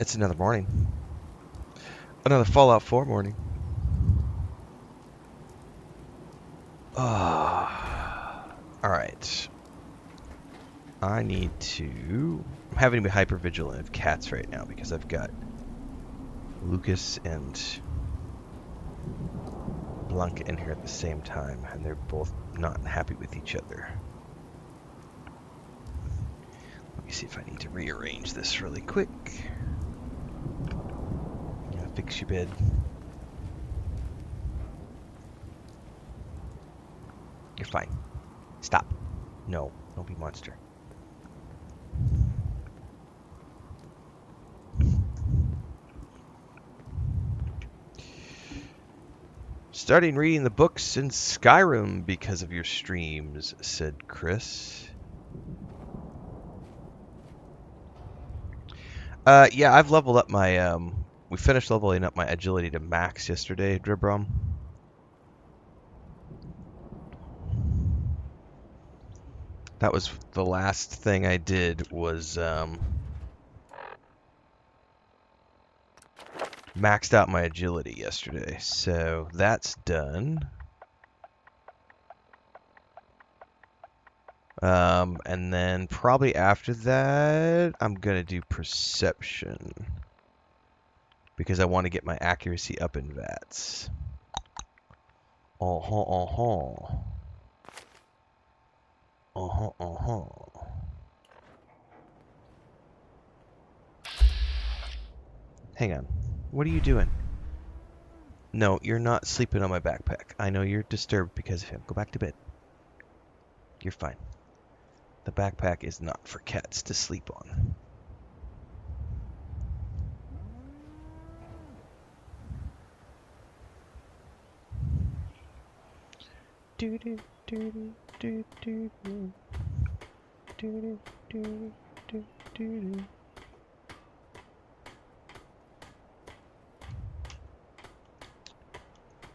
It's another morning. Another Fallout 4 morning. Alright. I need to... I'm having to be hyper vigilant of cats right now because I've got Lucas and Blanca in here at the same time, and they're both not happy with each other. Let me see if I need to rearrange this really quick. Yeah, fix your bed. You're fine. Stop. No, don't be a monster. Starting reading the books in Skyrim because of your streams, said Chris. Yeah, I've leveled up my, we finished leveling up my agility to max yesterday, Dribrom. That was the last thing I did was, maxed out my agility yesterday, so that's done. And then probably after that, I'm gonna do perception because I want to get my accuracy up in VATS. Hang on. What are you doing? No, you're not sleeping on my backpack. I know you're disturbed because of him. Go back to bed. You're fine. The backpack is not for cats to sleep on.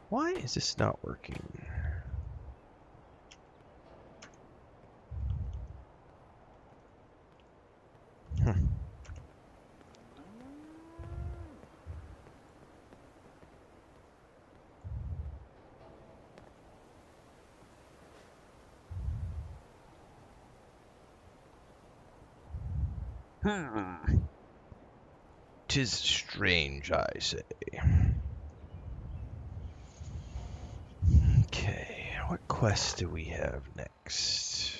Why is this not working? Tis strange, I say. Okay, what quest do we have next?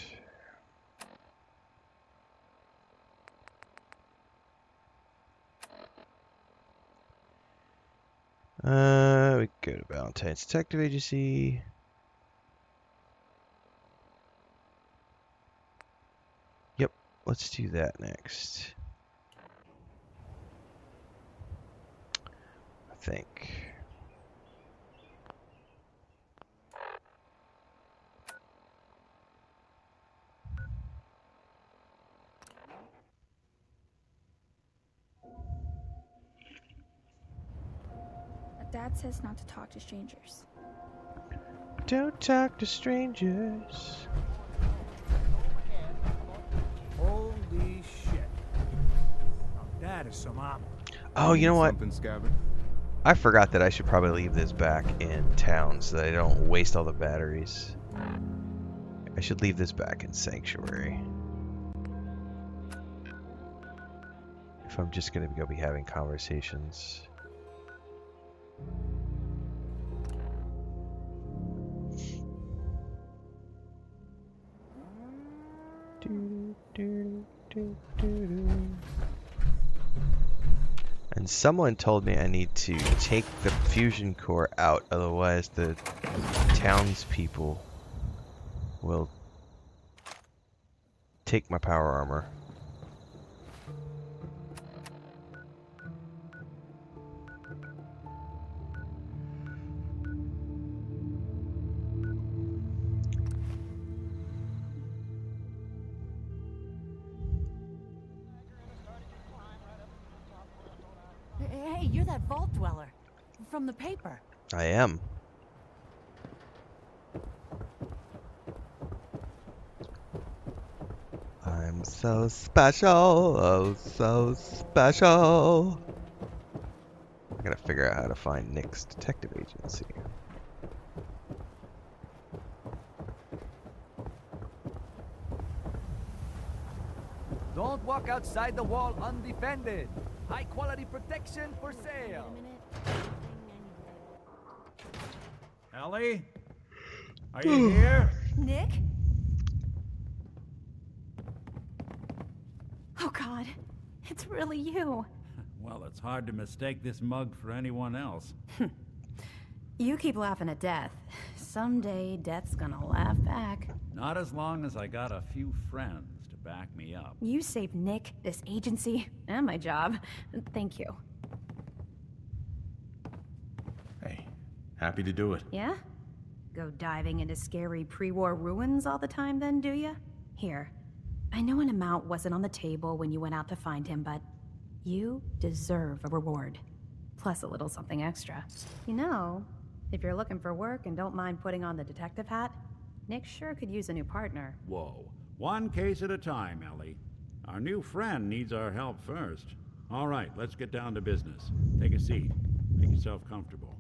We go to Valentine's Detective Agency. Yep, let's do that next. I think. Dad says not to talk to strangers. Don't talk to strangers. Holy shit. Now that is some armor. Oh, you know what? Scabbard? I forgot that I should probably leave this back in town so that I don't waste all the batteries. I should leave this back in Sanctuary. If I'm just going to go be having conversations. And someone told me I need to take the fusion core out, otherwise the townspeople will take my power armor. Hey, you're that vault dweller from the paper. I am. I'm so special, oh, so special. I gotta figure out how to find Nick's detective agency. Don't walk outside the wall undefended. High quality protection for sale. Ellie? Are you here? Nick? Oh, God. It's really you. Well, it's hard to mistake this mug for anyone else. You keep laughing at death. Someday, death's gonna laugh back. Not as long as I got a few friends to back me up. You saved Nick, this agency, and my job. Thank you. Hey, happy to do it. Yeah? Go diving into scary pre-war ruins all the time then, do ya? Here. I know an amount wasn't on the table when you went out to find him, but you deserve a reward. Plus a little something extra. You know, if you're looking for work and don't mind putting on the detective hat, Nick sure could use a new partner. Whoa. One case at a time, Ellie. Our new friend needs our help first. All right, let's get down to business. Take a seat. Make yourself comfortable.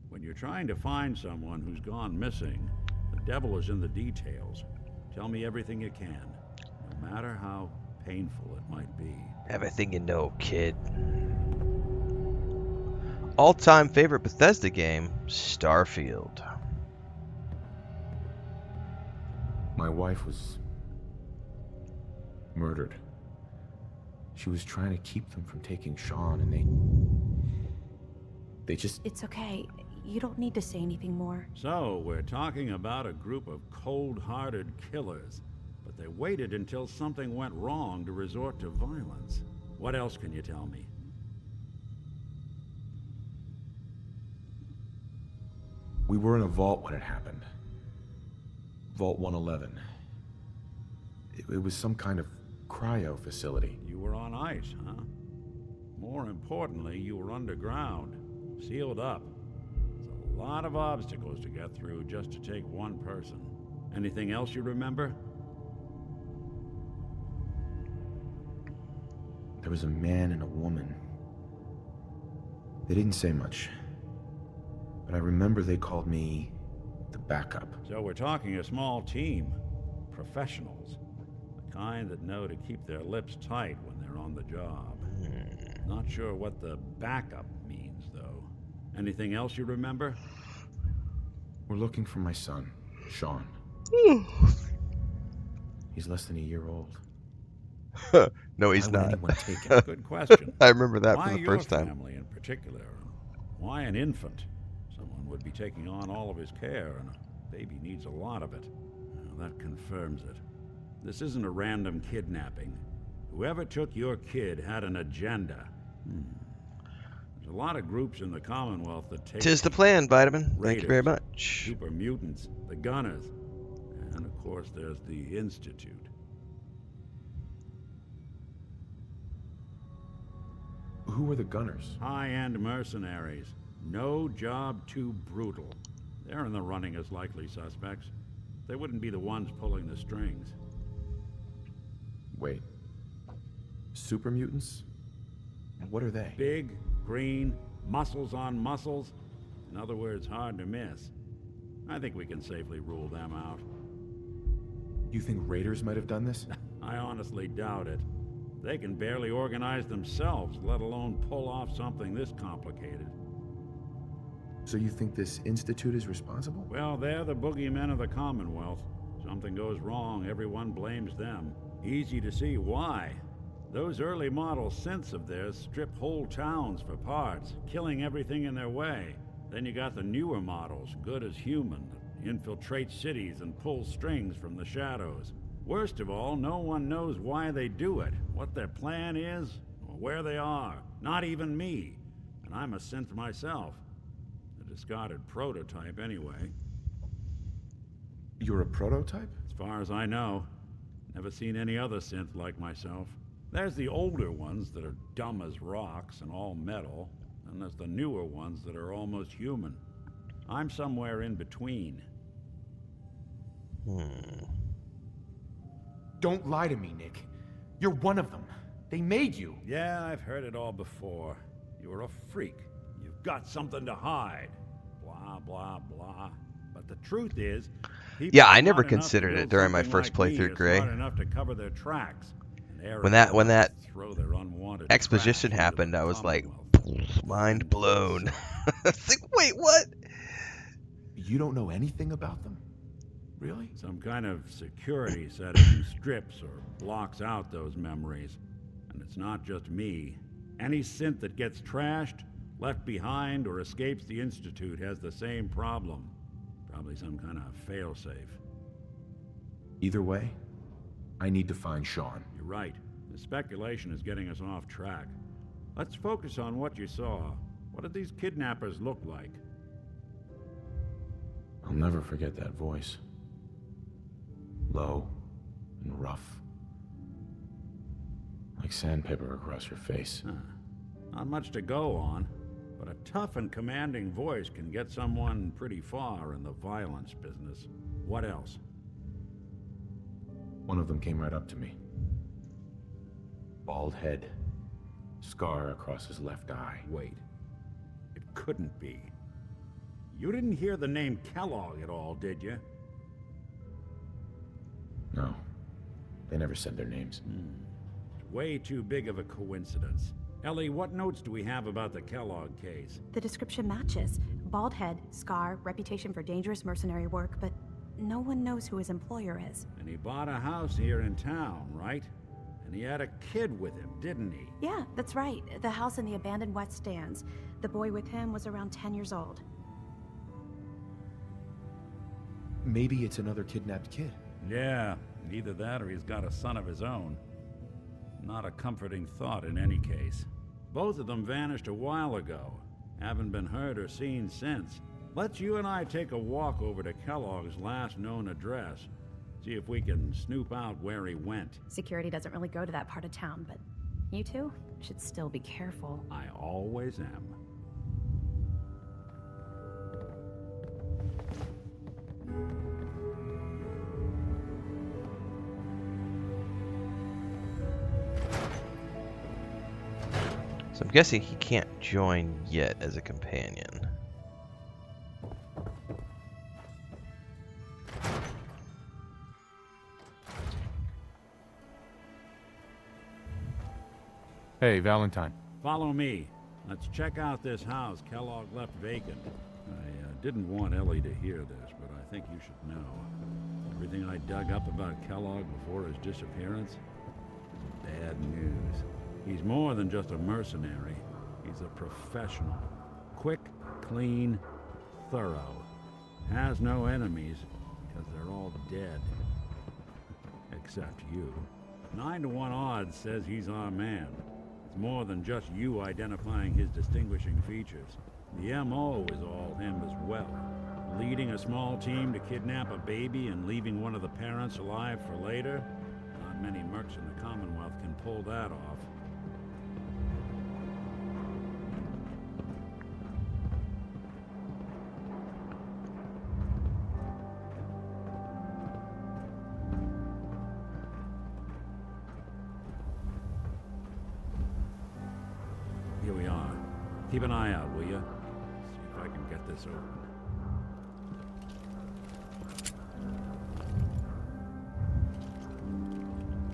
When you're trying to find someone who's gone missing, the devil is in the details. Tell me everything you can, no matter how painful it might be. Everything you know, kid. All-time favorite Bethesda game, Starfield. My wife was murdered. She was trying to keep them from taking Sean, and they just... It's okay. You don't need to say anything more. So, we're talking about a group of cold-hearted killers, but they waited until something went wrong to resort to violence. What else can you tell me? We were in a vault when it happened. Vault 111. It was some kind of cryo facility. You were on ice, huh? More importantly, you were underground, sealed up. There's a lot of obstacles to get through just to take one person. Anything else you remember? There was a man and a woman. They didn't say much. But I remember they called me the backup. So we're talking a small team. Professionals. The kind that know to keep their lips tight when they're on the job. Not sure what the backup means, though. Anything else you remember? We're looking for my son, Sean. He's less than a year old. No, he's Why would not. anyone take him? Good question. I remember that Why from the your first time. family in particular? Why an infant? Someone would be taking on all of his care, and a baby needs a lot of it. Well, that confirms it. This isn't a random kidnapping. Whoever took your kid had an agenda. There's a lot of groups in the Commonwealth that take... Tis the plan, Vitamin. Thank you very Raiders, much. Super mutants, the Gunners, and of course there's the Institute. Who were the Gunners? High-end mercenaries. No job too brutal. They're in the running as likely suspects. They wouldn't be the ones pulling the strings. Wait. Super mutants? What are they? Big, green, muscles on muscles. In other words, hard to miss. I think we can safely rule them out. You think raiders might have done this? I honestly doubt it. They can barely organize themselves, let alone pull off something this complicated. So you think this institute is responsible? Well, they're the boogeymen of the Commonwealth. Something goes wrong, everyone blames them. Easy to see why. Those early model synths of theirs strip whole towns for parts, killing everything in their way. Then you got the newer models, good as human, that infiltrate cities and pull strings from the shadows. Worst of all, no one knows why they do it, what their plan is, or where they are. Not even me. And I'm a synth myself. A discarded prototype, anyway. You're a prototype? As far as I know. Never seen any other synth like myself. There's the older ones that are dumb as rocks and all metal, and there's the newer ones that are almost human. I'm somewhere in between. Don't lie to me, Nick. You're one of them. They made you. Yeah, I've heard it all before. You're a freak. You've got something to hide. Blah, blah, blah. But the truth is, people Yeah, I never smart enough to considered it build during my something first like me playthrough, are Gray. Smart enough to cover their tracks. And When that arrogant enough to throw their unwanted exposition trash into happened, the I was like, Commonwealth. mind blown. It's like, wait, what? You don't know anything about them? Really? Some kind of security setting strips or blocks out those memories. And it's not just me. Any synth that gets trashed, left behind, or escapes the Institute has the same problem. Probably some kind of failsafe. Either way, I need to find Sean. You're right. The speculation is getting us off track. Let's focus on what you saw. What did these kidnappers look like? I'll never forget that voice. Low and rough. Like sandpaper across your face. Huh. Not much to go on, but a tough and commanding voice can get someone pretty far in the violence business. What else? One of them came right up to me. Bald head. Scar across his left eye. Wait. It couldn't be. You didn't hear the name Kellogg at all, did you? No. They never said their names. It's way too big of a coincidence. Ellie, what notes do we have about the Kellogg case? The description matches. Bald head, scar, reputation for dangerous mercenary work, but no one knows who his employer is. And he bought a house here in town, right? And he had a kid with him, didn't he? Yeah, that's right. The house in the abandoned West Stands. The boy with him was around 10 years old. Maybe it's another kidnapped kid. Yeah, either that or he's got a son of his own. Not a comforting thought in any case. Both of them vanished a while ago. Haven't been heard or seen since. Let's you and I take a walk over to Kellogg's last known address. See if we can snoop out where he went. Security doesn't really go to that part of town, but you two should still be careful. I always am. So I'm guessing he can't join yet as a companion. Hey, Valentine. Follow me. Let's check out this house Kellogg left vacant. I didn't want Ellie to hear this, but I think you should know. Everything I dug up about Kellogg before his disappearance is bad news. He's more than just a mercenary. He's a professional. Quick, clean, thorough. Has no enemies, because they're all dead. Except you. 9 to 1 odds says he's our man. It's more than just you identifying his distinguishing features. The M.O. is all him as well. Leading a small team to kidnap a baby and leaving one of the parents alive for later? Not many mercs in the Commonwealth can pull that off. Here we are. Keep an eye out, will you? See if I can get this open.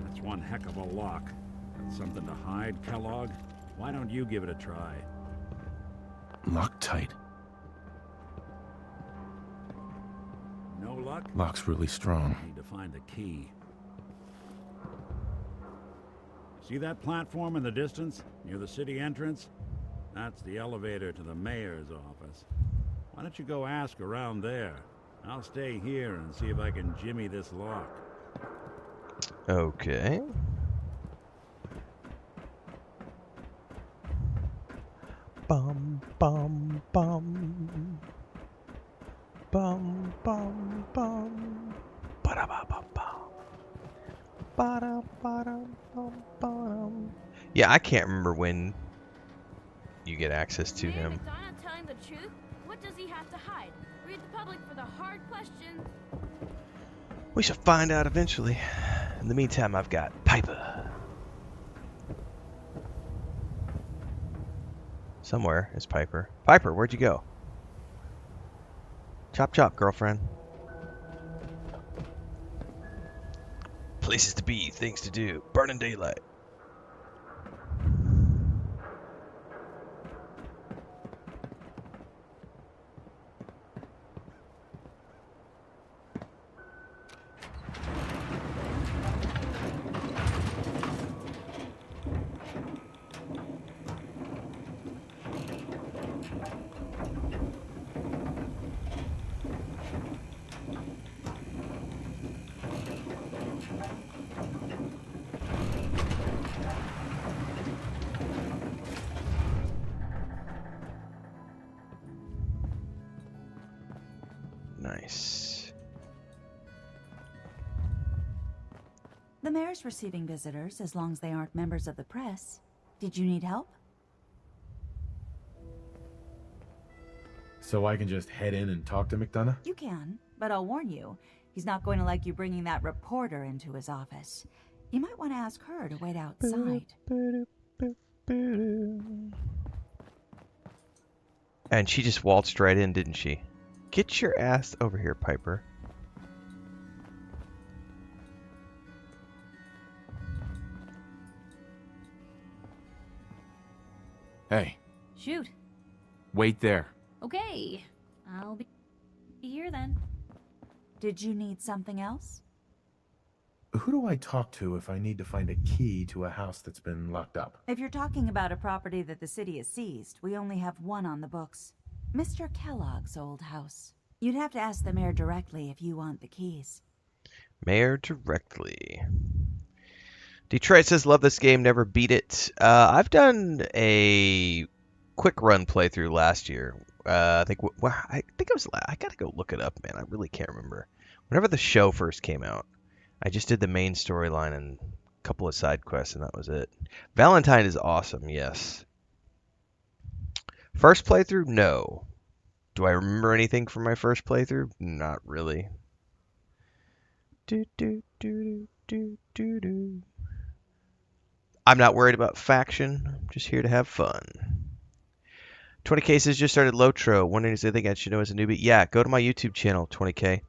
That's one heck of a lock. Got something to hide, Kellogg? Why don't you give it a try? Locked tight. No luck? Lock's really strong. Need to find the key. See that platform in the distance, near the city entrance? That's the elevator to the mayor's office. Why don't you go ask around there? I'll stay here and see if I can jimmy this lock. Okay. Bum bum bum. Bum bum bum. Ba-da-ba-ba-ba. Ba-da-ba-da-bum-bum. Yeah, I can't remember when you get access to him. McDonough telling the truth? What does he have to hide? Read the public for the hard questions. We shall find out eventually. In the meantime, I've got Piper. Somewhere is Piper. Piper, where'd you go? Chop chop, girlfriend. Places to be, things to do. Burning daylight. Nice. The mayor's receiving visitors as long as they aren't members of the press. Did you need help? So I can just head in and talk to McDonough? You can, but I'll warn you, he's not going to like you bringing that reporter into his office. You might want to ask her to wait outside. And she just waltzed right in, didn't she? Get your ass over here, Piper. Hey, Shoot. wait there. Okay. I'll be here then. Did you need something else? Who do I talk to if I need to find a key to a house that's been locked up? If you're talking about a property that the city has seized, we only have one on the books. Mr. Kellogg's old house. You'd have to ask the mayor directly if you want the keys. Mayor directly. Detroit says, love this game, never beat it. I've done a quick run playthrough last year. I think it was. I gotta go look it up, man. I really can't remember. Whenever the show first came out, I just did the main storyline and a couple of side quests, and that was it. Valentine is awesome, yes. First playthrough, no. Do I remember anything from my first playthrough? Not really. I'm not worried about faction. I'm just here to have fun. 20 Cases just started Lotro. Wondering if they think I should know as a newbie. Yeah, go to my YouTube channel, 20K.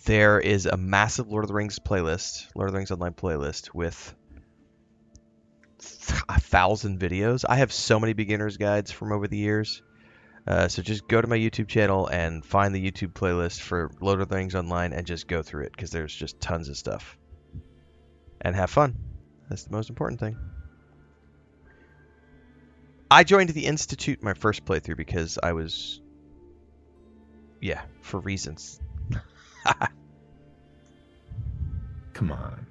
There is a massive Lord of the Rings playlist, Lord of the Rings Online playlist with 1,000 videos. I have so many beginner's guides from over the years. So just go to my YouTube channel and find the YouTube playlist for Lord of the Rings Online and just go through it because there's just tons of stuff. And have fun. That's the most important thing. I joined the Institute my first playthrough because I was... Yeah, for reasons. Come on.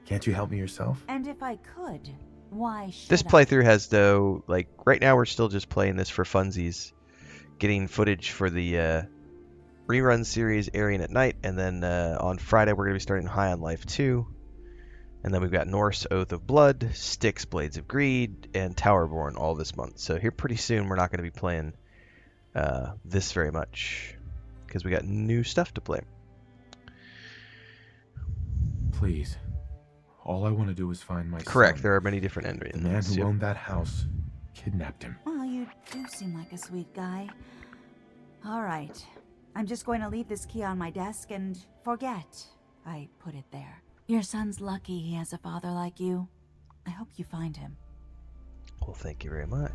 Can't you help me yourself? And if I could, why should This I? playthrough has, though, like, right now we're still just playing this for funsies. Getting footage for the rerun series airing at night, and then on Friday we're going to be starting High on Life 2. And then we've got Norse Oath of Blood, Styx Blades of Greed, and Towerborn all this month. So here pretty soon we're not going to be playing this very much because we got new stuff to play. Please. All I want to do is find my Correct, son. there are many different endings. The man who Yep. owned that house kidnapped him. Well, you do seem like a sweet guy. All right. I'm just going to leave this key on my desk and forget I put it there. Your son's lucky he has a father like you. I hope you find him. Well, thank you very much.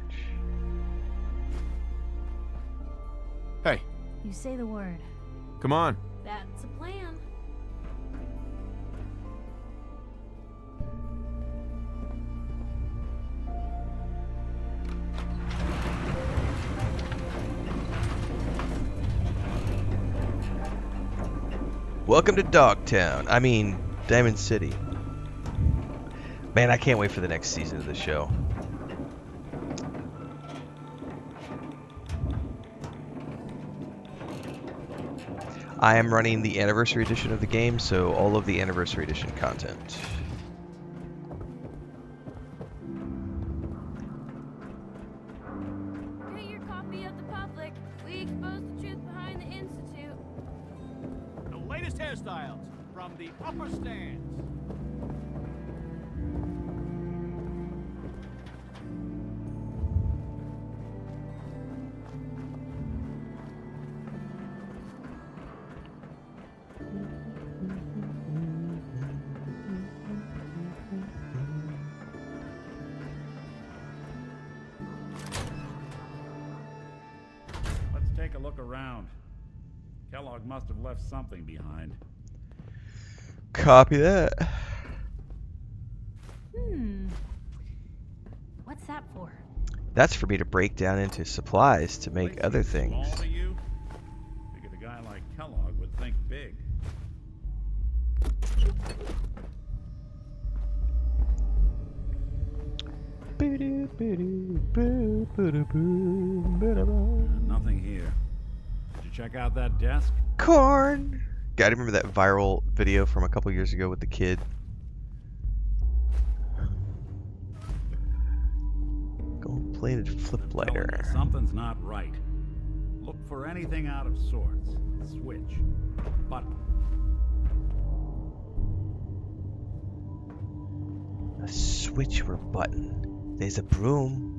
Hey, You say the word. come on. That's a plan. Welcome to Dogtown. I mean, Diamond City. Man, I can't wait for the next season of the show. I am running the anniversary edition of the game, so all of the anniversary edition content. Get your copy of the public. We expose the truth behind the Institute. The latest hairstyles. camera stands. Let's take a look around. Kellogg must have left something behind. Copy that. What's that for? That's for me to break down into supplies to make Place other seems things. Small to you? Figured a guy like Kellogg would think big. Nothing here. Did you check out that desk? Corn! Gotta remember that viral video from a couple years ago with the kid. Gold-plated flip Telling lighter. you something's not right. Look for anything out of sorts. Switch. Button. A switch or button. There's a broom.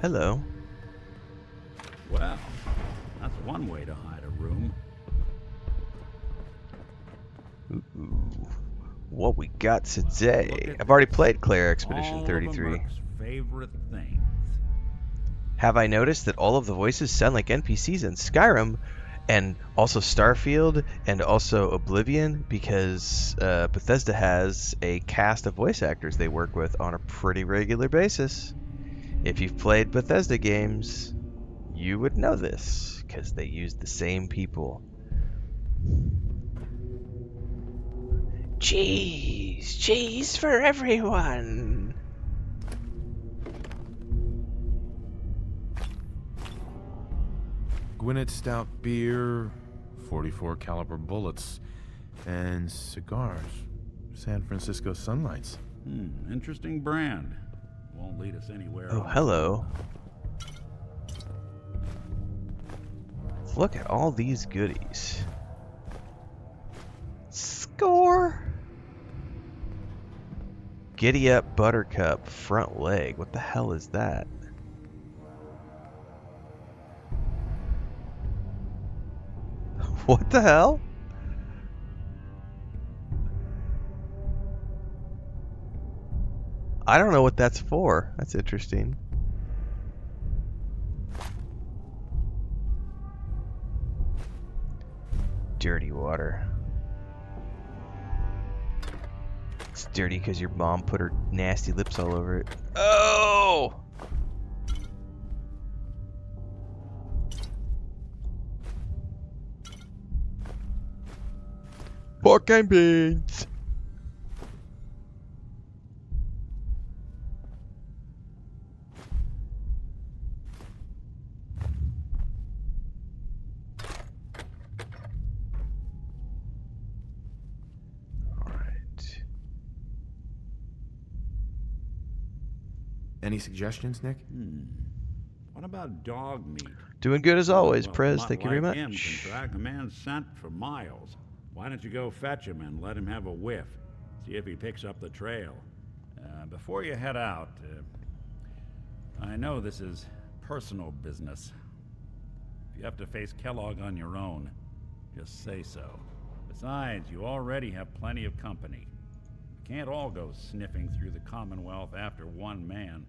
Hello. Well, that's one way to hide a room. Ooh. What we got today? Look at I've already this. played Claire Expedition All of 33. Merc's favorite things. Have I noticed that all of the voices sound like NPCs in Skyrim, and also Starfield, and also Oblivion? Because Bethesda has a cast of voice actors they work with on a pretty regular basis. If you've played Bethesda games, you would know this, because they use the same people. Cheese for everyone. Gwinnett Stout beer, 44 caliber bullets, and cigars. San Francisco Sunlights. Interesting brand. Won't lead us anywhere. Oh, hello. Look at all these goodies. Score! Giddy up buttercup front leg. What the hell is that? What the hell? I don't know what that's for. That's interesting. Dirty water. It's dirty because your mom put her nasty lips all over it. Oh! Pork and beans. Any suggestions, Nick? What about dog meat? Doing good as always, Well, Prez. mutt Thank you very like him much. can track a man's scent for miles. Why don't you go fetch him and let him have a whiff? See if he picks up the trail. Before you head out, I know this is personal business. If you have to face Kellogg on your own, just say so. Besides, you already have plenty of company. You can't all go sniffing through the Commonwealth after one man.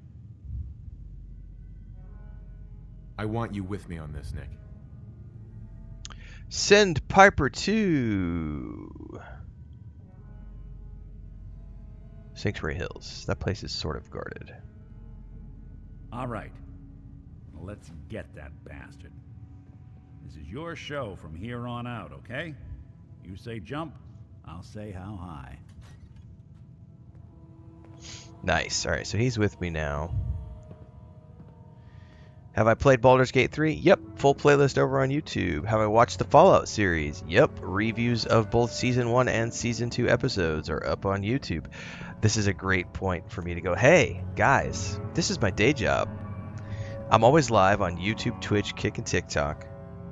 I want you with me on this, Nick. Send Piper to Sanctuary Hills. That place is sort of guarded. All right. Let's get that bastard. This is your show from here on out, okay? You say jump, I'll say how high. Nice. Alright, so he's with me now. Have I played Baldur's Gate 3? Yep. Full playlist over on YouTube. Have I watched the Fallout series? Yep. Reviews of both Season 1 and Season 2 episodes are up on YouTube. This is a great point for me to go, hey, guys, this is my day job. I'm always live on YouTube, Twitch, Kick, and TikTok.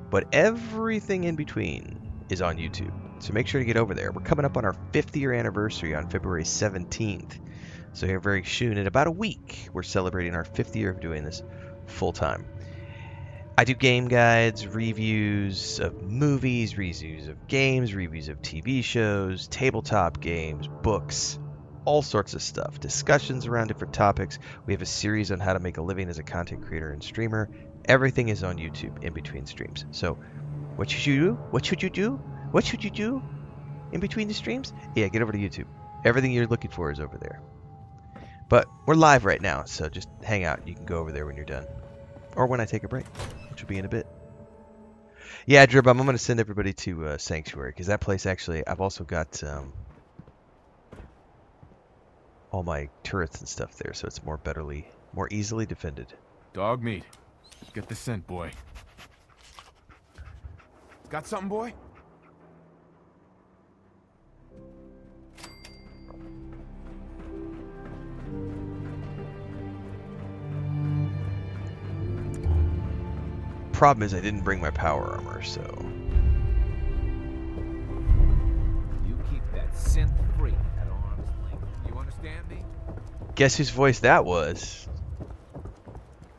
but everything in between is on YouTube. So make sure to get over there. We're coming up on our 5th year anniversary on February 17th. So here very soon, in about a week, we're celebrating our 5th year of doing this full time. I do game guides, reviews of movies, reviews of games, reviews of TV shows, tabletop games, books, all sorts of stuff. Discussions around different topics. We have a series on how to make a living as a content creator and streamer. Everything is on YouTube in between streams. So what should you do? What should you do? What should you do in between the streams? Yeah, get over to YouTube. Everything you're looking for is over there. But we're live right now, so just hang out. You can go over there when you're done. Or when I take a break, which will be in a bit. Yeah, Drib, I'm going to send everybody to Sanctuary, because that place actually, I've also got all my turrets and stuff there, so it's more easily defended. Dog meat. Get the scent, boy. Got something, boy? Problem is I didn't bring my power armor, so You keep that synth free at arm's length. You understand me? guess whose voice that was?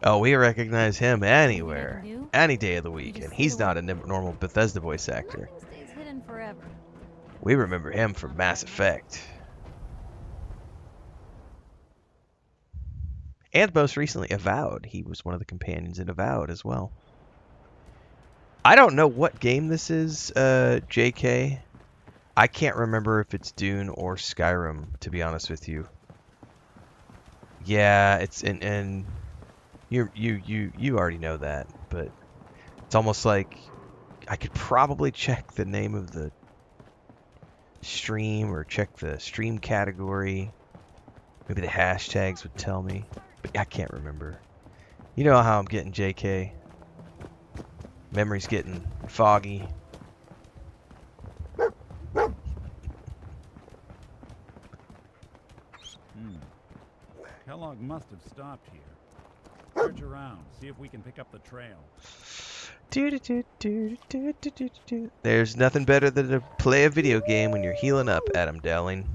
Oh, we recognize him anywhere, any day of the week, and he's not a normal Bethesda voice actor. Stays hidden forever. We remember him from Mass Effect. And most recently, Avowed. He was one of the companions in Avowed as well. I don't know what game this is, JK. I can't remember if it's Dune or Skyrim, to be honest with you. Yeah, it's and you already know that, but it's almost like I could probably check the name of the stream or check the stream category. Maybe the hashtags would tell me, but I can't remember. You know how I'm getting, JK. Memory's getting foggy. Kellogg must have stopped here. Search around, see if we can pick up the trail. There's nothing better than to play a video game when you're healing up, Adam Dowling.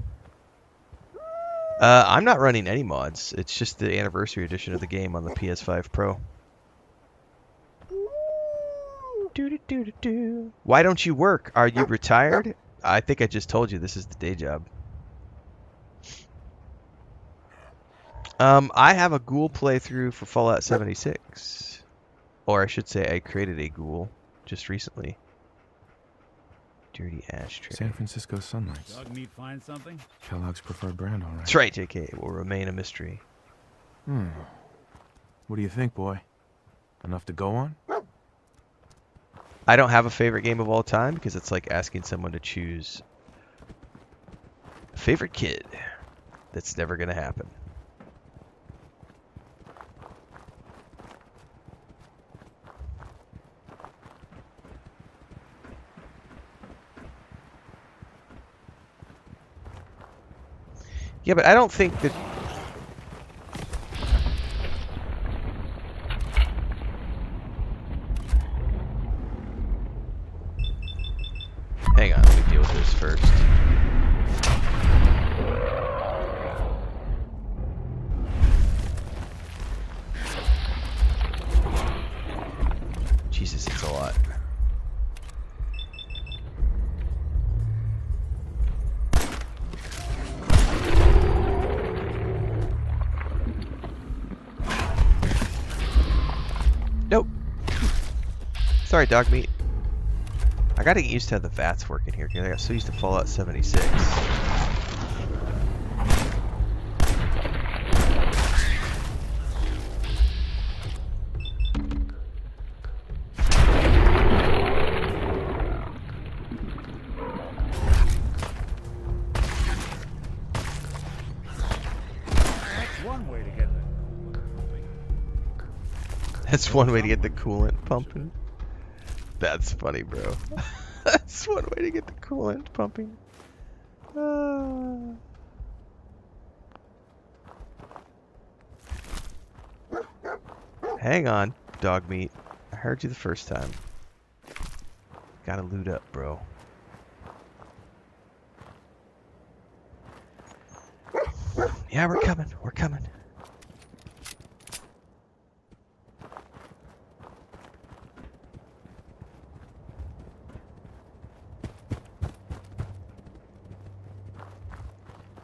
I'm not running any mods. It's just the anniversary edition of the game on the PS5 Pro. Why don't you work? Are you retired? I think I just told you this is the day job. I have a ghoul playthrough for Fallout 76. Or I should say I created a ghoul just recently. Dirty ashtray. San Francisco Sunlights. Dog meat find something? Kellogg's preferred brand, all right. That's right, JK. It will remain a mystery. What do you think, boy? Enough to go on? I don't have a favorite game of all time because it's like asking someone to choose a favorite kid. That's never going to happen. Yeah, but I don't think that... Hang on, let me deal with this first. Jesus, it's a lot. Nope. Sorry, dog meat. I gotta get used to how the VATs work in here, because I got so used to Fallout 76. That's one way to get the coolant pumping. That's funny, bro. That's one way to get the coolant pumping. Hang on, dog meat. I heard you the first time. Gotta loot up, bro. Yeah, we're coming. We're coming.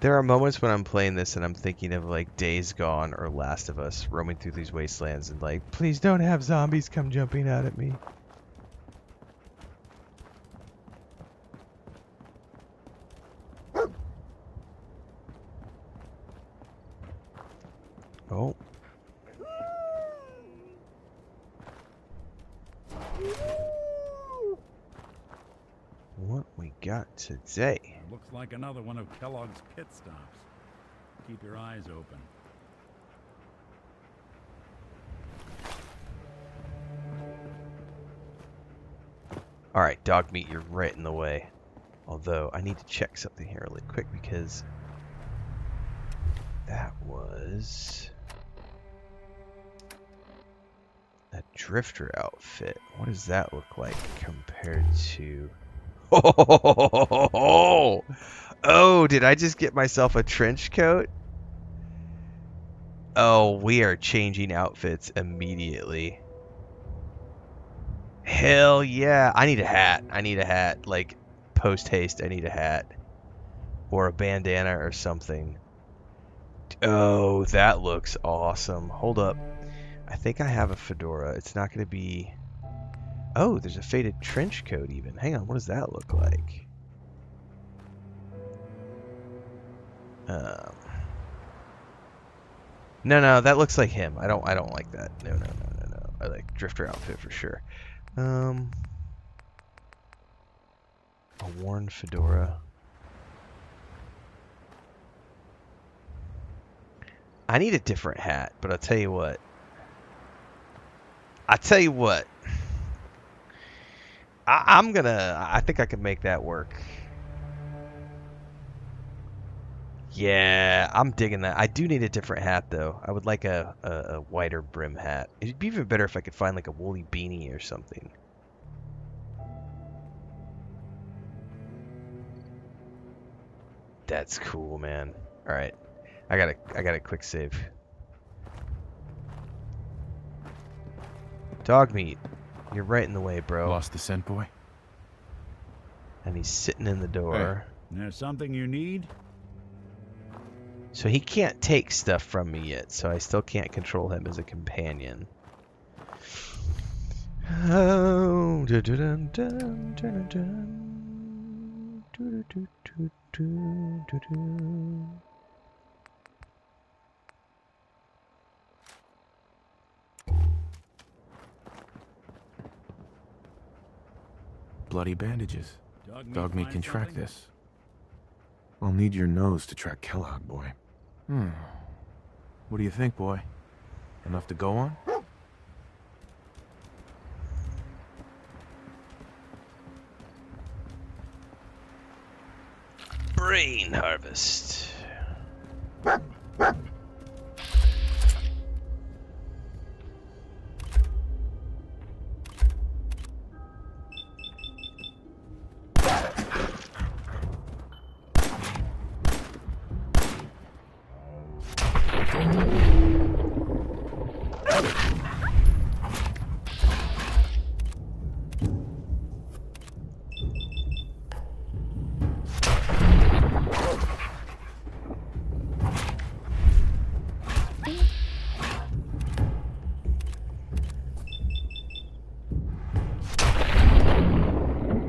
There are moments when I'm playing this and I'm thinking of like Days Gone or Last of Us, roaming through these wastelands and like, please don't have zombies come jumping out at me. Oh. What we got today? Looks like another one of Kellogg's pit stops. Keep your eyes open. Alright, dog meat, you're right in the way. Although, I need to check something here really quick because that was a drifter outfit. What does that look like compared to... Oh, did I just get myself a trench coat? Oh, we are changing outfits immediately. Hell yeah. I need a hat. I need a hat. Like, post haste, I need a hat. Or a bandana or something. Oh, that looks awesome. Hold up. I think I have a fedora. It's not going to be... Oh, there's a faded trench coat even. Hang on, what does that look like? No, that looks like him. I don't like that. No. I like drifter outfit for sure. A worn fedora. I need a different hat, but I'll tell you what. I think I can make that work. Yeah, I'm digging that. I do need a different hat, though. I would like a wider brim hat. It'd be even better if I could find like a woolly beanie or something. That's cool, man. All right, I got a quick save. Dog meat, you're right in the way, bro. Lost the scent, boy? And he's sitting in the door. Hey, there's something you need? So he can't take stuff from me yet, so I still can't control him as a companion. Oh, Bloody bandages. Dog meat can track something? this. I'll need your nose to track Kellogg, boy. What do you think, boy? Enough to go on? Brain harvest.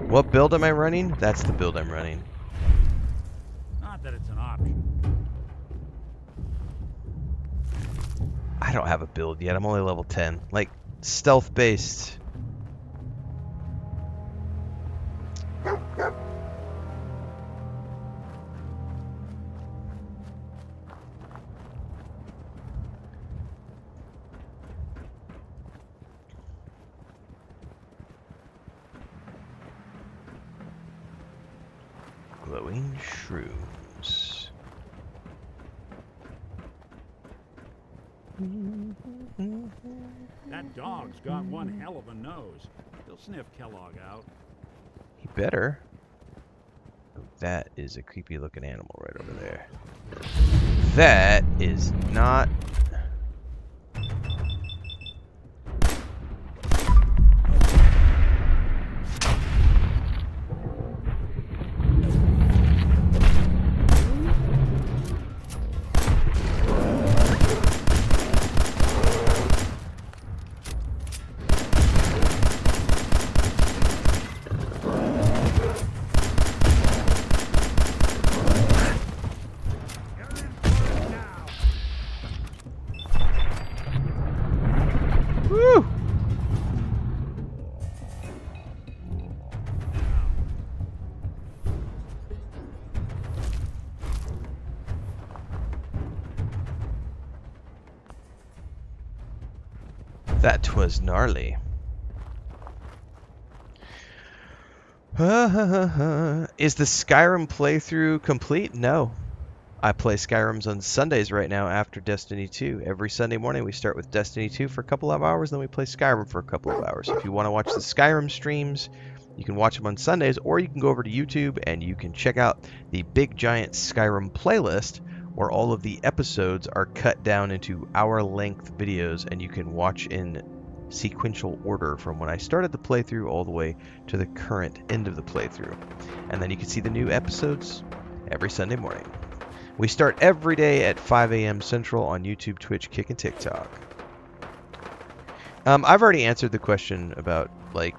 What build am I running? That's the build I'm running. Not that it's an option. I don't have a build yet. I'm only level 10. Like, stealth based. Glowing shrooms. That dog's got one hell of a nose. He'll sniff Kellogg out. better. That is a creepy looking animal right over there. That is not... Woo! That was gnarly. Is the Skyrim playthrough complete? No. I play Skyrims on Sundays right now after Destiny 2. Every Sunday morning we start with Destiny 2 for a couple of hours, then we play Skyrim for a couple of hours. If you want to watch the Skyrim streams, you can watch them on Sundays, or you can go over to YouTube and you can check out the Big Giant Skyrim playlist, where all of the episodes are cut down into hour-length videos, and you can watch in sequential order from when I started the playthrough all the way to the current end of the playthrough. And then you can see the new episodes every Sunday morning. We start every day at 5 a.m. Central on YouTube, Twitch, Kick, and TikTok. I've already answered the question about, like,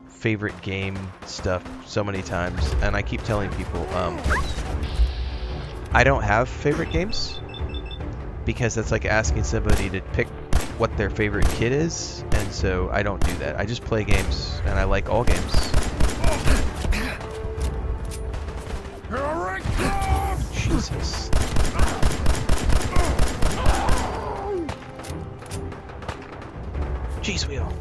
favorite game stuff so many times, and I keep telling people, I don't have favorite games, because that's like asking somebody to pick what their favorite kid is, and so I don't do that. I just play games, and I like all games. Jesus. Jeez wheel.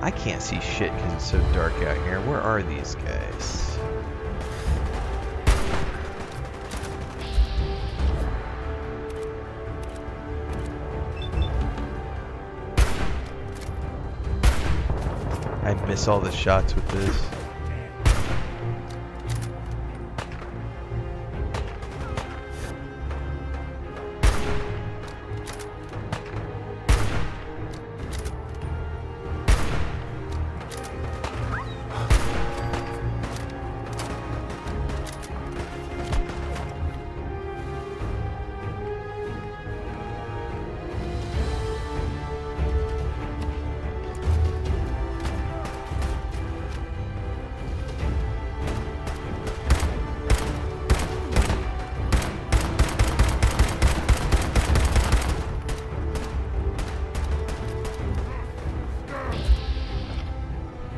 I can't see shit because it's so dark out here. Where are these guys? I miss all the shots with this.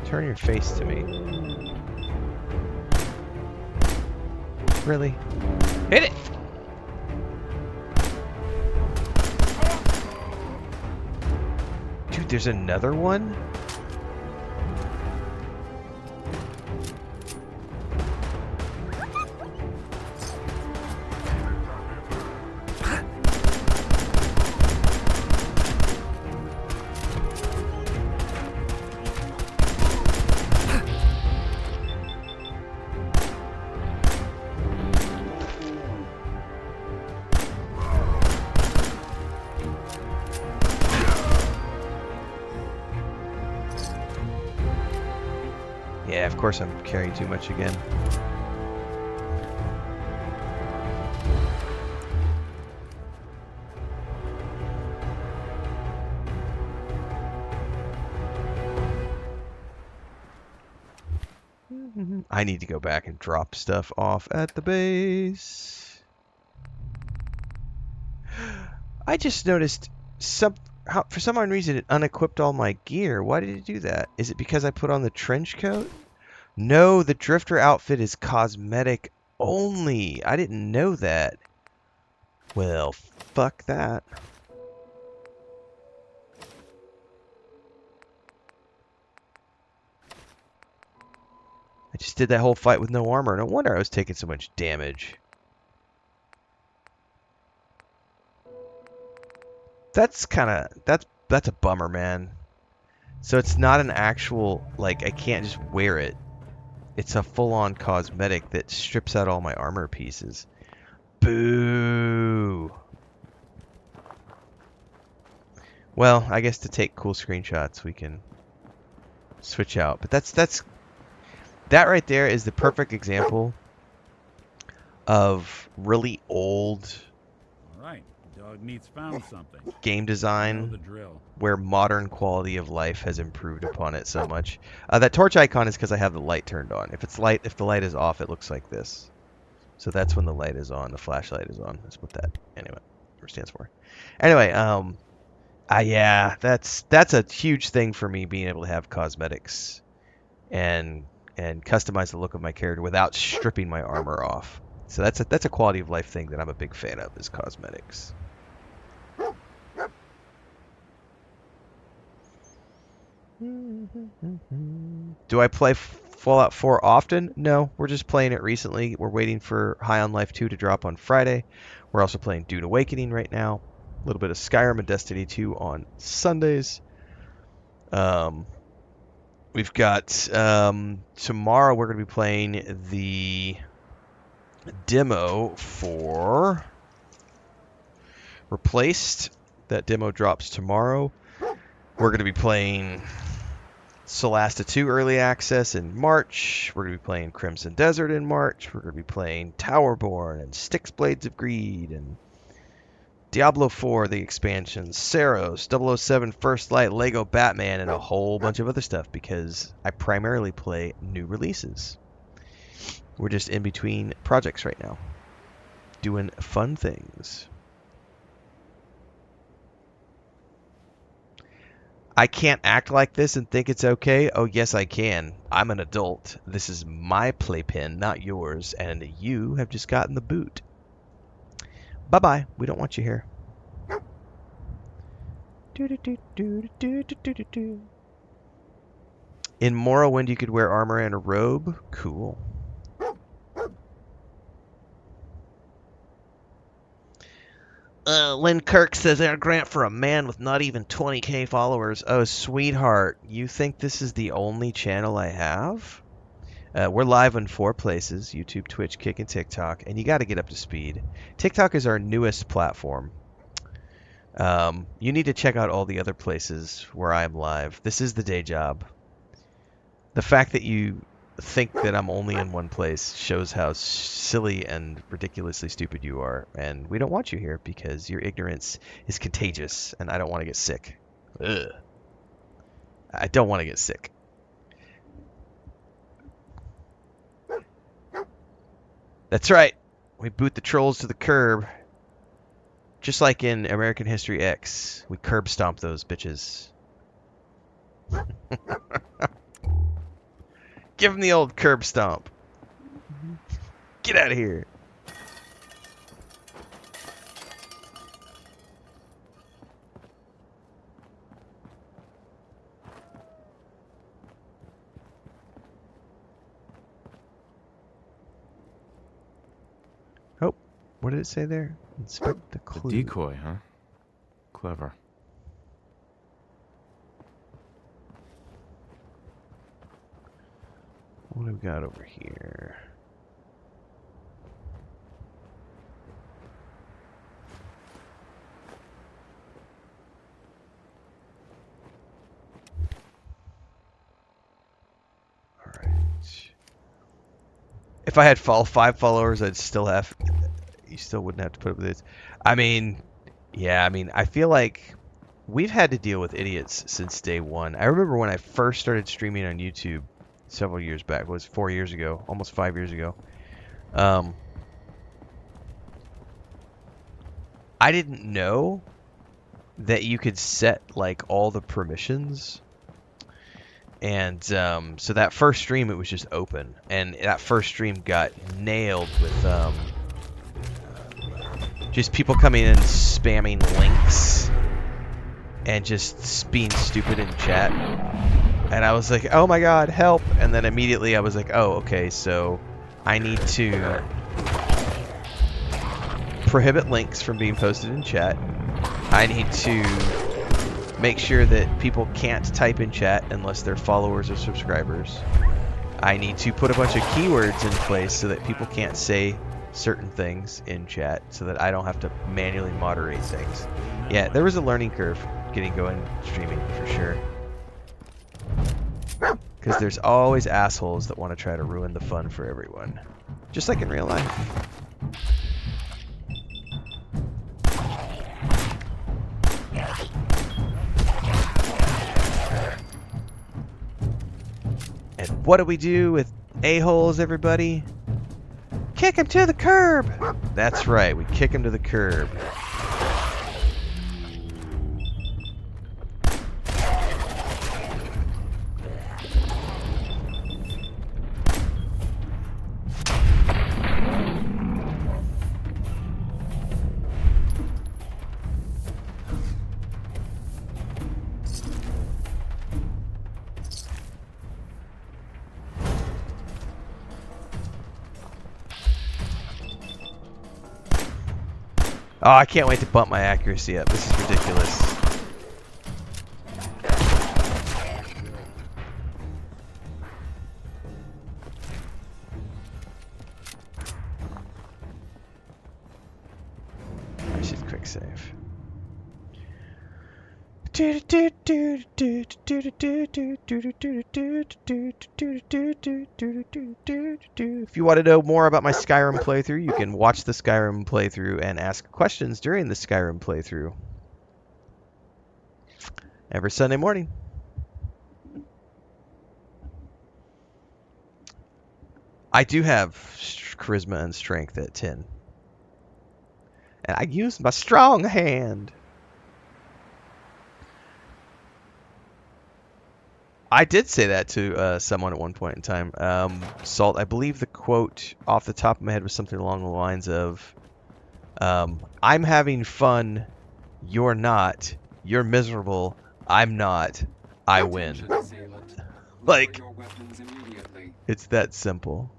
Turn your face to me. Really? Hit it! Dude, there's another one? Yeah, of course I'm carrying too much again. I need to go back and drop stuff off at the base. I just noticed for some reason it unequipped all my gear. Why did it do that? Is it because I put on the trench coat? No, the Drifter outfit is cosmetic only. I didn't know that. Well, fuck that. I just did that whole fight with no armor. No wonder I was taking so much damage. That's a bummer, man. So it's not an actual, like, I can't just wear it. It's a full-on cosmetic that strips out all my armor pieces. Boo! Well, I guess to take cool screenshots we can switch out. But that right there is the perfect example of really old All right, dog meat's found something. game Know design the drill. where modern quality of life has improved upon it so much. That torch icon is because I have the light turned on. If the light is off, it looks like this. So that's when the light is on. The flashlight is on. That's what that stands for. Anyway, yeah, that's a huge thing for me, being able to have cosmetics and customize the look of my character without stripping my armor off. So that's a quality of life thing that I'm a big fan of, is cosmetics. Do I play Fallout 4 often? No, we're just playing it recently. We're waiting for High on Life 2 to drop on Friday. We're also playing Dune Awakening right now. A little bit of Skyrim and Destiny 2 on Sundays. We've got tomorrow we're going to be playing the demo for Replaced. That demo drops tomorrow. We're going to be playing Solasta 2 Early Access in March. We're going to be playing Crimson Desert in March. We're going to be playing Towerborn and Styx Blades of Greed and Diablo 4, the expansions, Saros, 007 First Light, Lego Batman, and a whole bunch of other stuff, because I primarily play new releases. We're just in between projects right now, doing fun things. I can't act like this and think it's okay. Oh, yes, I can. I'm an adult. This is my playpen, not yours, and you have just gotten the boot. Bye-bye. We don't want you here. In Morrowind, you could wear armor and a robe. Cool. Lynn Kirk says, air grant for a man with not even 20k followers. Oh, sweetheart, you think this is the only channel I have? We're live in 4 places: YouTube, Twitch, Kick, and TikTok, and you got to get up to speed. TikTok is our newest platform. You need to check out all the other places where I'm live. This is the day job. The fact that you think that I'm only in one place shows how silly and ridiculously stupid you are, and we don't want you here because your ignorance is contagious, and I don't want to get sick. Ugh. I don't want to get sick. That's right. We boot the trolls to the curb. Just like in American History X, we curb stomp those bitches. Give them the old curb stomp. Get out of here. Oh, what did it say there? Inspect the clue. The decoy, huh? Clever. What do we got over here? All right. If I had 5 followers, I'd still have. You still wouldn't have to put up with this. I mean, yeah. I mean, I feel like we've had to deal with idiots since day one. I remember when I first started streaming on YouTube several years back. It was 4 years ago, almost 5 years ago. I didn't know that you could set like all the permissions And so that first stream, it was just open, and that first stream got nailed with just people coming in spamming links and just being stupid in chat. And I was like, oh my god, help! And then immediately I was like, oh, okay, so I need to prohibit links from being posted in chat. I need to make sure that people can't type in chat unless they're followers or subscribers. I need to put a bunch of keywords in place so that people can't say certain things in chat, so that I don't have to manually moderate things. Yeah, there was a learning curve getting going streaming for sure. Because there's always assholes that want to try to ruin the fun for everyone. Just like in real life. And what do we do with a-holes, everybody? Kick him to the curb! That's right, we kick him to the curb. Oh, I can't wait to bump my accuracy up. This is ridiculous. I should quick save. If you want to know more about my Skyrim playthrough, you can watch the Skyrim playthrough and ask questions during the Skyrim playthrough. Every Sunday morning. I do have charisma and strength at 10. And I use my strong hand. I did say that to someone at one point in time. Salt, I believe the quote off the top of my head was something along the lines of, I'm having fun, you're not, you're miserable, I'm not, I win. Like, it's that simple.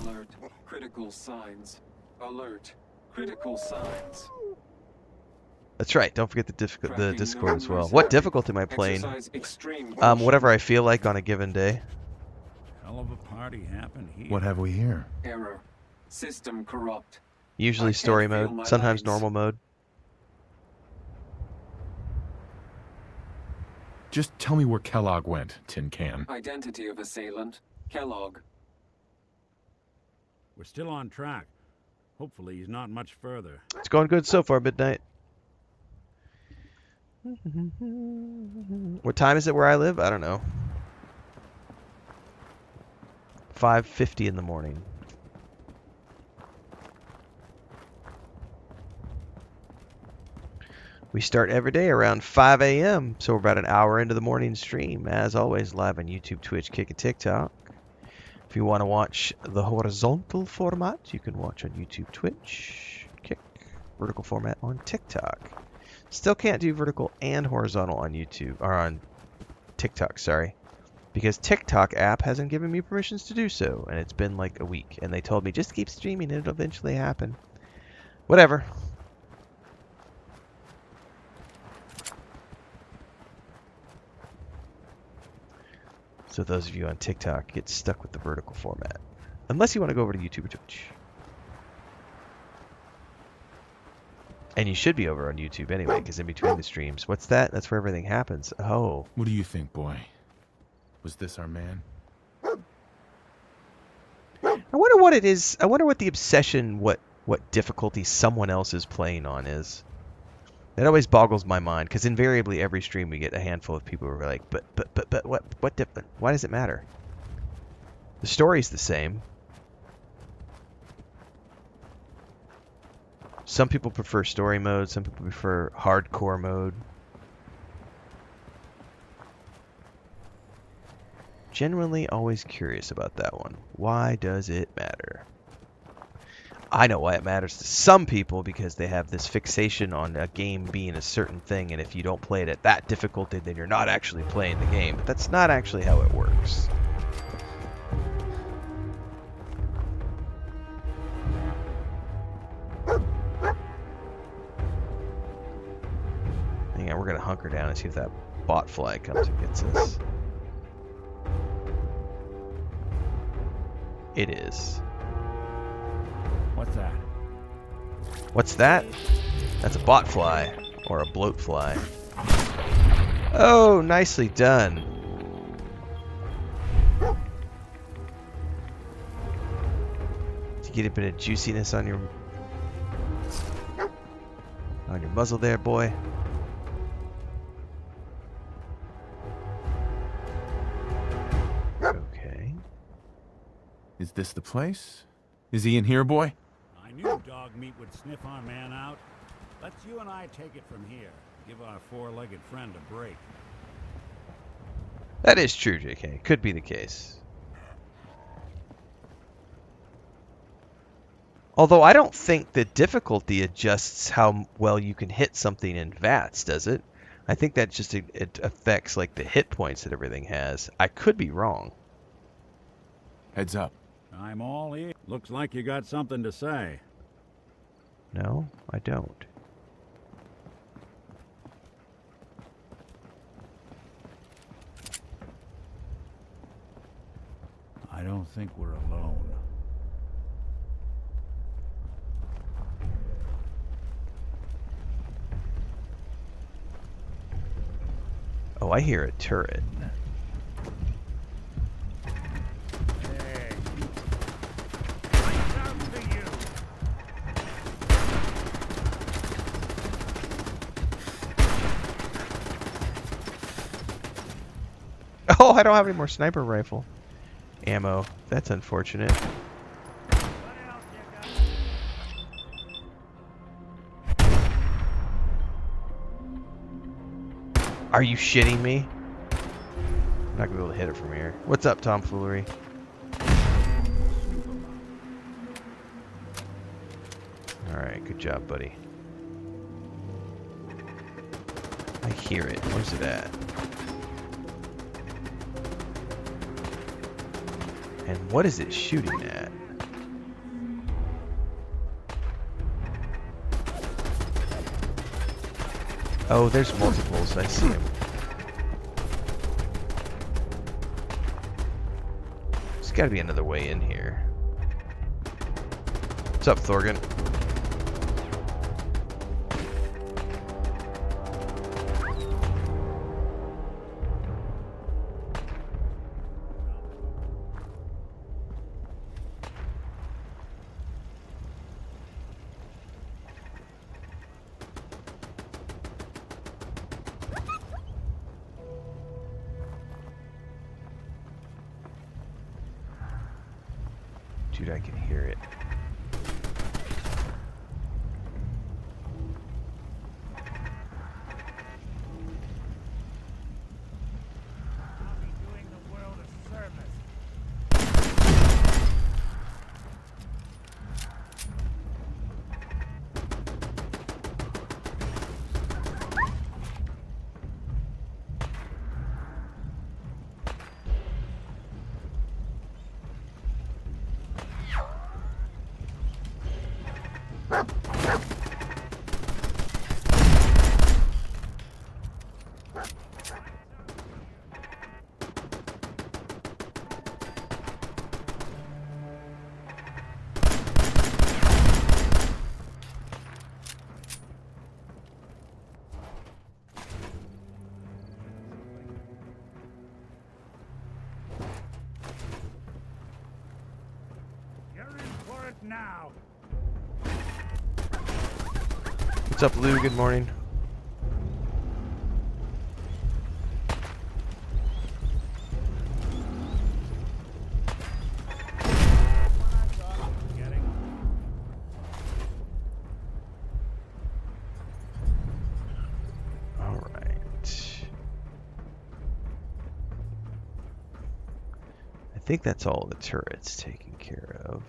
Alert, critical signs. Alert, critical signs. That's right. Don't forget the Discord as well. What difficulty am I playing? Whatever I feel like on a given day. Hell of a party happened here. What have we here? Error. System corrupt. Usually story mode, sometimes normal mode. Just tell me where Kellogg went, Tin Can. Identity of assailant, Kellogg. We're still on track. Hopefully he's not much further. It's going good so far, Midnight. What time is it where I live? I don't know. 5:50 in the morning. We start every day around 5 a.m., so we're about an hour into the morning stream. As always, live on YouTube, Twitch, Kick, and TikTok. If you want to watch the horizontal format, you can watch on YouTube, Twitch, Kick, vertical format on TikTok. Still can't do vertical and horizontal on YouTube, or on TikTok, sorry. Because TikTok app hasn't given me permissions to do so, and it's been like a week. And they told me, just keep streaming, it'll eventually happen. Whatever. So those of you on TikTok, get stuck with the vertical format. Unless you want to go over to YouTube or Twitch. And you should be over on YouTube anyway, because in between the streams. What's that? That's where everything happens. Oh. What do you think, boy? Was this our man? I wonder what it is. I wonder what the obsession, what difficulty someone else is playing on is. That always boggles my mind, because invariably every stream we get a handful of people who are like, but what different? Why does it matter? The story's the same. Some people prefer story mode, some people prefer hardcore mode. genuinely always curious about that one. Why does it matter? I know why it matters to some people, because they have this fixation on a game being a certain thing, and if you don't play it at that difficulty, then you're not actually playing the game. But that's not actually how it works. Hang on, we're gonna hunker down and see if that bot fly comes and gets us. It is. What's that? What's that? That's a bot fly, or a bloat fly. Oh, nicely done. Did you get a bit of juiciness on your muzzle there, boy? Okay. Is this the place? Is he in here, boy? I knew dog meat would sniff our man out. Let's you and I take it from here. Give our four-legged friend a break. That is true, JK. Could be the case. Although I don't think the difficulty adjusts how well you can hit something in VATS, does it? I think that just it affects like the hit points that everything has. I could be wrong. Heads up. I'm all ears. Looks like you got something to say. No, I don't. I don't think we're alone. Oh, I hear a turret. Hey. Lights out for you. Oh, I don't have any more sniper rifle ammo. That's unfortunate. What else you got? Are you shitting me? I'm not gonna be able to hit it from here. What's up, tomfoolery? Alright, good job, buddy. I hear it. Where's it at? And what is it shooting at? Oh, there's multiples. I see them. There's got to be another way in here. What's up, Thorgan? Dude, I can hear it. I'll be doing the world a service. You're in for it now. What's up, Lou? Good morning. think that's all the turrets taken care of.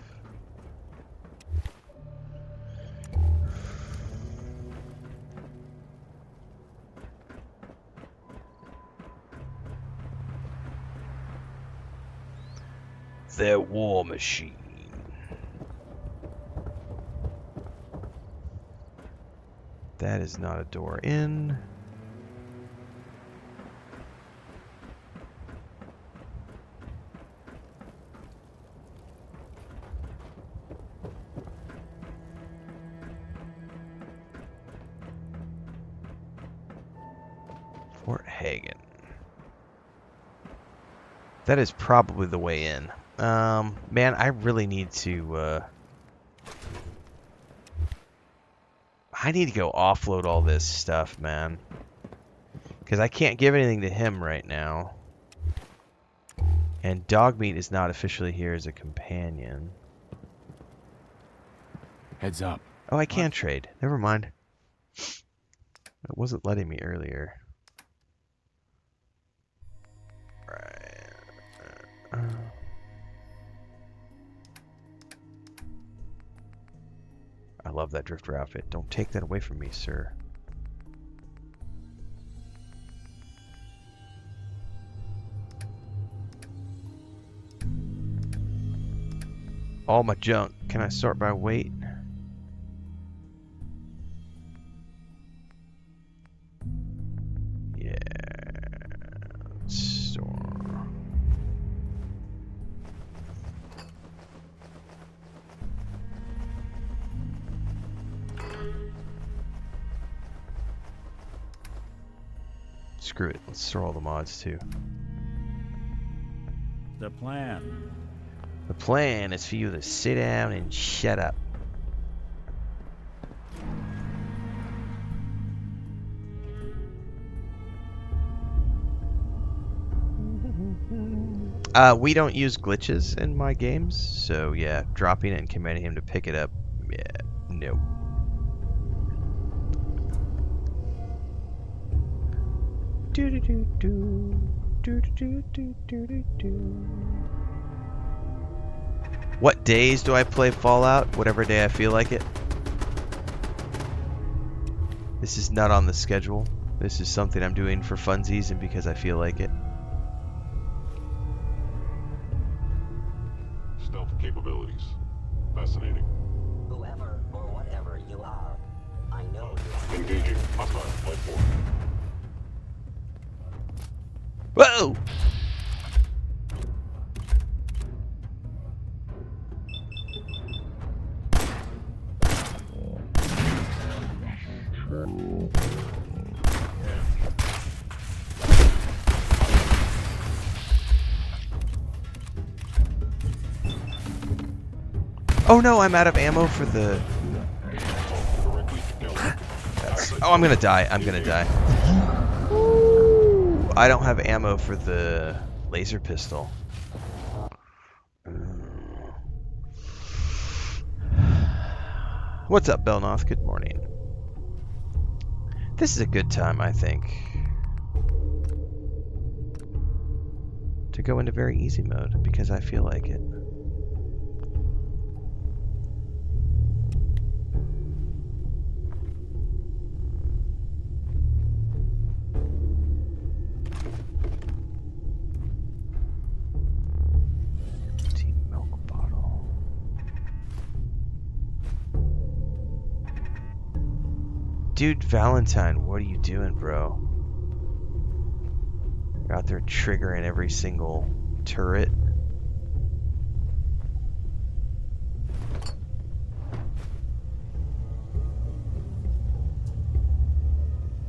The war machine. That is not a door in. Fort Hagen. That is probably the way in. Man, I really need to, I need to go offload all this stuff, man. Because I can't give anything to him right now. And Dogmeat is not officially here as a companion. Heads up. Oh, I can trade. Never mind. It wasn't letting me earlier. Right. I love that drifter outfit. Don't take that away from me, sir. All my junk. Can I sort by weight? Yeah. Store. Screw it. Let's store all the mods too. The plan. The plan is for you to sit down and shut up. We don't use glitches in my games, so yeah, dropping it and commanding him to pick it up, yeah, no. What days do I play Fallout? Whatever day I feel like it. This is not on the schedule. This is something I'm doing for funsies and because I feel like it. Stealth capabilities. Fascinating. Whoever or whatever you are, I know you are. Engaging hostile life form. Whoa! Oh no, I'm out of ammo for the... Oh, I'm gonna die. I'm gonna die. Ooh, I don't have ammo for the laser pistol. What's up, Belnoth? Good morning. This is a good time, I think, to go into very easy mode because I feel like it. Dude, Valentine, what are you doing, bro? You're out there triggering every single turret.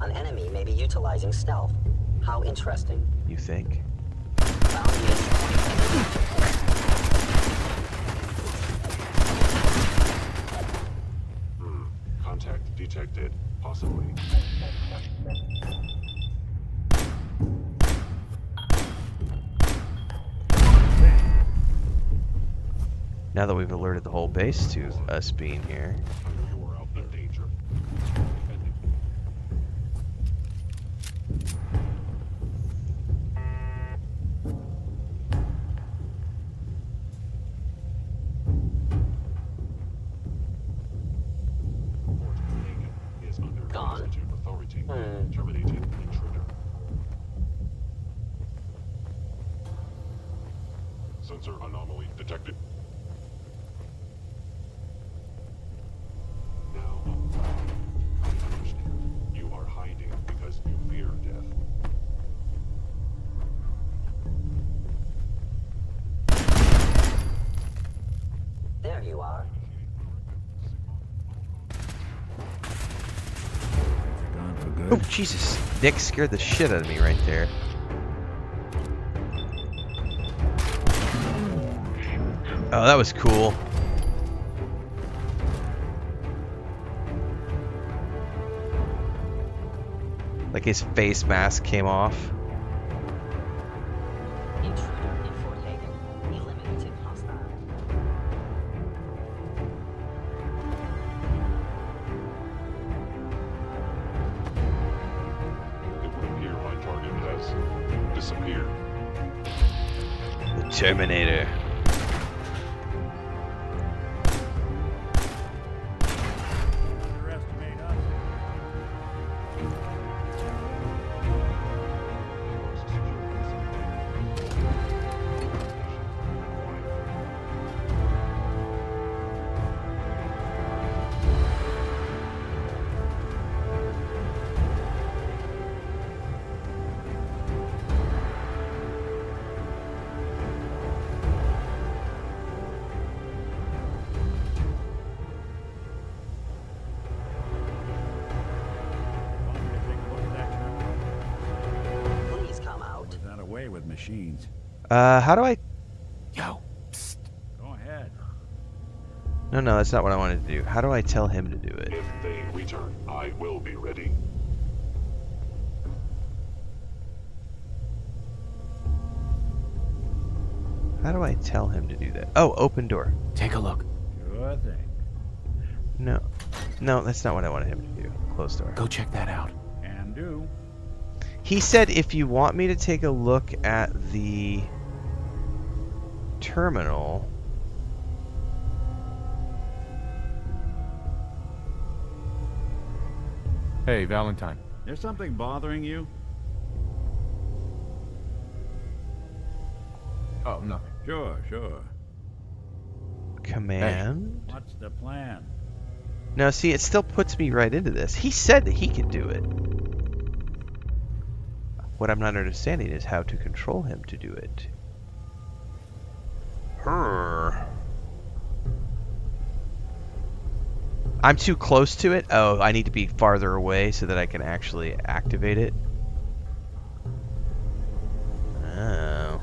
An enemy may be utilizing stealth. How interesting. You think? Contact detected. Possibly. Now that we've alerted the whole base to us being here. You are out of danger. gone. Sensitive authority. Hmm. Terminated intruder. Sensor anomaly detected. Now, I understand. You are hiding because you fear death. There you are. Gone for Oh, good. Jesus. Nick scared the shit out of me right there. Oh, that was cool. Like his face mask came off. Intruder in Fort Hagen. Eliminated hostile. It would appear my target has disappeared. The Terminator. Underestimate us. Want me to take a look at that terminal? Please come out. Was that away with machines? How do I... Yo, psst. Go ahead. No, that's not what I wanted to do. How do I tell him to do it? If they return, I will be ready. How do I tell him to do that? Oh, open door. Take a look. Sure thing. No, that's not what I wanted him to do. Close door. Go check that out. Can do. He said if you want me to take a look at the terminal... Hey, Valentine. There's something bothering you? Oh, nothing. Sure. Command? What's the plan? No, see, it still puts me right into this. He said that he could do it. What I'm not understanding is how to control him to do it. I'm too close to it? Oh, I need to be farther away so that I can actually activate it? Oh.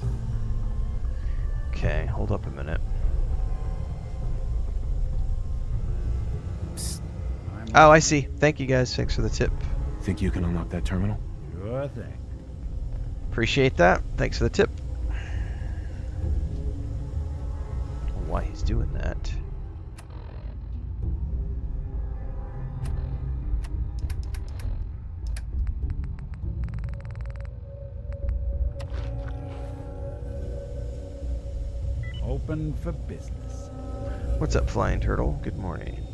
Okay, hold up a minute. Oh, I see. Thank you guys. Thanks for the tip. Think you can unlock that terminal? Sure thing. Appreciate that. Thanks for the tip. Why he's doing that. Open for business. What's up, Flying Turtle? Good morning.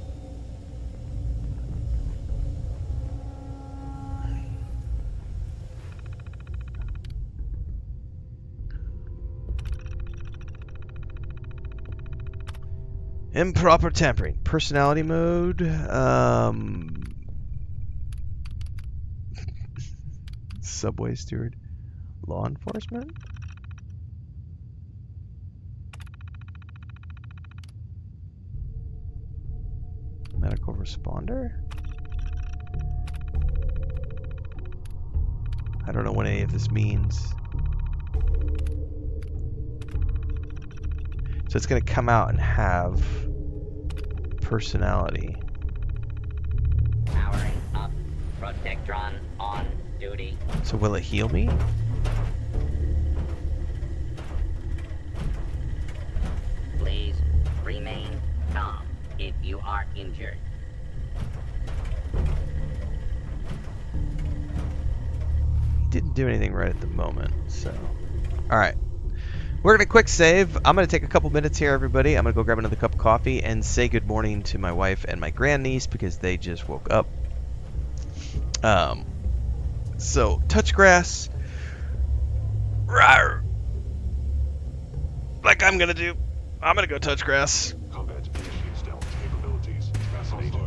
Improper tampering. Personality mode. Subway steward. Law enforcement? Medical responder? I don't know what any of this means. So it's going to come out and have personality. Powering up. Protectron on duty. So will it heal me? Please remain calm if you are injured. He didn't do anything right at the moment, so... Alright. We're going to quick save. I'm going to take a couple minutes here, everybody. I'm going to go grab another cup of coffee and say good morning to my wife and my grandniece because they just woke up. So touch grass, rawr, like I'm gonna do. I'm gonna go touch grass. Combat initiate stealth capabilities. Fascinating.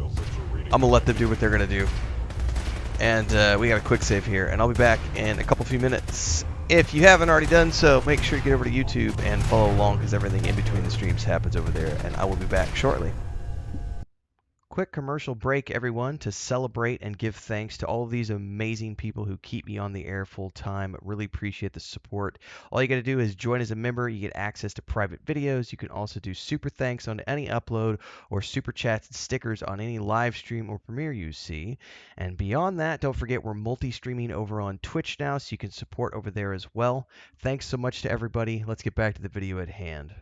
I'm gonna let them do what they're gonna do. And we got a quick save here, and I'll be back in a few minutes. If you haven't already done so, make sure you get over to YouTube and follow along, because everything in between the streams happens over there, and I will be back shortly. Quick commercial break, everyone, to celebrate and give thanks to all of these amazing people who keep me on the air full time. Really appreciate the support. All you got to do is join as a member. You get access to private videos. You can also do super thanks on any upload, or super chats and stickers on any live stream or premiere you see. And beyond that, don't forget we're multi-streaming over on Twitch now, so you can support over there as well. Thanks so much to everybody. Let's get back to the video at hand.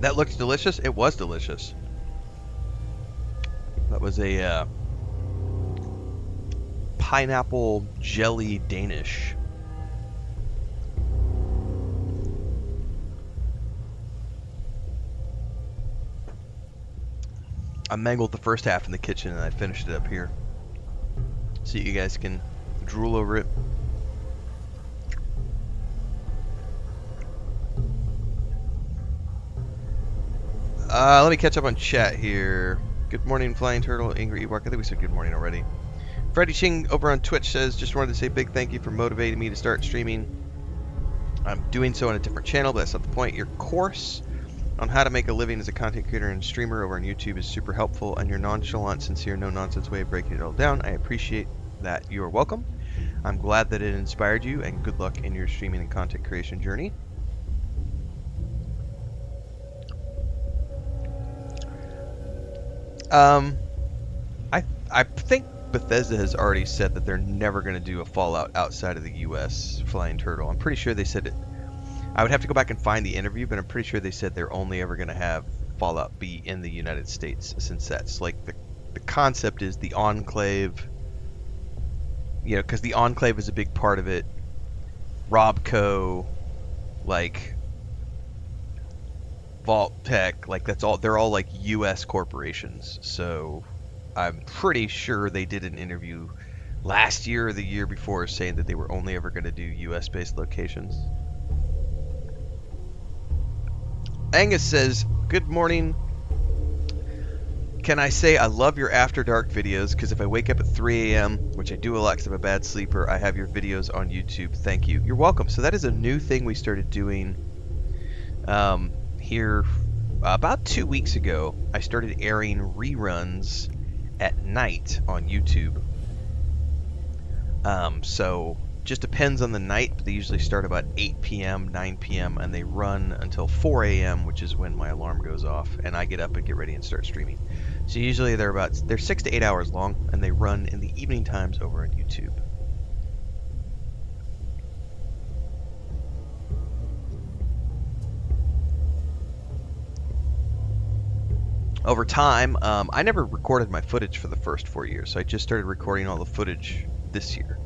That looks delicious. It was delicious. That was a pineapple jelly Danish. I mangled the first half in the kitchen and I finished it up here, so you guys can drool over it. Let me catch up on chat here. Good morning, Flying Turtle, Angry Ewok. I think we said good morning already. Freddie Ching over on Twitch says, just wanted to say big thank you for motivating me to start streaming. I'm doing so on a different channel, but that's not the point. Your course on how to make a living as a content creator and streamer over on YouTube is super helpful, and your nonchalant, sincere, no-nonsense way of breaking it all down. I appreciate that. You are welcome. I'm glad that it inspired you, and good luck in your streaming and content creation journey. I think Bethesda has already said that they're never going to do a Fallout outside of the U.S. Flying Turtle. I'm pretty sure they said it. I would have to go back and find the interview, but I'm pretty sure they said they're only ever going to have Fallout be in the United States, since that's like the concept is the Enclave. You know, because the Enclave is a big part of it. Robco, like Vault Tech, like that's all. They're all like U.S. corporations, so I'm pretty sure they did an interview last year or the year before saying that they were only ever going to do US-based locations. Angus says, good morning. Can I say I love your After Dark videos, because if I wake up at 3 a.m., which I do a lot because I'm a bad sleeper, I have your videos on YouTube. Thank you. You're welcome. So that is a new thing we started doing here about 2 weeks ago. I started airing reruns at night on YouTube. So just depends on the night, but they usually start about 8 p.m., 9 p.m., and they run until 4 a.m., which is when my alarm goes off, and I get up and get ready and start streaming. So usually they're 6 to 8 hours long, and they run in the evening times over on YouTube. Over time, I never recorded my footage for the first 4 years, so I just started recording all the footage this year.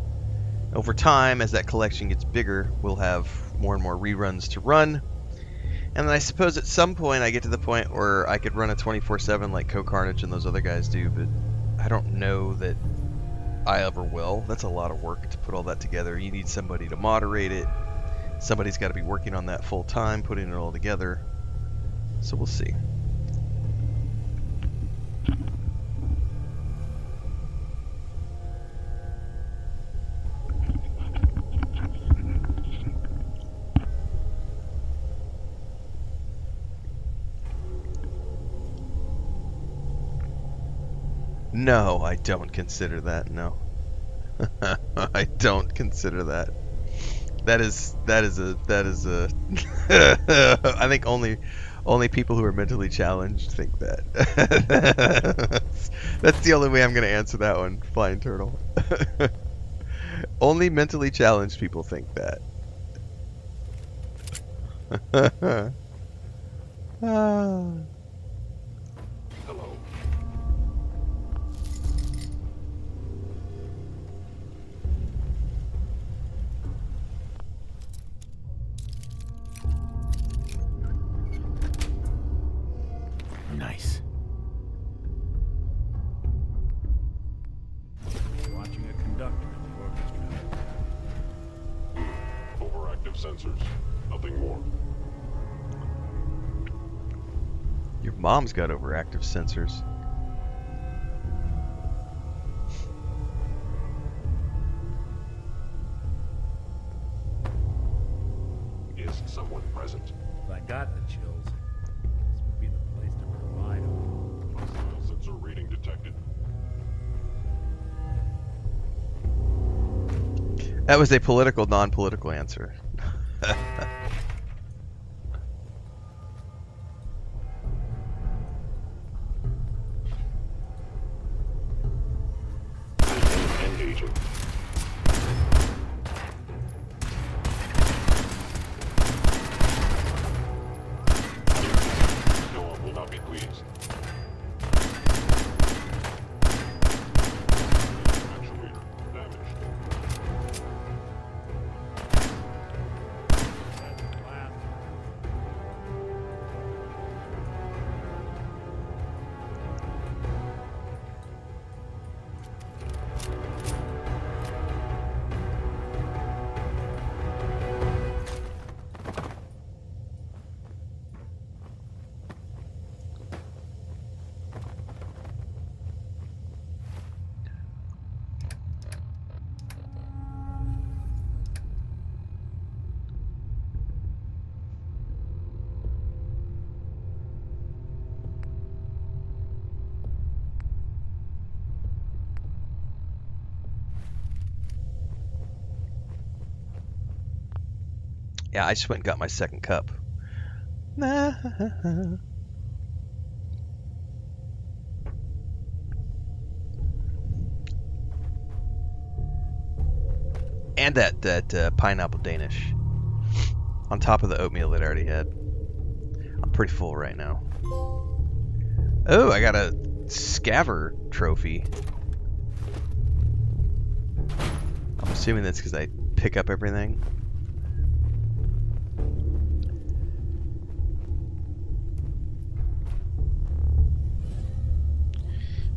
Over time, as that collection gets bigger, we'll have more and more reruns to run. And then I suppose at some point I get to the point where I could run a 24/7 like Co-Carnage and those other guys do, but I don't know that I ever will. That's a lot of work to put all that together. You need somebody to moderate it. Somebody's got to be working on that full time, putting it all together. So we'll see. No, I don't consider that, no. I don't consider that. That is a I think only people who are mentally challenged think that. That's the only way I'm going to answer that one, Flying Turtle. Only mentally challenged people think that. Hello. sensors. Nothing more. Your mom's got overactive sensors. Is someone present? If I got the chills, this would be the place to provide them. Hostile sensor reading detected. That was a political, non-political answer. Engaging. No one will not be pleased. Actuator damaged. Yeah, I just went and got my second cup. And that pineapple Danish on top of the oatmeal that I already had. I'm pretty full right now. Oh, I got a scaver trophy. I'm assuming that's because I pick up everything.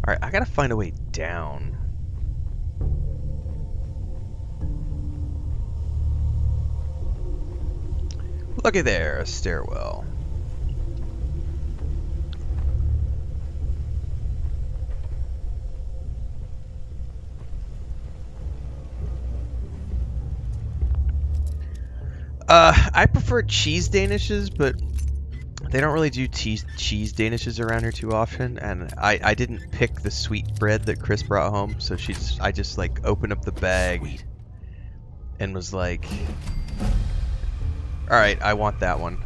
Alright, I gotta find a way down. Looky there, a stairwell. I prefer cheese danishes, but they don't really do cheese danishes around here too often, and I didn't pick the sweet bread that Chris brought home, so I just like opened up the bag and was like, all right, I want that one.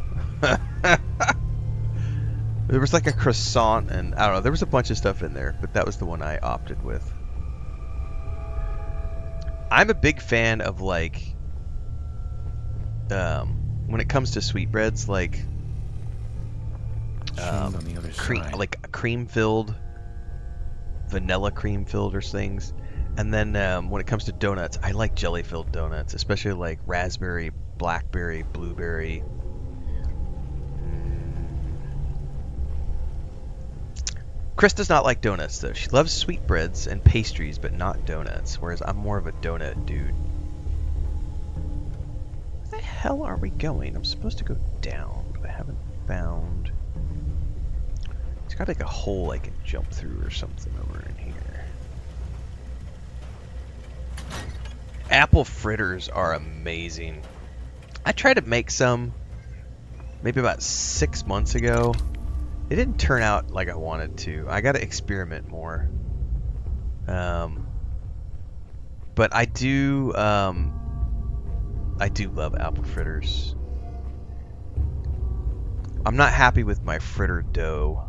There was like a croissant, and I don't know, there was a bunch of stuff in there, but that was the one I opted with. I'm a big fan of like, when it comes to sweetbreads, like on the other side. like cream filled, vanilla cream filled or things. And then when it comes to donuts, I like jelly filled donuts, especially like raspberry, blackberry, blueberry. Chris does not like donuts though. She loves sweetbreads and pastries, but not donuts. Whereas I'm more of a donut dude. Where the hell are we going? I'm supposed to go down, but I haven't found. It's got like a hole I can jump through or something over in here. Apple fritters are amazing. I tried to make some maybe about 6 months ago. It didn't turn out like I wanted to. I got to experiment more. But I do love apple fritters. I'm not happy with my fritter dough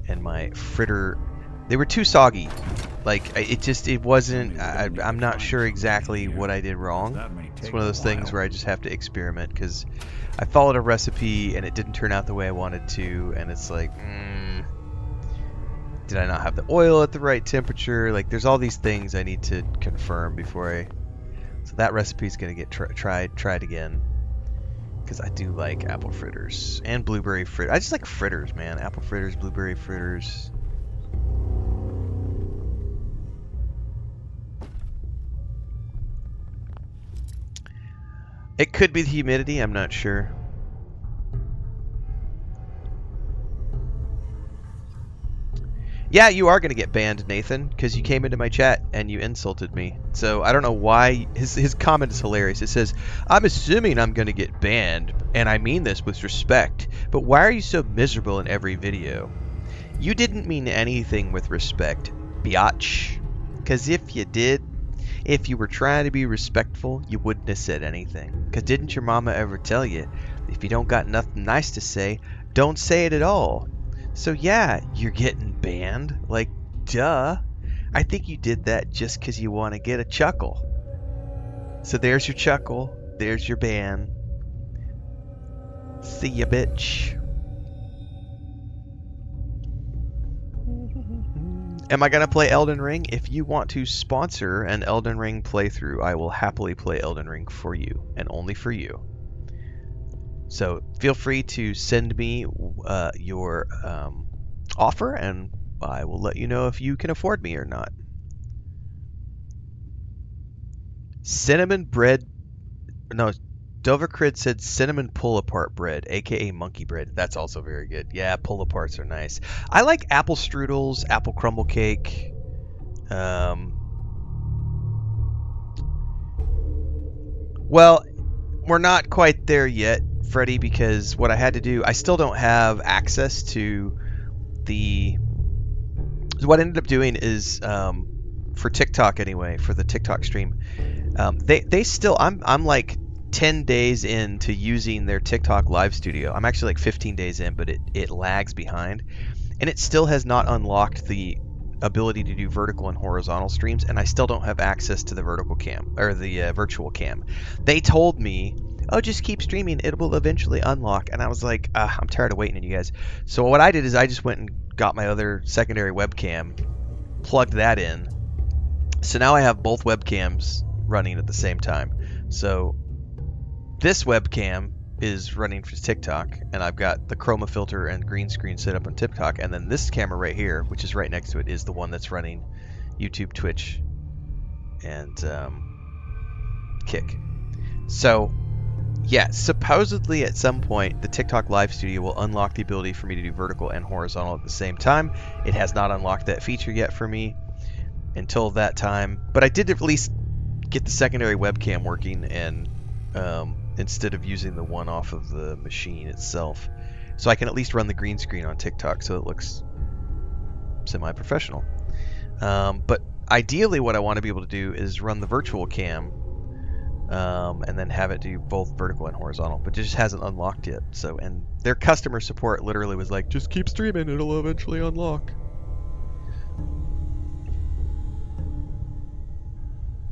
and my fritter. They were too soggy. Like it wasn't. I'm not sure exactly what I did wrong. It's one of those things where I just have to experiment because I followed a recipe and it didn't turn out the way I wanted to, and it's like, did I not have the oil at the right temperature? Like, there's all these things I need to confirm before I. So that recipe is gonna get tried again, because I do like apple fritters and blueberry fritters. I just like fritters, man. Apple fritters, blueberry fritters. It could be the humidity, I'm not sure. Yeah, you are going to get banned, Nathan, because you came into my chat and you insulted me. So I don't know why. His comment is hilarious. It says, I'm assuming I'm going to get banned, and I mean this with respect, but why are you so miserable in every video? You didn't mean anything with respect, biatch. Because if you did, if you were trying to be respectful, you wouldn't have said anything. Because didn't your mama ever tell you, if you don't got nothing nice to say, don't say it at all? So yeah, you're getting banned. Like, duh. I think you did that just because you want to get a chuckle. So there's your chuckle. There's your ban. See ya, bitch. Am I going to play Elden Ring? If you want to sponsor an Elden Ring playthrough, I will happily play Elden Ring for you, and only for you. So feel free to send me your offer, and I will let you know if you can afford me or not. Cinnamon bread. No, Dovercrid said cinnamon pull-apart bread, aka monkey bread. That's also very good. Yeah, pull-aparts are nice. I like apple strudels, apple crumble cake. Well, we're not quite there yet, Freddie, because what I had to do, I still don't have access to the... What I ended up doing is, for TikTok anyway, for the TikTok stream, they still, I'm like 10 days into using their TikTok live studio. I'm actually like 15 days in, but it lags behind, and it still has not unlocked the ability to do vertical and horizontal streams, and I still don't have access to the vertical cam or the virtual cam. They told me, oh, just keep streaming, it will eventually unlock, and I was like, I'm tired of waiting on you guys. So what I did is I just went and got my other secondary webcam, plugged that in, so now I have both webcams running at the same time. So this webcam is running for TikTok, and I've got the chroma filter and green screen set up on TikTok, and then this camera right here, which is right next to it, is the one that's running YouTube, Twitch, and Kick. So yeah, supposedly at some point the TikTok live studio will unlock the ability for me to do vertical and horizontal at the same time. It has not unlocked that feature yet for me until that time, but I did at least get the secondary webcam working, and instead of using the one off of the machine itself, so I can at least run the green screen on TikTok so it looks semi-professional. But ideally what I want to be able to do is run the virtual cam, and then have it do both vertical and horizontal, but it just hasn't unlocked yet. So, and their customer support literally was like, just keep streaming, it'll eventually unlock.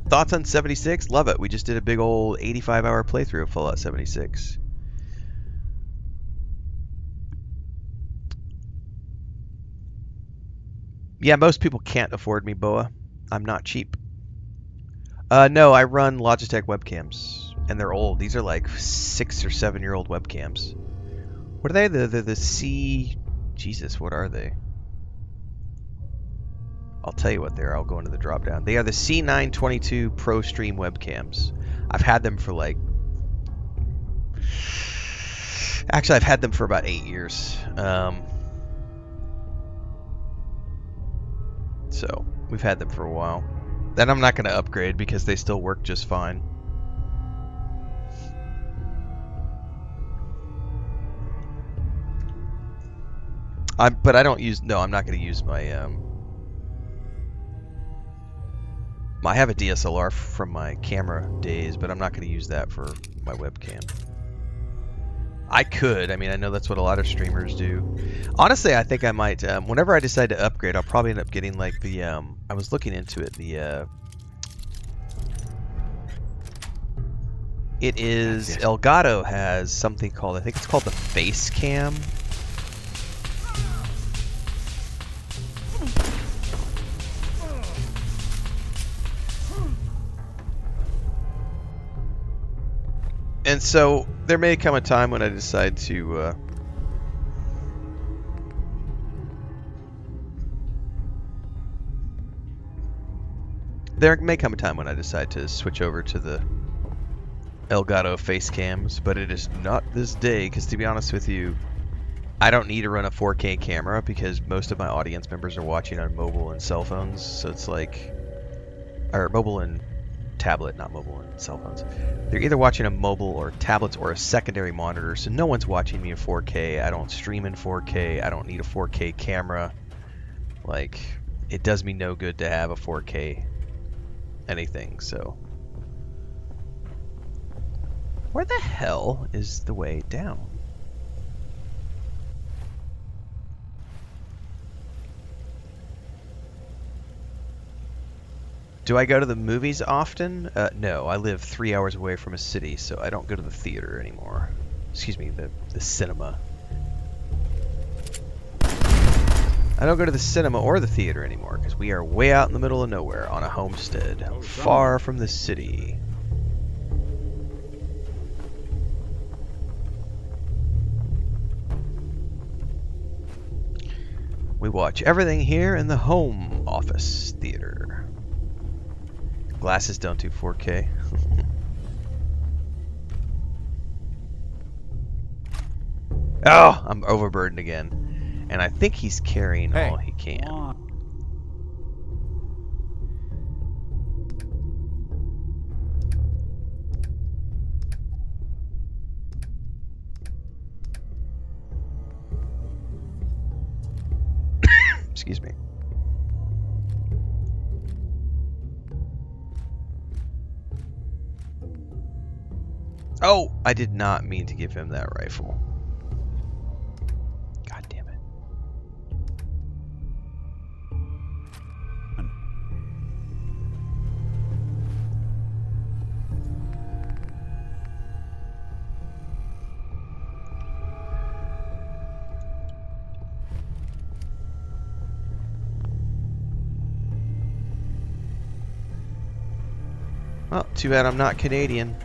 Thoughts on 76? Love it. We just did a big old 85-hour playthrough of Fallout 76. Yeah, most people can't afford me, Boa. I'm not cheap. No, I run Logitech webcams, and they're old. These are like 6 or 7-year-old webcams. What are they? The C... Jesus, what are they? I'll tell you what they are. I'll go into the drop down. They are the C922 Pro Stream webcams. I've had them for like... Actually, I've had them for about 8 years. So, we've had them for a while. Then I'm not going to upgrade because they still work just fine. But I don't use... No, I'm not going to use my... I have a DSLR from my camera days, but I'm not going to use that for my webcam. I could. I mean, I know that's what a lot of streamers do. Honestly, I think I might... whenever I decide to upgrade, I'll probably end up getting like the... I was looking into it. The... It is... Elgato has something called... I think it's called the Face Cam. And so there may come a time when I decide to switch over to the Elgato face cams, but it is not this day, because to be honest with you, I don't need to run a 4K camera because most of my audience members are watching on mobile and cell phones, so it's like, or mobile and tablet, not mobile and cell phones. They're either watching a mobile or tablets or a secondary monitor, so no one's watching me in 4K. I don't stream in 4K. I don't need a 4K camera. Like, it does me no good to have a 4K anything, so. Where the hell is the way down? Do I go to the movies often? No, I live 3 hours away from a city, so I don't go to the theater anymore. Excuse me, the cinema. I don't go to the cinema or the theater anymore, because we are way out in the middle of nowhere on a homestead, far from the city. We watch everything here in the home office theater. Glasses don't do 4K. Oh, I'm overburdened again. And I think he's carrying all he can. Excuse me. Oh, I did not mean to give him that rifle. God damn it. Well, too bad I'm not Canadian.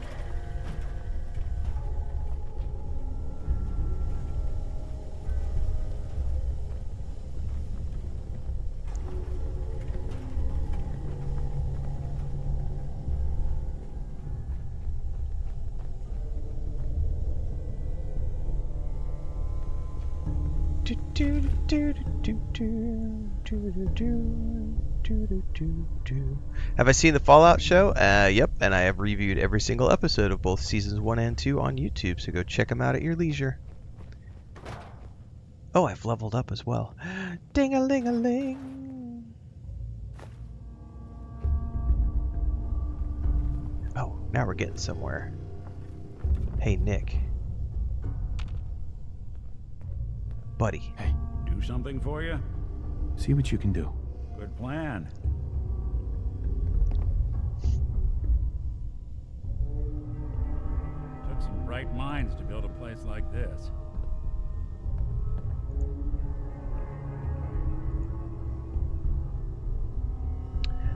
Have I seen the Fallout show? Yep, and I have reviewed every single episode of both seasons 1 and 2 on YouTube, so go check them out at your leisure. Oh, I've leveled up as well. Ding-a-ling-a-ling. Oh, now we're getting somewhere. Hey, Nick. Buddy. Hey. Do something for you? See what you can do. Good plan. Took some bright minds to build a place like this.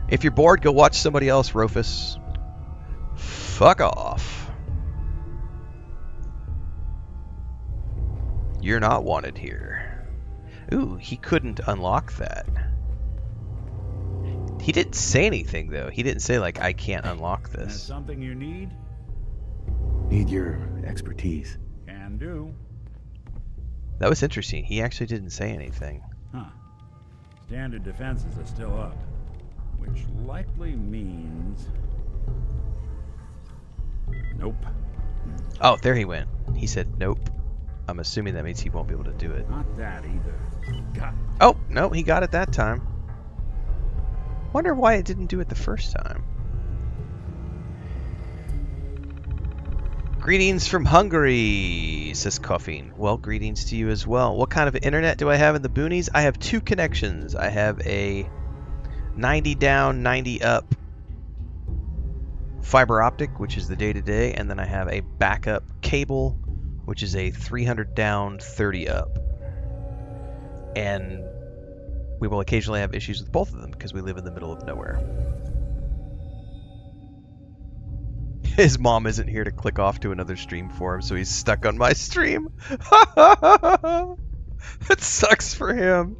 If you're bored, go watch somebody else, Rufus. Fuck off. You're not wanted here. Ooh, he couldn't unlock that. He didn't say anything, though. He didn't say, like, I can't unlock this. There's something you need? Need your expertise. Can do. That was interesting. He actually didn't say anything. Huh. Standard defenses are still up. Which likely means... Nope. Oh, there he went. He said nope. I'm assuming that means he won't be able to do it. Not that either. Got it. Oh, no, he got it that time. Wonder why it didn't do it the first time. Greetings from Hungary, says Coughing. Well, greetings to you as well. What kind of internet do I have in the boonies? I have two connections. I have a 90 down, 90 up fiber optic, which is the day-to-day, and then I have a backup cable, which is a 300 down, 30 up. And we will occasionally have issues with both of them because we live in the middle of nowhere. His mom isn't here to click off to another stream for him, so he's stuck on my stream. That sucks for him.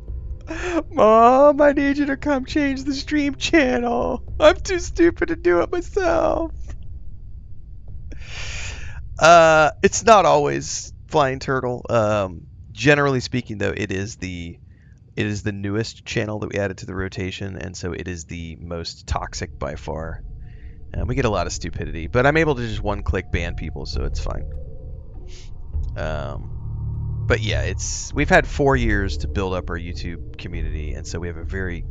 Mom, I need you to come change the stream channel. I'm too stupid to do it myself. It's not always Flying Turtle. Generally speaking, though, it is the newest channel that we added to the rotation, and so it is the most toxic by far. And we get a lot of stupidity, but I'm able to just one-click ban people, so it's fine. But yeah, we've had 4 years to build up our YouTube community, and so we have a very,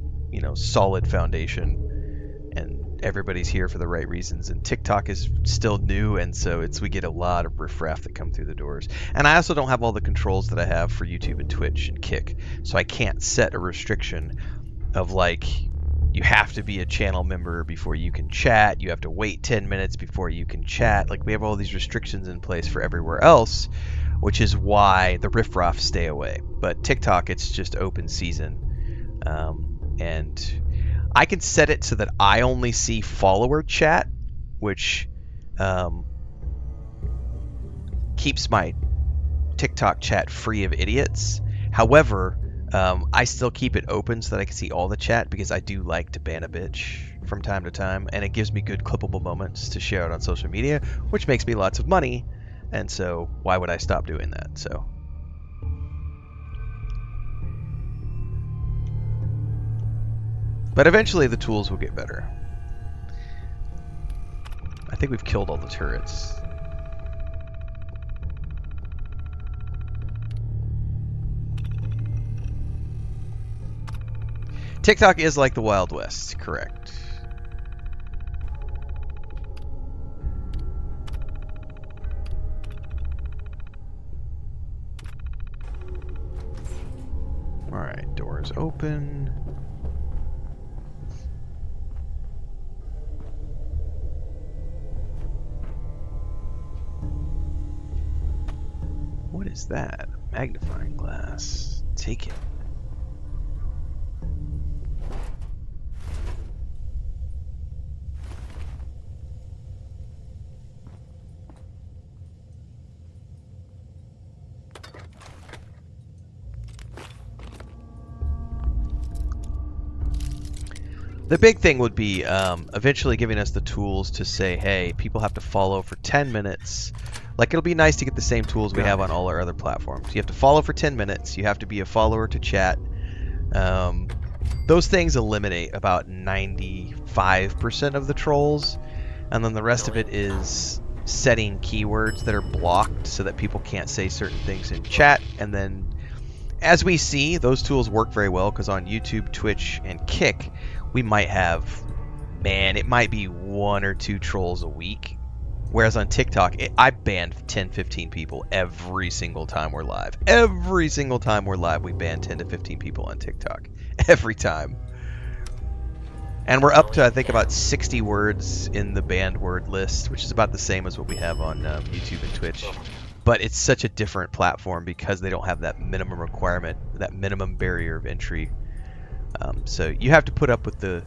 solid foundation, and everybody's here for the right reasons. And TikTok is still new, and so we get a lot of riffraff that come through the doors. And I also don't have all the controls that I have for YouTube and Twitch and Kick, so I can't set a restriction of like, you have to be a channel member before you can chat, you have to wait 10 minutes before you can chat. Like, we have all these restrictions in place for everywhere else, which is why the riffraff stay away. But TikTok, it's just open season. And I can set it so that I only see follower chat, which keeps my TikTok chat free of idiots. However, I still keep it open so that I can see all the chat, because I do like to ban a bitch from time to time, and it gives me good clippable moments to share out on social media, which makes me lots of money. And so why would I stop doing that? So but eventually the tools will get better. I think we've killed all the turrets. TikTok is like the Wild West, correct. Alright, doors open. What is that? A magnifying glass. Take it. The big thing would be eventually giving us the tools to say, hey, people have to follow for 10 minutes. Like, it'll be nice to get the same tools we have on all our other platforms. You have to follow for 10 minutes. You have to be a follower to chat. Those things eliminate about 95% of the trolls. And then the rest of it is setting keywords that are blocked so that people can't say certain things in chat. And then, as we see, those tools work very well, because on YouTube, Twitch, and Kick, we might have, it might be 1 or 2 trolls a week. Whereas on TikTok, I banned 10, 15 people every single time we're live. Every single time we're live, we ban 10 to 15 people on TikTok. Every time. And we're up to, I think, about 60 words in the banned word list, which is about the same as what we have on YouTube and Twitch. But it's such a different platform because they don't have that minimum requirement, that minimum barrier of entry. So you have to put up with the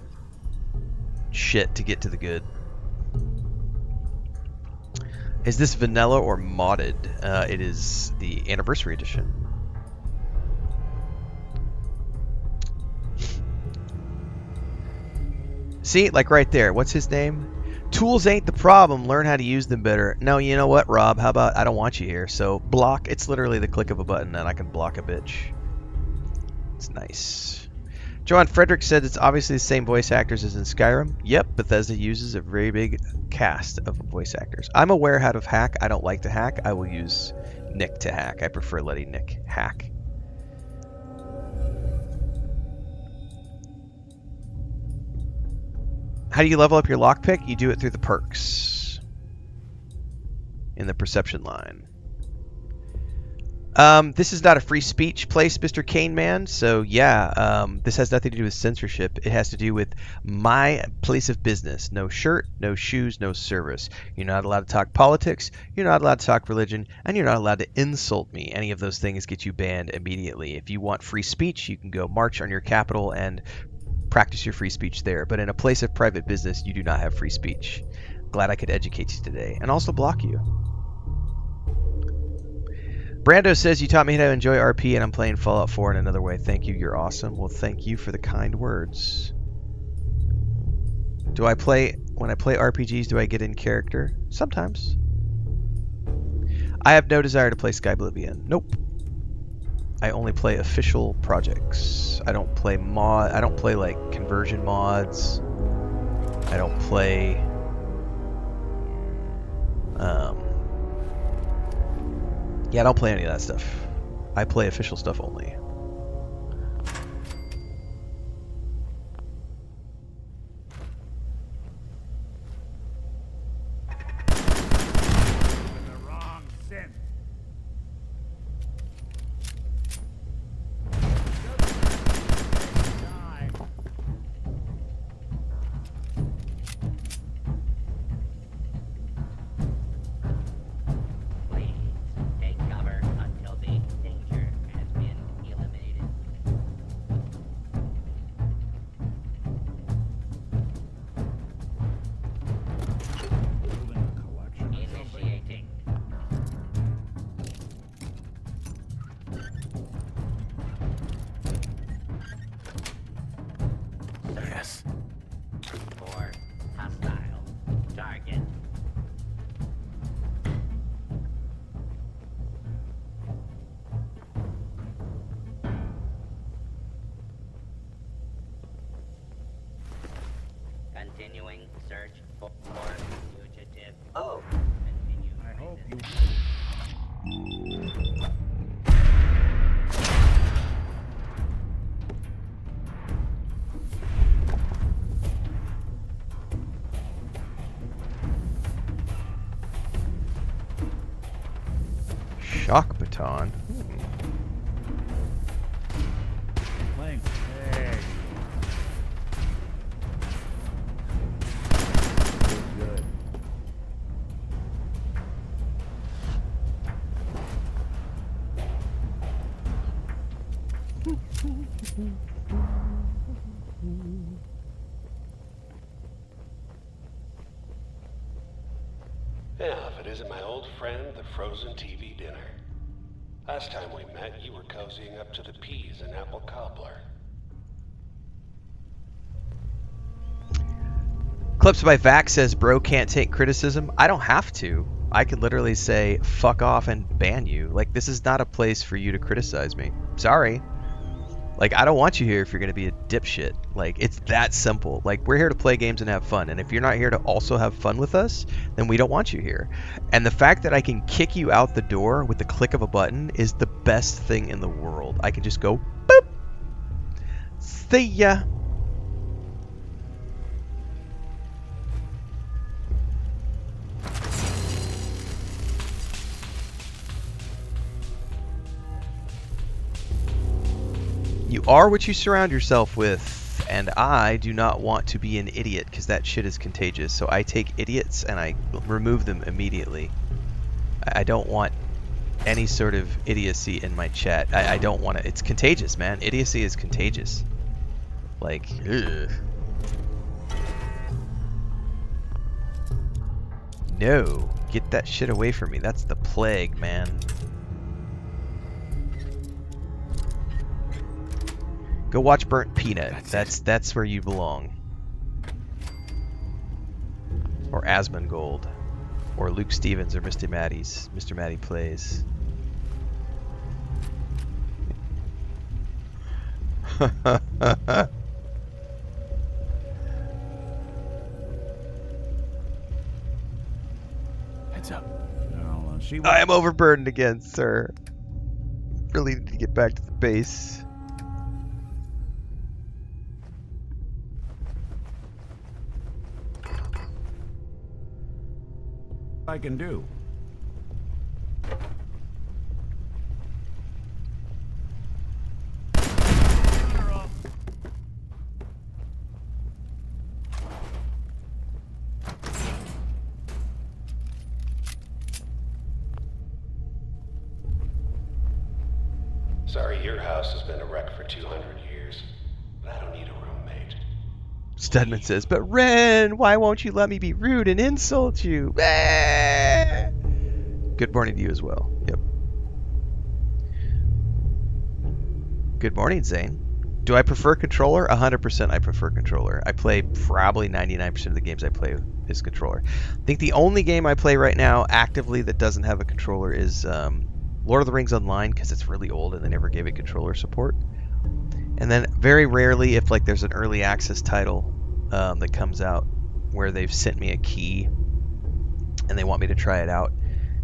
shit to get to the good. Is this vanilla or modded? It is the anniversary edition. See, like right there. What's his name? Tools ain't the problem. Learn how to use them better. No, you know what, Rob? How about I don't want you here? So block. It's literally the click of a button, and I can block a bitch. It's nice. John Frederick said it's obviously the same voice actors as in Skyrim. Yep, Bethesda uses a very big cast of voice actors. I'm aware how to hack. I don't like to hack. I will use Nick to hack. I prefer letting Nick hack. How do you level up your lockpick? You do it through the perks in the perception line. This is not a free speech place, Mr. Kane Man. So yeah, this has nothing to do with censorship. It has to do with my place of business. No shirt, no shoes, no service. You're not allowed to talk politics. You're not allowed to talk religion, and you're not allowed to insult me. Any of those things get you banned immediately. If you want free speech, you can go march on your capital and practice your free speech there. But in a place of private business, you do not have free speech. Glad I could educate you today, and also block you. Brando says, you taught me how to enjoy RP, and I'm playing Fallout 4 in another way. Thank you, you're awesome. Well, thank you for the kind words. When I play RPGs, do I get in character? Sometimes. I have no desire to play Skyblivion. Nope. I only play official projects. I don't play like conversion mods. I don't play yeah, I don't play any of that stuff. I play official stuff only. Continuing search for fugitive. Oh. I hope you... Shock baton. Playing tag. Good. Yeah, if it isn't my old friend, the frozen TV dinner. Last time we met, you were cozying up to the peas and apple cobbler. Clips by Vax says, bro can't take criticism. I don't have to. I could literally say, fuck off and ban you. Like, this is not a place for you to criticize me. Sorry. Like, I don't want you here if you're going to be a dipshit. Like, it's that simple. Like, we're here to play games and have fun. And if you're not here to also have fun with us, then we don't want you here. And the fact that I can kick you out the door with the click of a button is the best thing in the world. I can just go, boop. See ya. You are what you surround yourself with, and I do not want to be an idiot because that shit is contagious. So I take idiots and I remove them immediately. I don't want any sort of idiocy in my chat. I don't want to. It's contagious, man. Idiocy is contagious. Like, ugh. No, get that shit away from me. That's the plague, man. Go watch Burnt Peanut. That's where you belong. Or Asmongold. Or Luke Stevens or Mr. Maddie's. Mr. Maddie Plays. Heads up. I am overburdened again, sir. Really need to get back to the base. I can do. Sorry, your house has been a wreck for 200 years, but I don't need a roommate. Stedman says, but Ren, why won't you let me be rude and insult you? Good morning to you as well. Yep. Good morning, Zane. Do I prefer controller? 100% I prefer controller. I play probably 99% of the games I play is controller. I think the only game I play right now actively that doesn't have a controller is Lord of the Rings Online, because it's really old and they never gave it controller support. And then very rarely, if like there's an early access title that comes out where they've sent me a key and they want me to try it out,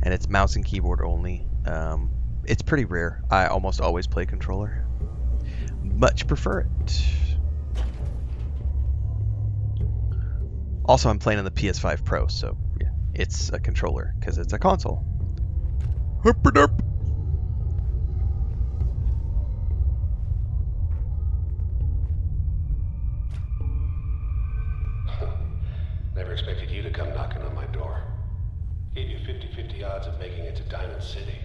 and it's mouse and keyboard only, it's pretty rare. I almost always play controller. Much prefer it. Also, I'm playing on the PS5 Pro, so yeah, it's a controller because it's a console. Herp-a-derp. Never expected you to come knocking on my door. Gave you 50-50 odds of making it to Diamond City.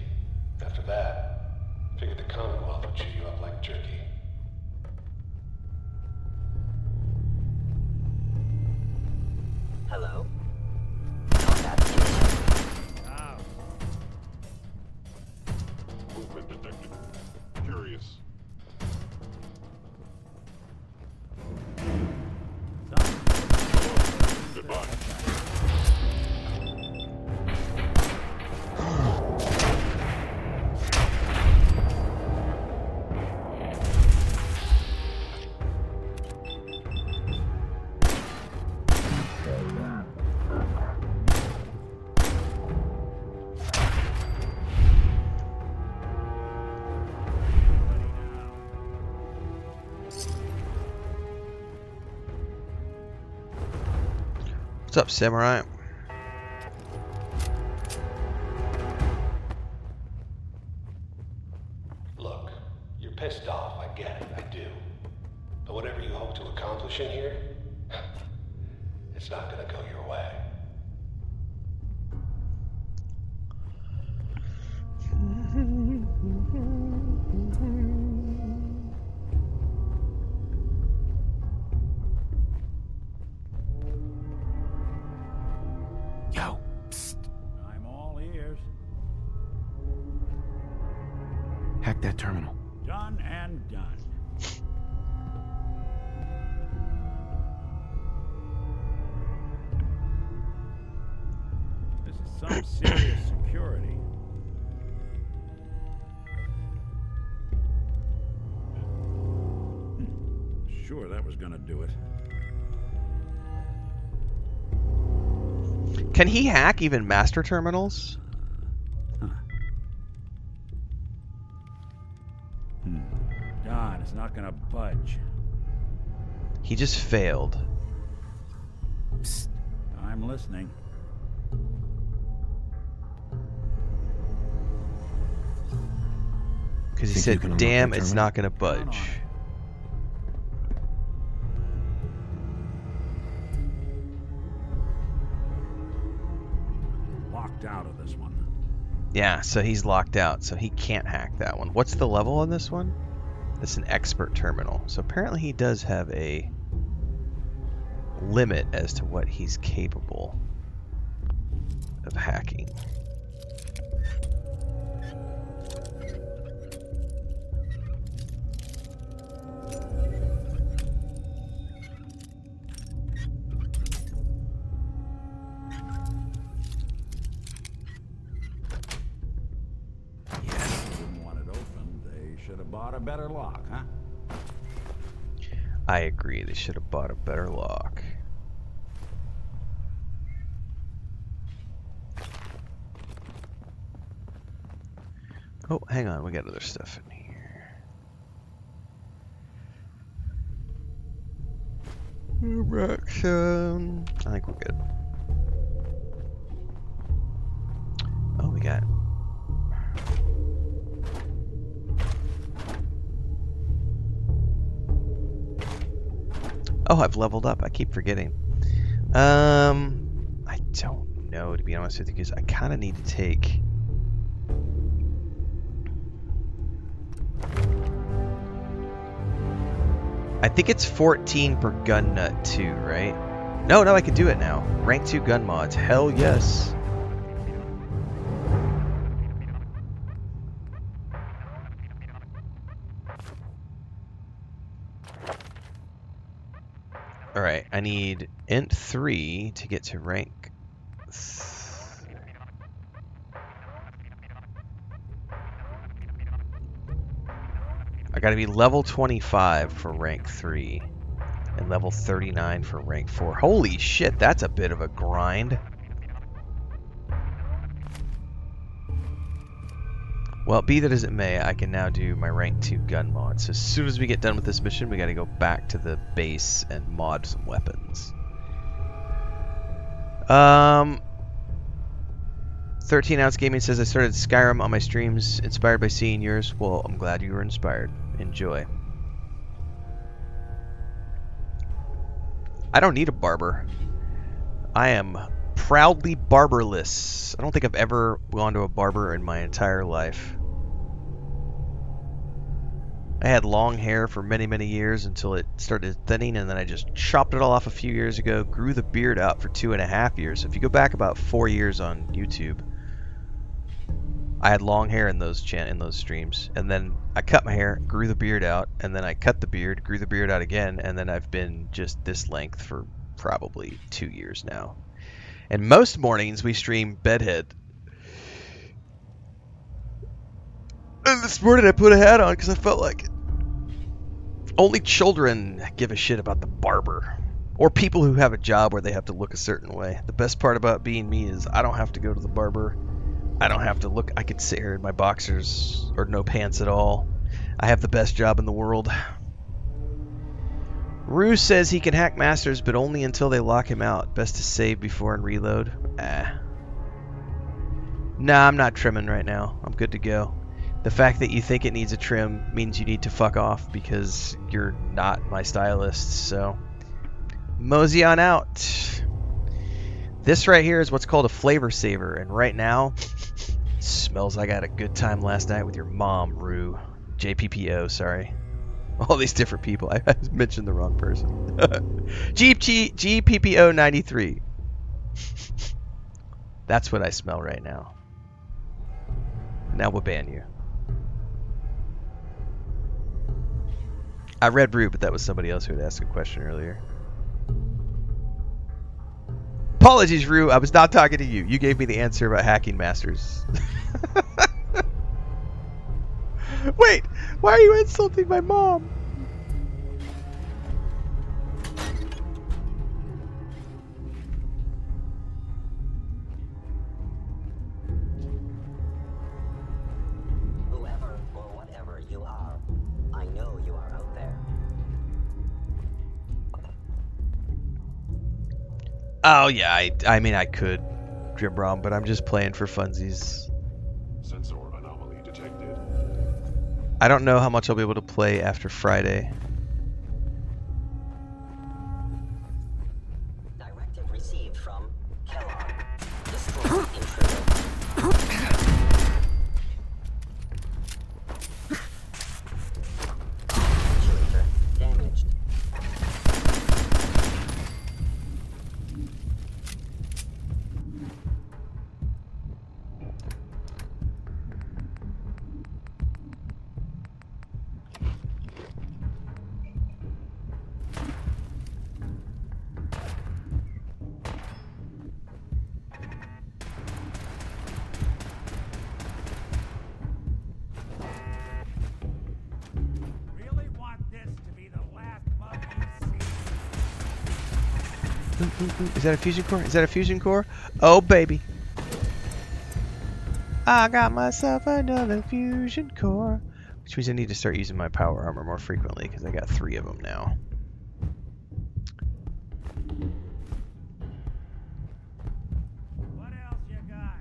After that, figured the Commonwealth would chew you up like jerky. Hello? Movement detected. Curious. Goodbye. What's up, Samurai? Look, you're pissed off, I get it, I do. But whatever you hope to accomplish in here, it's not gonna go your way. Yo, psst. I'm all ears. Hack that terminal. Done and done. This is some serious security. Sure, that was gonna do it. Can he hack even master terminals? Don, it's not gonna budge. He just failed. Psst. I'm listening. Because he Think you said, can unlock damn, that it's terminal? not going to budge. Locked out of this one. Yeah, so he's locked out, so he can't hack that one. What's the level on this one? It's an expert terminal. So apparently he does have a limit as to what he's capable of hacking. Didn't want it open. They should have bought a better lock, huh? I agree, they should have bought a better lock. Oh, hang on, we got other stuff in here. Direction. I think we're good. Oh, we got. Oh, I've leveled up. I keep forgetting. I don't know, to be honest with you, because I kind of need to take. I think it's 14 per gun nut too, right? No, I can do it now. Rank 2 gun mods. Hell yes. Alright, I need int 3 to get to rank. I gotta be level 25 for rank 3 and level 39 for rank 4. Holy shit, that's a bit of a grind. Well, be that as it may, I can now do my rank 2 gun mod. So as soon as we get done with this mission, we gotta go back to the base and mod some weapons. 13 Ounce Gaming says I started Skyrim on my streams, inspired by seeing yours. Well, I'm glad you were inspired. Enjoy. I don't need a barber. I am proudly barberless. I don't think I've ever gone to a barber in my entire life. I had long hair for many, many years until it started thinning, and then I just chopped it all off a few years ago, grew the beard out for 2.5 years. So if you go back about 4 years on YouTube, I had long hair in those streams, and then I cut my hair, grew the beard out, and then I cut the beard, grew the beard out again, and then I've been just this length for probably 2 years now. And most mornings we stream Bedhead. And this morning I put a hat on because I felt like it. Only children give a shit about the barber. Or people who have a job where they have to look a certain way. The best part about being me is I don't have to go to the barber. I don't have to look. I could sit here in my boxers or no pants at all. I have the best job in the world. Rue says he can hack masters, but only until they lock him out. Best to save before and reload. Nah, I'm not trimming right now. I'm good to go. The fact that you think it needs a trim means you need to fuck off because you're not my stylist, so mosey on out. This right here is what's called a flavor saver, and right now, smells like I had a good time last night with your mom, Rue. JPPO, sorry. All these different people. I mentioned the wrong person. GPPO 93. That's what I smell right now. Now we'll ban you. I read Rue, but that was somebody else who had asked a question earlier. Apologies, Rue. I was not talking to you. You gave me the answer about hacking masters. Wait, why are you insulting my mom? Whoever or whatever you are, I know you are out there. Oh yeah, I mean I could, Jim, but I'm just playing for funsies. Sensor anomaly detected. I don't know how much I'll be able to play after Friday. Directive received from Kellogg. Destroy intruder. Actuator damaged. Really want this to be the last mug you see? Is that a fusion core? Is that a fusion core? Oh baby. I got myself another fusion core. Which means I need to start using my power armor more frequently because I got 3 of them now. What else you got?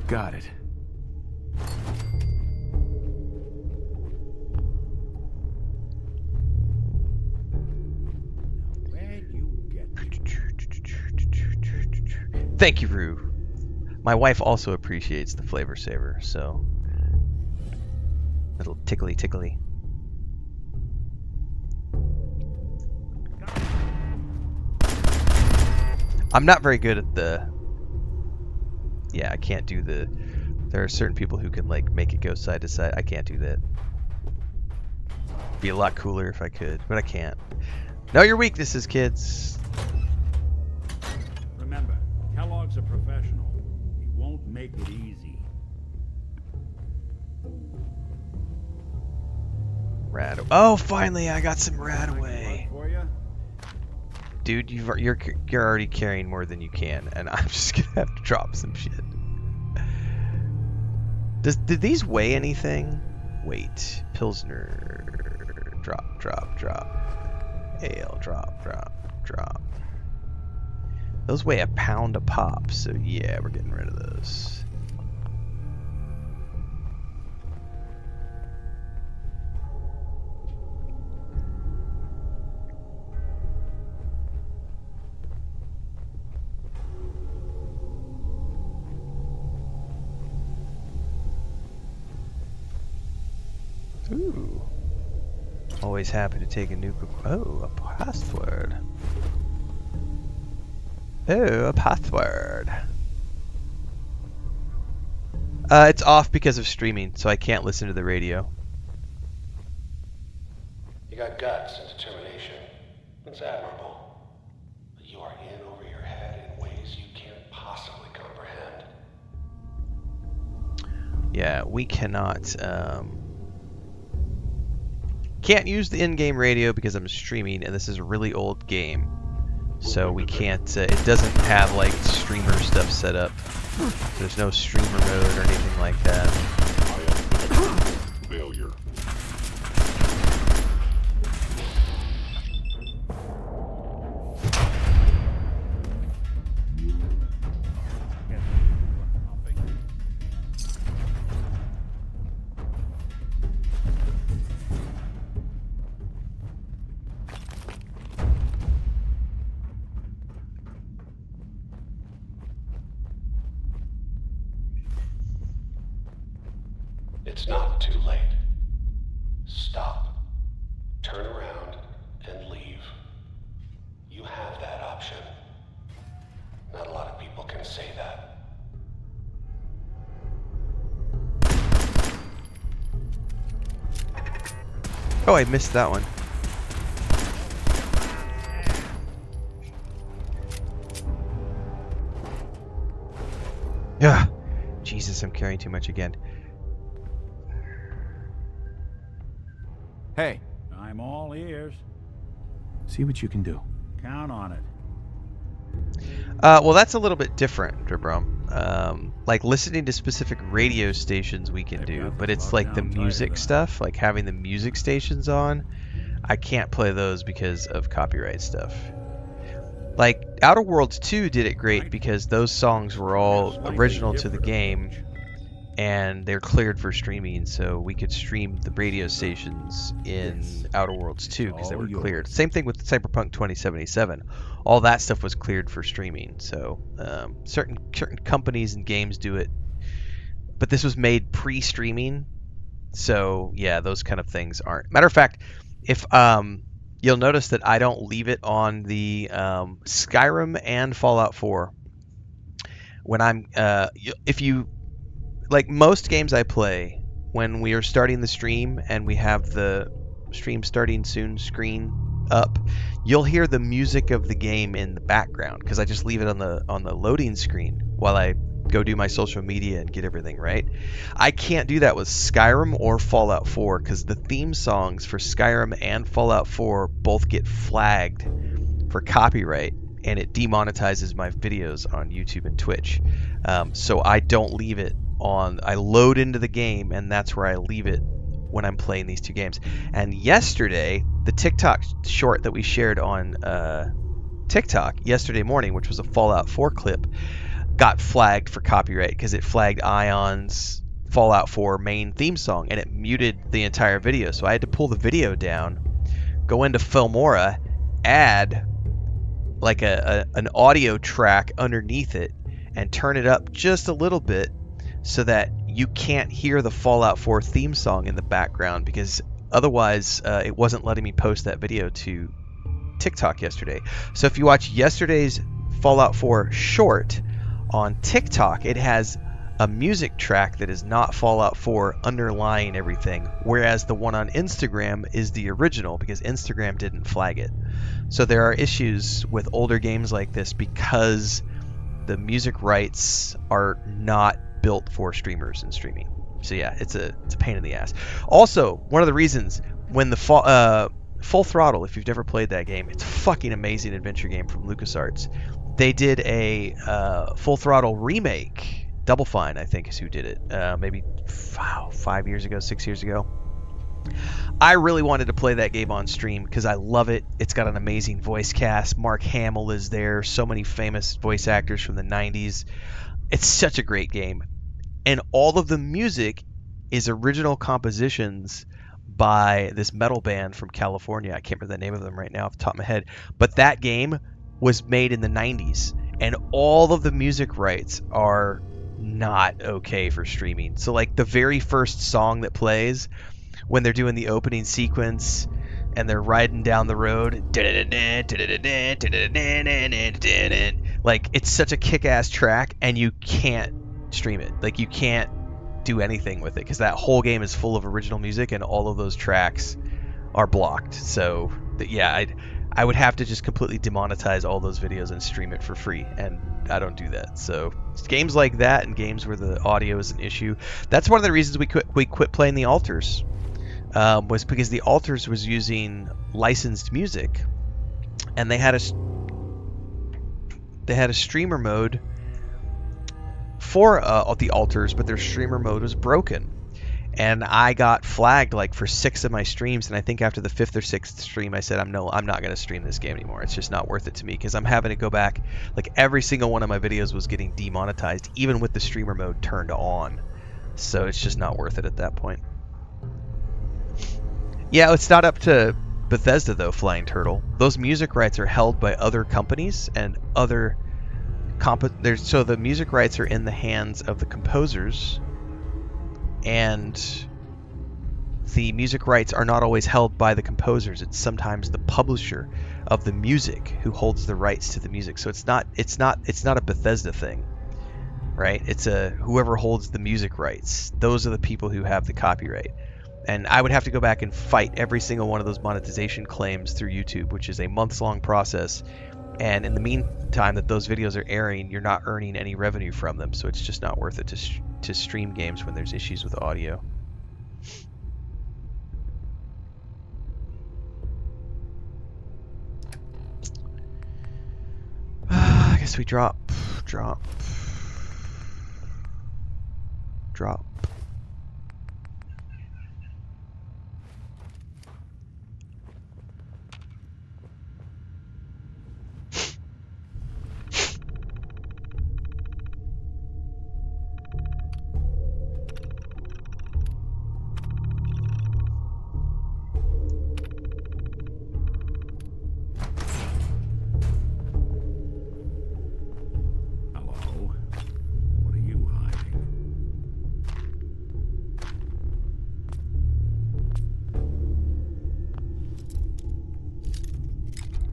Got it. Where'd you get Thank you, Rue. My wife also appreciates the flavor saver, so little tickly tickly. I'm not very good at the... Yeah, I can't do the... There are certain people who can, like, make it go side to side. I can't do that. Be a lot cooler if I could, but I can't. Know your weaknesses, kids. Remember, Kellogg's a professional. He won't make it easy. Oh, finally, I got some Radaway. Dude, you're already carrying more than you can, and I'm just gonna have to drop some shit. Did these weigh anything? Weight, Pilsner, drop. Ale, drop. Those weigh a pound a pop, so yeah, we're getting rid of those. Ooh. Always happy to take a new... Oh, a password. Oh, a password. It's off because of streaming, so I can't listen to the radio. You got guts and determination. It's admirable. But you are in over your head in ways you can't possibly comprehend. Yeah, we cannot... Can't use the in-game radio because I'm streaming, and this is a really old game. So we can't, it doesn't have like streamer stuff set up. There's no streamer mode or anything like that. Failure. It's not too late. Stop. Turn around and leave. You have that option. Not a lot of people can say that. Oh, I missed that one. Yeah. Jesus, I'm carrying too much again. Hey. I'm all ears. See what you can do. Count on it. Well, that's a little bit different, Drbrom. Like listening to specific radio stations we can do, but it's like the music stuff, like having the music stations on. I can't play those because of copyright stuff. Like Outer Worlds 2 did it great because those songs were all original to the game and they're cleared for streaming, so we could stream the radio stations in Outer Worlds 2 because they were cleared. Same thing with Cyberpunk 2077. All that stuff was cleared for streaming, so certain companies and games do it, but this was made pre-streaming, so yeah, those kind of things aren't. Matter of fact, if you'll notice that I don't leave it on the Skyrim and Fallout 4 when I'm if you like most games I play, when we are starting the stream and we have the stream starting soon screen up, you'll hear the music of the game in the background because I just leave it on the loading screen while I go do my social media and get everything right. I can't do that with Skyrim or Fallout 4 because the theme songs for Skyrim and Fallout 4 both get flagged for copyright, and it demonetizes my videos on YouTube and Twitch. So I don't leave it on. I load into the game, and that's where I leave it when I'm playing these two games. And yesterday, the TikTok short that we shared on TikTok yesterday morning, which was a Fallout 4 clip, got flagged for copyright because it flagged Ion's Fallout 4 main theme song, and it muted the entire video. So I had to pull the video down, go into Filmora, add like an audio track underneath it, and turn it up just a little bit so that you can't hear the Fallout 4 theme song in the background, because otherwise it wasn't letting me post that video to TikTok yesterday. So if you watch yesterday's Fallout 4 short on TikTok, it has a music track that is not Fallout 4 underlying everything, whereas the one on Instagram is the original because Instagram didn't flag it. So there are issues with older games like this because the music rights are not built for streamers and streaming. So yeah, it's a pain in the ass. Also, one of the reasons when the Full Throttle, if you've never played that game, it's a fucking amazing adventure game from LucasArts. They did a Full Throttle remake. Double Fine, I think, is who did it. Maybe 5 years ago, 6 years ago. I really wanted to play that game on stream because I love it. It's got an amazing voice cast. Mark Hamill is there. So many famous voice actors from the 90s. It's such a great game. And all of the music is original compositions by this metal band from California. I can't remember the name of them right now off the top of my head. But that game was made in the 90s. And all of the music rights are not okay for streaming. So like the very first song that plays when they're doing the opening sequence and they're riding down the road, like it's such a kick-ass track and you can't stream it. Like you can't do anything with it because that whole game is full of original music and all of those tracks are blocked. So yeah, I would have to just completely demonetize all those videos and stream it for free, and I don't do that. So games like that and games where the audio is an issue, that's one of the reasons we quit playing the Alters. Was because the Alters was using licensed music, and they had a streamer mode for the Alters, but their streamer mode was broken, and I got flagged like for 6 of my streams, and I think after the 5th or 6th stream I said I'm not going to stream this game anymore. It's just not worth it to me because I'm having to go back. Like every single one of my videos was getting demonetized even with the streamer mode turned on, so it's just not worth it at that point. Yeah, it's not up to Bethesda though, Flying Turtle. Those music rights are held by other companies and other so the music rights are in the hands of the composers, and the music rights are not always held by the composers. It's sometimes the publisher of the music who holds the rights to the music. So it's not a Bethesda thing, right? It's whoever holds the music rights. Those are the people who have the copyright. And I would have to go back and fight every single one of those monetization claims through YouTube, which is a months-long process. And in the meantime that those videos are airing, you're not earning any revenue from them. So it's just not worth it to stream games when there's issues with audio. I guess we drop.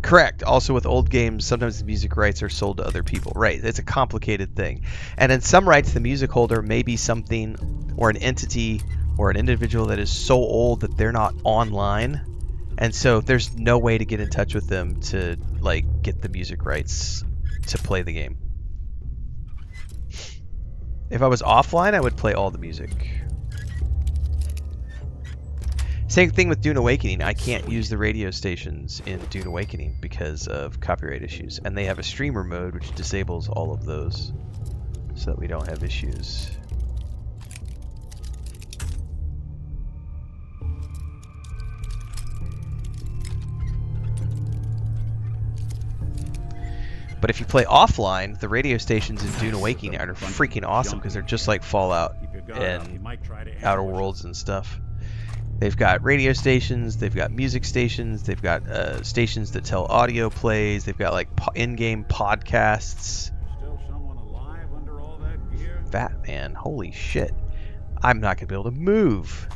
Correct. Also with old games, sometimes the music rights are sold to other people. Right. It's a complicated thing. And in some rights, the music holder may be something or an entity or an individual that is so old that they're not online. And so there's no way to get in touch with them to like get the music rights to play the game. If I was offline, I would play all the music. Same thing with Dune Awakening. I can't use the radio stations in Dune Awakening because of copyright issues. And they have a streamer mode which disables all of those so that we don't have issues. But if you play offline, the radio stations in Dune Awakening are freaking awesome because they're just like Fallout and Outer Worlds and stuff. They've got radio stations, they've got music stations, they've got stations that tell audio plays, they've got like in-game podcasts. Still someone alive under all that gear? Fat man, holy shit. I'm not gonna be able to move.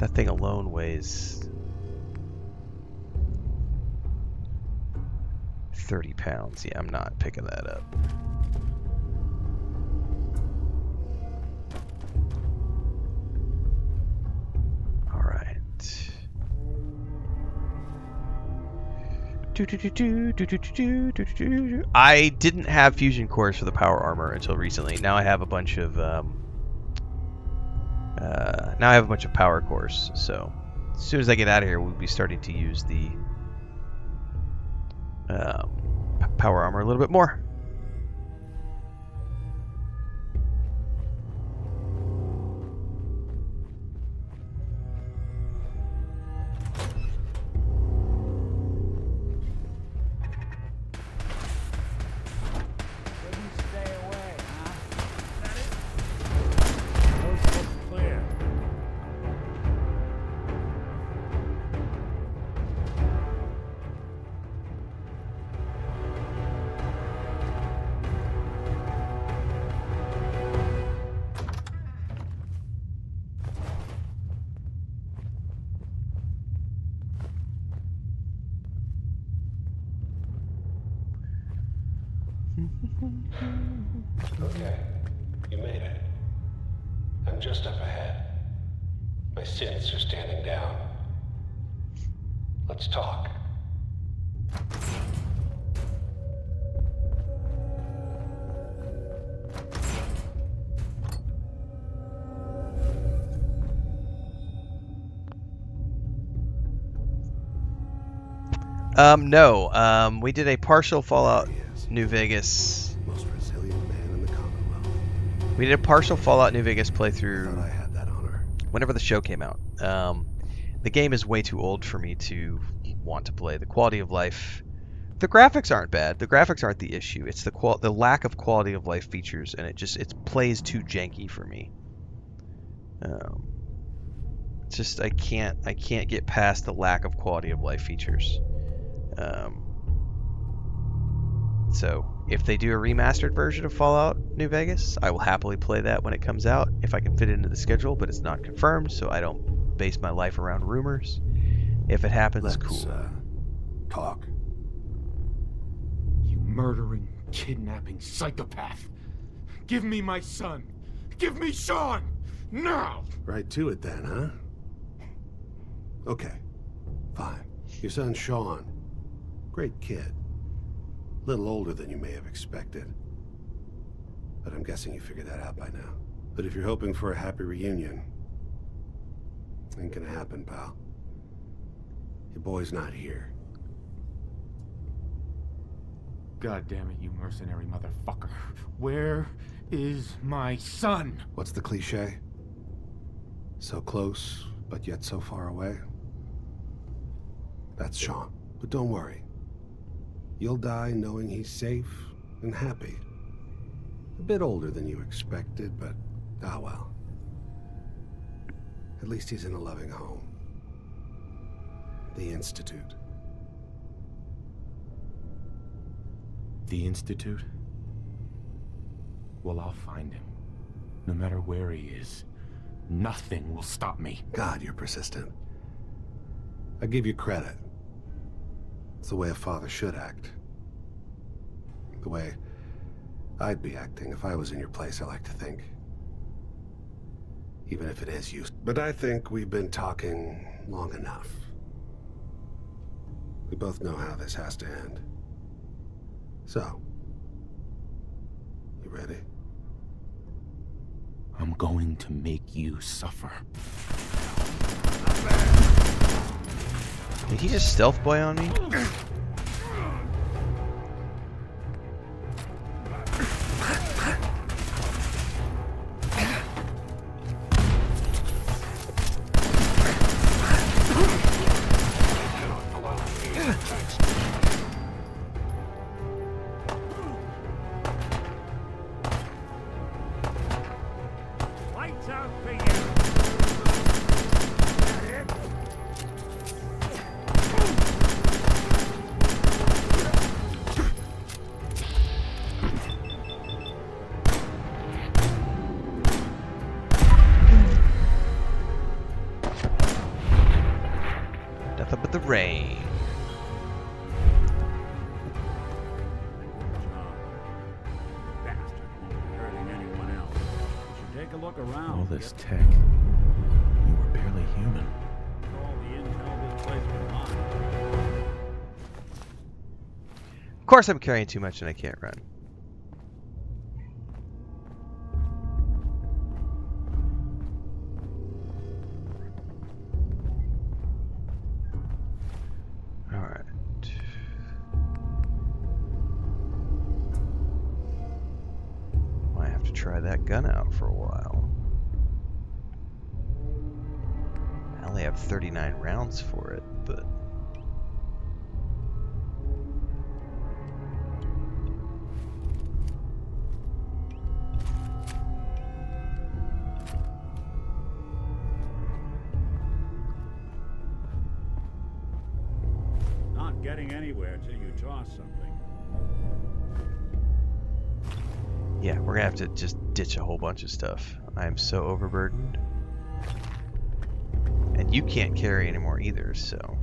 That thing alone weighs 30 pounds. Yeah, I'm not picking that up. All right. I didn't have fusion cores for the power armor until recently. Now I have a bunch of power cores. So as soon as I get out of here, we'll be starting to use the power armor a little bit more. Okay, you made it. I'm just up ahead. My synths are standing down. Let's talk. No. We did a partial Fallout New Vegas. Most resilient man in the Commonwealth. We did a partial Fallout New Vegas playthrough. I had that honor. Whenever the show came out. The game is way too old for me to want to play. The quality of life, the graphics aren't bad. The graphics aren't the issue. It's the lack of quality of life features, and it plays too janky for me. It's just I can't get past the lack of quality of life features. So if they do a remastered version of Fallout New Vegas, I will happily play that when it comes out if I can fit it into the schedule, but it's not confirmed, so I don't base my life around rumors. If it happens, Let's cool. Talk. You murdering, kidnapping psychopath. Give me my son. Give me Sean. Now! Right to it then, huh? Okay. Fine. Your son Sean. Great kid. Little older than you may have expected. But I'm guessing you figured that out by now. But if you're hoping for a happy reunion, ain't gonna happen, pal. Your boy's not here. God damn it, you mercenary motherfucker. Where is my son? What's the cliche? So close, but yet so far away? That's Sean. But don't worry. You'll die knowing he's safe and happy. A bit older than you expected, but ah well. At least he's in a loving home. The Institute. The Institute? Well, I'll find him. No matter where he is. Nothing will stop me. God, you're persistent. I give you credit. It's the way a father should act. The way I'd be acting if I was in your place, I like to think. Even if it is used. But I think we've been talking long enough. We both know how this has to end. So, you ready? I'm going to make you suffer. Did he just stealth boy on me? Lights out for you. Take a look around. All this tech. You were barely human. All the intel this place will find. Of course I'm carrying too much and I can't run. Alright. Might have to try that gun out for a while. I only have 39 rounds for it, but... Not getting anywhere till you toss something. Yeah, we're gonna have to just ditch a whole bunch of stuff. I am so overburdened. And you can't carry anymore either, so...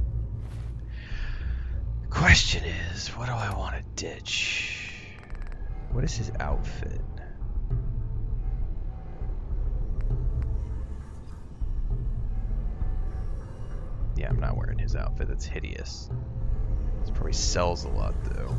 The question is, what do I want to ditch? What is his outfit? Yeah, I'm not wearing his outfit. That's hideous. This probably sells a lot, though.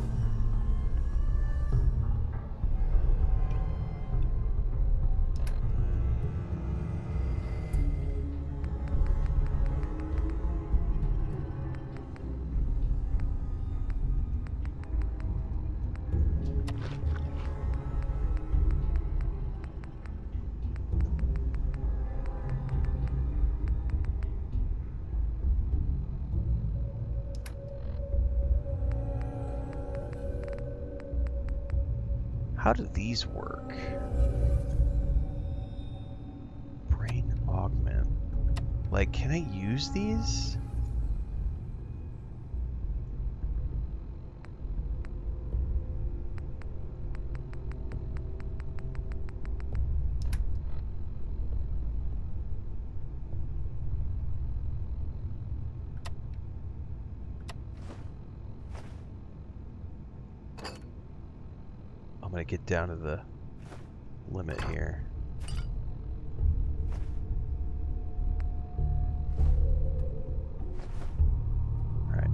How do these work? Brain augment. Like, can I use these? I'm gonna get down to the limit here. Alright.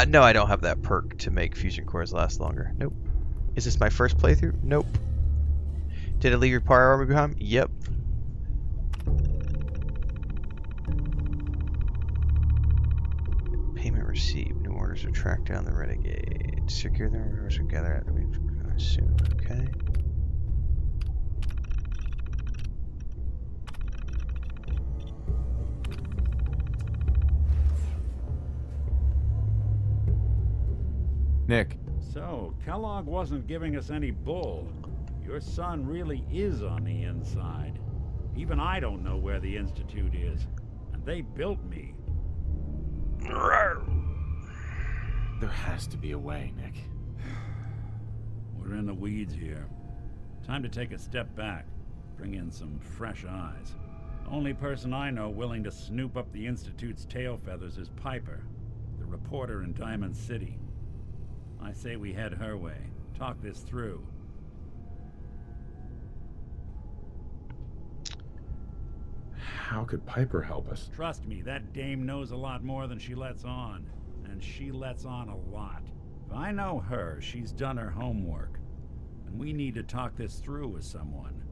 No, I don't have that perk to make fusion cores last longer. Nope. Is this my first playthrough? Nope. Did it leave your power armor behind? Yep. Payment received. New orders are tracked down the renegade. Secure the orders and gather at the soon. Okay. Nick. So, Kellogg wasn't giving us any bull. Your son really is on the inside. Even I don't know where the Institute is. And they built me. There has to be a way, Nick. We're in the weeds here. Time to take a step back. Bring in some fresh eyes. Only person I know willing to snoop up the Institute's tail feathers is Piper, the reporter in Diamond City. I say we head her way. Talk this through. How could Piper help us? Trust me, that dame knows a lot more than she lets on. And she lets on a lot. If I know her, she's done her homework. And we need to talk this through with someone.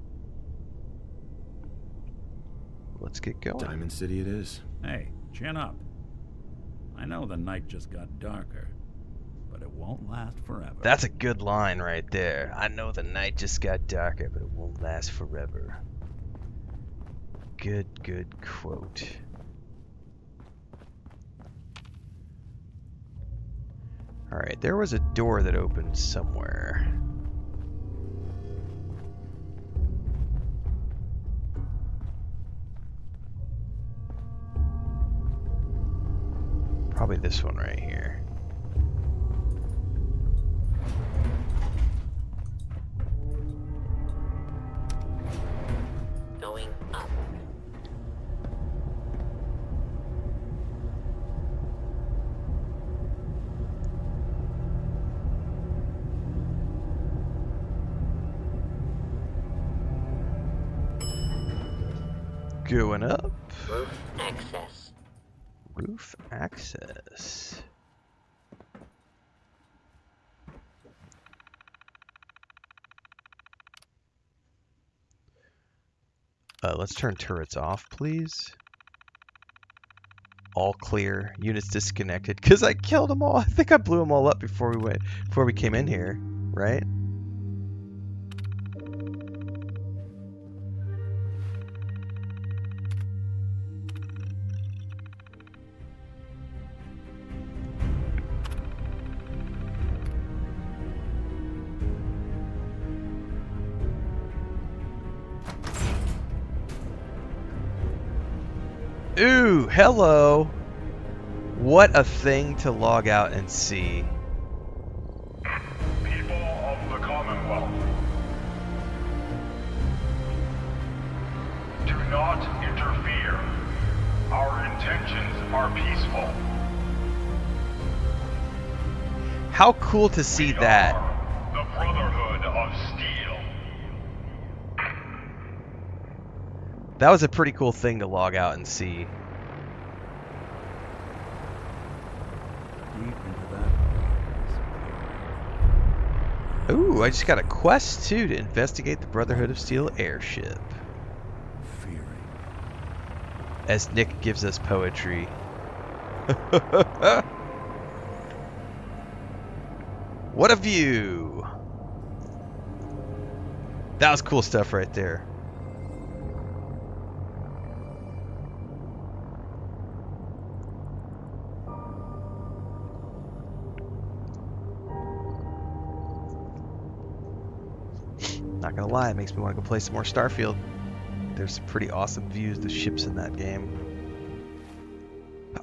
Let's get going. Diamond City it is. Hey, chin up. I know the night just got darker. But it won't last forever. That's a good line right there. I know the night just got darker, but it won't last forever. Good quote. Alright, there was a door that opened somewhere. Probably this one right here. Going up. Roof access. Roof access. Let's turn turrets off, please. All clear. Units disconnected. Cause I killed them all. I think I blew them all up before we came in here, right? Ooh, hello. What a thing to log out and see. People of the Commonwealth, do not interfere. Our intentions are peaceful. How cool to see that. The Brotherhood of Steel. That was a pretty cool thing to log out and see. Deep into that. Ooh, I just got a quest too to investigate the Brotherhood of Steel airship. Fearing. As Nick gives us poetry. What a view! That was cool stuff right there. Not gonna lie, it makes me want to go play some more Starfield. There's some pretty awesome views of the ships in that game.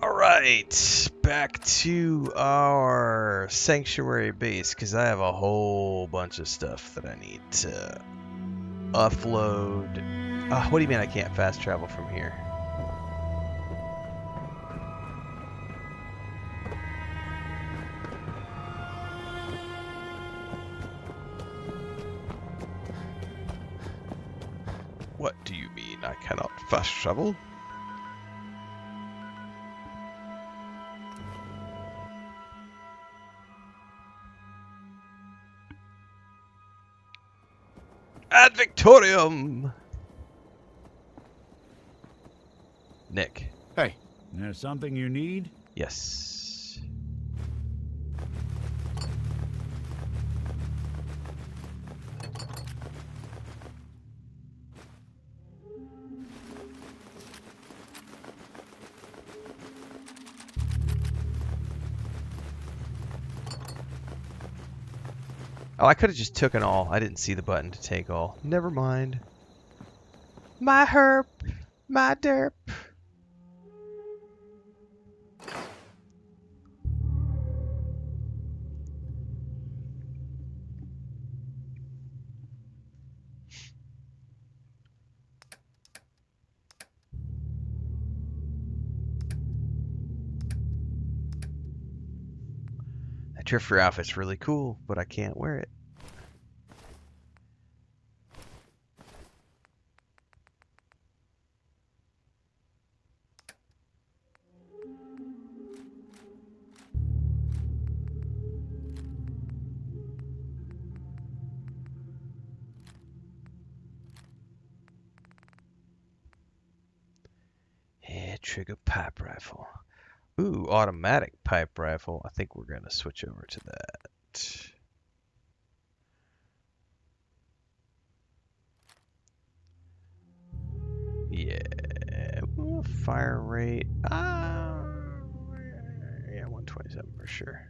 Alright, back to our sanctuary base, because I have a whole bunch of stuff that I need to upload. What do you mean I can't fast travel from here? What do you mean I cannot fast travel? Ad Victorium! Nick. Hey. There's something you need? Yes. Oh, I could have just taken all. I didn't see the button to take all. Never mind. My herp. My derp. That Drifter outfit's really cool, but I can't wear it. Yeah, trigger pipe rifle. Ooh, automatic pipe rifle. I think we're going to switch over to that. Yeah, fire rate. Yeah, 127 for sure.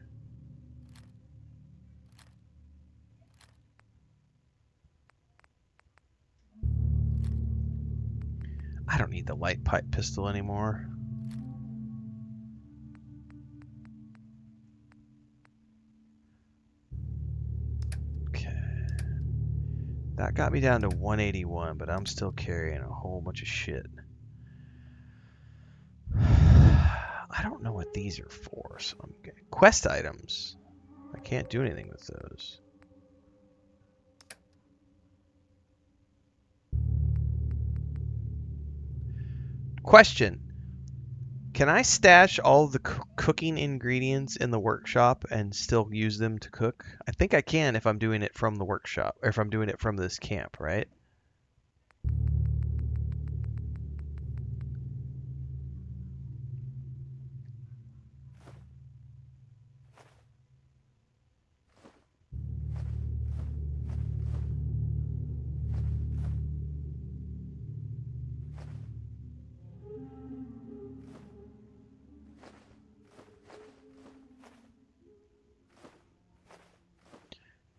I don't need the light pipe pistol anymore. Okay. That got me down to 181, but I'm still carrying a whole bunch of shit. I don't know what these are for, so I'm getting quest items. I can't do anything with those. Question. Can I stash all the cooking ingredients in the workshop and still use them to cook? I think I can if I'm doing it from the workshop, or if I'm doing it from this camp, right?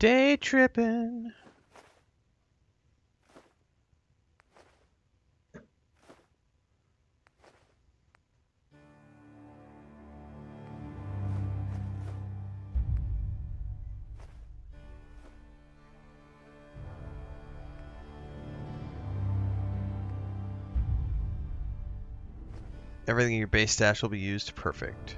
Day tripping. Everything in your base stash will be used. Perfect.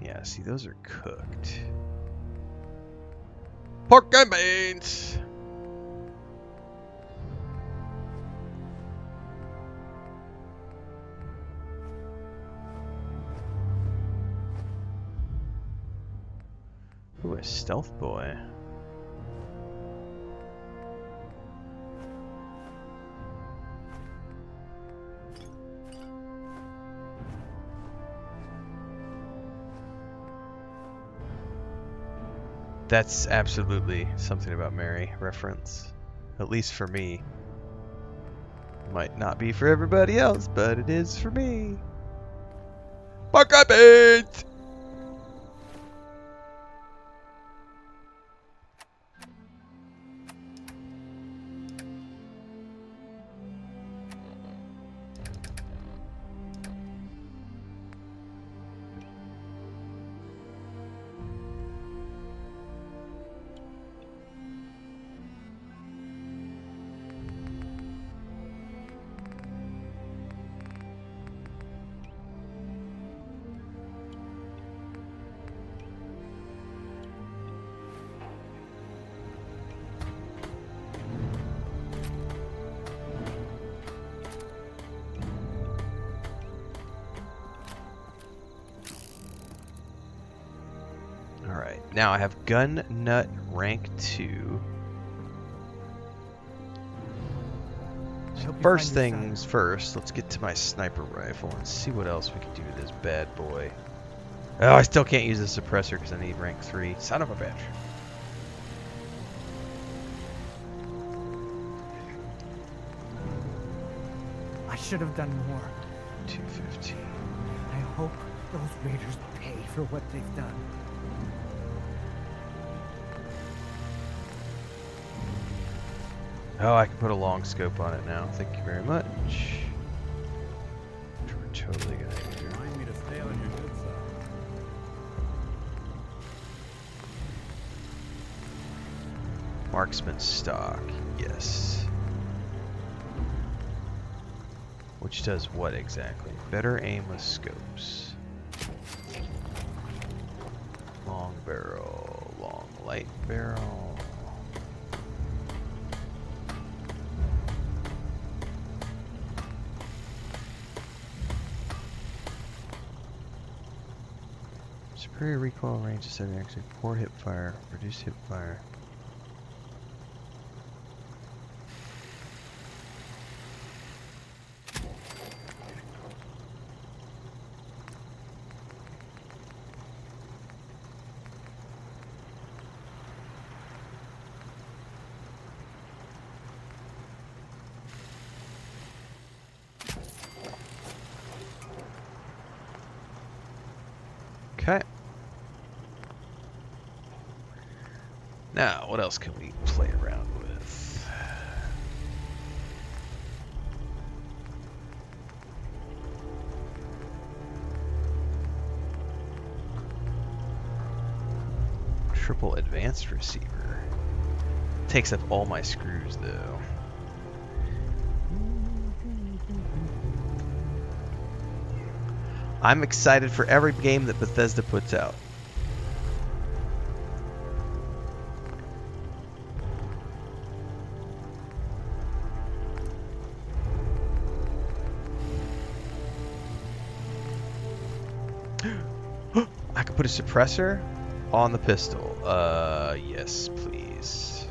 Yeah, see, those are cooked. Pork and beans! Ooh, a stealth boy. That's absolutely something about Mary reference. At least for me. Might not be for everybody else, but it is for me. Pork and beans! Alright, now I have Gun Nut rank 2. So first things first, let's get to my sniper rifle and see what else we can do with this bad boy. Oh, I still can't use the suppressor because I need rank 3. Son of a bitch. I should have done more. 215. I hope those raiders pay for what they've done. Oh, I can put a long scope on it now. Thank you very much. Which we're totally gonna do. Remind me to stay on your good side. Marksman stock, yes. Which does what exactly? Better aim with scopes. Long barrel, long light barrel. Superior recoil range is 7 actually. Poor hip fire, reduced hip fire. Okay. Now, what else can we play around with? Triple advanced receiver. Takes up all my screws, though. I'm excited for every game that Bethesda puts out. put a suppressor on the pistol. Yes, please.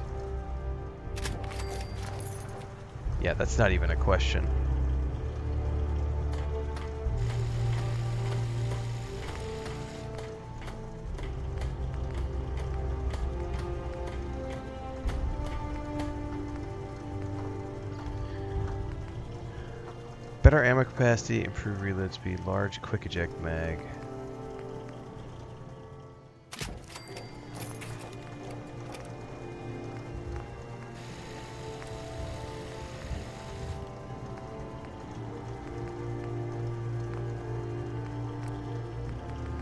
Yeah, that's not even a question. Better ammo capacity, improved reload speed, large quick eject mag.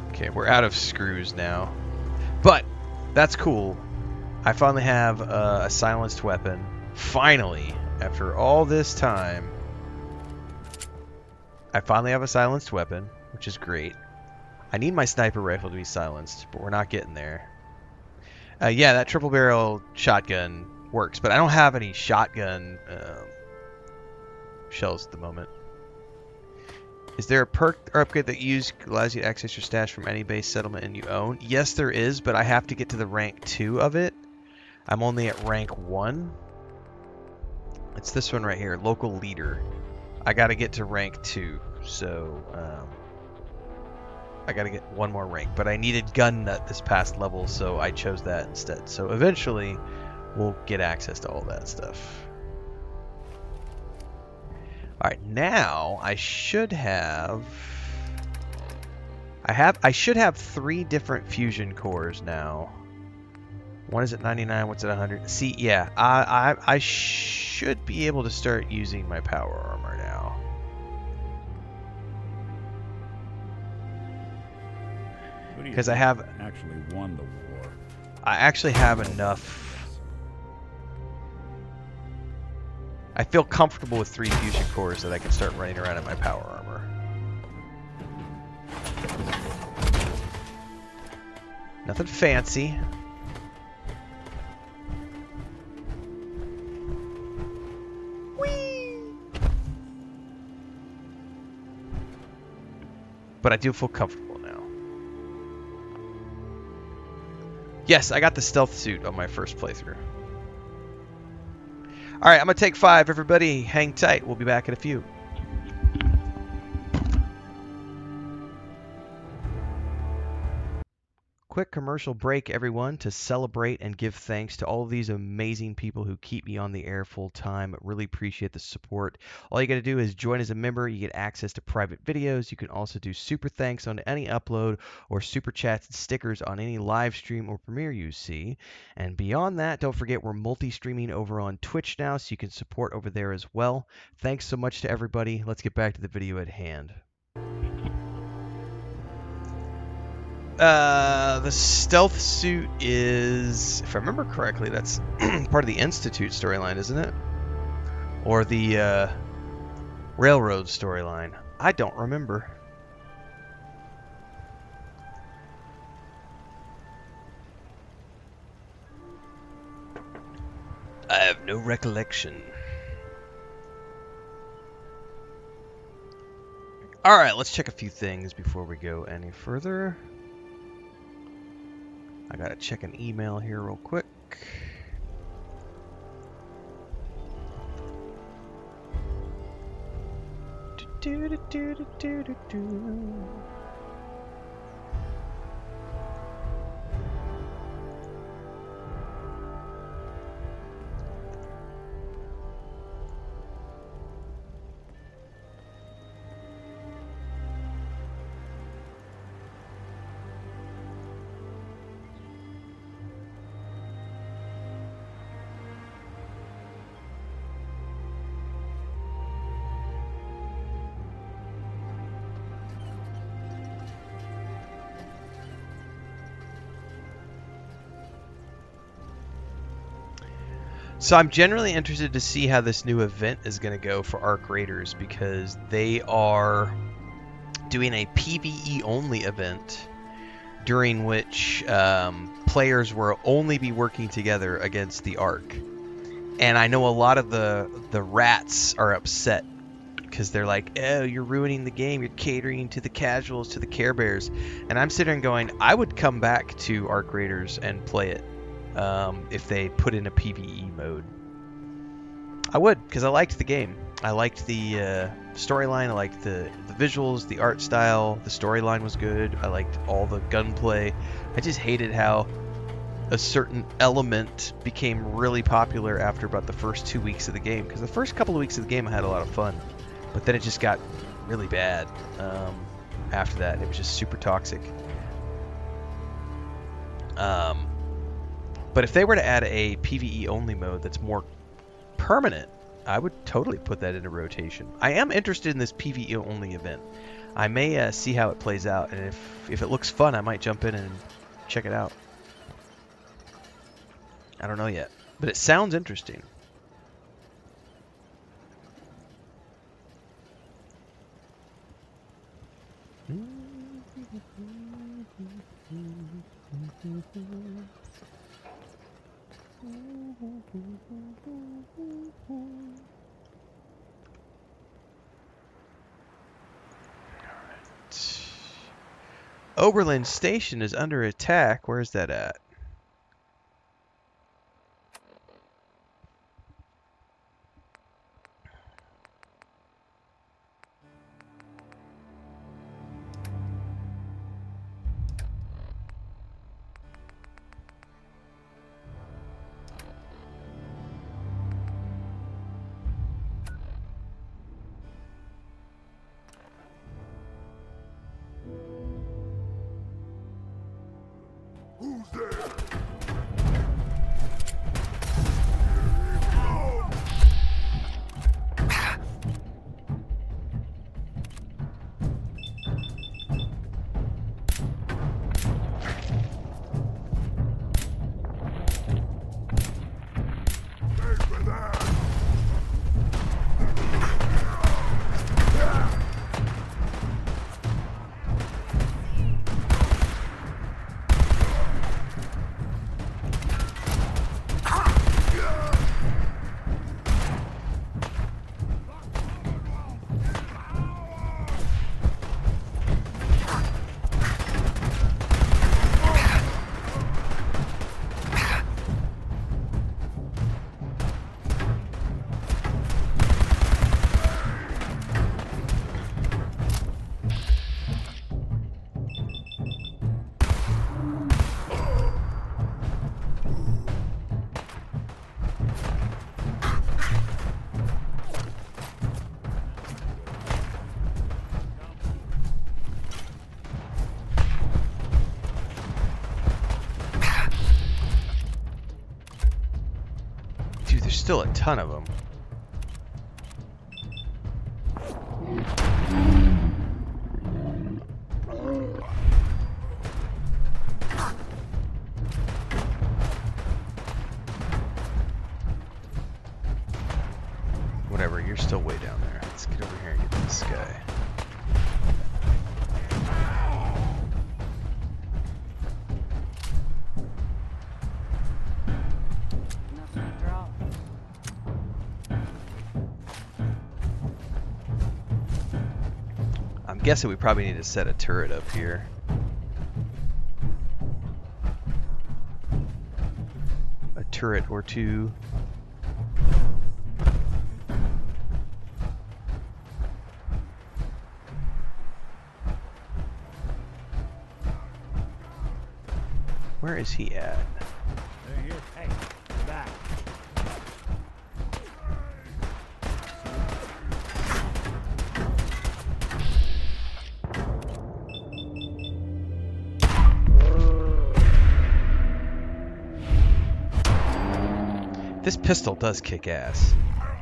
Okay, we're out of screws now. But that's cool. I finally have a silenced weapon. Finally, after all this time. I finally have a silenced weapon, which is great. I need my sniper rifle to be silenced, but we're not getting there. Yeah, that triple barrel shotgun works, but I don't have any shotgun shells at the moment. Is there a perk or upgrade that allows you to access your stash from any base settlement and you own? Yes, there is, but I have to get to the rank 2 of it. I'm only at rank 1. It's this one right here, local leader. I got to get to rank 2, so I got to get one more rank. But I needed gun nut this past level, so I chose that instead. So eventually, we'll get access to all that stuff. All right, now I should have. I should have 3 different fusion cores now. One is at 99, one's at 100. See, yeah, I should be able to start using my power armor now. Because I have actually won the war. I actually have enough. I feel comfortable with 3 fusion cores that I can start running around in my power armor. Nothing fancy. But I do feel comfortable now. Yes, I got the stealth suit on my first playthrough. Alright, I'm going to take 5, everybody. Hang tight. We'll be back in a few. Quick commercial break, everyone, to celebrate and give thanks to all of these amazing people who keep me on the air full time. Really appreciate the support. All you got to do is join as a member. You get access to private videos. You can also do super thanks on any upload or super chats and stickers on any live stream or premiere you see. And beyond that, don't forget we're multi-streaming over on Twitch now, so you can support over there as well. Thanks so much to everybody. Let's get back to the video at hand. The stealth suit is, if I remember correctly, that's part of the Institute storyline, isn't it? Or the Railroad storyline. I don't remember. I have no recollection. Alright, let's check a few things before we go any further. I gotta check an email here real quick. So I'm generally interested to see how this new event is going to go for Arc Raiders, because they are doing a PvE only event during which players will only be working together against the Arc. And I know a lot of the rats are upset because they're like, oh, you're ruining the game. You're catering to the casuals, to the Care Bears. And I'm sitting there going, I would come back to Arc Raiders and play it if they put in a PvE mode. I would, because I liked the game. I liked the storyline. I liked the visuals, the art style. The storyline was good. I liked all the gunplay. I just hated how a certain element became really popular after about the first 2 weeks of the game. Because the first couple of weeks of the game I had a lot of fun. But then it just got really bad after that. It was just super toxic. But if they were to add a PvE only mode that's more permanent, I would totally put that into rotation. I am interested in this PvE only event. I may see how it plays out, and if it looks fun, I might jump in and check it out. I don't know yet, but it sounds interesting. Oberlin Station is under attack. Where's that at? Who's there? Still a ton of them. Whatever, you're still way down there. Let's get over here and get this guy. I'm guessing we probably need to set a turret up here. A turret or two. Where is he at? Hey, back. This pistol does kick ass.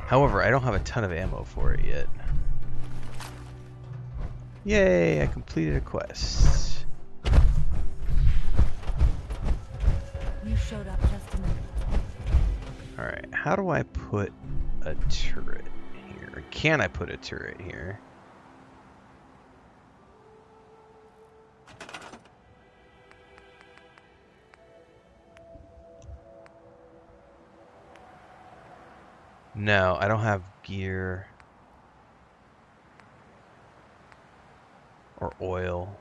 However, I don't have a ton of ammo for it yet. Yay, I completed a quest. You showed up just a minute. Alright, how do I put a turret here? Can I put a turret here? No, I don't have gear. Or oil.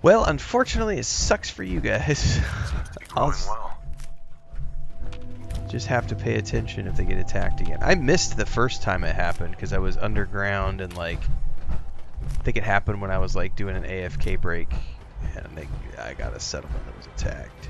Well, unfortunately, it sucks for you guys. I'll just have to pay attention if they get attacked again. I missed the first time it happened because I was underground and like I think it happened when I was like doing an AFK break and I got a settlement that was attacked.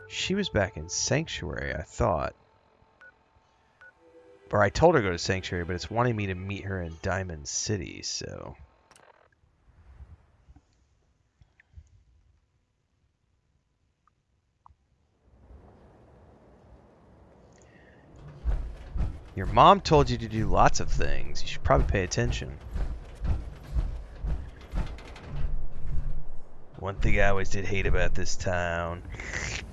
She was back in Sanctuary, I thought. Or I told her to go to Sanctuary, but it's wanting me to meet her in Diamond City, so... Your mom told you to do lots of things. You should probably pay attention. One thing I always did hate about this town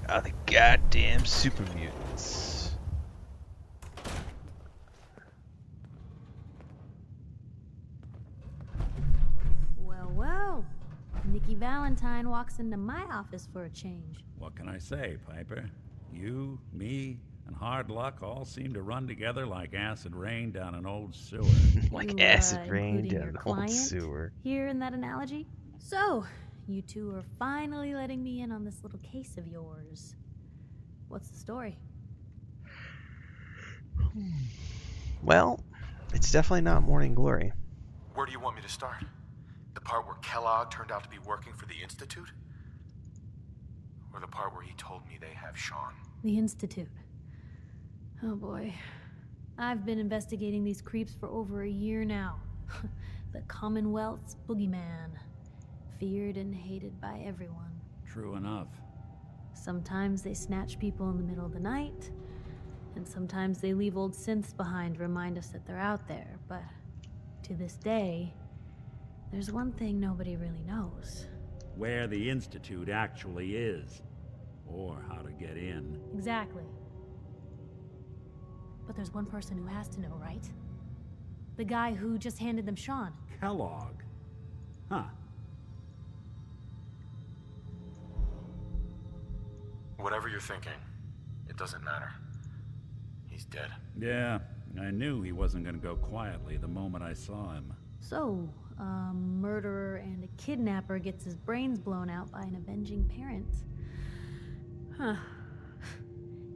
are the goddamn super mutants. Well, well. Nikki Valentine walks into my office for a change. What can I say, Piper? You, me, and hard luck all seem to run together like acid rain down an old sewer. Like acid rain down an old sewer. Here in that analogy? So, you two are finally letting me in on this little case of yours. What's the story? Well, it's definitely not Morning Glory. Where do you want me to start? The part where Kellogg turned out to be working for the Institute? Or the part where he told me they have Sean? The Institute. Oh boy. I've been investigating these creeps for over a year now. The Commonwealth's boogeyman. Feared and hated by everyone. True enough. Sometimes they snatch people in the middle of the night, and sometimes they leave old synths behind to remind us that they're out there, but to this day, there's one thing nobody really knows. Where the Institute actually is. Or how to get in. Exactly. But there's one person who has to know, right? The guy who just handed them Sean. Kellogg. Huh. Whatever you're thinking, it doesn't matter. He's dead. Yeah, I knew he wasn't gonna go quietly the moment I saw him. So, a murderer and a kidnapper gets his brains blown out by an avenging parent. Huh.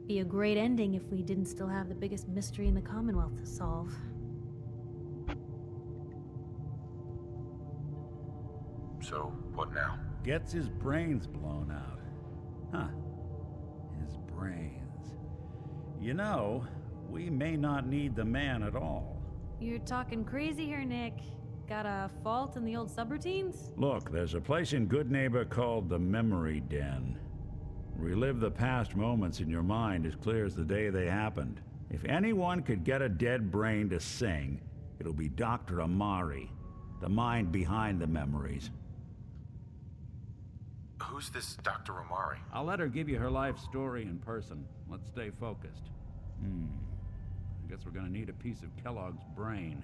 Be a great ending if we didn't still have the biggest mystery in the Commonwealth to solve. So, what now? Gets his brains blown out. Huh. His brains. You know, we may not need the man at all. You're talking crazy here, Nick. Got a fault in the old subroutines? Look, there's a place in Good Neighbor called the Memory Den. Relive the past moments in your mind as clear as the day they happened. If anyone could get a dead brain to sing, it'll be Dr. Amari, the mind behind the memories. Who's this Dr. Amari? I'll let her give you her life story in person. Let's stay focused. I guess we're gonna need a piece of Kellogg's brain.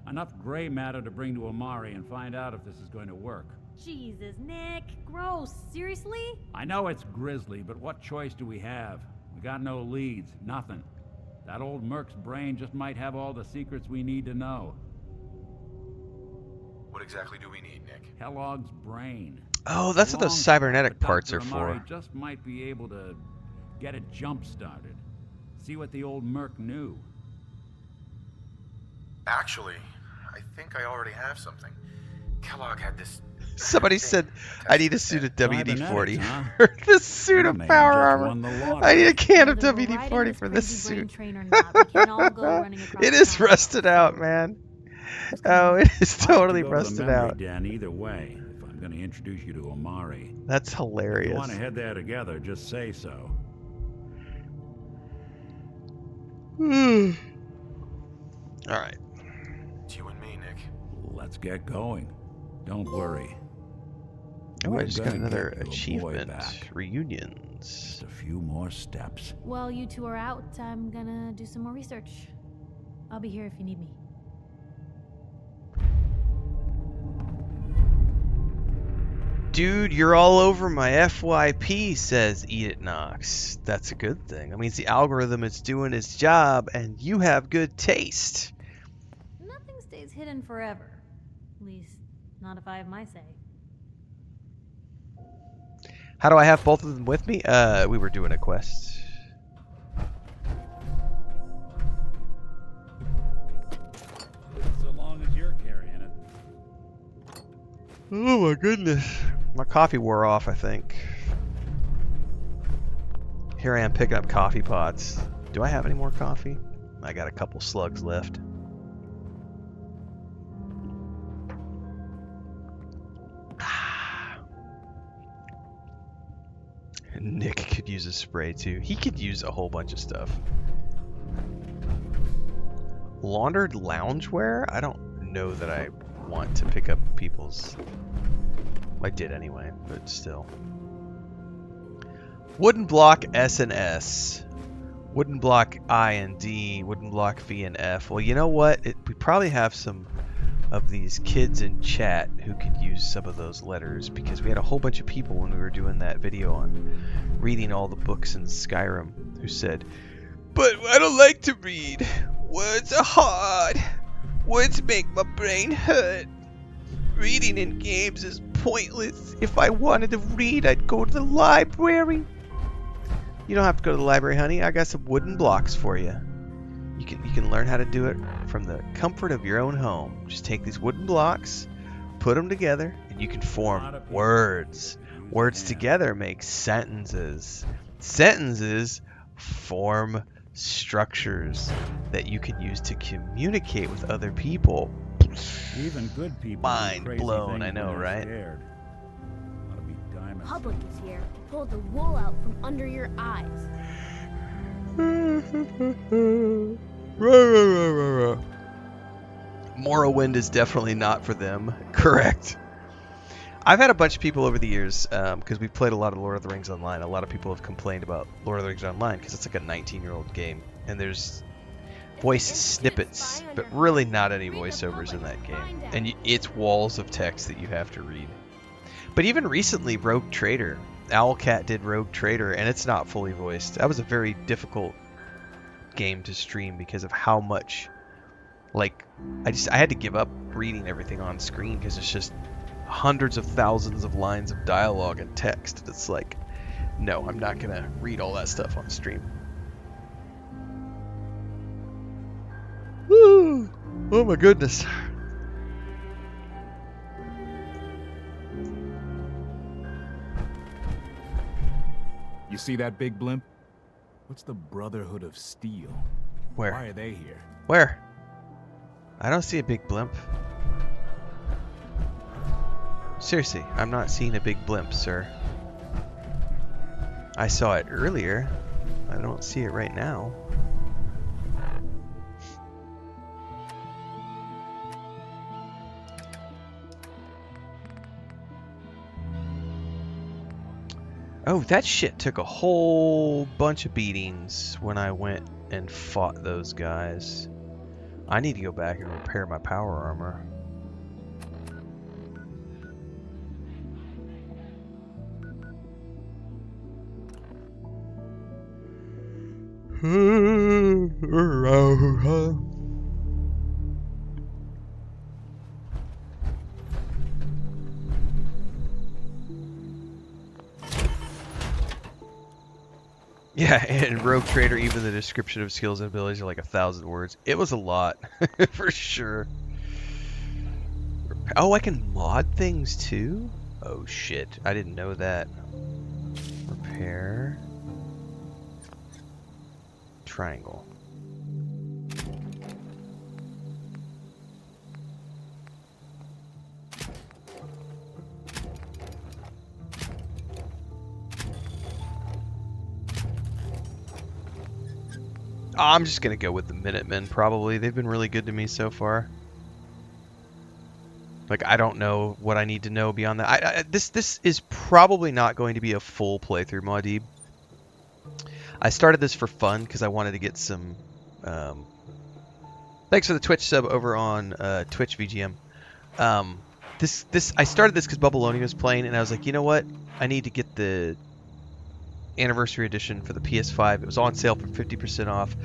Enough gray matter to bring to Amari and find out if this is going to work. Jesus, Nick. Gross. Seriously? I know it's grisly, but what choice do we have? We got no leads, nothing. That old Merc's brain just might have all the secrets we need to know. What exactly do we need, Nick? Kellogg's brain. Oh, that's what those cybernetic parts are for. Just might be able to get it jump-started. See what the old Merc knew. Actually, I think I already have something. Kellogg had this... Somebody said, I need a suit of WD-40 for this suit of power armor. I need a can of WD-40 for this suit. It is rusted out, man. Oh, it is totally rusted out. Den either way, if I'm going to introduce you to Amari. That's hilarious. If you want to head there together, just say so. All right. It's you and me, Nick. Let's get going. Don't worry. Oh, I We're just got gonna another get your boy achievement. back. Reunions. Just a few more steps. While you two are out, I'm gonna do some more research. I'll be here if you need me. Dude, you're all over my FYP, says Eat It Knox. That's a good thing. That means the algorithm is doing its job and you have good taste. Nothing stays hidden forever. At least, not if I have my say. How do I have both of them with me? We were doing a quest. So long as you're carrying it. Oh my goodness. My coffee wore off, I think. Here I am picking up coffee pods. Do I have any more coffee? I got a couple slugs left. Nick could use a spray too. He could use a whole bunch of stuff. Laundered loungewear? I don't know that I want to pick up people's... I did anyway, but still. Wooden block S and S. Wooden block I and D. Wooden block V and F. Well, you know what? We probably have some of these kids in chat who could use some of those letters, because we had a whole bunch of people when we were doing that video on reading all the books in Skyrim who said, "But I don't like to read. Words are hard. Words make my brain hurt. Reading in games is pointless. If I wanted to read, I'd go to the library." You don't have to go to the library, honey. I got some wooden blocks for you. You can learn how to do it from the comfort of your own home. Just take these wooden blocks, put them together, and you can form words. Words together make sentences. Sentences form structures that you can use to communicate with other people. Even good people. Mind blown, I know, right? Public is here to pull the wool out from under your eyes. Morrowind is definitely not for them. Correct. I've had a bunch of people over the years, because we've played a lot of Lord of the Rings Online. A lot of people have complained about Lord of the Rings Online because it's like a 19-year-old game, and there's voice snippets, but really not any voiceovers in that game. And it's walls of text that you have to read. But even recently, Rogue Trader, Owlcat did Rogue Trader, and it's not fully voiced. That was a very difficult game to stream because of how much, like, I had to give up reading everything on screen because it's just hundreds of thousands of lines of dialogue and text. It's like, no, I'm not gonna read all that stuff on stream. Woo! Oh my goodness. You see that big blimp? What's the Brotherhood of Steel? Where? Why are they here? Where? I don't see a big blimp. Seriously, I'm not seeing a big blimp, sir. I saw it earlier. I don't see it right now. Oh, that shit took a whole bunch of beatings when I went and fought those guys. I need to go back and repair my power armor. Yeah, and Rogue Trader, even the description of skills and abilities are like 1,000 words. It was a lot, for sure. Oh, I can mod things too? Oh shit, I didn't know that. Repair. Triangle. I'm just gonna go with the Minutemen, probably. They've been really good to me so far. Like, I don't know what I need to know beyond that. This is probably not going to be a full playthrough, Muad'Dib. I started this for fun because I wanted to get some... thanks for the Twitch sub over on Twitch VGM. I started this because Bubbleoni was playing, and I was like, you know what? I need to get the Anniversary Edition for the PS5. It was on sale for 50% off.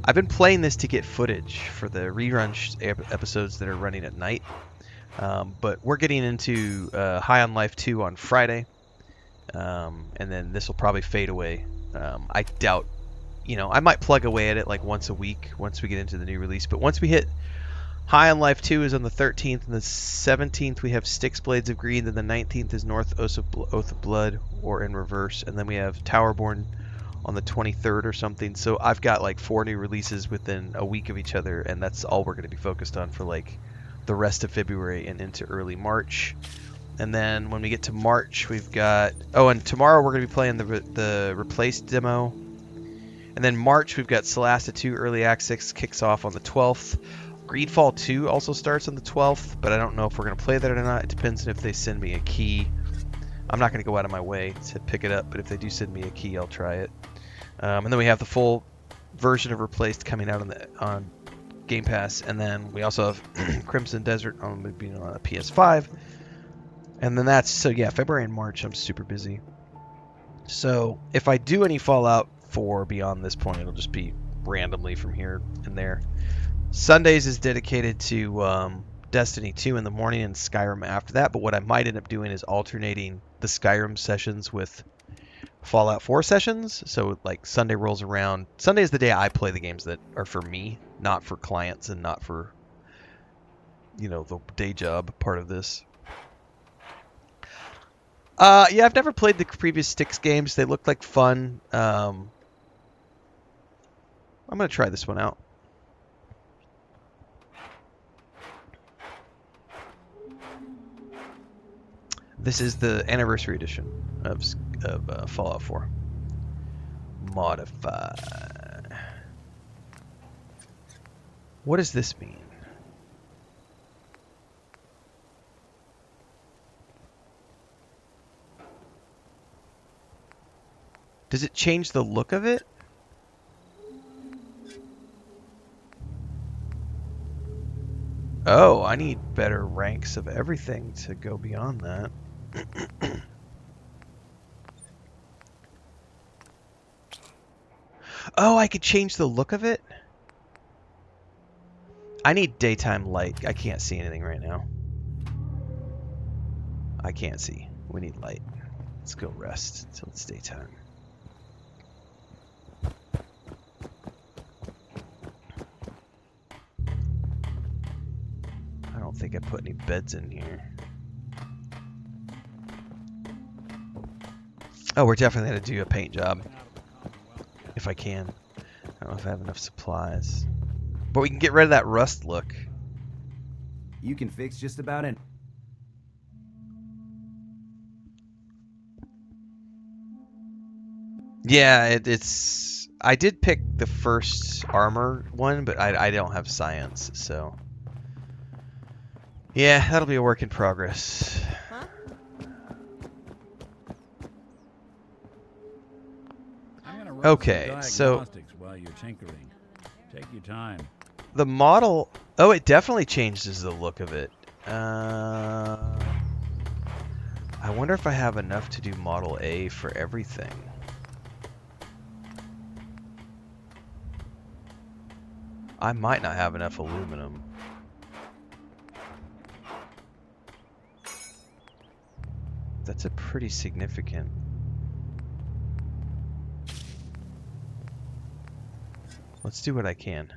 I've been playing this to get footage for the rerun episodes that are running at night. But we're getting into High on Life 2 on Friday, and then this will probably fade away. I doubt, I might plug away at it like once a week once we get into the new release. But once we hit High on Life 2 is on the 13th, and the 17th we have Styx Blades of Greed, then the 19th is North Oath of Blood, or in reverse, and then we have Towerborn on the 23rd or something. So I've got like 4 new releases within a week of each other, and that's all we're going to be focused on for like the rest of February and into early March. And then when we get to March, we've got... Oh, and tomorrow we're going to be playing the Replaced demo. And then March, we've got Solasta 2 Early Access kicks off on the 12th. Greedfall 2 also starts on the 12th, but I don't know if we're going to play that or not. It depends on if they send me a key. I'm not going to go out of my way to pick it up, but if they do send me a key, I'll try it. And then we have the full version of Replaced coming out on Game Pass, and then we also have Crimson Desert on a PS5. And then February and March I'm super busy. So if I do any Fallout 4 beyond this point, it'll just be randomly from here and there. Sundays is dedicated to Destiny 2 in the morning and Skyrim after that, but what I might end up doing is alternating the Skyrim sessions with Fallout 4 sessions. So like Sunday rolls around. Sunday is the day I play the games that are for me, not for clients and not for, the day job part of this. Yeah, I've never played the previous Styx games. They look like fun. I'm going to try this one out. This is the Anniversary Edition of Fallout 4. Modify. What does this mean? Does it change the look of it? Oh, I need better ranks of everything to go beyond that. Oh, I could change the look of it? I need daytime light. I can't see anything right now. I can't see. We need light. Let's go rest until it's daytime. I don't think I put any beds in here. Oh, we're definitely going to do a paint job. If I can. I don't know if I have enough supplies. But we can get rid of that rust look. You can fix just about it. Yeah, it's... I did pick the first armor one, but I don't have science, so... Yeah, that'll be a work in progress. Huh? Okay, so... While you're tinkering. Take your time. The model... Oh, it definitely changes the look of it. I wonder if I have enough to do Model A for everything. I might not have enough aluminum. That's a pretty significant... Let's do what I can.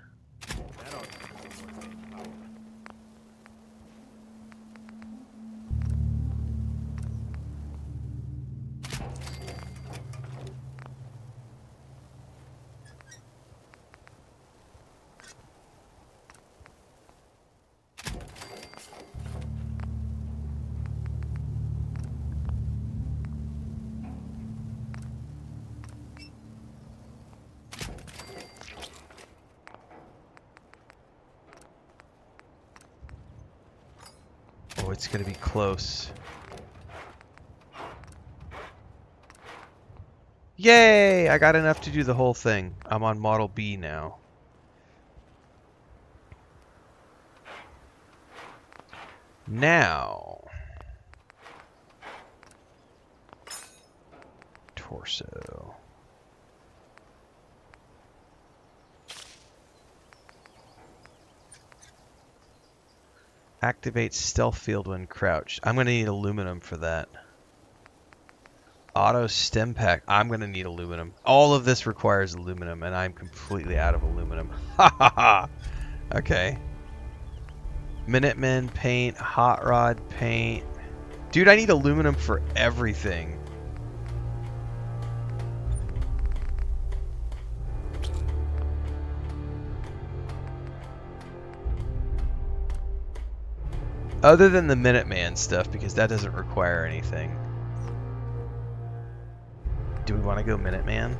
it's going to be close. Yay! I got enough to do the whole thing. I'm on Model B now. Now... torso. Activate stealth field when crouched. I'm going to need aluminum for that. Auto stem pack. I'm going to need aluminum. All of this requires aluminum, and I'm completely out of aluminum. Ha ha ha! Okay. Minutemen paint, hot rod paint. Dude, I need aluminum for everything. Other than the Minuteman stuff, because that doesn't require anything. Do we want to go Minuteman?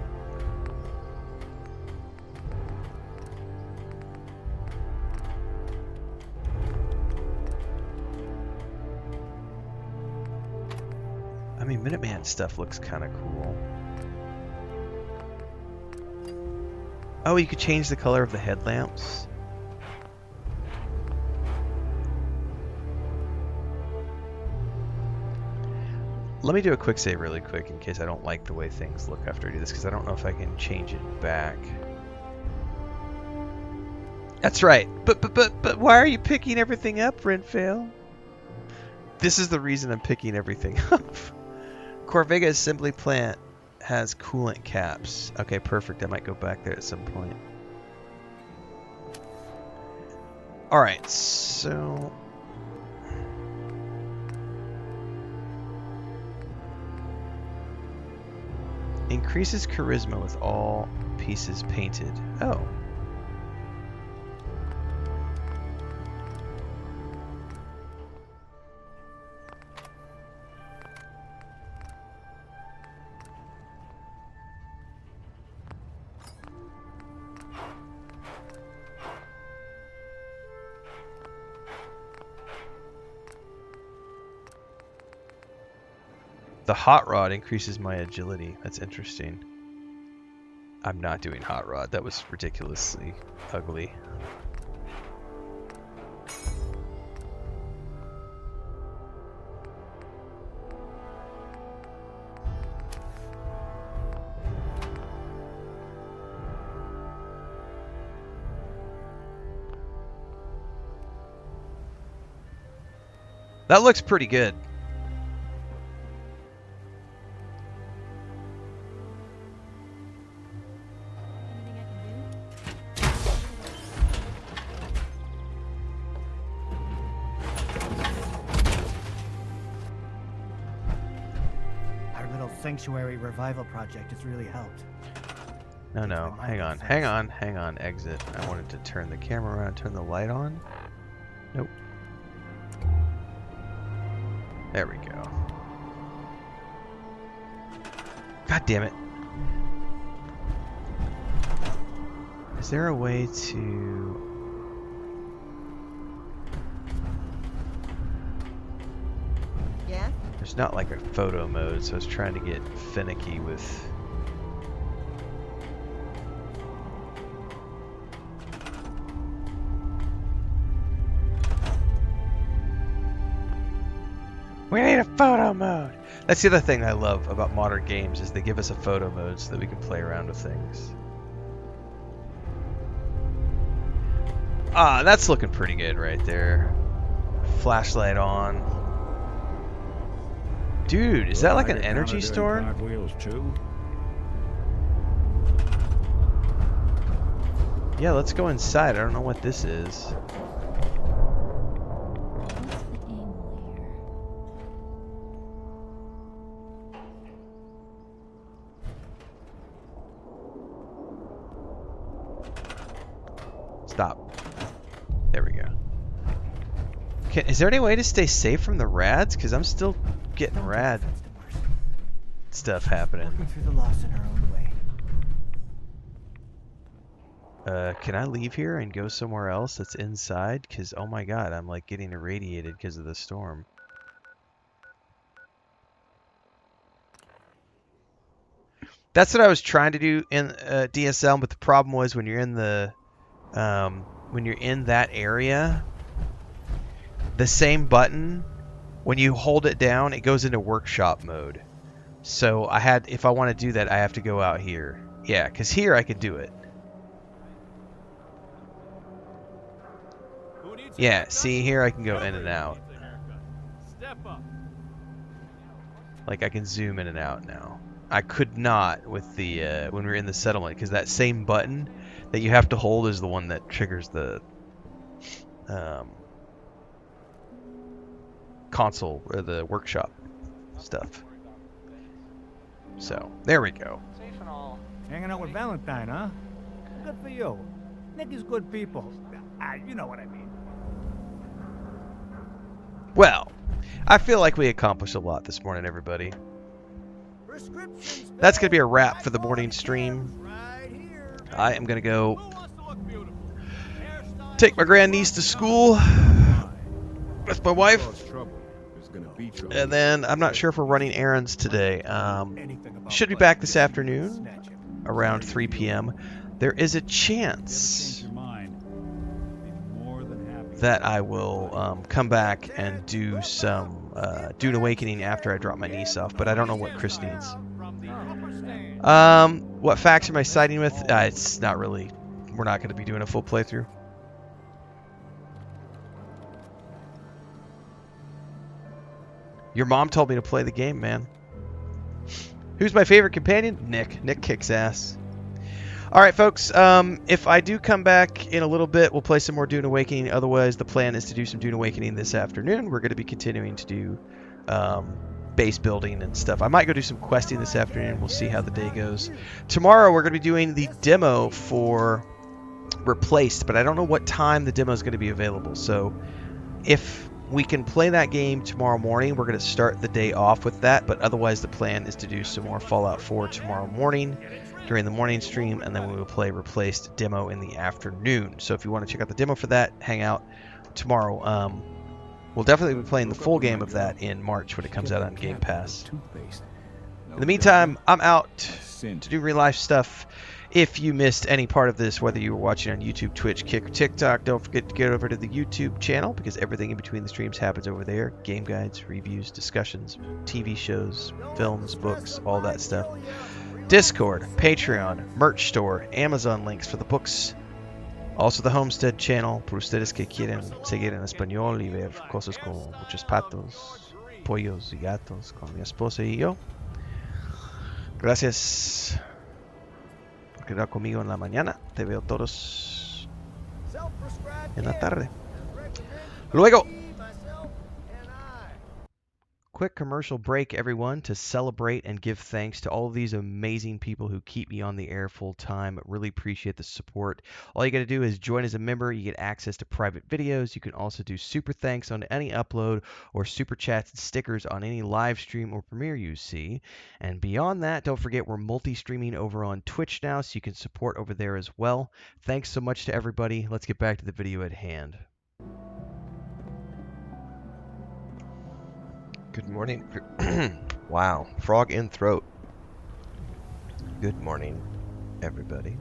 I mean, Minuteman stuff looks kind of cool. Oh, you could change the color of the headlamps. Let me do a quick save really quick in case I don't like the way things look after I do this, because I don't know if I can change it back. That's right. But why are you picking everything up, Renfail? This is the reason I'm picking everything up. Corvega assembly plant has coolant caps. Okay, perfect. I might go back there at some point. Alright, so... increases charisma with all pieces painted. Oh. The hot rod increases my agility. That's interesting. I'm not doing hot rod. That was ridiculously ugly. That looks pretty good. Sanctuary revival project has really helped. No, hang on, exit. I wanted to turn the camera around, turn the light on. Nope. There we go. God damn it. Is there a way to... Yeah? There's not like a photo mode, so I was trying to get finicky with... We need a photo mode! That's the other thing I love about modern games, is they give us a photo mode so that we can play around with things. Ah, that's looking pretty good right there. Flashlight on. Dude, is that like an energy store? Cartwheels too? Yeah, let's go inside. I don't know what this is. Stop. There we go. Is there any way to stay safe from the rads? Because I'm still getting rad stuff happening. Working through the loss in our own way. Can I leave here and go somewhere else that's inside? Because, oh my god, I'm like getting irradiated because of the storm. That's what I was trying to do in DSL, but the problem was when you're in that area, the same button, when you hold it down, it goes into workshop mode. So if I want to do that, I have to go out here. Yeah, because here I can do it. Yeah, see here I can go in and out. Like I can zoom in and out now. I could not with the when we were in the settlement, because that same button that you have to hold is the one that triggers the console or the workshop stuff. So there we go. Hanging out with Valentine, huh? Good for you. Nick is good people. You know what I mean. Well, I feel like we accomplished a lot this morning, everybody. That's going to be a wrap for the morning stream. I am going to go take my grandniece to school with my wife. And then I'm not sure if we're running errands today. Should be back this afternoon around 3 p.m. There is a chance that I will come back and do some Dune Awakening after I drop my niece off, but I don't know what Chris needs. What facts am I siding with? It's not really. We're not going to be doing a full playthrough. Your mom told me to play the game, man. Who's my favorite companion? Nick. Nick kicks ass. All right, folks. If I do come back in a little bit, we'll play some more Dune Awakening. Otherwise, the plan is to do some Dune Awakening this afternoon. We're going to be continuing to do base building and stuff. I might go do some questing this afternoon. We'll see how the day goes. Tomorrow, we're going to be doing the demo for Replaced, but I don't know what time the demo is going to be available. So if we can play that game tomorrow morning, we're going to start the day off with that. But otherwise, the plan is to do some more Fallout 4 tomorrow morning during the morning stream, and then we will play Replaced demo in the afternoon. So if you want to check out the demo for that, hang out tomorrow. We'll definitely be playing the full game of that in March when it comes out on Game Pass. In the meantime, I'm out to do real life stuff. If you missed any part of this, whether you were watching on YouTube, Twitch, Kick, or TikTok, don't forget to get over to the YouTube channel, because everything in between the streams happens over there. Game guides, reviews, discussions, TV shows, films, books, all that stuff. Discord, Patreon, merch store, Amazon links for the books. Also the Homestead channel, por ustedes que quieren seguir en español y ver cosas como muchos patos, pollos y gatos con mi esposa y yo. Gracias por quedar conmigo en la mañana. Te veo todos en la tarde. Luego. Quick commercial break, everyone, to celebrate and give thanks to all of these amazing people who keep me on the air full time. Really appreciate the support. All you got to do is join as a member. You get access to private videos. You can also do super thanks on any upload or super chats and stickers on any live stream or premiere you see. And beyond that, don't forget we're multi-streaming over on Twitch now, so you can support over there as well. Thanks so much to everybody. Let's get back to the video at hand. Good morning. Wow, frog in throat. Good morning, everybody.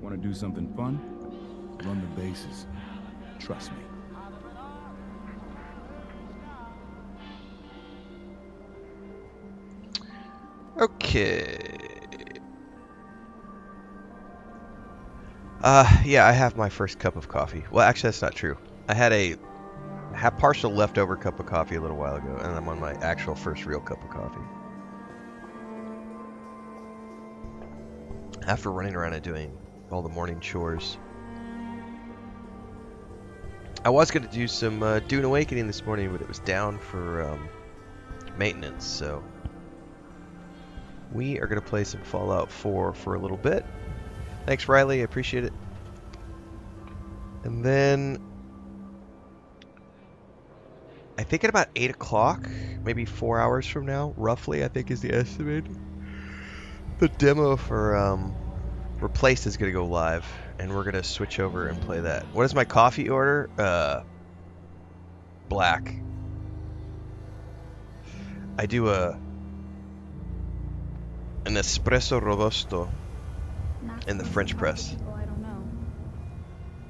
Want to do something fun? Run the bases. Trust me. Okay. Yeah, I have my first cup of coffee. Well, actually, that's not true. I had a partial leftover cup of coffee a little while ago, and I'm on my actual first real cup of coffee. After running around and doing all the morning chores. I was going to do some Dune Awakening this morning, but it was down for maintenance, so we are going to play some Fallout 4 for a little bit. Thanks, Riley. I appreciate it. And then I think at about 8 o'clock, maybe 4 hours from now, roughly, I think is the estimate, the demo for Replaced is going to go live, and we're going to switch over and play that. What is my coffee order? Black. I do an espresso robusto in the French press. People I don't know.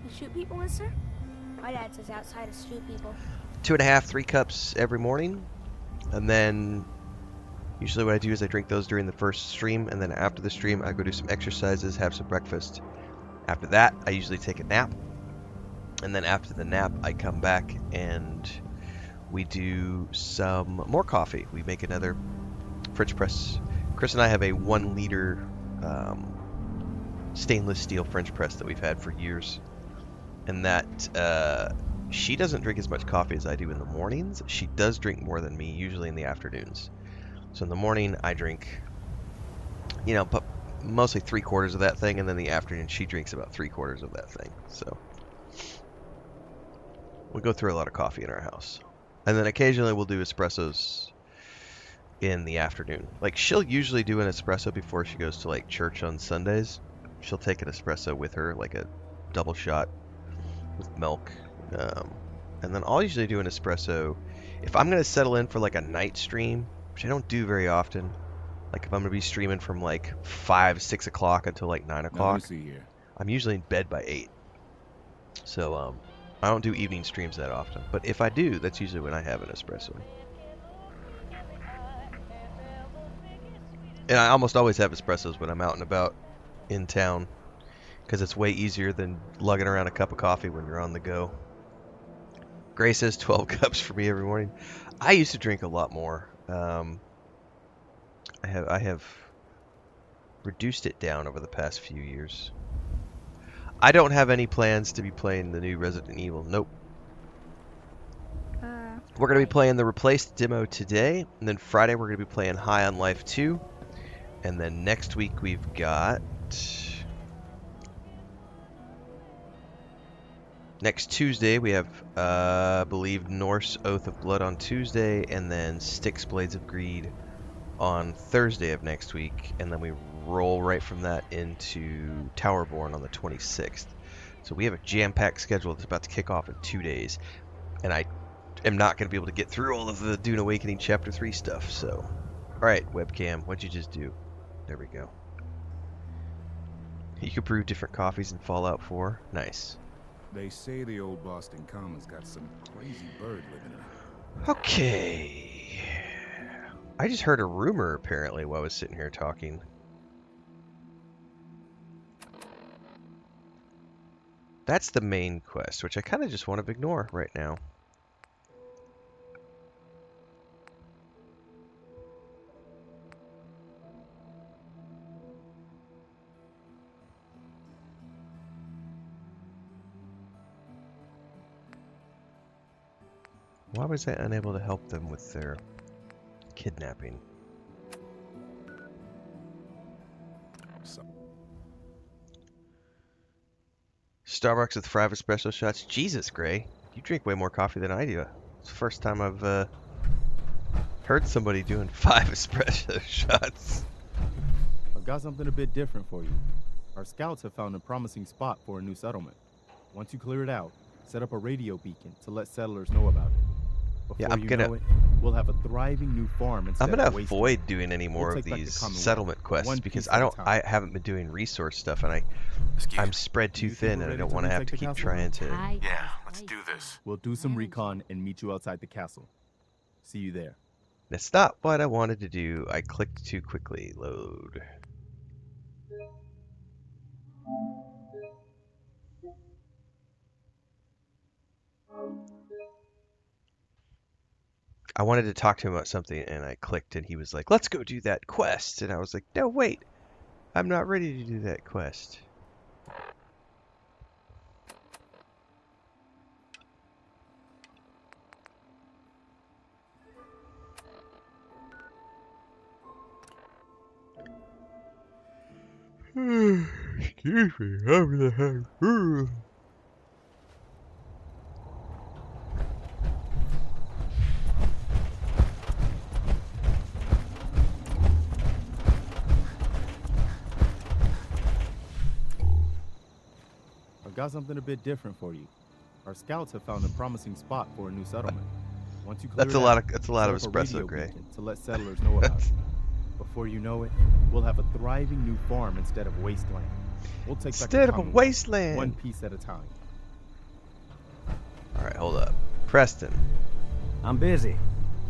You shoot people, mister? My dad says outside to shoot people. 2.5, 3 cups every morning, and then usually what I do is I drink those during the first stream, and then after the stream I go do some exercises, have some breakfast. After that I usually take a nap, and then after the nap I come back and we do some more coffee. We make another French press. Chris and I have a 1 liter stainless steel French press that we've had for years, and that she doesn't drink as much coffee as I do in the mornings. She does drink more than me, usually in the afternoons. So in the morning I drink, but mostly 3/4 of that thing, and then in the afternoon she drinks about 3/4 of that thing. So we go through a lot of coffee in our house. And then occasionally we'll do espressos in the afternoon. Like, she'll usually do an espresso before she goes to like church on Sundays. She'll take an espresso with her, like a double shot with milk. And then I'll usually do an espresso if I'm going to settle in for like a night stream, which I don't do very often. Like if I'm going to be streaming from like 5, 6 o'clock until like 9 o'clock. I'm usually in bed by 8. So I don't do evening streams that often. But if I do, that's usually when I have an espresso. And I almost always have espressos when I'm out and about in town, because it's way easier than lugging around a cup of coffee when you're on the go. Gray says 12 cups for me every morning. I used to drink a lot more. I have reduced it down over the past few years. I don't have any plans to be playing the new Resident Evil. Nope. We're going to be playing the Replaced demo today, and then Friday we're going to be playing High on Life 2. And then next week we've got... Next Tuesday we have, I believe, Norse Oath of Blood on Tuesday, and then Styx Blades of Greed on Thursday of next week, and then we roll right from that into Towerborn on the 26th. So we have a jam-packed schedule that's about to kick off in 2 days, and I am not going to be able to get through all of the Dune Awakening Chapter 3 stuff, so... Alright, webcam, what'd you just do? There we go. You can brew different coffees in Fallout 4. Nice. They say the old Boston Common's got some crazy bird living in it. Okay. I just heard a rumor, apparently, while I was sitting here talking. That's the main quest, which I kind of just want to ignore right now. Why was I unable to help them with their kidnapping? Starbucks with 5 espresso shots. Jesus, Gray. You drink way more coffee than I do. It's the first time I've heard somebody doing 5 espresso shots. I've got something a bit different for you. Our scouts have found a promising spot for a new settlement. Once you clear it out, set up a radio beacon to let settlers know about it. Before I'm gonna. know it, we'll have a thriving new farm instead I'm gonna of a avoid doing any more of these settlement quests because I haven't been doing resource stuff, and I'm spread too thin, and I don't want to have to keep trying to. Yeah, let's do this. We'll do some recon and meet you outside the castle. See you there. That's not what I wanted to do. I clicked too quickly. Load. I wanted to talk to him about something, and I clicked, and he was like, let's go do that quest. And I was like, no, wait. I'm not ready to do that quest. Excuse me, I'm the head. I've got something a bit different for you. Our scouts have found a promising spot for a new settlement. Once you clear That's it a lot out, of set up a espresso, radio Gray. beacon to let settlers know about it. Before you know it, we'll have a thriving new farm instead of wasteland. We'll take back the Instead of a Commonwealth, wasteland. one piece at a time. All right, hold up, Preston. I'm busy.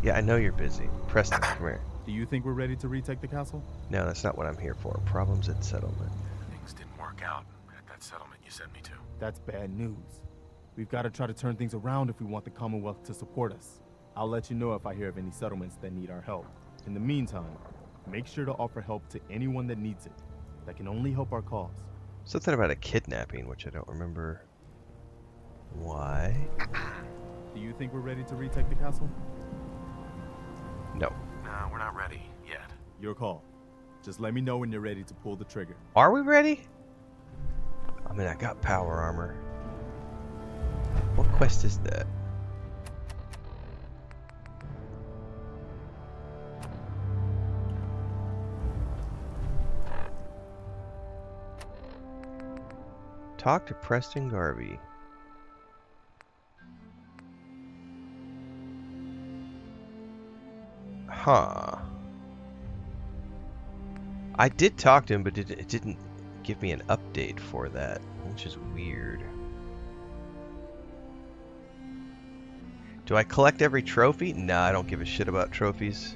Yeah, I know you're busy. Preston, come here. Do you think we're ready to retake the castle? No, that's not what I'm here for. Problems at settlement. Things didn't work out at that settlement you sent me to. That's bad news. We've got to try to turn things around if we want the Commonwealth to support us. I'll let you know if I hear of any settlements that need our help. In the meantime, make sure to offer help to anyone that needs it. That can only help our cause. Something about a kidnapping, which I don't remember why. Do you think we're ready to retake the castle? No. No, we're not ready yet. Your call. Just let me know when you're ready to pull the trigger. Are we ready? I mean, I got power armor. What quest is that? Talk to Preston Garvey. Huh. I did talk to him, but it didn't give me an update for that, which is weird. Do I collect every trophy? Nah, I don't give a shit about trophies.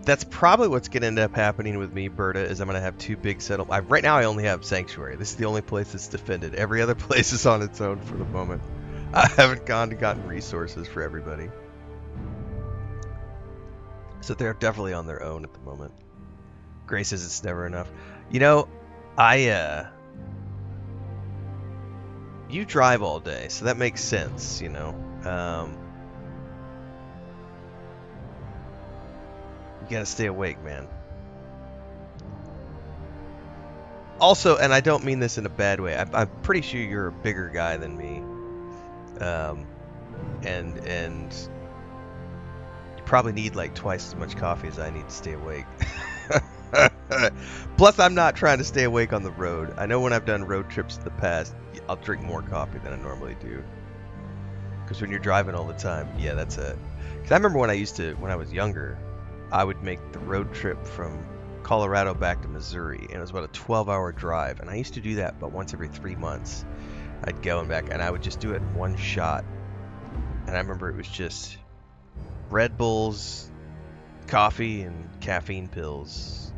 That's probably what's gonna end up happening with me, Berta, is I'm gonna have two big settlements. Right now I only have Sanctuary. This is the only place that's defended. Every other place is on its own for the moment. I haven't gone and gotten resources for everybody. So they're definitely on their own at the moment. Gray says it's never enough. You know, you drive all day, so that makes sense, you know. You gotta stay awake, man. Also, and I don't mean this in a bad way, I'm pretty sure you're a bigger guy than me. And you probably need like twice as much coffee as I need to stay awake. Plus, I'm not trying to stay awake on the road. I know when I've done road trips in the past, I'll drink more coffee than I normally do. Because when you're driving all the time, yeah, that's it. Because I remember when I was younger, I would make the road trip from Colorado back to Missouri, and it was about a 12-hour drive. And I used to do that about once every 3 months. I'd go and back, and I would just do it in one shot. And I remember it was just Red Bulls, coffee, and caffeine pills.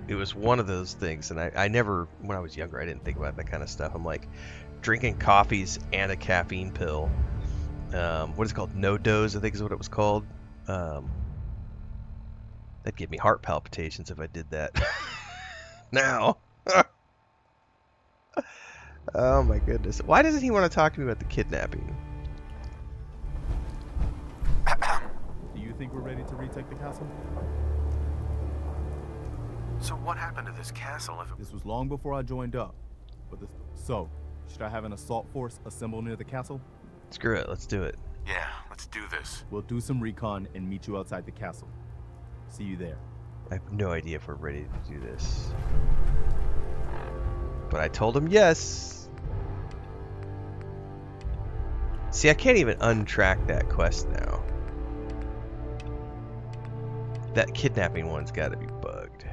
It was one of those things, and I never, when I was younger, I didn't think about that kind of stuff. I'm like, drinking coffees and a caffeine pill. What is it called? No dose, I think is what it was called. That'd give me heart palpitations if I did that. Now. Oh my goodness. Why doesn't he want to talk to me about the kidnapping? Do you think we're ready to retake the castle? So what happened to this castle if it... This was long before I joined up. So, should I have an assault force assemble near the castle? Screw it, let's do it. Yeah, let's do this. We'll do some recon and meet you outside the castle. See you there. I have no idea if we're ready to do this. But I told him yes. See, I can't even untrack that quest now. That kidnapping one's got to be bugged.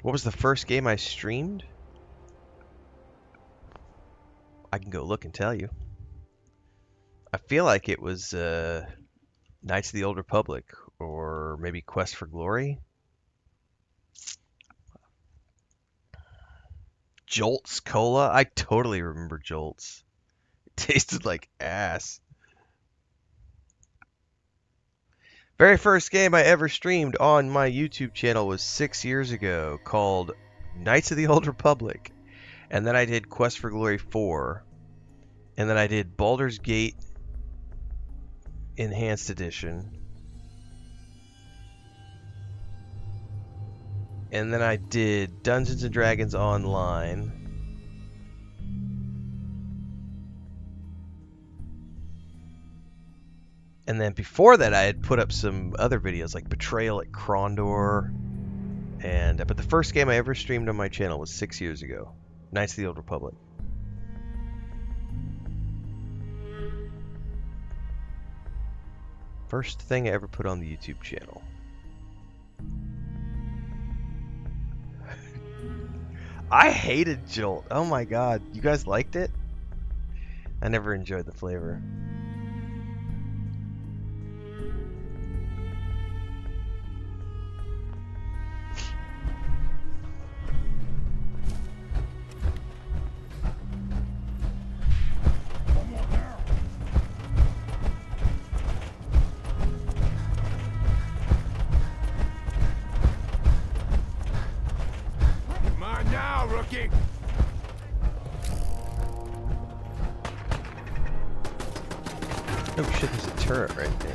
What was the first game I streamed? I can go look and tell you. I feel like it was Knights of the Old Republic, or maybe Quest for Glory. Jolts Cola? I totally remember Jolts. It tasted like ass. Very first game I ever streamed on my YouTube channel was 6 years ago, called Knights of the Old Republic. And then I did Quest for Glory 4. And then I did Baldur's Gate Enhanced Edition. And then I did Dungeons and Dragons Online. And then before that, I had put up some other videos like Betrayal at Krondor. But the first game I ever streamed on my channel was 6 years ago, Knights of the Old Republic. First thing I ever put on the YouTube channel. I hated Jolt. Oh my god. You guys liked it? I never enjoyed the flavor. Come on now, rookie! Oh shit, there's a turret right there.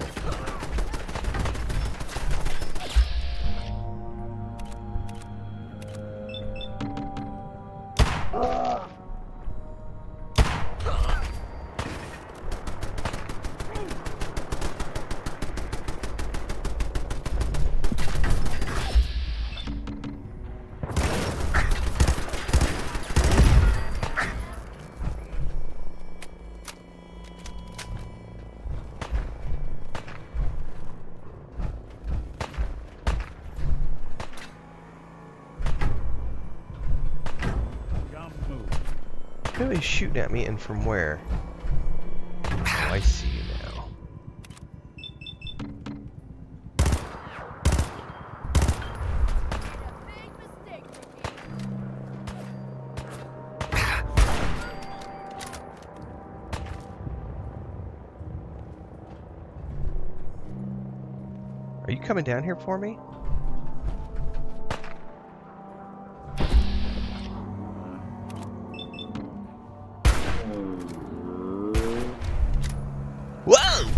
Nobody's shooting at me, and from where? Oh, I see you now. Are you coming down here for me? Whoa!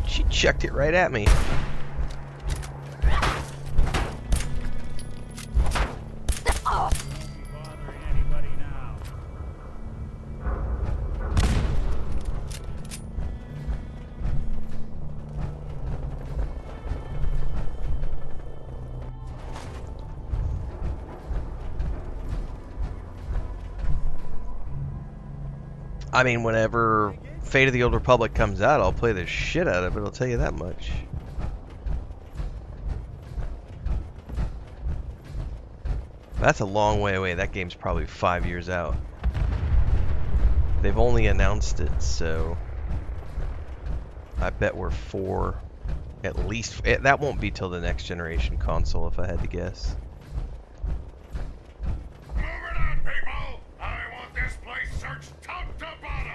She chucked it right at me. I mean, whenever Fate of the Old Republic comes out, I'll play the shit out of it, I'll tell you that much. That's a long way away. That game's probably 5 years out. They've only announced it, so I bet we're 4 at least. That won't be till the next generation console, if I had to guess. I want this place searched top to bottom!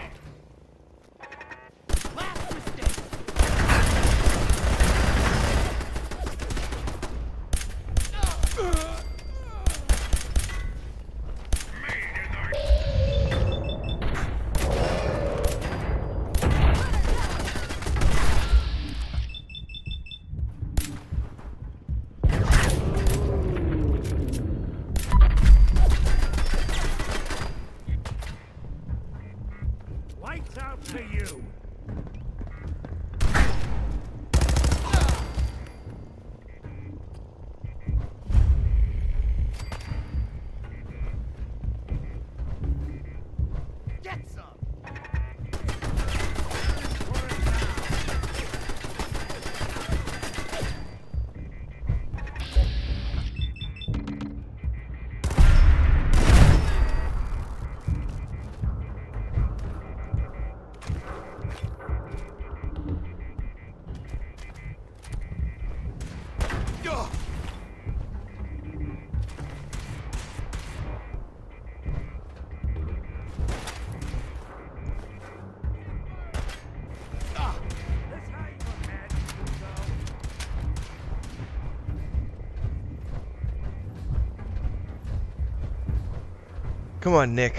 Come on, Nick.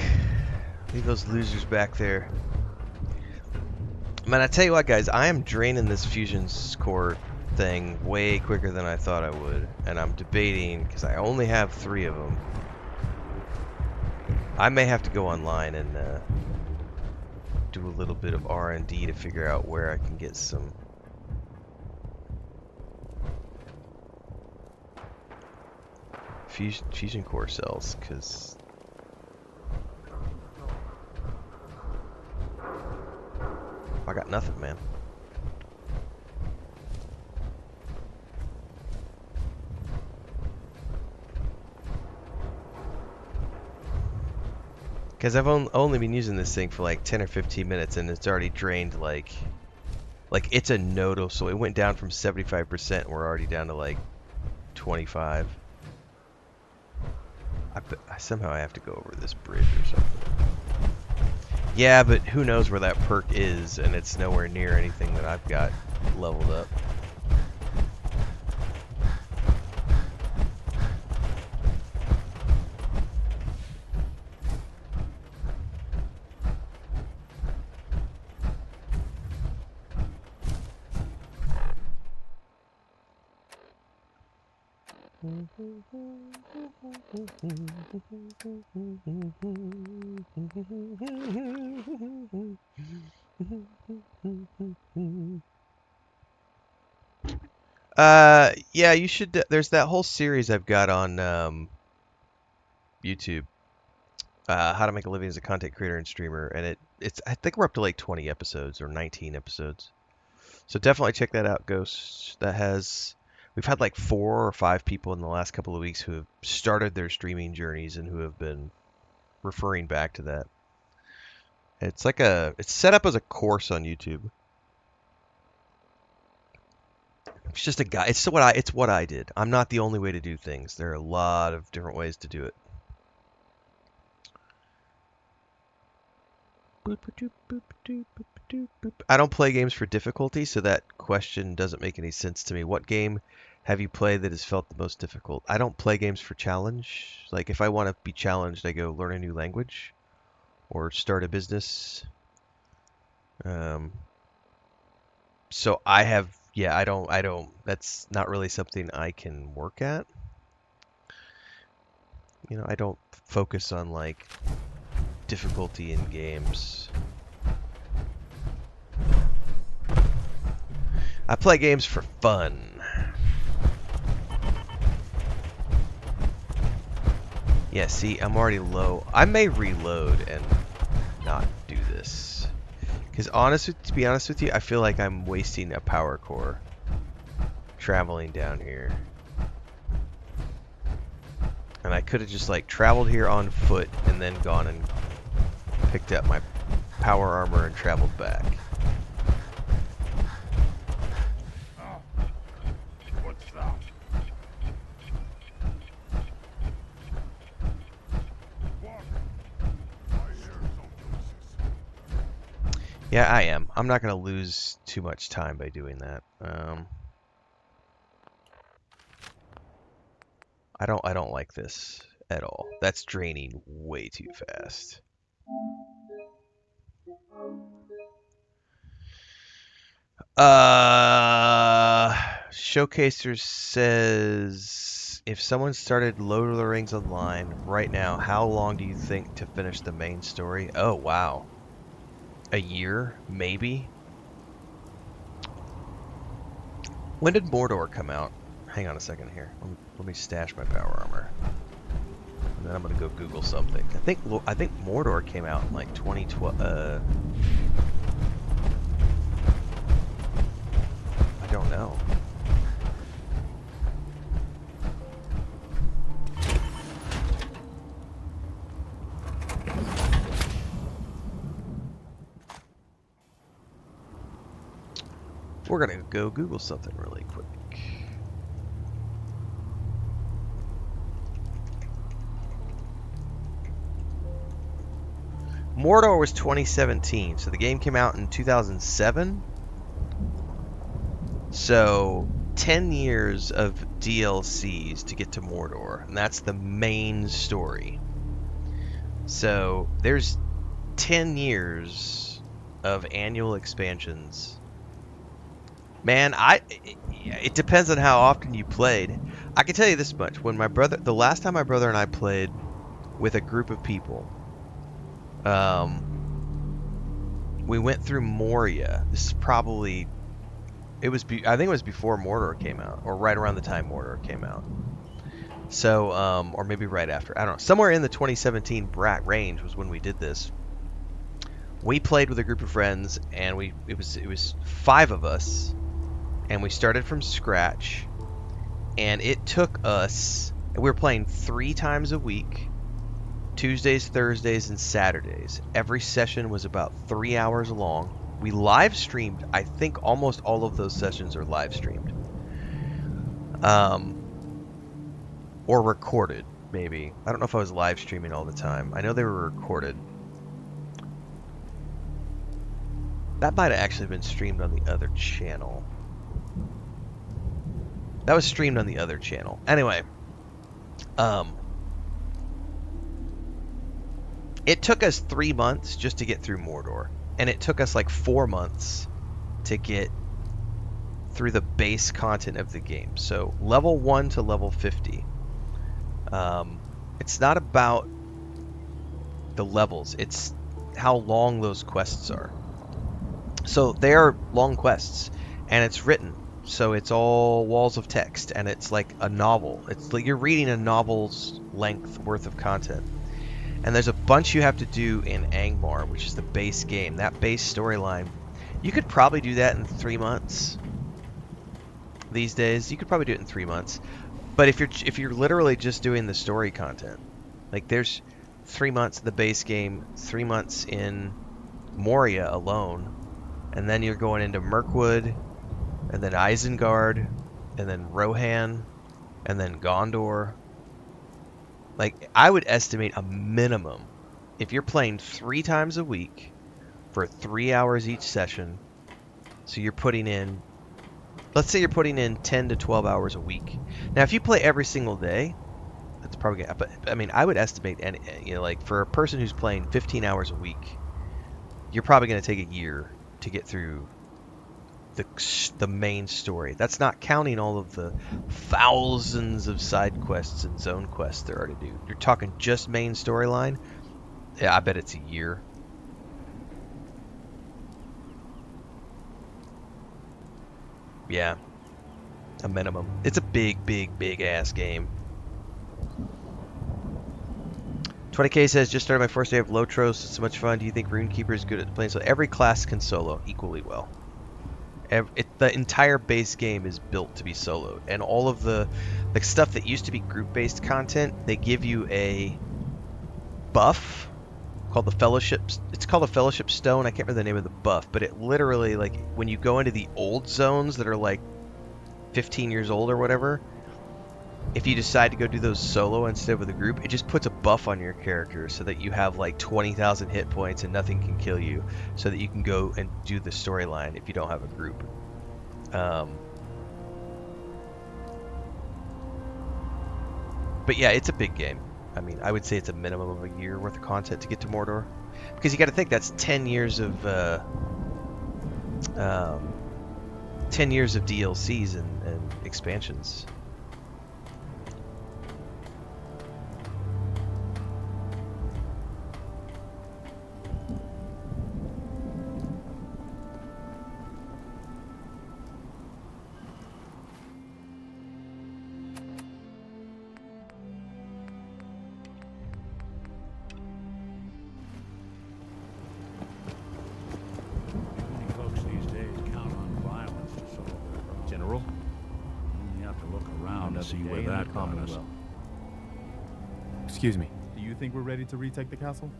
Leave those losers back there. Man, I tell you what, guys, I am draining this fusion core thing way quicker than I thought I would. And I'm debating, because I only have 3 of them. I may have to go online and do a little bit of R&D to figure out where I can get some fusion core cells, because I got nothing, man. Because I've only been using this thing for like 10 or 15 minutes, and it's already drained like it's a nodo, so it went down from 75%, and we're already down to like 25. Somehow I have to go over this bridge or something. Yeah, but who knows where that perk is, and it's nowhere near anything that I've got leveled up. Yeah, you should. There's that whole series I've got on YouTube. How to make a living as a content creator and streamer, and it's I think we're up to like 20 episodes or 19 episodes. So definitely check that out, Ghost. We've had like 4 or 5 people in the last couple of weeks who have started their streaming journeys and who have been referring back to that. It's set up as a course on YouTube. It's just a guide. It's what I did. I'm not the only way to do things. There are a lot of different ways to do it. I don't play games for difficulty, so that question doesn't make any sense to me. What game have you played that has felt the most difficult? I don't play games for challenge. Like, if I want to be challenged, I go learn a new language or start a business. So I don't, that's not really something I can work at. You know, I don't focus on, like, difficulty in games. I play games for fun. Yeah, see, I'm already low. I may reload and not do this. Because to be honest with you, I feel like I'm wasting a power core traveling down here. And I could have just like traveled here on foot and then gone and picked up my power armor and traveled back. What's that? Yeah, I am. I'm not going to lose too much time by doing that. I don't like this at all. That's draining way too fast. Showcaser says, if someone started Lord of the Rings Online right now, how long do you think to finish the main story? Oh, wow. A year, maybe? When did Mordor come out? Hang on a second here. Let me stash my power armor. And then I'm gonna go Google something. I think Mordor came out in like 2012. I don't know. We're gonna go Google something really quick. Mordor was 2017, so the game came out in 2007. So 10 years of DLCs to get to Mordor, and that's the main story. So there's 10 years of annual expansions. Man, it depends on how often you played. I can tell you this much: the last time my brother and I played with a group of people, we went through Moria. This is probably, I think it was before Mordor came out, or right around the time Mordor came out. So, or maybe right after. I don't know. Somewhere in the 2017 range was when we did this. We played with a group of friends, and it was 5 of us, and we started from scratch. And it took us. We were playing 3 times a week, Tuesdays, Thursdays, and Saturdays. Every session was about 3 hours long. We live streamed. I think almost all of those sessions are live streamed. Or recorded, maybe. I don't know if I was live streaming all the time. I know they were recorded. That might have actually been streamed on the other channel. That was streamed on the other channel. Anyway, it took us 3 months just to get through Mordor, and it took us like 4 months to get through the base content of the game. So level 1 to level 50. It's not about the levels, it's how long those quests are. So they are long quests, and it's written, so it's all walls of text, and it's like a novel. It's like you're reading a novel's length worth of content. And there's a bunch you have to do in Angmar, which is the base game, that base storyline. You could probably do that in 3 months. These days, you could probably do it in 3 months. But if you're literally just doing the story content, like there's 3 months in the base game, 3 months in Moria alone, and then you're going into Mirkwood, and then Isengard, and then Rohan, and then Gondor. Like, I would estimate a minimum, if you're playing 3 times a week for 3 hours each session, so you're putting in, let's say you're putting in 10 to 12 hours a week. Now, if you play every single day, that's probably good. But I mean, I would estimate, and like for a person who's playing 15 hours a week, you're probably going to take a year to get through the main story. That's not counting all of the thousands of side quests and zone quests there are to do. You're talking just main storyline. Yeah, I bet it's a year. Yeah, a minimum. It's a big ass game. 20K says, just started my first day of Lotros. It's so much fun. Do you think Runekeeper is good at playing? So every class can solo equally well. The entire base game is built to be soloed, and all of the stuff that used to be group-based content, they give you a buff called the Fellowship. It's called a Fellowship Stone. I can't remember the name of the buff, but it literally, like, when you go into the old zones that are like 15 years old or whatever, if you decide to go do those solo instead with a group, it just puts a buff on your character so that you have like 20,000 hit points and nothing can kill you, so that you can go and do the storyline if you don't have a group. But yeah, it's a big game. I mean, I would say it's a minimum of a year worth of content to get to Mordor, because you got to think that's 10 years of 10 years of DLCs and expansions. Excuse me. Do you think we're ready to retake the castle?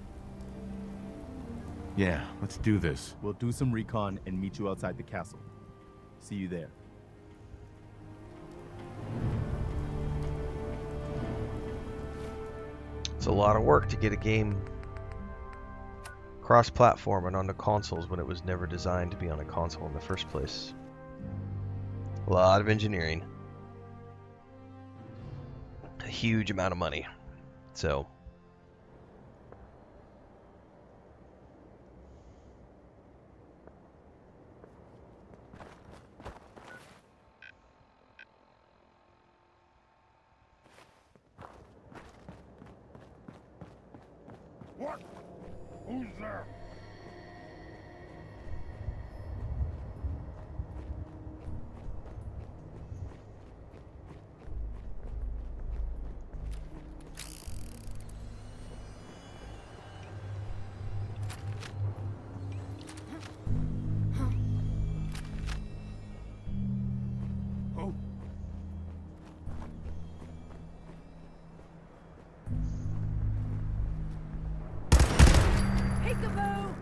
Yeah, let's do this. We'll do some recon and meet you outside the castle. See you there. It's a lot of work to get a game cross-platform and onto consoles when it was never designed to be on a console in the first place. A lot of engineering. A huge amount of money. So, Who's there? Peekaboo!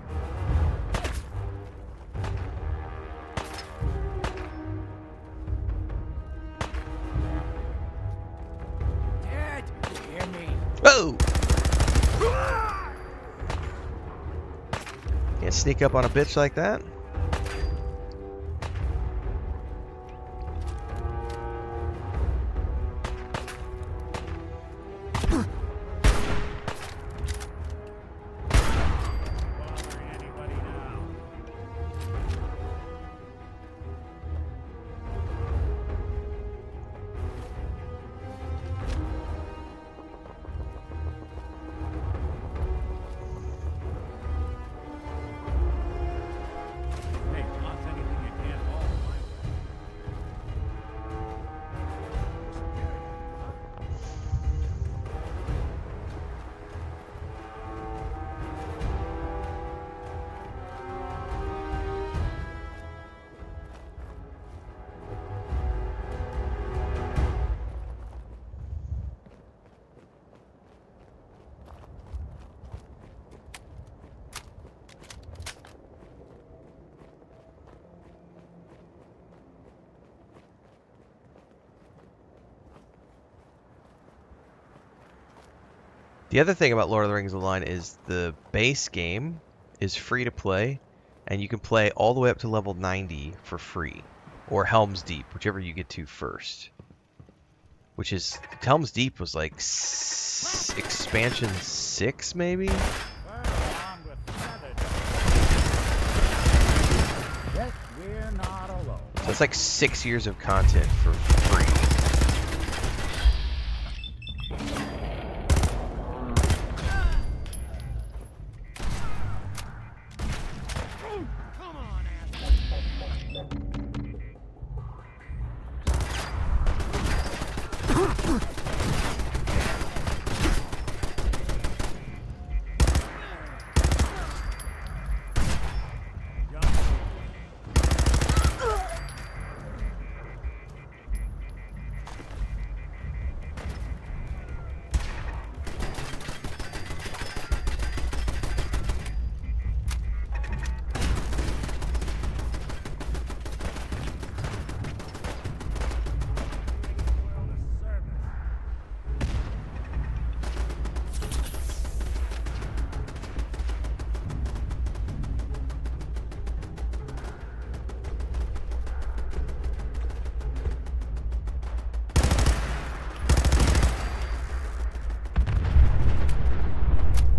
Dad, you hear me? Whoa! Can't sneak up on a bitch like that. Hey, toss anything you can't haul my way. The other thing about Lord of the Rings Online is the base game is free to play, and you can play all the way up to level 90 for free, or Helm's Deep, whichever you get to first. Which is, Helm's Deep was like expansion 6 maybe? Yes, we're not alone. So it's like 6 years of content for free.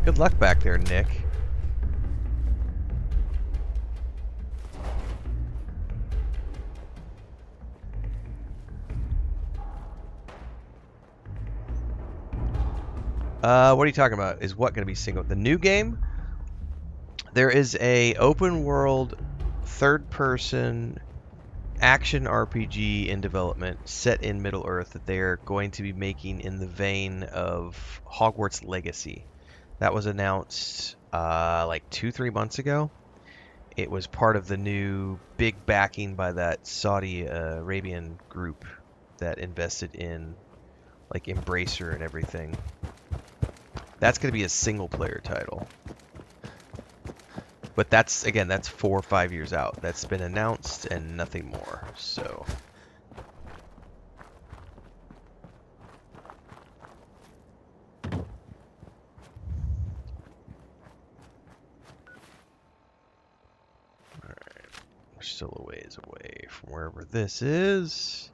Good luck back there, Nick. What are you talking about? Is what going to be single? The new game? There is a open world, third-person action RPG in development set in Middle-earth that they're going to be making in the vein of Hogwarts Legacy. That was announced like 2-3 months ago. It was part of the new big backing by that Saudi Arabian group that invested in like Embracer and everything. That's going to be a single player title. But that's, again, that's 4 or 5 years out. That's been announced and nothing more. So still a ways away from wherever this is.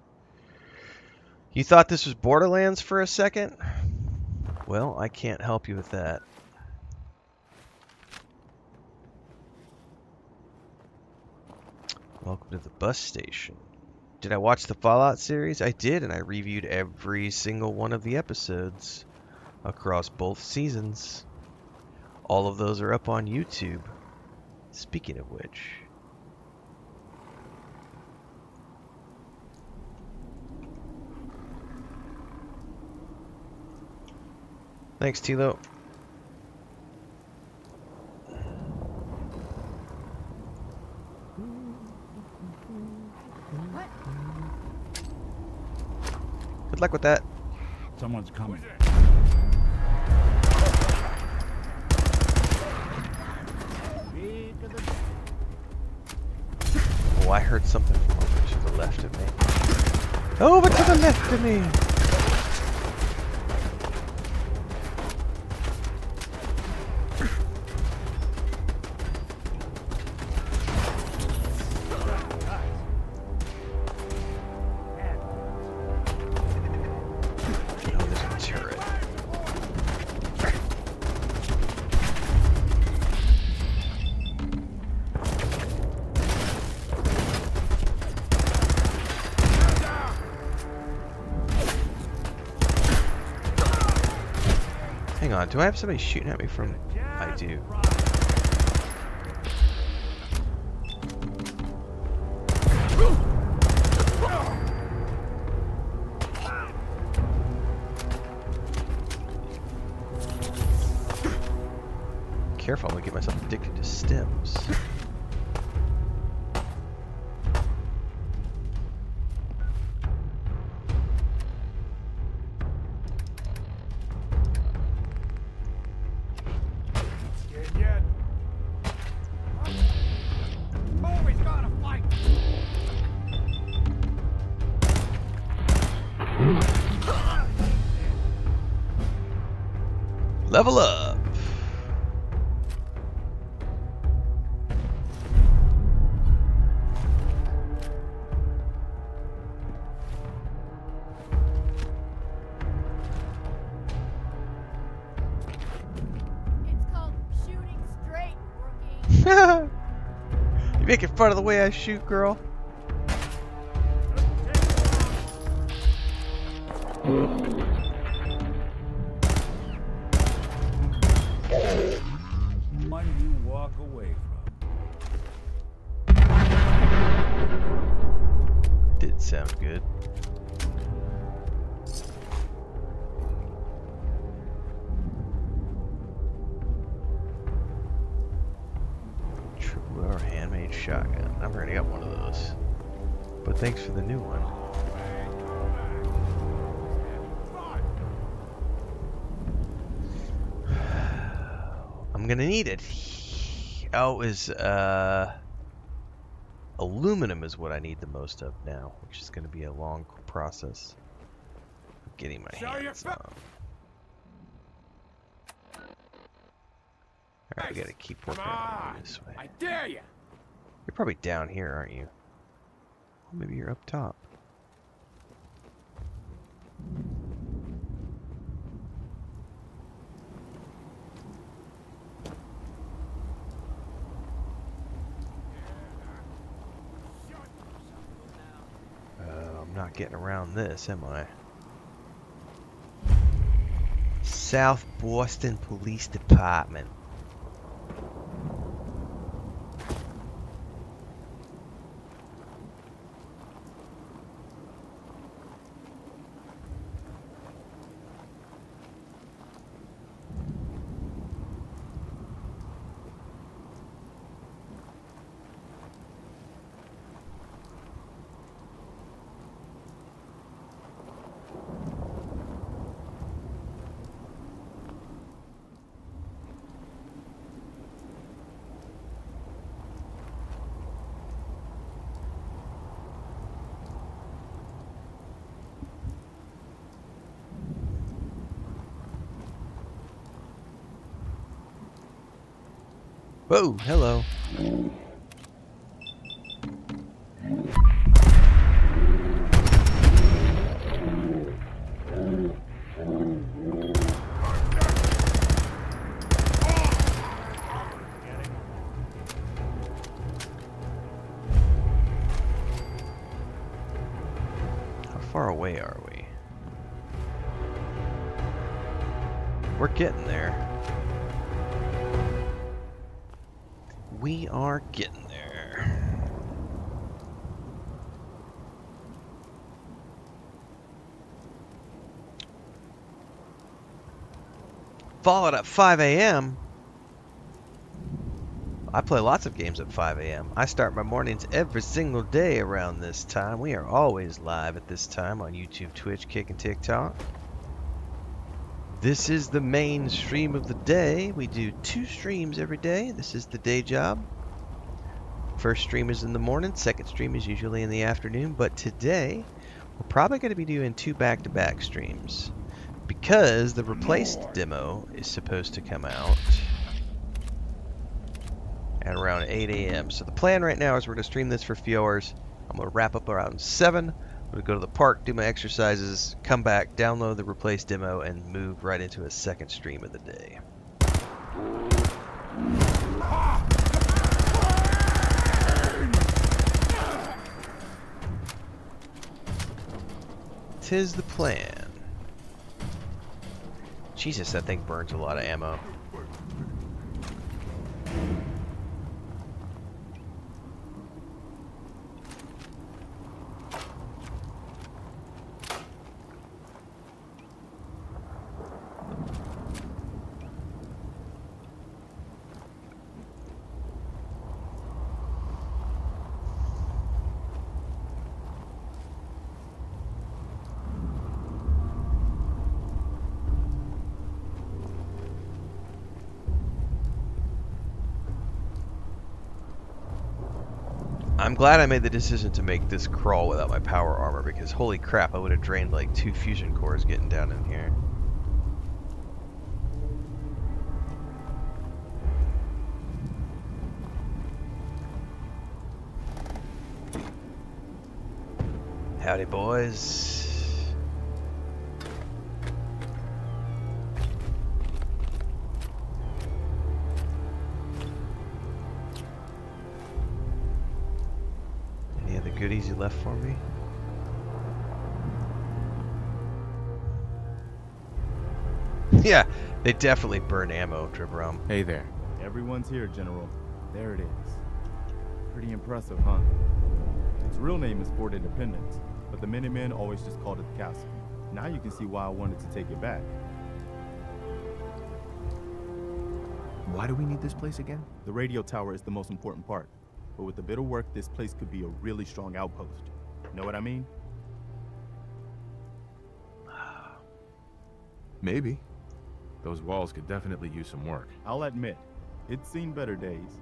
You thought this was Borderlands for a second? Well, I can't help you with that. Welcome to the bus station. Did I watch the Fallout series? I did, and I reviewed every single one of the episodes across both seasons. All of those are up on YouTube. Speaking of which. Thanks, Tilo. Good luck with that. Someone's coming. Oh, I heard something from over to the left of me. Over to the left of me! Oh, there's a turret. Hang on, do I have somebody shooting at me from... I do. Careful, I'm gonna get myself addicted to stems. Level up! It's called shooting straight, rookie. You making fun of the way I shoot, girl? One you walk away Did sound good. Triple barrel handmade shotgun. I've already got one of those. But thanks for the new one. I'm gonna need it. Oh, aluminum is what I need the most of now, which is gonna be a long process of getting my hands on. Alright, we gotta keep working on this way. I dare you. You're probably down here, aren't you? Well, maybe you're up top. I'm not getting around this, am I? South Boston Police Department. Whoa, hello. How far away are we? We're getting there. We are getting there. Fallout at 5 a.m. I play lots of games at 5 a.m. I start my mornings every single day around this time. We are always live at this time on YouTube, Twitch, Kick, and TikTok. This is the main stream of the day. We do 2 streams every day. This is the day job. First stream is in the morning. Second stream is usually in the afternoon. But today, we're probably going to be doing 2 back-to-back streams because the Replaced demo is supposed to come out at around 8 a.m. So the plan right now is we're going to stream this for a few hours. I'm going to wrap up around 7. I'm going to go to the park, do my exercises, come back, download the Replaced demo, and move right into a second stream of the day. Tis the plan. Jesus, that thing burns a lot of ammo. I'm glad I made the decision to make this crawl without my power armor because holy crap, I would have drained like 2 fusion cores getting down in here. Howdy, boys. Goodies you left for me? Yeah, they definitely burn ammo, Tribrom. Hey there. Everyone's here, General. There it is. Pretty impressive, huh? Its real name is Fort Independence, but the Minutemen always just called it the castle. Now you can see why I wanted to take it back. Why do we need this place again? The radio tower is the most important part. But with a bit of work, this place could be a really strong outpost. Know what I mean? Maybe. Those walls could definitely use some work. I'll admit, it's seen better days.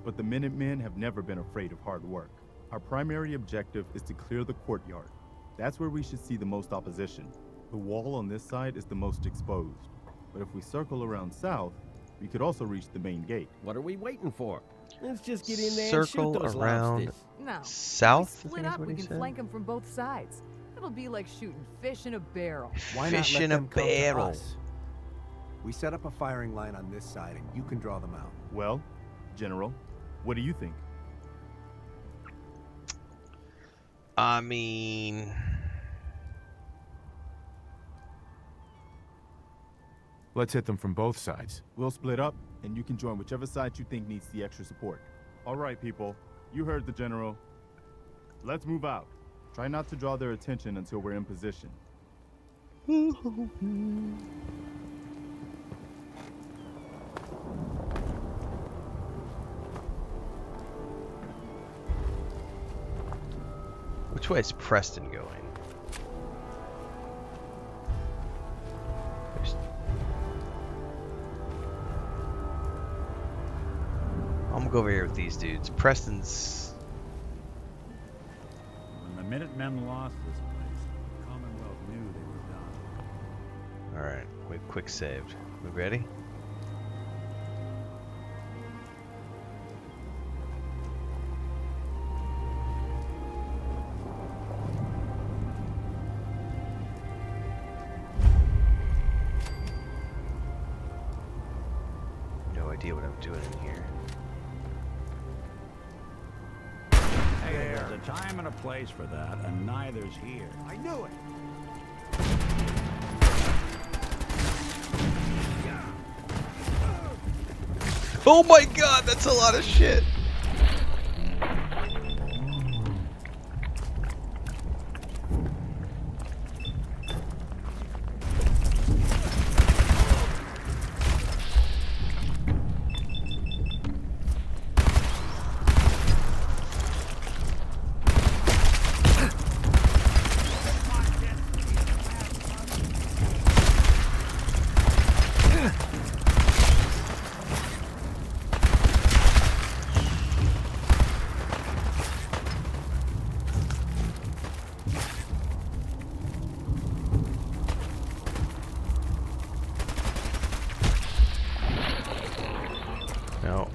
But the Minutemen have never been afraid of hard work. Our primary objective is to clear the courtyard. That's where we should see the most opposition. The wall on this side is the most exposed. But if we circle around south, we could also reach the main gate. What are we waiting for? Let's just get in there Circle and shoot those around lobsters. No. south. If we split up, we can flank them from both sides. It'll be like shooting fish in a barrel. Why Fish not let in a them come to barrel. us? We set up a firing line on this side, and you can draw them out. Well, General, what do you think? I mean, Let's hit them from both sides. We'll split up, and you can join whichever side you think needs the extra support. All right, people. You heard the General. Let's move out. Try not to draw their attention until we're in position. which way is Preston going? I'm gonna go over here with these dudes. Preston's. When the Minutemen lost this place, the Commonwealth knew they were done. Alright, quick saved. We ready? No idea what I'm doing in here. Hey, there's a time and a place for that, and neither's here. I knew it! Oh my god, that's a lot of shit. No.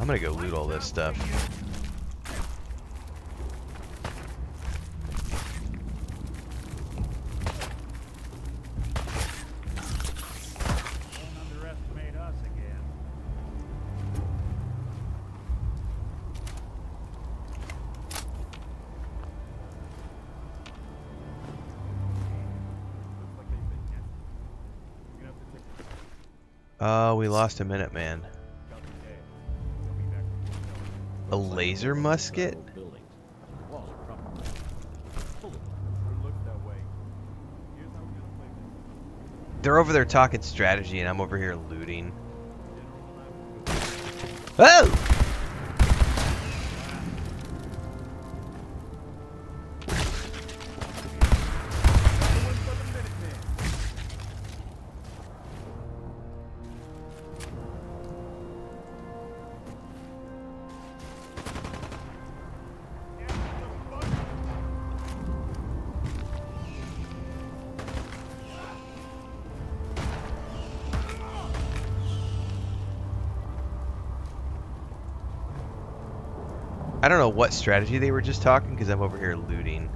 I'm gonna go loot all this stuff. Don't underestimate us again. Oh, we lost a minute, man. A laser musket? They're over there talking strategy and I'm over here looting. Oh! I don't know what strategy they were just talking because I'm over here looting.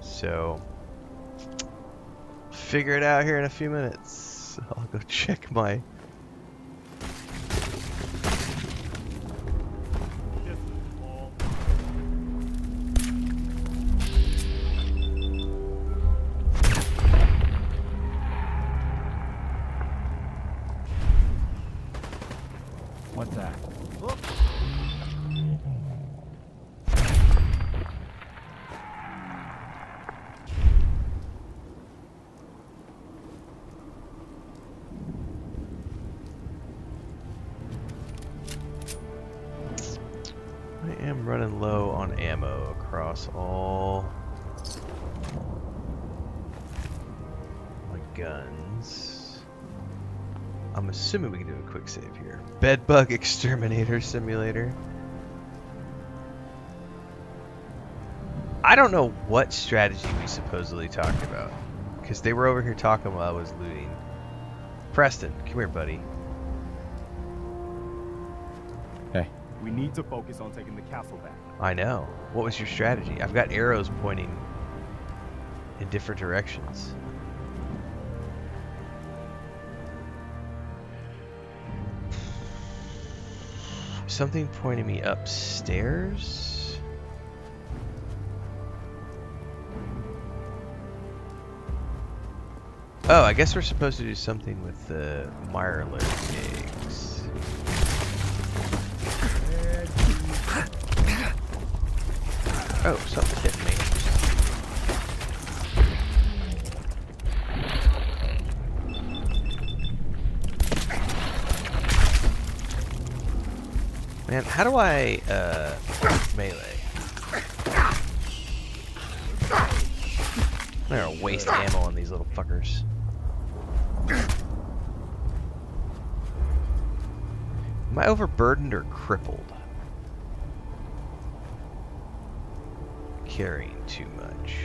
So, figure it out here in a few minutes. I'll go check my... What's that? Look. I am running low on ammo across all my guns. I'm assuming we can do a quick save here. Bedbug Exterminator Simulator. I don't know what strategy we supposedly talked about, because they were over here talking while I was looting. Preston, come here, buddy. Hey. We need to focus on taking the castle back. I know. What was your strategy? I've got arrows pointing in different directions. Something pointing me upstairs? Oh, I guess we're supposed to do something with the mireless eggs. Oh, something's hitting me. Man, how do I, melee? I'm gonna waste ammo on these little fuckers. Am I overburdened or crippled? Carrying too much.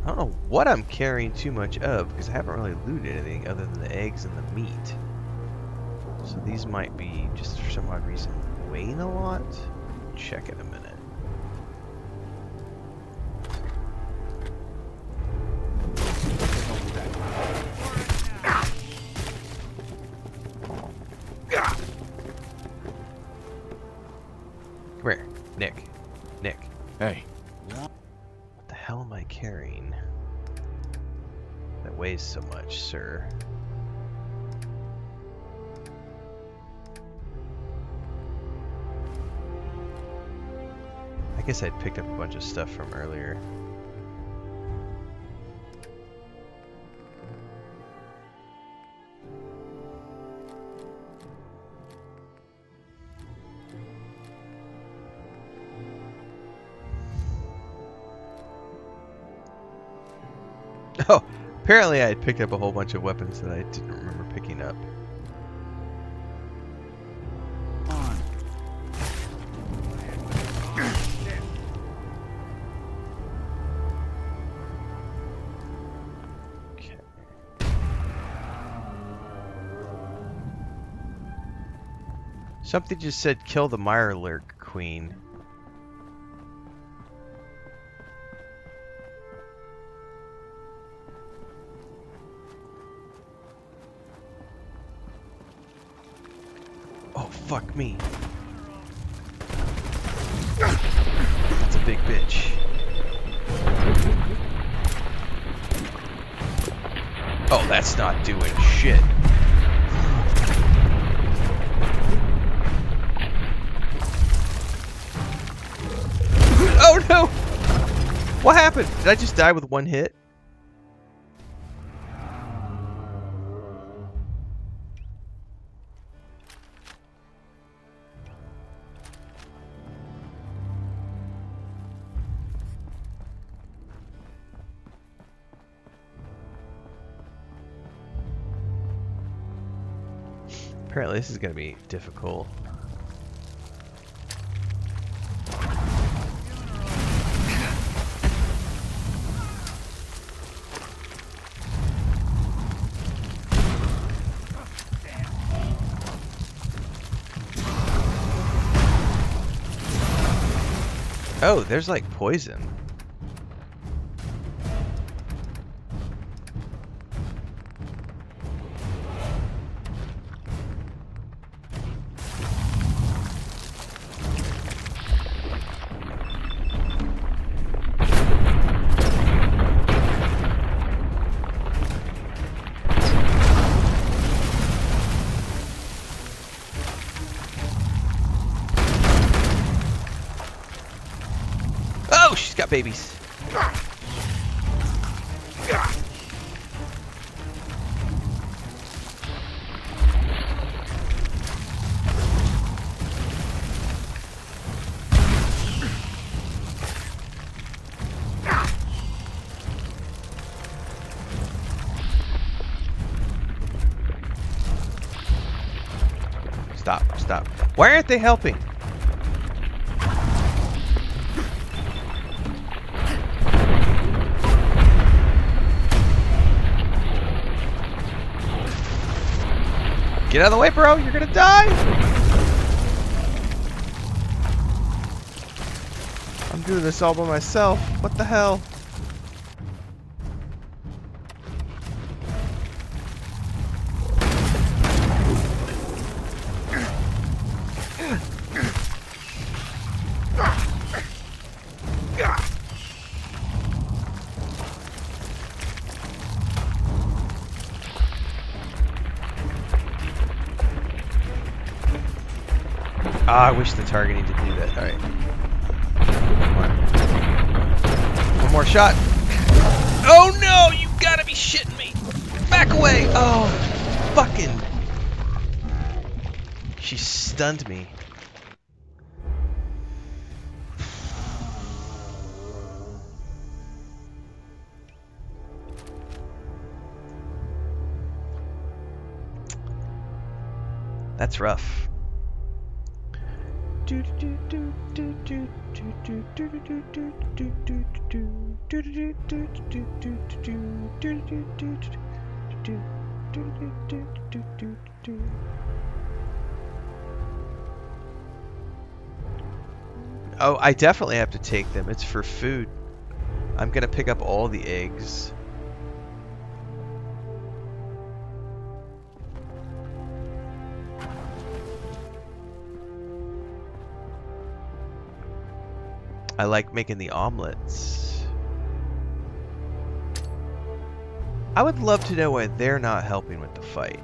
I don't know what I'm carrying too much of, because I haven't really looted anything other than the eggs and the meat. So these might be, just for some odd reason, weighing a lot. Check in a minute. Come here, Nick. Nick. Hey. What the hell am I carrying that weighs so much, sir? I guess I'd picked up a bunch of stuff from earlier. Oh, apparently I had picked up a whole bunch of weapons that I didn't remember picking up. Okay. Something just said kill the Mirelurk Queen. Oh, fuck me. That's a big bitch. Oh, that's not doing shit. Oh no! What happened? Did I just die with one hit? Apparently this is going to be difficult. Oh, there's like poison. Oh, she's got babies. Stop, stop. Why aren't they helping? Get out of the way, bro. You're gonna die. I'm doing this all by myself. What the hell? Ah, I wish the targeting did do that. Alright. Come on. One more shot. Oh no! You gotta be shitting me! Back away! Oh, fucking. She stunned me. That's rough. Oh, I definitely have to take them. It's for food. I'm gonna pick up all the eggs. I like making the omelets. I would love to know why they're not helping with the fight.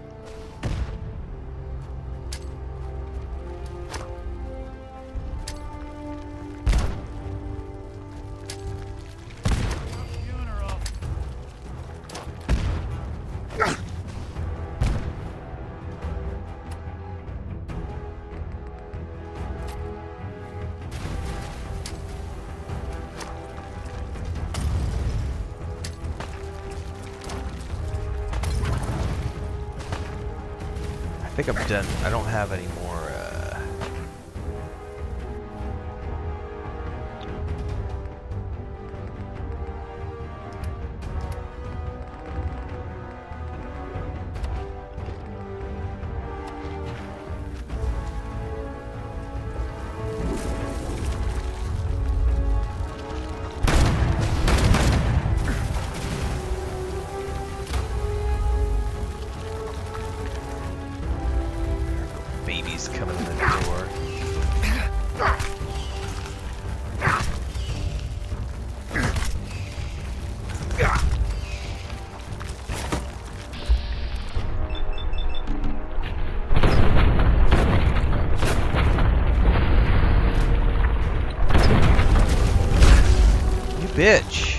I think I'm done. I don't have any more, babies coming in the door. You bitch.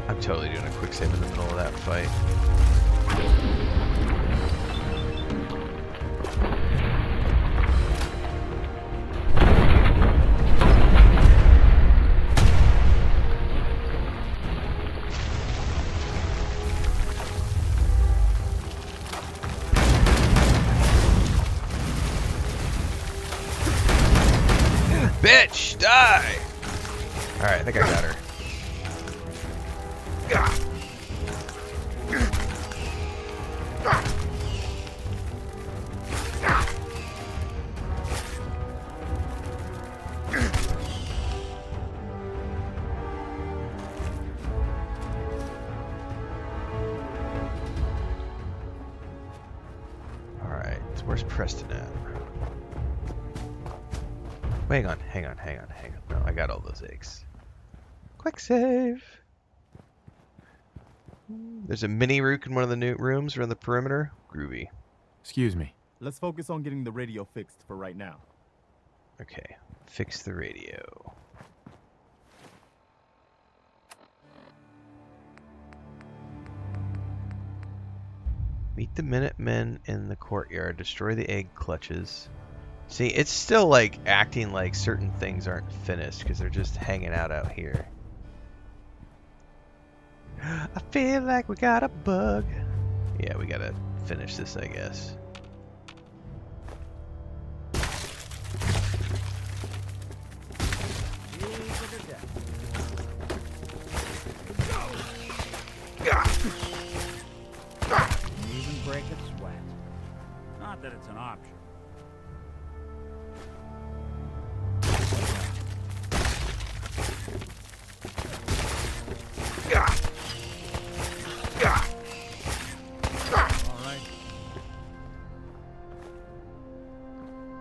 I'm totally doing a quick save in the middle of that fight. Bitch, die! Alright, I think I got her. Alright, so where's Preston at? Hang on. No, I got all those eggs. Quick save! There's a mini rook in one of the new rooms around the perimeter. Groovy. Excuse me. Let's focus on getting the radio fixed for right now. Okay, fix the radio. Meet the Minutemen in the courtyard. Destroy the egg clutches. See, it's still like acting like certain things aren't finished because they're just hanging out here. I feel like we got a bug. Yeah, we gotta finish this, I guess. Even break a sweat. Not that it's an option.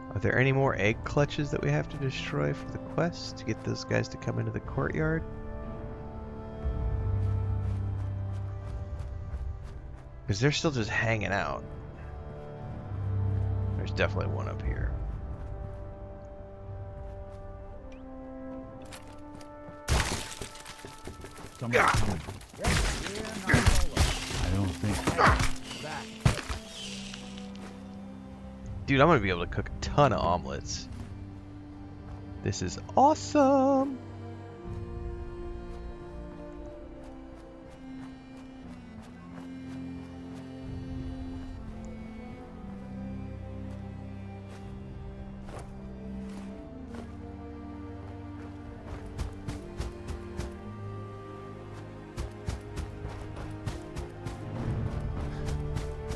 Are there any more egg clutches that we have to destroy for the quest to get those guys to come into the courtyard? Because they're still just hanging out. There's definitely one up here. someone coming. I don't think. Dude, I'm gonna be able to cook a ton of omelets. This is awesome.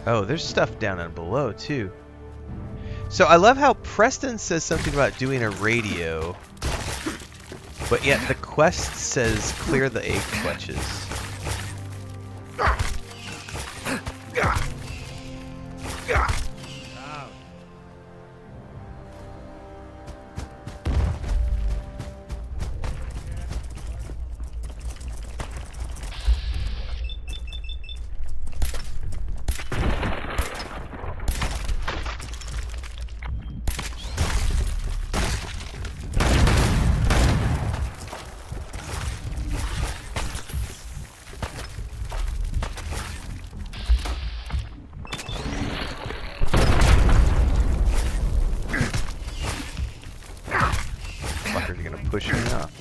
Oh, there's stuff down and below too. So I love how Preston says something about doing a radio, but yet the quest says clear the egg clutches. Fuckers are gonna push me off.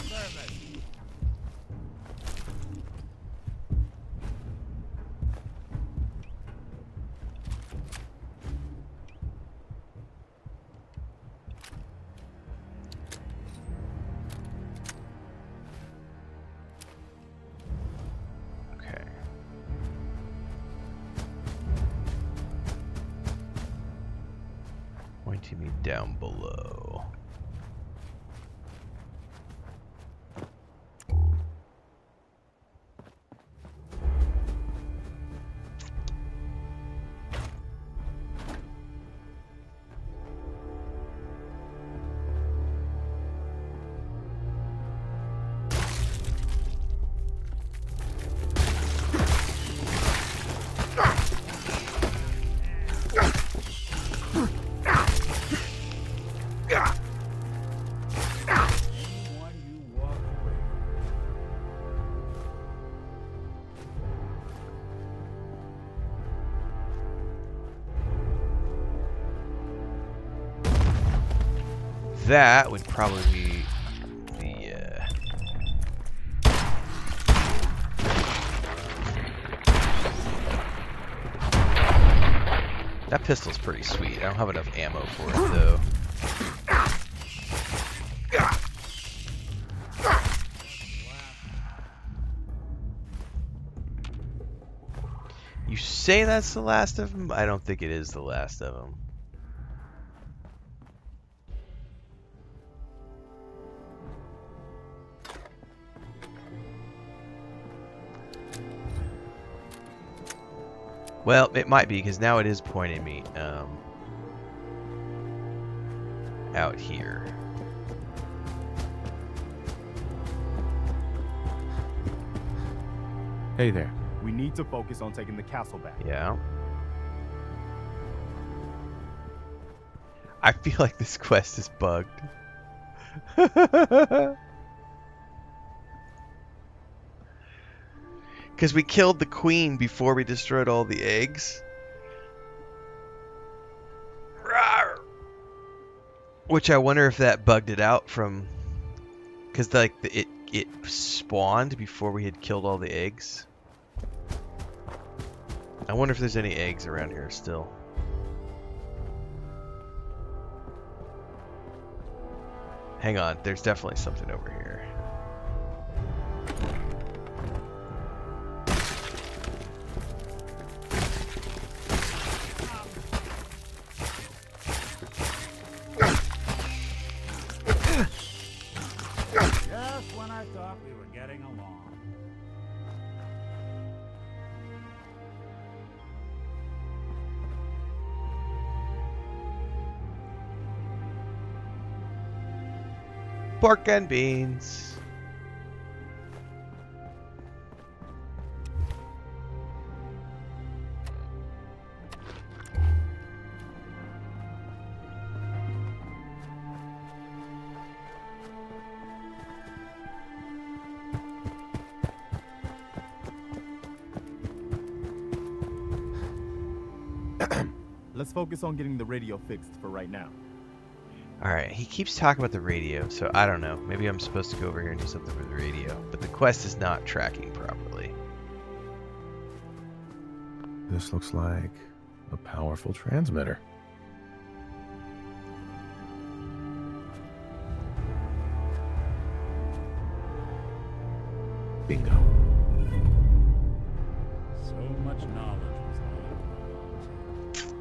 Okay. Pointing me down below. That would probably be the that pistol's pretty sweet. I don't have enough ammo for it though. You say that's the last of them? I don't think it is the last of them. Well, it might be, because now it is pointing me out here. Hey there. We need to focus on taking the castle back. Yeah. I feel like this quest is bugged. Because we killed the queen before we destroyed all the eggs. Rawr. Which I wonder if that bugged it out from... Because like it spawned before we had killed all the eggs. I wonder if there's any eggs around here still. Hang on, there's definitely something over here. Just when I thought we were getting along. Pork and beans. Let's focus on getting the radio fixed for right now. Alright, he keeps talking about the radio, so I don't know. Maybe I'm supposed to go over here and do something with the radio. But the quest is not tracking properly. This looks like a powerful transmitter. Bingo. So much knowledge was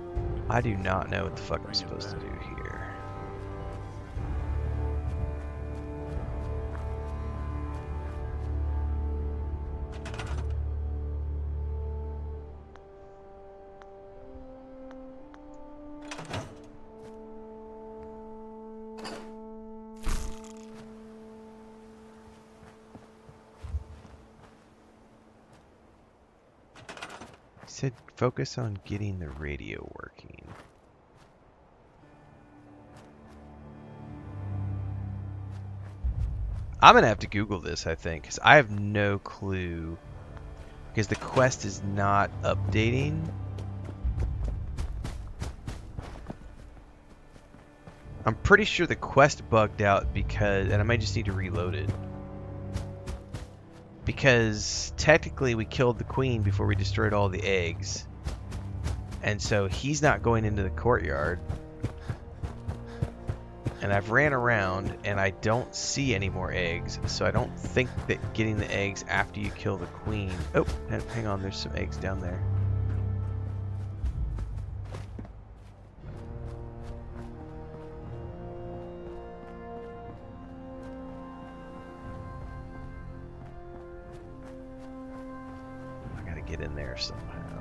I do not know what the fuck I'm supposed to do here. He said focus on getting the radio working. I'm gonna have to Google this, I think, because I have no clue. Because the quest is not updating. I'm pretty sure the quest bugged out because, and I might just need to reload it. Because technically we killed the queen before we destroyed all the eggs. And so he's not going into the courtyard. And I've ran around and I don't see any more eggs. So I don't think that getting the eggs after you kill the queen... Oh, hang on, there's some eggs down there. Get in there somehow.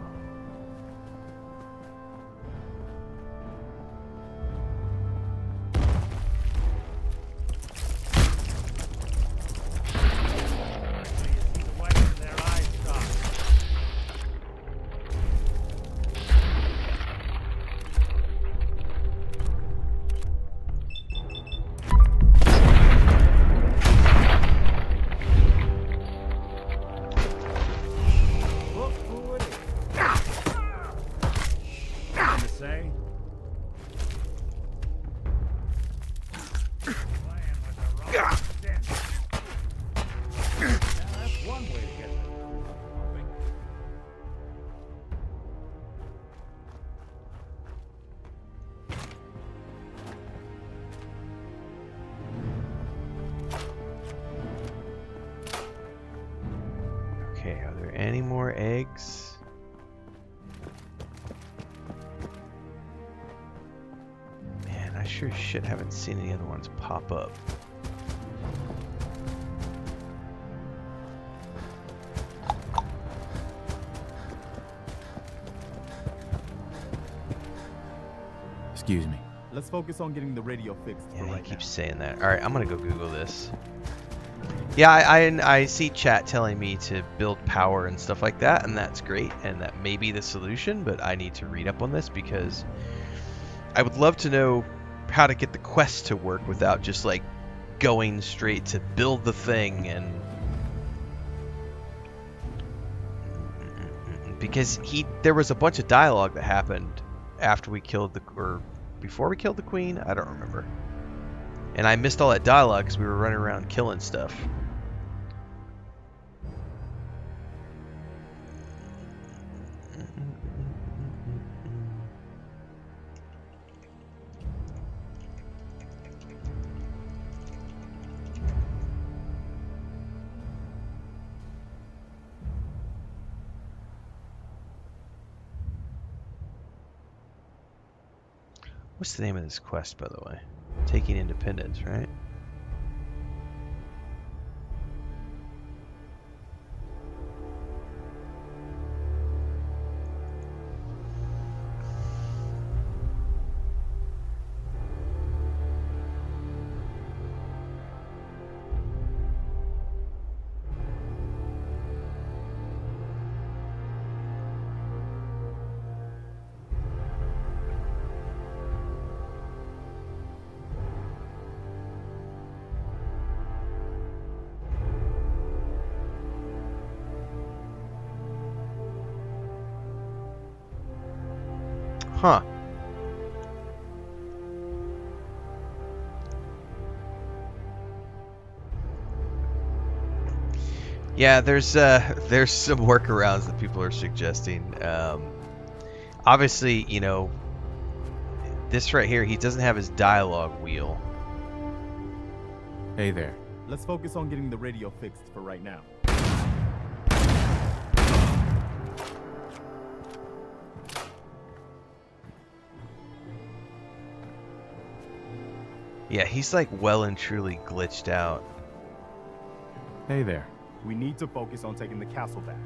Okay, are there any more eggs? Man, I sure as shit haven't seen any other ones pop up. Excuse me. Let's focus on getting the radio fixed for right now. He keeps saying that. Alright, I'm gonna go Google this. Yeah, I see chat telling me to build power and stuff like that, and that's great, and that may be the solution, but I need to read up on this because I would love to know how to get the quest to work without just like going straight to build the thing. And because there was a bunch of dialogue that happened after we killed the, or before we killed the queen, I don't remember. And I missed all that dialogue because we were running around killing stuff. What's the name of this quest, by the way? Taking Independence, right? Huh. Yeah, there's some workarounds that people are suggesting. Obviously, you know, this right here, he doesn't have his dialogue wheel. Hey there. Let's focus on getting the radio fixed for right now. Yeah, he's like well and truly glitched out. Hey there. We need to focus on taking the castle back.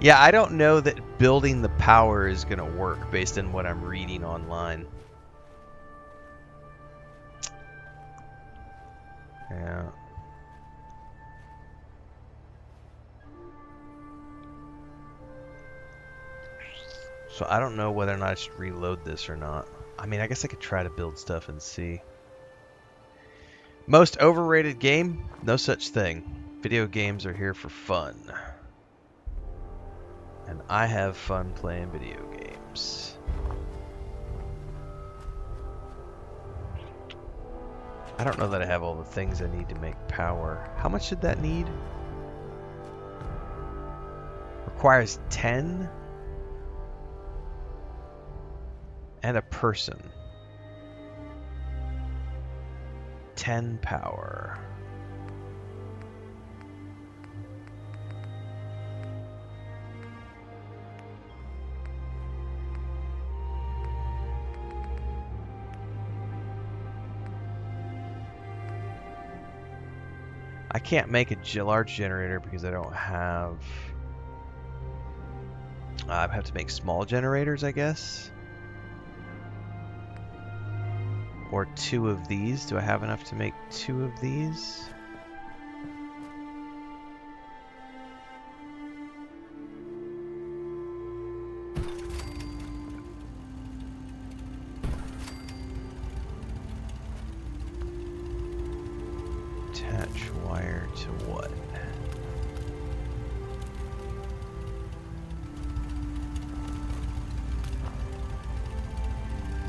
Yeah, I don't know that building the power is going to work based on what I'm reading online. Yeah. So I don't know whether or not I should reload this or not. I mean, I guess I could try to build stuff and see. Most overrated game? No such thing. Video games are here for fun. And I have fun playing video games. I don't know that I have all the things I need to make power. How much did that need? Requires 10? And a person. 10 power. I can't make a large generator because I don't have... I have to make small generators, I guess. Or 2 of these. Do I have enough to make 2 of these? Attach wire to what?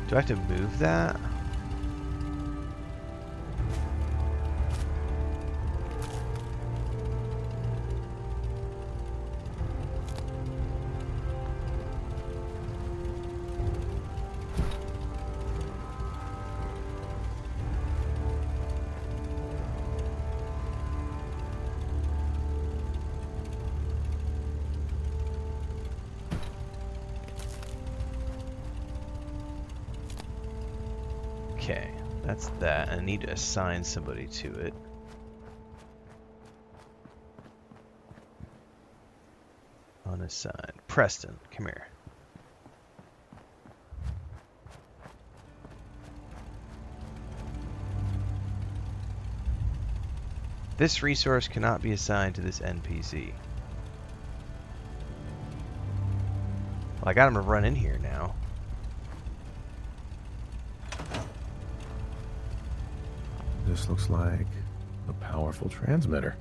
Do I have to move that? Okay, that's that. I need to assign somebody to it. Unassigned. Preston, come here. This resource cannot be assigned to this NPC. Well, I got him to run in here now. This looks like a powerful transmitter.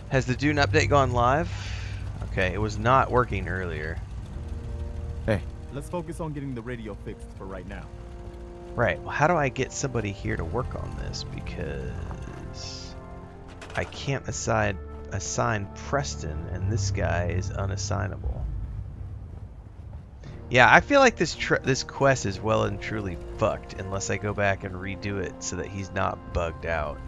Has the Dune update gone live? Okay, it was not working earlier. Hey, let's focus on getting the radio fixed for right now. Right, well, how do I get somebody here to work on this? Because I can't assign Preston, and this guy is unassignable. Yeah, I feel like this quest is well and truly fucked unless I go back and redo it so that he's not bugged out.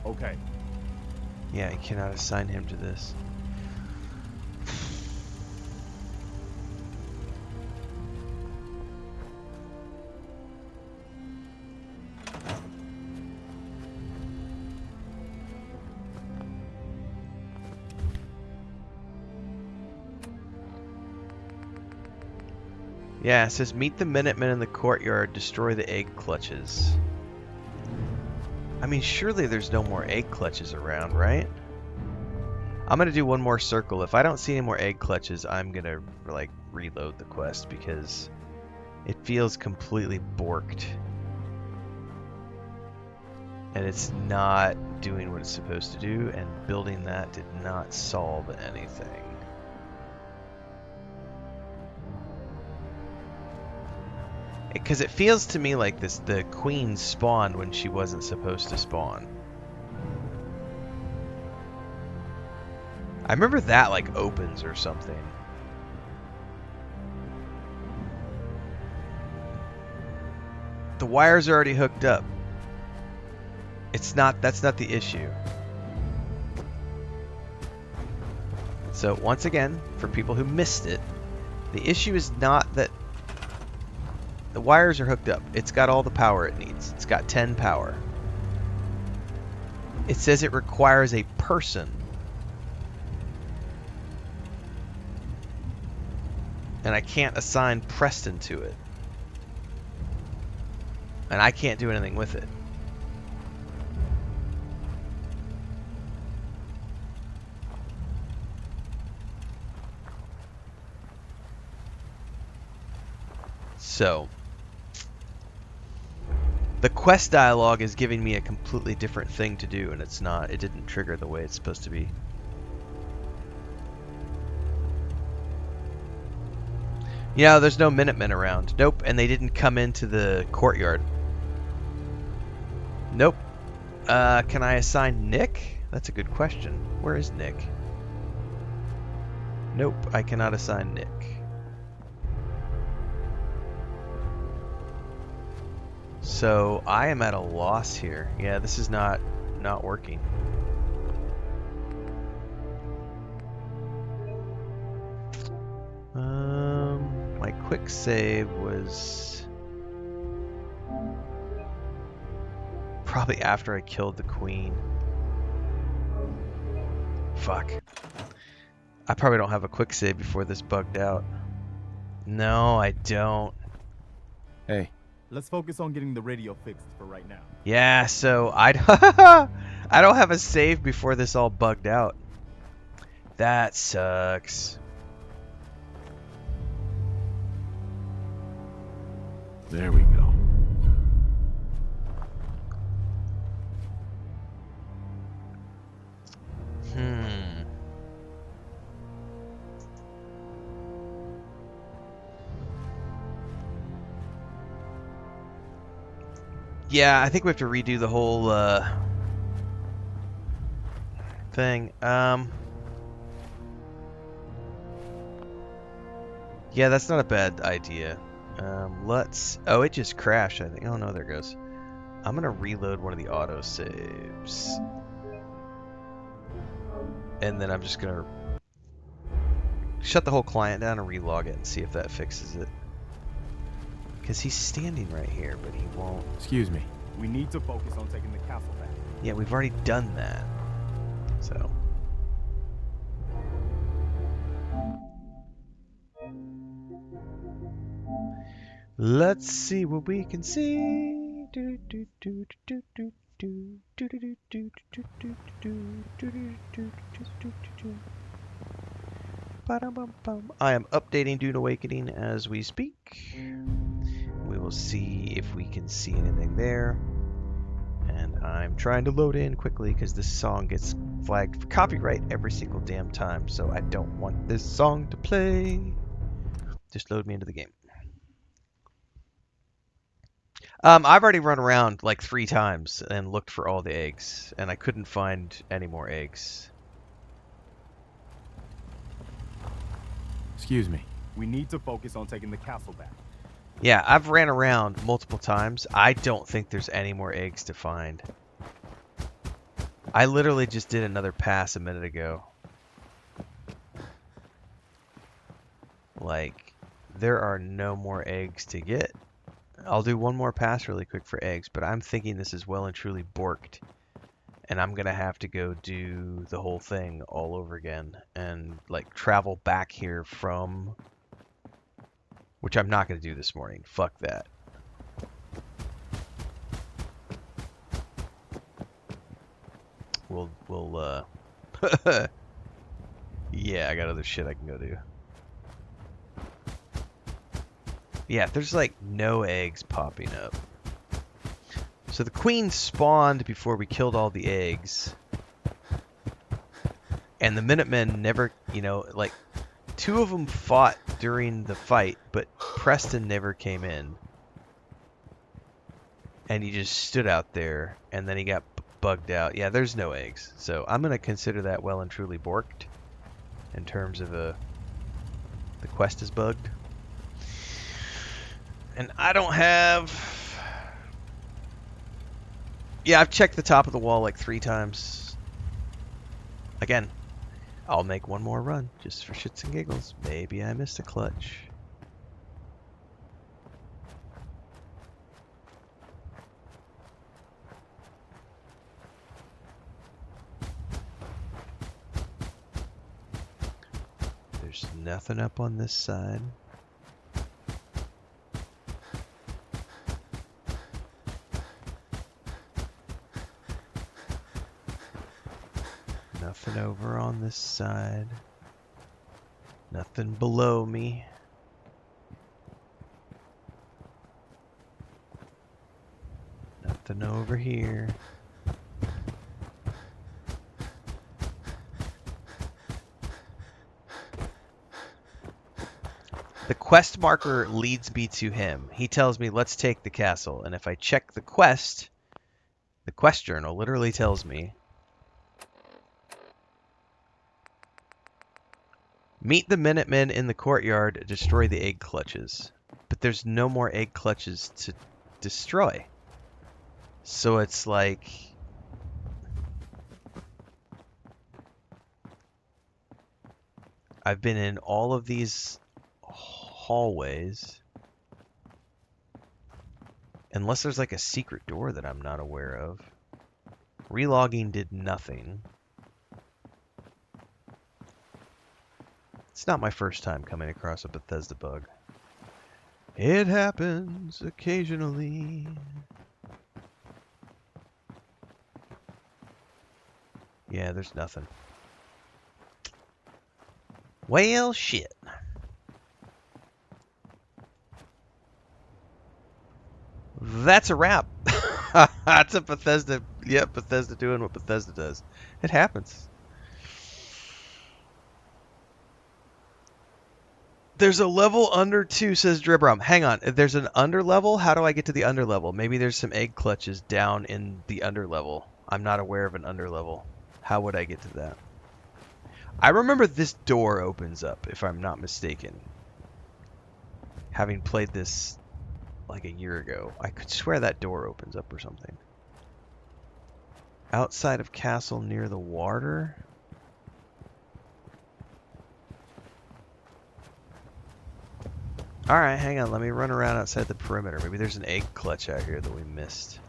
Okay. Yeah, I cannot assign him to this. Yeah, it says meet the Minutemen in the courtyard, destroy the egg clutches. I mean, surely there's no more egg clutches around, right? I'm gonna do one more circle. If I don't see any more egg clutches, I'm gonna like reload the quest because it feels completely borked. And it's not doing what it's supposed to do, and building that did not solve anything. Because it feels to me like the queen spawned when she wasn't supposed to spawn. I remember that like opens or something. The wires are already hooked up. That's not the issue. So once again, for people who missed it, the issue is not that the wires are hooked up. It's got all the power it needs. It's got 10 power. It says it requires a person. And I can't assign Preston to it. And I can't do anything with it. So, the quest dialogue is giving me a completely different thing to do, and it's not. It didn't trigger the way it's supposed to be. Yeah, there's no Minutemen around. Nope, and they didn't come into the courtyard. Nope. Can I assign Nick? That's a good question. Where is Nick? Nope, I cannot assign Nick. So I am at a loss here. Yeah, this is not working. My quick save was probably after I killed the queen. Fuck. I probably don't have a quick save before this bugged out. No, I don't. Hey, let's focus on getting the radio fixed for right now. Yeah, so I don't have a save before this all bugged out. That sucks. There we go. Yeah, I think we have to redo the whole thing. Yeah, that's not a bad idea. Let's... Oh, it just crashed, I think. Oh, no, there it goes. I'm going to reload one of the autosaves. And then I'm just going to shut the whole client down and relog it and see if that fixes it. Because he's standing right here, but he won't... Excuse me. We need to focus on taking the castle back. Yeah, we've already done that. So... Let's see what we can see. I am updating Dune Awakening as we speak. We will see if we can see anything there. And I'm trying to load in quickly because this song gets flagged for copyright every single damn time. So I don't want this song to play. Just load me into the game. I've already run around like 3 times and looked for all the eggs, and I couldn't find any more eggs. Excuse me. We need to focus on taking the castle back. Yeah, I've ran around multiple times. I don't think there's any more eggs to find. I literally just did another pass a minute ago. Like, there are no more eggs to get. I'll do one more pass really quick for eggs, but I'm thinking this is well and truly borked. And I'm going to have to go do the whole thing all over again and like travel back here from Which I'm not going to do this morning. Fuck that. We'll yeah, I got other shit I can go do. Yeah, there's like no eggs popping up. So the queen spawned before we killed all the eggs. And the Minutemen never, you know, like, 2 of them fought during the fight, but Preston never came in. And he just stood out there, and then he got bugged out. Yeah, there's no eggs. So I'm going to consider that well and truly borked in terms of the quest is bugged. And I don't have... Yeah, I've checked the top of the wall like 3 times. Again, I'll make one more run just for shits and giggles. Maybe I missed a clutch. There's nothing up on this side. Nothing over on this side. Nothing below me. Nothing over here. The quest marker leads me to him. He tells me, let's take the castle. And if I check the quest journal literally tells me, meet the Minutemen in the courtyard, destroy the egg clutches. But there's no more egg clutches to destroy. So it's like... I've been in all of these hallways. Unless there's like a secret door that I'm not aware of. Relogging did nothing. It's not my first time coming across a Bethesda bug. It happens occasionally. Yeah, there's nothing. Well, shit. That's a wrap. That's a Bethesda. Yep, Bethesda doing what Bethesda does. It happens. There's a level under 2, says Dribram. Hang on. If there's an under level, how do I get to the under level? Maybe there's some egg clutches down in the under level. I'm not aware of an under level. How would I get to that? I remember this door opens up, if I'm not mistaken. Having played this like a year ago. I could swear that door opens up or something. Outside of castle near the water? Alright, hang on. Let me run around outside the perimeter. Maybe there's an egg clutch out here that we missed.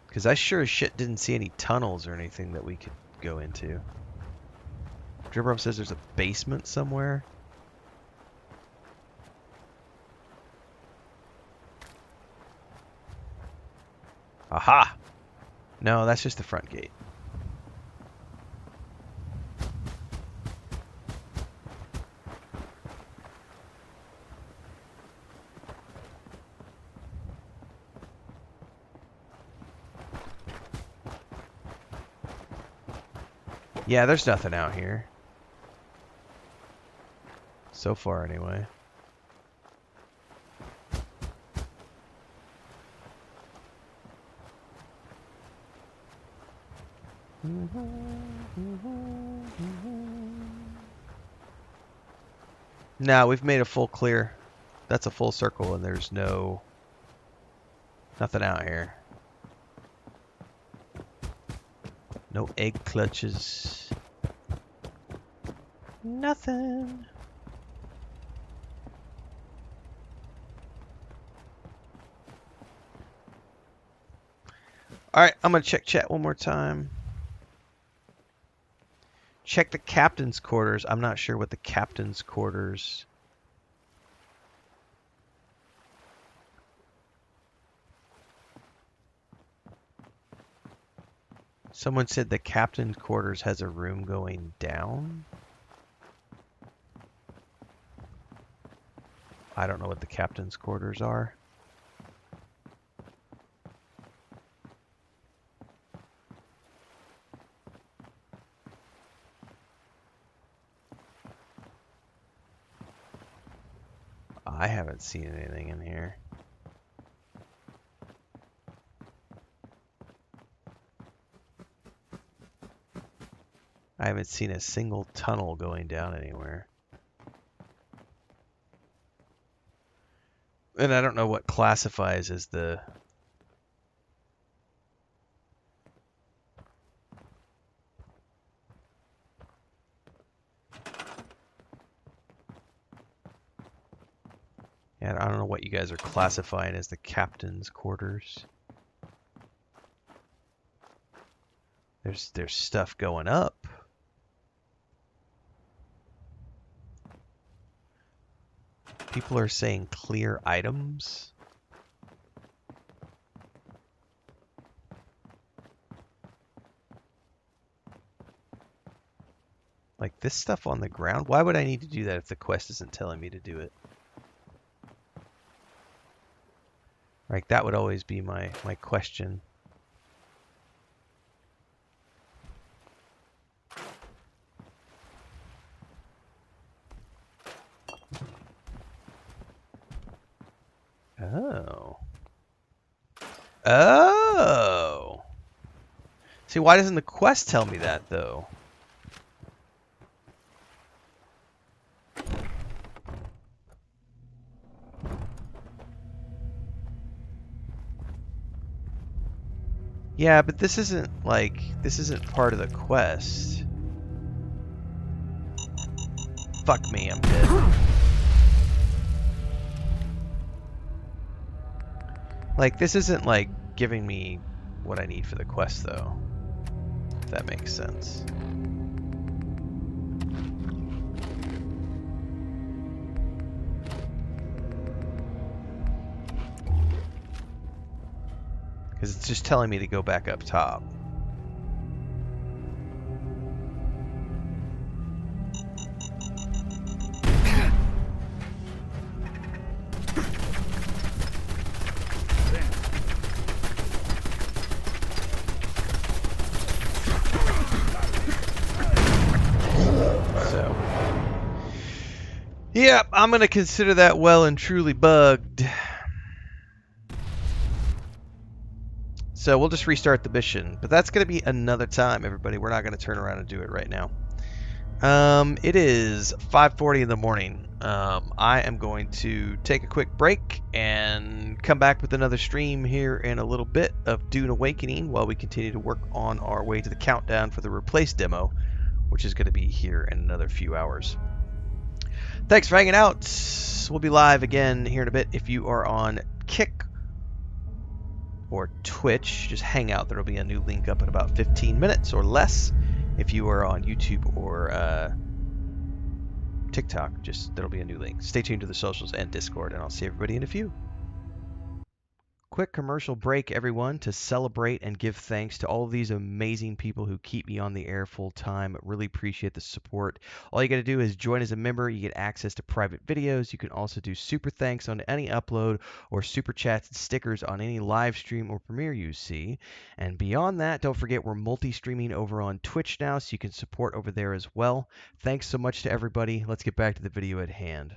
Because I sure as shit didn't see any tunnels or anything that we could go into. Dribrum says there's a basement somewhere. Aha! No, that's just the front gate. Yeah, there's nothing out here. So far, anyway. Now we've made a full clear. That's a full circle and there's nothing out here. No egg clutches. Nothing. Alright, I'm gonna check chat one more time. Check the captain's quarters. I'm not sure what the captain's quarters Someone said the captain's quarters has a room going down. I don't know what the captain's quarters are. I haven't seen anything in here. I haven't seen a single tunnel going down anywhere. And I don't know what classifies as the... Yeah, I don't know what you guys are classifying as the captain's quarters. There's stuff going up. People are saying clear items. Like this stuff on the ground? Why would I need to do that if the quest isn't telling me to do it? Like that would always be my question. Oh. Oh. See, why doesn't the quest tell me that, though? Yeah, but this isn't, like, this isn't part of the quest. Fuck me, I'm dead. Like, this isn't, like, giving me what I need for the quest, though. If that makes sense. Because it's just telling me to go back up top. So, yeah, I'm going to consider that well and truly bugged. So we'll just restart the mission, but that's going to be another time, everybody. We're not going to turn around and do it right now. It is 5:40 in the morning. I am going to take a quick break and come back with another stream here in a little bit of Dune Awakening while we continue to work on our way to the countdown for the Replace demo, which is going to be here in another few hours. Thanks for hanging out. We'll be live again here in a bit. If you are on Kick or Twitch, just hang out. There'll be a new link up in about 15 minutes or less. If you are on YouTube or TikTok, there'll be a new link. Stay tuned to the socials and Discord, and I'll see everybody in a few. Quick commercial break, everyone, to celebrate and give thanks to all of these amazing people who keep me on the air full time. Really appreciate the support. All you got to do is join as a member. You get access to private videos. You can also do super thanks on any upload or super chats and stickers on any live stream or premiere you see. And beyond that, don't forget we're multi-streaming over on Twitch now, so you can support over there as well. Thanks so much to everybody. Let's get back to the video at hand.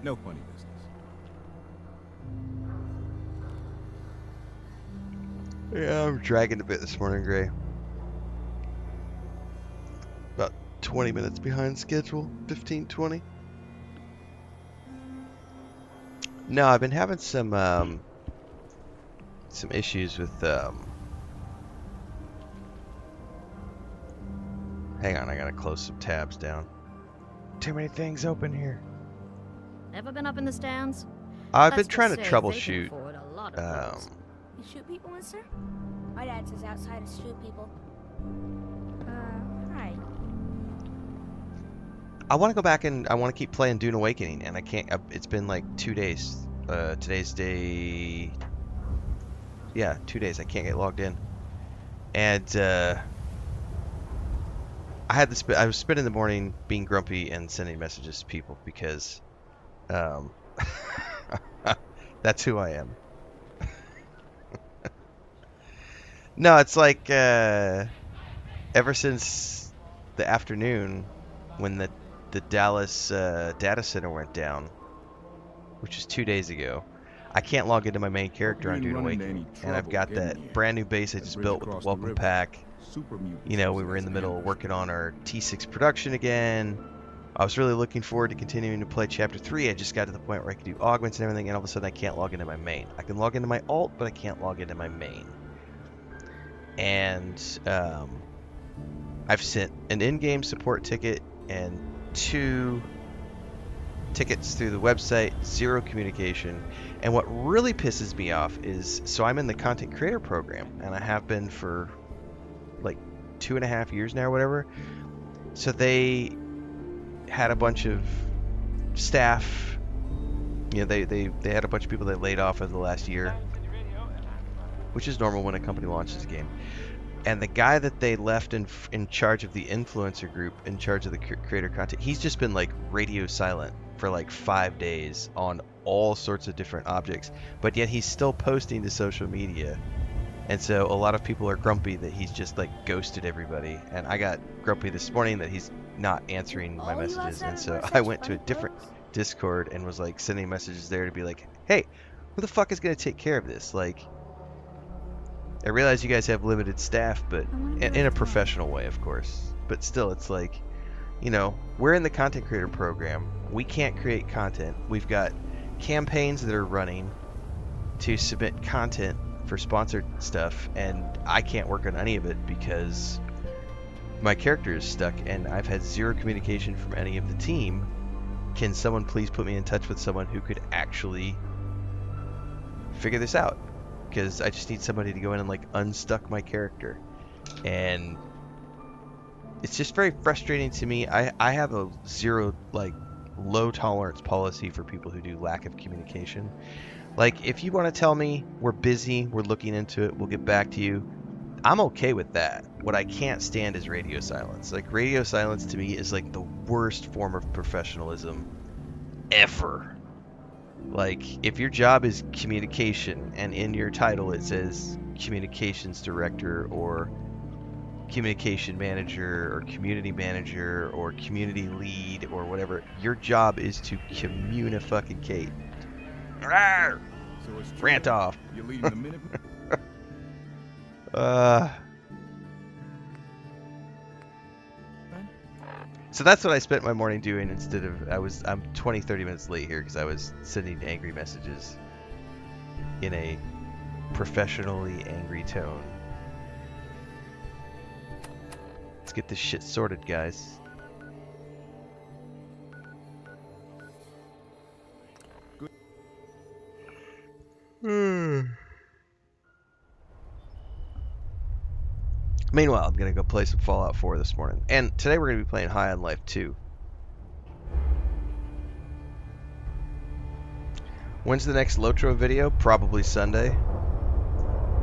No funny business. Yeah, I'm dragging a bit this morning, Gray. About 20 minutes behind schedule, 15, 20. No, I've been having some issues with, hang on, I gotta close some tabs down. Too many things open here. Ever been up in the stands? I've been trying to troubleshoot. You shoot people, mister? My dad says outside to shoot people. Right. I want to go back and I want to keep playing Dune Awakening, and I can't. It's been like 2 days. Today's day Yeah, 2 days. I can't get logged in. And I was spending the morning being grumpy and sending messages to people because that's who I am. No, it's like ever since the afternoon when the Dallas data center went down, which was 2 days ago, I can't log into my main character on Dune Awakening, and I've got that brand new base I just built with the welcome pack. You know, we were in the middle of working on our T6 production again. I was really looking forward to continuing to play Chapter 3. I just got to the point where I could do augments and everything, and all of a sudden I can't log into my main. I can log into my alt, but I can't log into my main. And I've sent an in-game support ticket and 2 tickets through the website, 0 communication. And what really pisses me off is, so I'm in the content creator program, and I have been for like 2.5 years now or whatever. So they had a bunch of staff, you know, they had a bunch of people they laid off over the last year, which is normal when a company launches a game. And the guy that they left in charge of the influencer group, in charge of the creator content, he's just been like radio silent for like 5 days on all sorts of different objects, but yet he's still posting to social media. And so a lot of people are grumpy that he's just like ghosted everybody. And I got grumpy this morning that he's not answering my messages. And so I went to a different Discord and was like sending messages there to be like, hey, who the fuck is going to take care of this? Like, I realize you guys have limited staff, but in a professional way, of course. But still, it's like, you know, we're in the content creator program. We can't create content. We've got campaigns that are running to submit content for sponsored stuff, and I can't work on any of it because my character is stuck, and I've had 0 communication from any of the team. Can someone please put me in touch with someone who could actually figure this out? Because I just need somebody to go in and like unstuck my character. And it's just very frustrating to me. I have a 0 like low tolerance policy for people who do lack of communication. Like, if you want to tell me we're busy, we're looking into it, we'll get back to you, I'm okay with that. What I can't stand is radio silence. Like, radio silence to me is like the worst form of professionalism ever. Like, if your job is communication and in your title it says communications director or communication manager or community manager or community lead or whatever, your job is to communicate. So rant off. You're leading the minute. So that's what I spent my morning doing instead of I'm 20-30 minutes late here because I was sending angry messages in a professionally angry tone. Let's get this shit sorted, guys. Meanwhile, I'm going to go play some Fallout 4 this morning. And today we're going to be playing High on Life 2. When's the next Lotro video? Probably Sunday.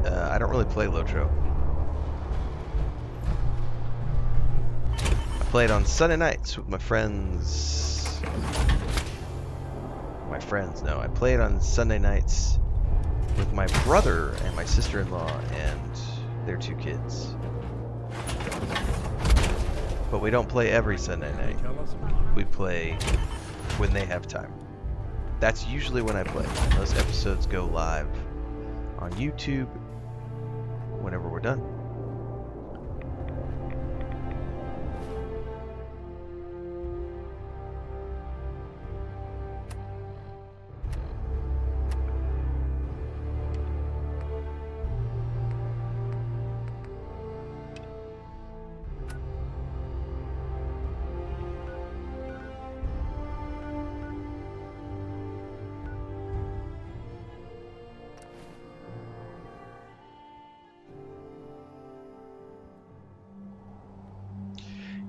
I don't really play Lotro. I play it on Sunday nights with my friends. No. I play it on Sunday nights with my brother and my sister-in-law and their 2 kids. But we don't play every Sunday night. We play when they have time. That's usually when I play. Those episodes go live on YouTube whenever we're done.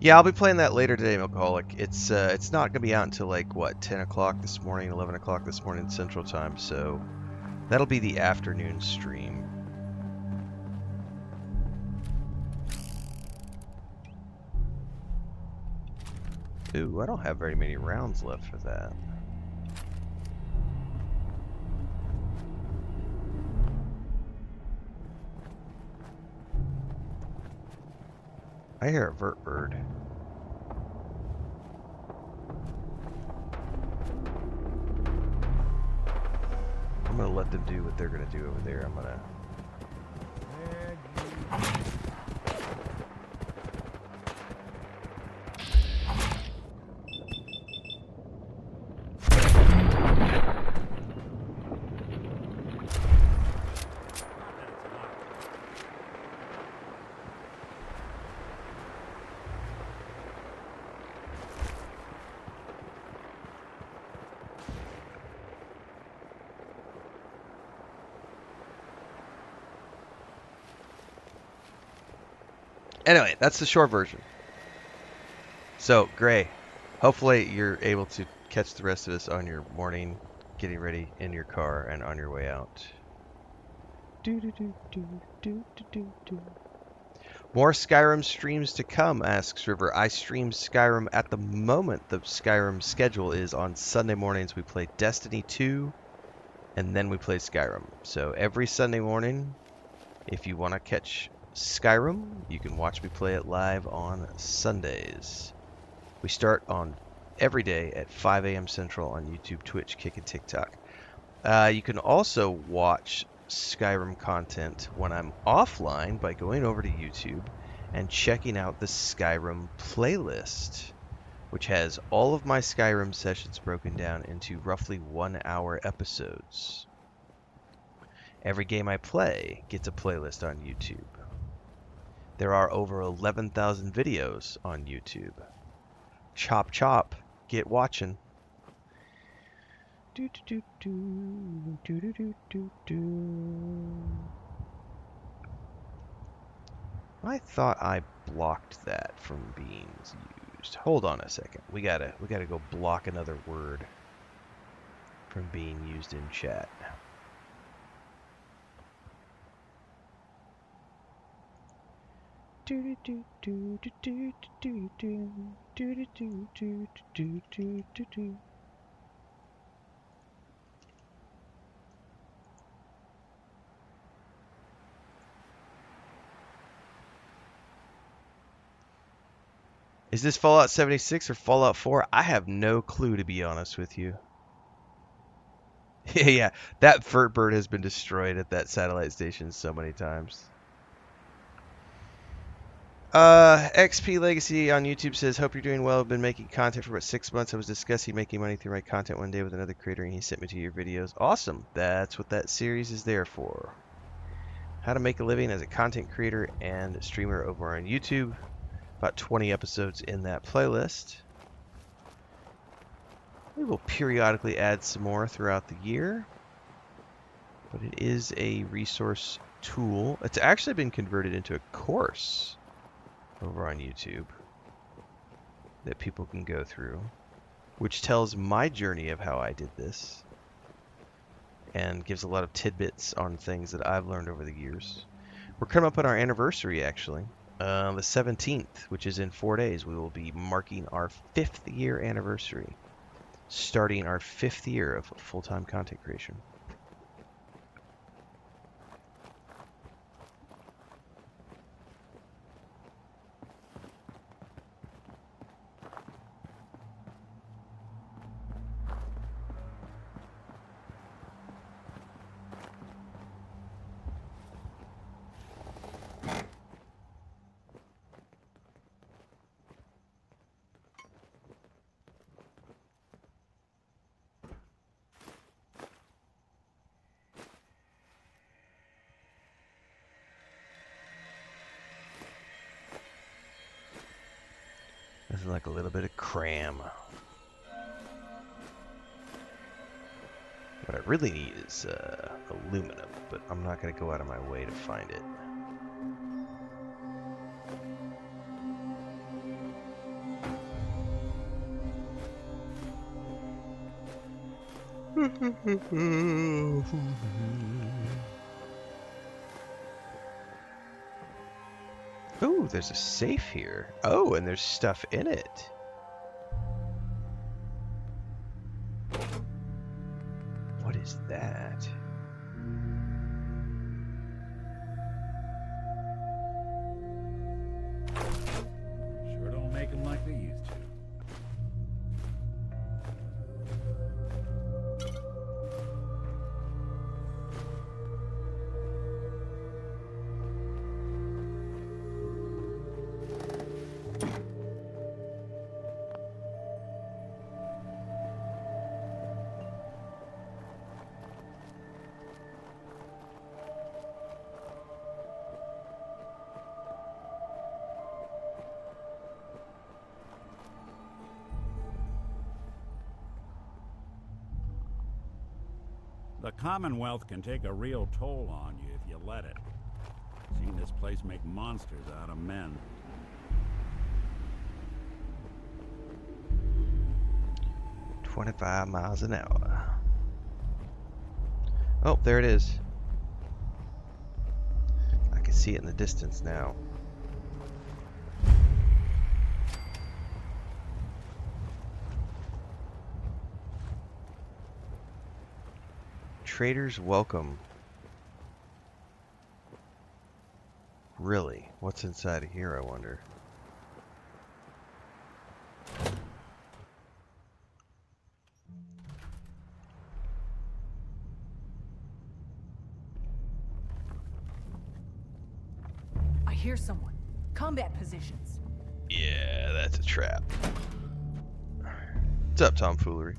Yeah, I'll be playing that later today, Milkaholic. It's not gonna be out until like what, 10 o'clock this morning, 11 o'clock this morning Central Time. So that'll be the afternoon stream. Ooh, I don't have very many rounds left for that. I hear a vert bird. I'm gonna let them do what they're gonna do over there. I'm gonna... Anyway, that's the short version. So, Gray, hopefully you're able to catch the rest of us on your morning, getting ready in your car and on your way out. More Skyrim streams to come, asks River. I stream Skyrim at the moment. The Skyrim schedule is on Sunday mornings. We play Destiny 2, and then we play Skyrim. So every Sunday morning, if you want to catch Skyrim, you can watch me play it live on Sundays. We start on every day at 5 a.m. Central on YouTube, Twitch, Kick, and TikTok. You can also watch Skyrim content when I'm offline by going over to YouTube and checking out the Skyrim playlist, which has all of my Skyrim sessions broken down into roughly 1-hour episodes. Every game I play gets a playlist on YouTube. There are over 11,000 videos on YouTube. Chop chop, get watching. I thought I blocked that from being used. Hold on a second. We gotta go block another word from being used in chat. Is this Fallout 76 or Fallout 4? I have no clue, to be honest with you. Yeah, that vert bird has been destroyed at that satellite station so many times. XP Legacy on YouTube says, hope you're doing well. I've been making content for about 6 months. I was discussing making money through my content one day with another creator, and he sent me to your videos. Awesome. That's what that series is there for. How to make a living as a content creator and streamer over on YouTube. About 20 episodes in that playlist. We will periodically add some more throughout the year, but it is a resource tool. It's actually been converted into a course over on YouTube that people can go through, which tells my journey of how I did this and gives a lot of tidbits on things that I've learned over the years. We're coming up on our anniversary, actually. The 17th, which is in 4 days, we will be marking our 5th year anniversary, starting our 5th year of full-time content creation. This is like a little bit of cram. What I really need is aluminum, but I'm not going to go out of my way to find it. Ooh, there's a safe here. Oh, and there's stuff in it. The Commonwealth can take a real toll on you if you let it. Seen this place make monsters out of men. 25 miles an hour. Oh, there it is. I can see it in the distance now. Traders welcome. Really? What's inside of here, I wonder? I hear someone. Combat positions. Yeah, that's a trap. What's up, tomfoolery?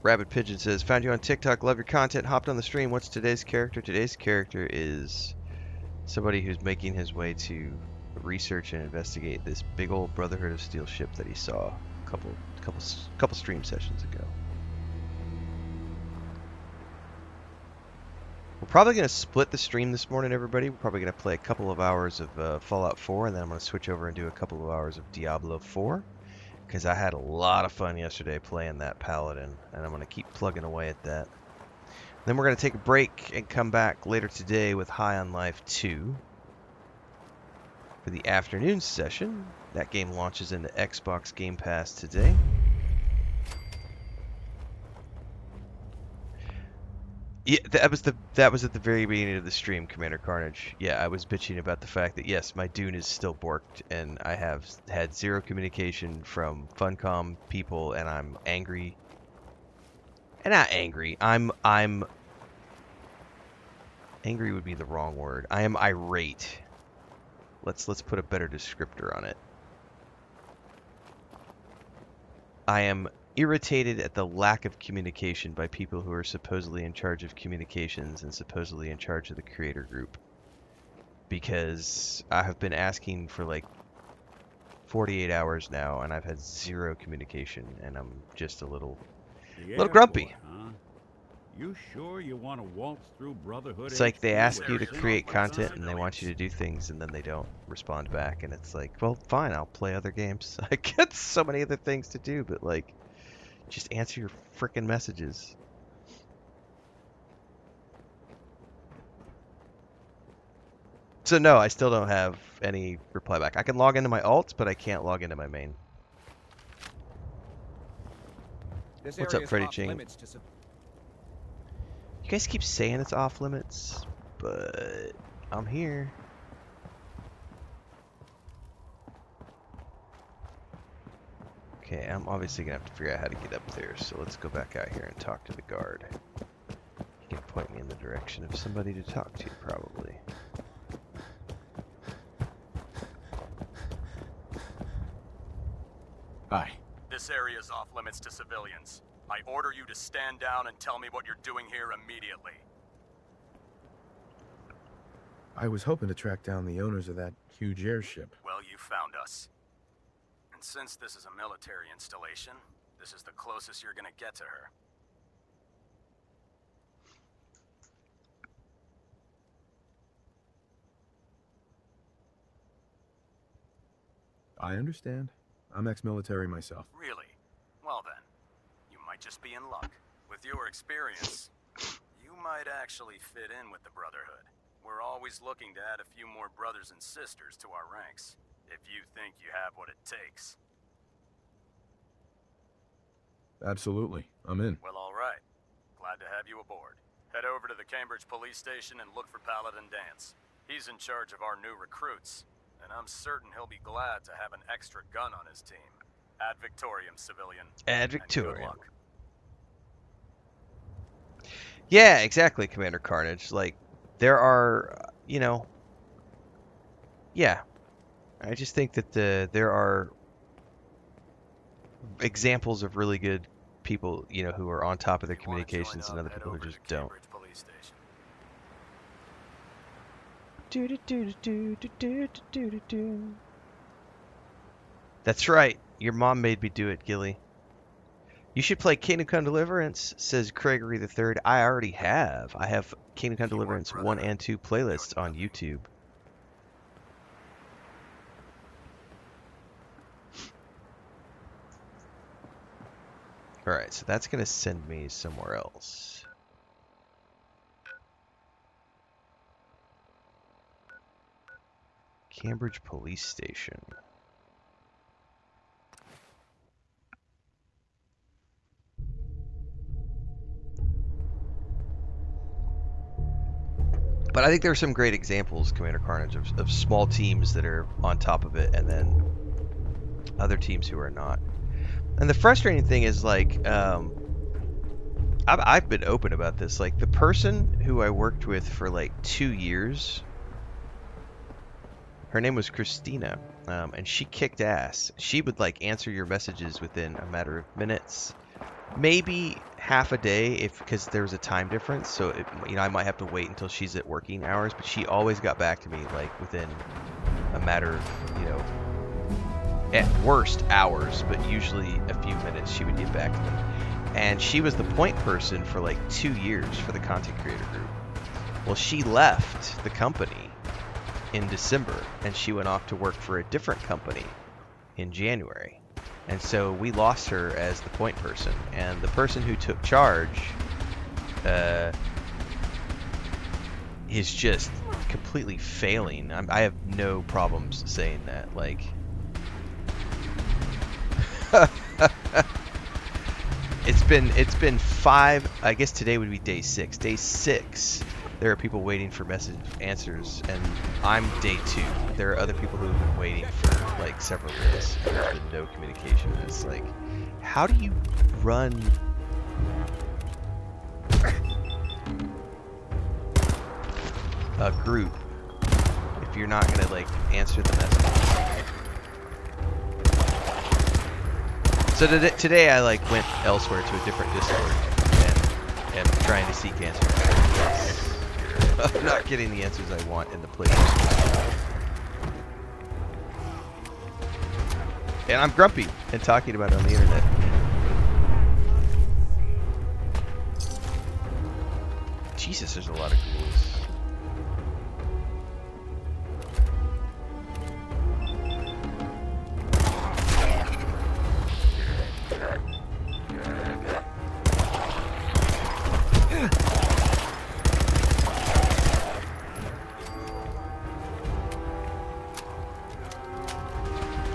Rabbit Pigeon says, found you on TikTok, love your content, hopped on the stream. What's today's character? Today's character is somebody who's making his way to research and investigate this big old Brotherhood of Steel ship that he saw a couple stream sessions ago. We're probably going to split the stream this morning, everybody. We're probably going to play a couple of hours of Fallout 4, and then I'm going to switch over and do a couple of hours of Diablo 4. Because I had a lot of fun yesterday playing that Paladin, and I'm going to keep plugging away at that. Then we're going to take a break and come back later today with High on Life 2 for the afternoon session. That game launches into Xbox Game Pass today. Yeah, that was at the very beginning of the stream, Commander Carnage. Yeah, I was bitching about the fact that yes, my Dune is still borked, and I have had zero communication from Funcom people, and I'm angry. And not angry. I'm angry would be the wrong word. I am irate. Let's put a better descriptor on it. I am irritated at the lack of communication by people who are supposedly in charge of communications and supposedly in charge of the creator group. Because I have been asking for like 48 hours now, and I've had zero communication, and I'm just a little grumpy. Huh? You sure you want to waltz through Brotherhood? It's like they HQ ask with you a to single create person? content, and they want you to do things, and then they don't respond back, and it's like, well, fine, I'll play other games. I get so many other things to do, but like, just answer your frickin' messages. So no, I still don't have any reply back. I can log into my alts, but I can't log into my main. What's up, Freddy Ching? You guys keep saying it's off limits, but I'm here. Okay, I'm obviously gonna have to figure out how to get up there, so let's go back out here and talk to the guard. He can point me in the direction of somebody to talk to, probably. Hi. This area is off limits to civilians. I order you to stand down and tell me what you're doing here immediately. I was hoping to track down the owners of that huge airship. Well, you found us. And since this is a military installation, this is the closest you're gonna get to her. I understand. I'm ex-military myself. Really? Well then, you might just be in luck. With your experience, you might actually fit in with the Brotherhood. We're always looking to add a few more brothers and sisters to our ranks, if you think you have what it takes. Absolutely. I'm in. Well, all right. Glad to have you aboard. Head over to the Cambridge police station and look for Paladin Dance. He's in charge of our new recruits, and I'm certain he'll be glad to have an extra gun on his team. Ad Victoriam, civilian. Ad Victoriam. Yeah, exactly, Commander Carnage. Like, there are, you know, yeah. I just think that there are examples of really good people, you know, who are on top of their communications and other people who just don't. That's right. Your mom made me do it, Gilly. You should play Kingdom Come Deliverance, says Gregory the Third. I already have. I have Kingdom Come Deliverance 1 and 2 playlists on YouTube. Alright, so that's going to send me somewhere else. Cambridge Police Station. But I think there are some great examples, Commander Carnage, of small teams that are on top of it, and then other teams who are not. And the frustrating thing is, like, I've been open about this. Like, the person who I worked with for, like, 2 years, her name was Christina, and she kicked ass. She would, like, answer your messages within a matter of minutes. Maybe half a day because there was a time difference, so I might have to wait until she's at working hours, but she always got back to me like within a matter of, at worst hours, but usually a few minutes she would get back to me. And she was the point person for like 2 years for the content creator group. Well, she left the company in December and she went off to work for a different company in January. And so we lost her as the point person, and the person who took charge is just completely failing. I have no problems saying that. Like, it's been 5. I guess today would be day 6. Day 6. There are people waiting for answers, and I'm day 2. There are other people who have been waiting for like several days. There's been no communication. It's like, how do you run a group if you're not gonna like answer the messages? So today I like went elsewhere to a different Discord and trying to seek answers. I'm not getting the answers I want in the players. And I'm grumpy and talking about it on the internet. Jesus, there's a lot of ghouls.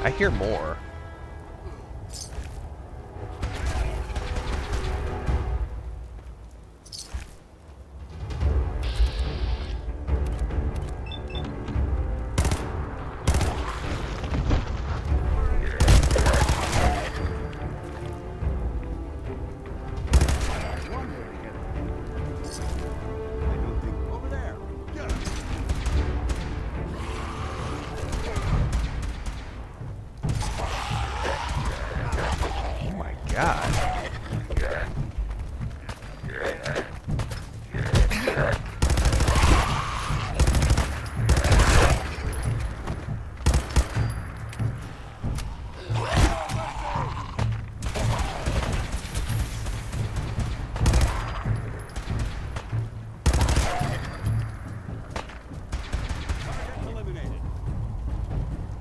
I hear more.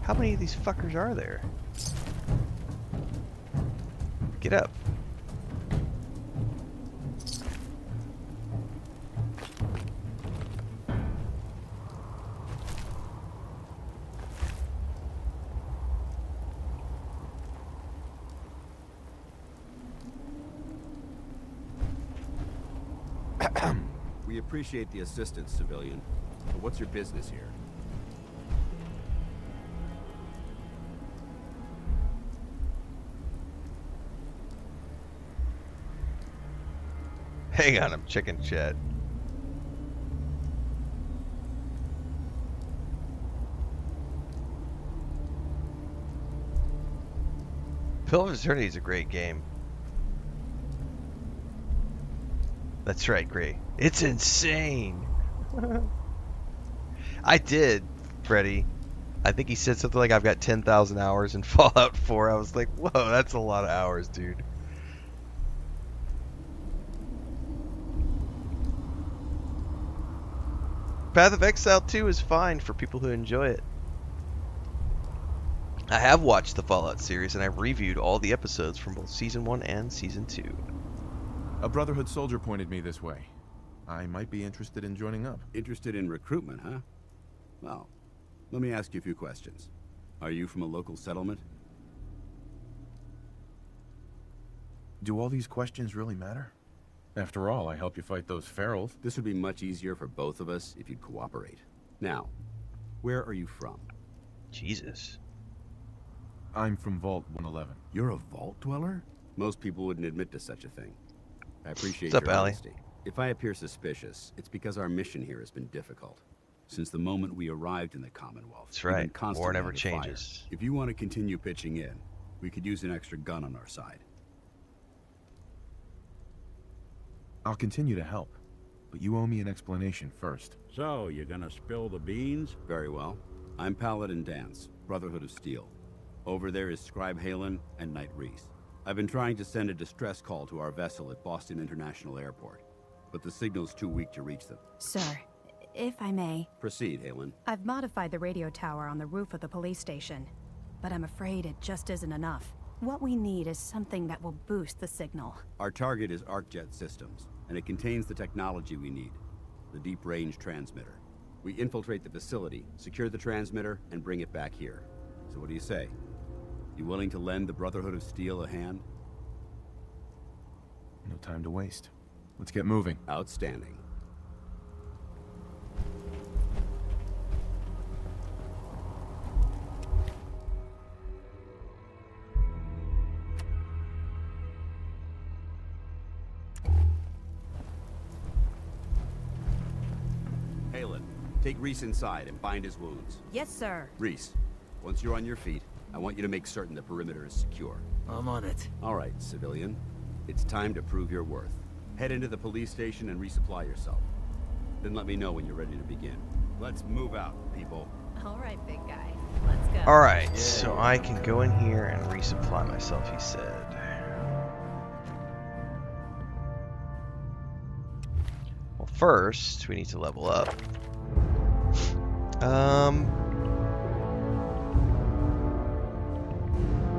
How many of these fuckers are there? Get up. We appreciate the assistance, civilian. But what's your business here? Hang on, I'm checking chat. Pill of Eternity is a great game. That's right, Gray. It's insane. I did, Freddy. I think he said something like, I've got 10,000 hours in Fallout 4. I was like, whoa, that's a lot of hours, dude. Path of Exile 2 is fine for people who enjoy it. I have watched the Fallout series, and I've reviewed all the episodes from both Season 1 and Season 2. A Brotherhood soldier pointed me this way. I might be interested in joining up. Interested in recruitment, huh? Well, let me ask you a few questions. Are you from a local settlement? Do all these questions really matter? After all, I help you fight those ferals. This would be much easier for both of us if you'd cooperate. Now, where are you from? Jesus. I'm from Vault 111. You're a vault dweller? Most people wouldn't admit to such a thing. I appreciate What's up, your Allie? honesty. If I appear suspicious, it's because our mission here has been difficult. Since the moment we arrived in the Commonwealth, That's we've been right. constantly War never under fire. changes. If you want to continue pitching in, we could use an extra gun on our side. I'll continue to help, but you owe me an explanation first. So, you gonna spill the beans? Very well. I'm Paladin Dance, Brotherhood of Steel. Over there is Scribe Halen and Knight Reese. I've been trying to send a distress call to our vessel at Boston International Airport, but the signal's too weak to reach them. Sir, if I may, Proceed, Halen. I've modified the radio tower on the roof of the police station, but I'm afraid it just isn't enough. What we need is something that will boost the signal. Our target is ArcJet Systems, and it contains the technology we need, the deep-range transmitter. We infiltrate the facility, secure the transmitter, and bring it back here. So what do you say? You willing to lend the Brotherhood of Steel a hand? No time to waste. Let's get moving. Outstanding. Halen, take Reese inside and bind his wounds. Yes, sir. Reese, once you're on your feet, I want you to make certain the perimeter is secure. I'm on it. All right, civilian. It's time to prove your worth. Head into the police station and resupply yourself. Then let me know when you're ready to begin. Let's move out, people. All right, big guy. Let's go. Alright, so I can go in here and resupply myself, he said. Well, first, we need to level up.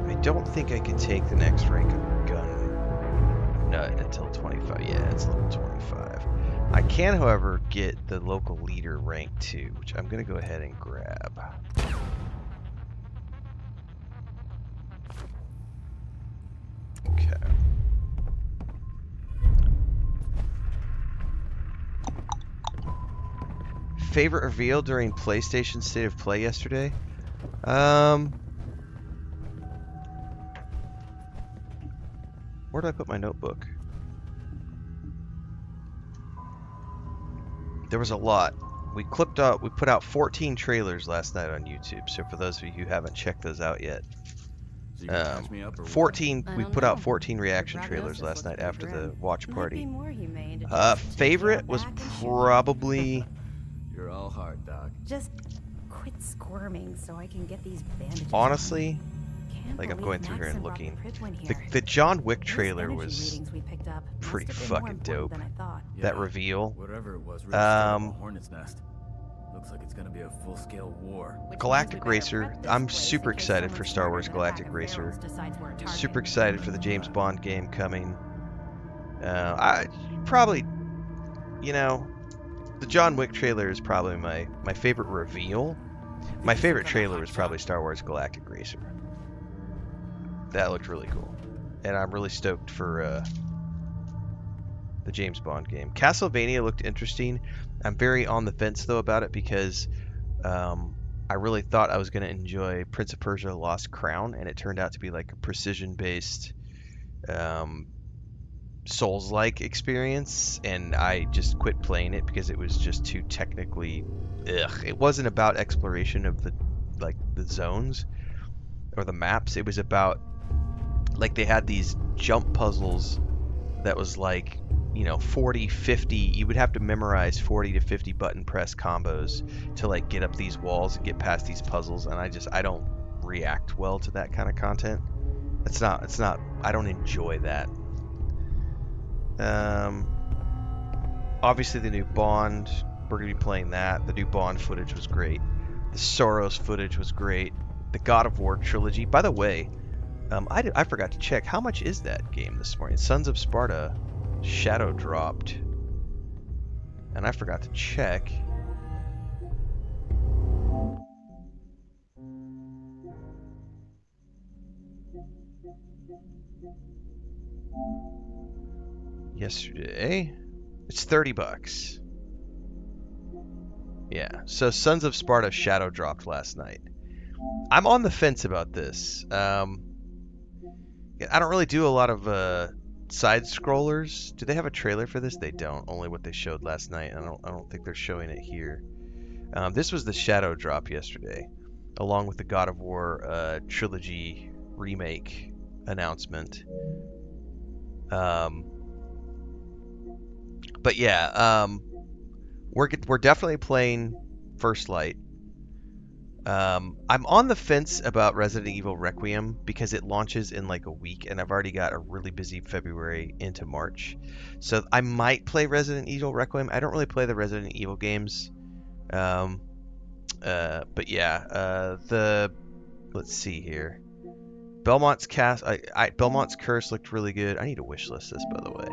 I don't think I can take the next rank of gun nut until 25. Yeah, it's level 25. I can, however, get the local leader rank 2, which I'm going to go ahead and grab. Okay. Favorite reveal during PlayStation State of Play yesterday? Where did I put my notebook? There was a lot. We put out 14 trailers last night on YouTube. So for those of you who haven't checked those out yet, So you gonna catch me up or what? 14. I We don't put know. out 14 reaction Your trailers prognosis last night looks after pretty the grim. watch Might party. be more humane to just take Favorite your was back and shoot. probably. You're all hard, Doc. Just quit squirming so I can get these bandages. Honestly, Can't like I'm believe going through here and Maxon brought the looking. Pridwin The, here. the John Wick Those trailer energy was readings we picked up must pretty have been more fucking important dope. than I thought. That Yeah, reveal. Whatever it was, really stirred up a hornet's nest. Looks like it's gonna be a full-scale war. Galactic Racer. I'm super excited for Star Wars Galactic Racer. Super excited for the James Bond game coming. I probably, you know, the John Wick trailer is probably my favorite reveal. My favorite trailer was probably Star Wars Galactic Racer. That looked really cool, and I'm really stoked for the James Bond game. Castlevania looked interesting. I'm very on the fence though about it because I really thought I was going to enjoy Prince of Persia: Lost Crown, and it turned out to be like a precision-based Souls-like experience, and I just quit playing it because it was just too technically It wasn't about exploration of the zones or the maps. It was about, like, they had these jump puzzles that was like, you know, 40, 50, you would have to memorize 40 to 50 button press combos to like get up these walls and get past these puzzles, and I don't react well to that kind of content. It's not I don't enjoy that. Obviously the new Bond we're going to be playing that. The new Bond footage was great. The Soros footage was great. The God of War trilogy. By the way, I forgot to check. How much is that game this morning? Sons of Sparta Shadow dropped. And I forgot to check. Yesterday. It's $30. Yeah, so Sons of Sparta Shadow dropped last night. I'm on the fence about this. I don't really do a lot of side scrollers. Do they have a trailer for this? They don't. Only what they showed last night. I don't think they're showing it here. This was the Shadow drop yesterday, along with the God of War trilogy remake announcement. But yeah, we're definitely playing First Light. I'm on the fence about Resident Evil Requiem because it launches in like a week, and I've already got a really busy February into March. So I might play Resident Evil Requiem. I don't really play the Resident Evil games. But yeah, let's see here. Belmont's Belmont's Curse looked really good. I need to wishlist this, by the way.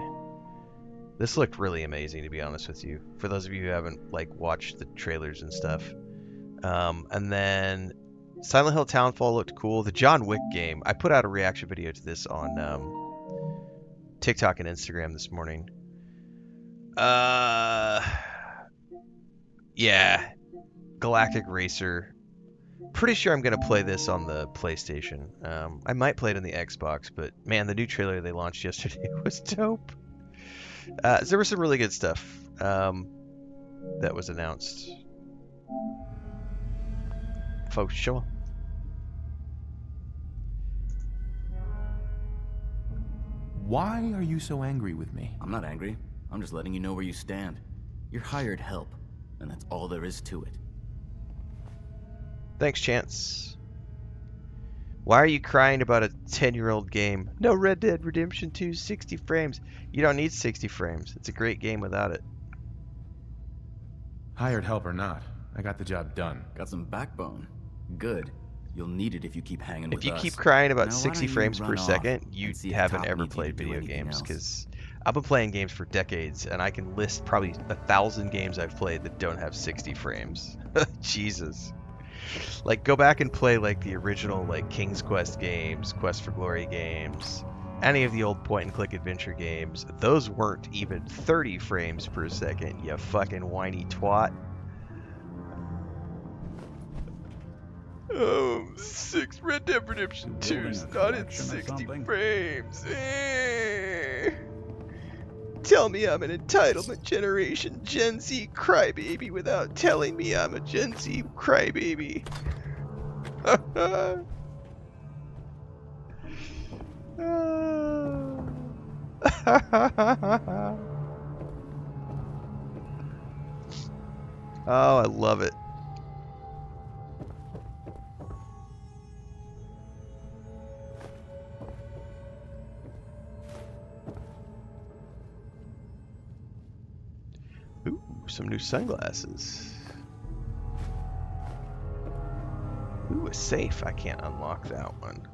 This looked really amazing, to be honest with you. For those of you who haven't like watched the trailers and stuff. And then Silent Hill Townfall looked cool. The John Wick game. I put out a reaction video to this on TikTok and Instagram this morning. Yeah. Galactic Racer. Pretty sure I'm going to play this on the PlayStation. I might play it on the Xbox, but man, the new trailer they launched yesterday was dope. There was some really good stuff that was announced. For sure. Why are you so angry with me? I'm not angry. I'm just letting you know where you stand. You're hired help, and that's all there is to it. Thanks, Chance. Why are you crying about a 10-year-old game? No Red Dead Redemption 2 60 frames. You don't need 60 frames. It's a great game without it. Hired help or not, I got the job done. Got some backbone. Good. You'll need it if you keep hanging with us. If you keep crying about Now, 60 frames per second, you haven't ever played video games, because I've been playing games for decades, and I can list probably 1,000 games I've played that don't have 60 frames. Jesus. Like, go back and play, like, the original, like, King's Quest games, Quest for Glory games, any of the old point-and-click adventure games. Those weren't even 30 frames per second, you fucking whiny twat. Oh, Red Dead Redemption 2 is not in 60 frames. Tell me I'm an entitlement generation Gen Z crybaby without telling me I'm a Gen Z crybaby. Oh, I love it. Ooh, some new sunglasses. Ooh, a safe. I can't unlock that one.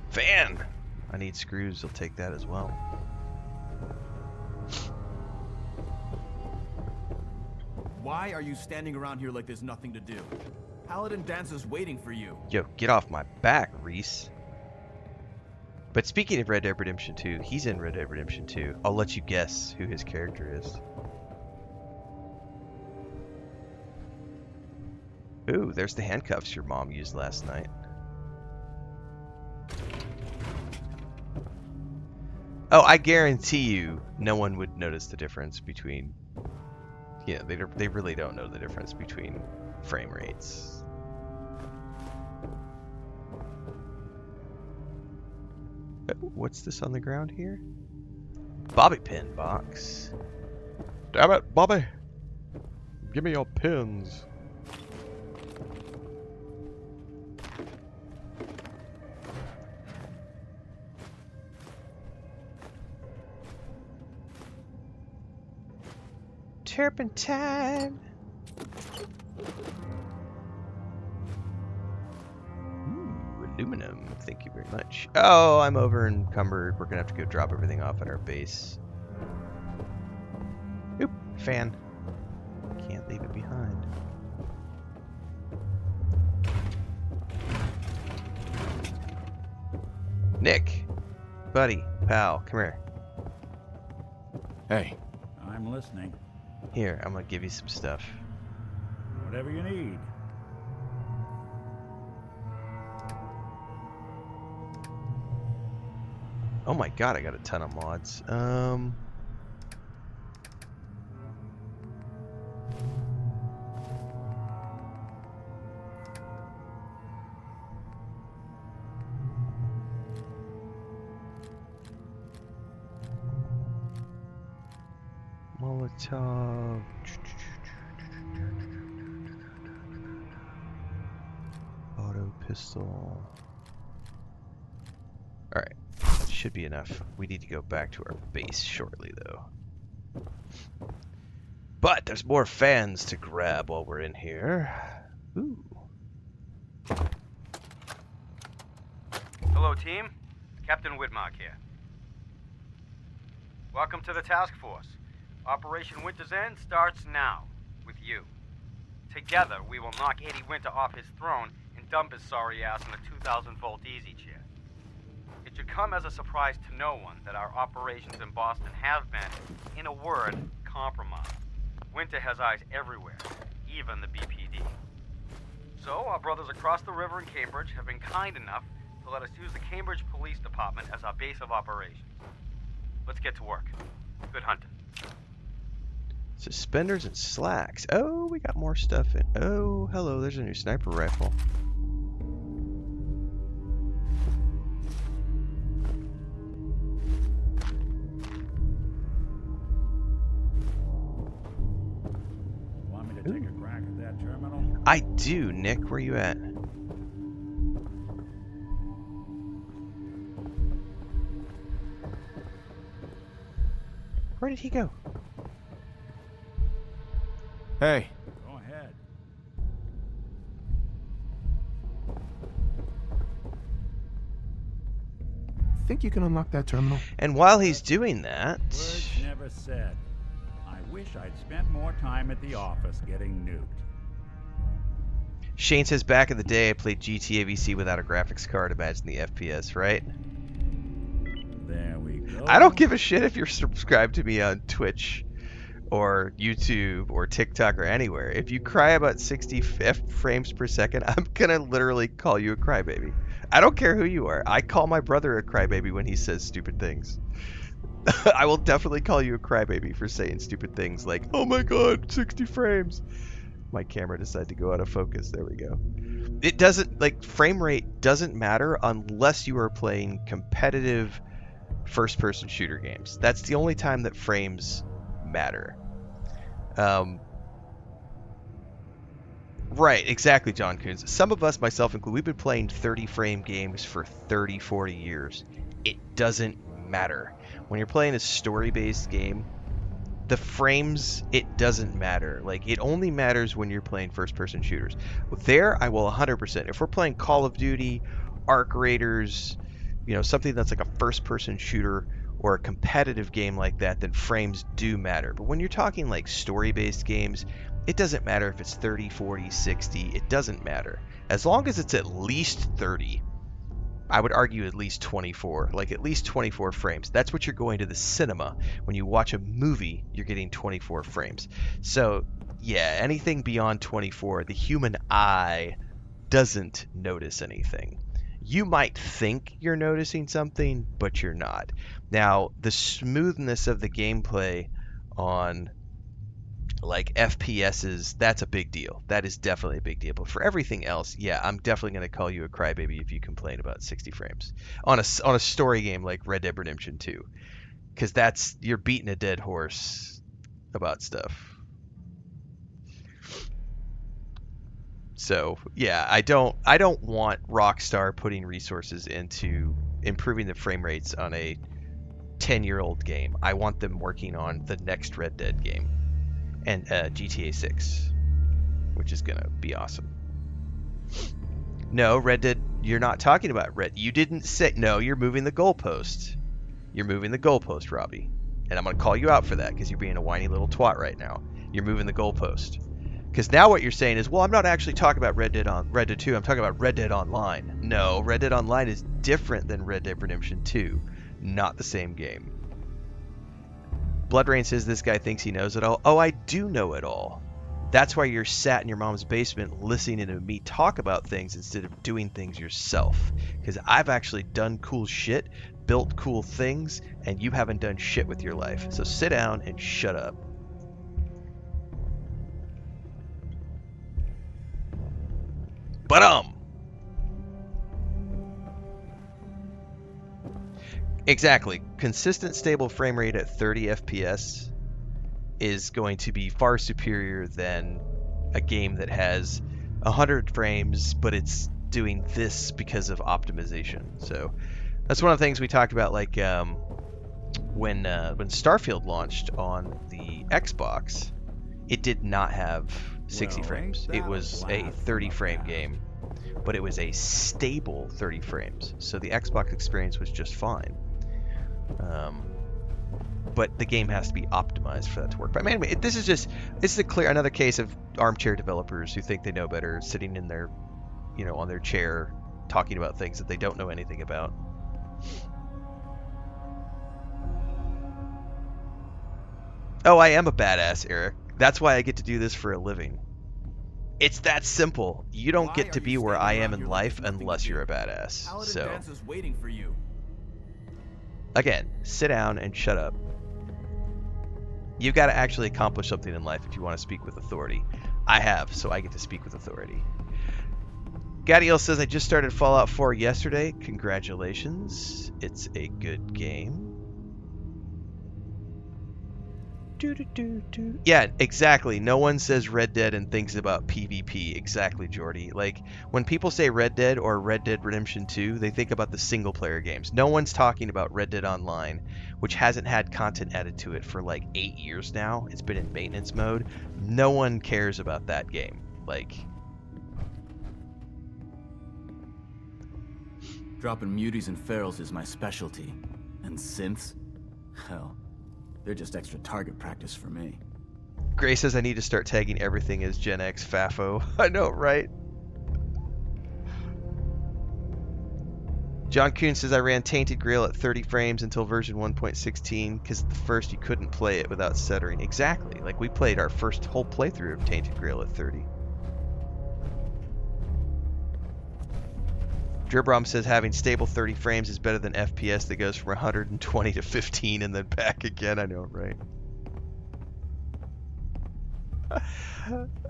Fan! I need screws. I'll take that as well. Why are you standing around here like there's nothing to do? Paladin Dancer's waiting for you. Yo, get off my back, Reese. But speaking of Red Dead Redemption 2, he's in Red Dead Redemption 2. I'll let you guess who his character is. Ooh, there's the handcuffs your mom used last night. Oh, I guarantee you no one would notice the difference between... Yeah, they really don't know the difference between frame rates. What's this on the ground here? Bobby pin box. Damn it, Bobby! Give me your pins. Turpentine. Ooh, aluminum. Thank you very much. Oh, I'm over encumbered. We're gonna have to go drop everything off at our base. Oop, fan. Can't leave it behind. Nick, buddy, pal, come here. Hey. I'm listening. Here, I'm gonna give you some stuff. Whatever you need. Oh my god, I got a ton of mods. Molotov. Auto pistol. Alright, that should be enough. We need to go back to our base shortly, though. But there's more fans to grab while we're in here. Ooh. Hello, team. Captain Whitmark here. Welcome to the task force. Operation Winter's End starts now, with you. Together, we will knock Eddie Winter off his throne and dump his sorry ass in a 2,000-volt easy chair. It should come as a surprise to no one that our operations in Boston have been, in a word, compromised. Winter has eyes everywhere, even the BPD. So, our brothers across the river in Cambridge have been kind enough to let us use the Cambridge Police Department as our base of operations. Let's get to work. Good hunting. Suspenders and slacks. Oh, we got more stuff in. Oh, hello, there's a new sniper rifle. Want me to take a crack at that terminal? I do, Nick. Where you at? Where did he go? Hey. Go ahead. Think you can unlock that terminal? And while he's doing that... Words never said. I wish I'd spent more time at the office getting nuked. Shane says, back in the day, I played GTA VC without a graphics card. Imagine the FPS, right? There we go. I don't give a shit if you're subscribed to me on Twitch or YouTube or TikTok or anywhere. If you cry about 60 frames per second, I'm gonna literally call you a crybaby. I don't care who you are. I call my brother a crybaby when he says stupid things. I will definitely call you a crybaby for saying stupid things like, oh my god, 60 frames. My camera decided to go out of focus. There we go. It doesn't, like, frame rate doesn't matter unless you are playing competitive first-person shooter games. That's the only time that frames matter. Right, exactly, John Coons. Some of us, myself included, we've been playing 30-frame games for 30, 40 years. It doesn't matter. When you're playing a story-based game, the frames, it doesn't matter. Like, it only matters when you're playing first-person shooters. There, I will 100%. If we're playing Call of Duty, Arc Raiders, you know, something that's like a first-person shooter or a competitive game like that, then frames do matter. But when you're talking like story-based games, it doesn't matter if it's 30, 40, 60. It doesn't matter. As long as it's at least 30, I would argue at least 24, like at least 24 frames. That's what you're going to the cinema. When you watch a movie, you're getting 24 frames. So yeah, anything beyond 24, the human eye doesn't notice anything. You might think you're noticing something, but you're not. Now, the smoothness of the gameplay on like FPSs, that's a big deal. That is definitely a big deal. But for everything else, yeah, I'm definitely going to call you a crybaby if you complain about 60 frames on a story game like Red Dead Redemption 2, because that's, you're beating a dead horse about stuff. So yeah, I don't want Rockstar putting resources into improving the frame rates on a 10-year-old game. I want them working on the next Red Dead game. and GTA 6, which is gonna be awesome. No, Red Dead. You're not talking about Red. You didn't say. No, you're moving the goalpost. You're moving the goalpost, Robbie. And I'm gonna call you out for that because you're being a whiny little twat right now. You're moving the goalpost. Because now what you're saying is, well, I'm not actually talking about Red Dead 2. I'm talking about Red Dead Online. No, Red Dead Online is different than Red Dead Redemption 2. Not the same game. Bloodrain says this guy thinks he knows it all. Oh, I do know it all. That's why you're sat in your mom's basement listening to me talk about things instead of doing things yourself. Because I've actually done cool shit, built cool things, and you haven't done shit with your life. So sit down and shut up. But exactly. Consistent stable frame rate at 30 FPS is going to be far superior than a game that has 100 frames, but it's doing this because of optimization. So that's one of the things we talked about, like when Starfield launched on the Xbox, it did not have 60 frames. It was a 30 frame game, but it was a stable 30 frames. So the Xbox experience was just fine. But the game has to be optimized for that to work. But anyway, this is another case of armchair developers who think they know better, sitting in their, on their chair, talking about things that they don't know anything about. Oh, I am a badass, Eric. That's why I get to do this for a living. It's that simple. You don't get to be where I am in life unless you're a badass. So, Dancer's waiting for you. Again, sit down and shut up. You've got to actually accomplish something in life if you want to speak with authority. I have, so I get to speak with authority. Gadiel says, I just started Fallout 4 yesterday. Congratulations. It's a good game. Yeah, exactly. No one says Red Dead and thinks about PvP. Exactly, Jordy. Like, when people say Red Dead or Red Dead Redemption 2, they think about the single-player games. No one's talking about Red Dead Online, which hasn't had content added to it for like 8 years now. It's been in maintenance mode. No one cares about that game. Like... Dropping muties and ferals is my specialty. And synths? Hell, they're just extra target practice for me. Gray says I need to start tagging everything as Gen X FAFO. I know, right? John Kuhn says I ran Tainted Grail at 30 frames until version 1.16 because at first you couldn't play it without stuttering. Exactly. Like, we played our first whole playthrough of Tainted Grail at 30. Dribrom says having stable 30 frames is better than FPS that goes from 120 to 15 and then back again. I know, right?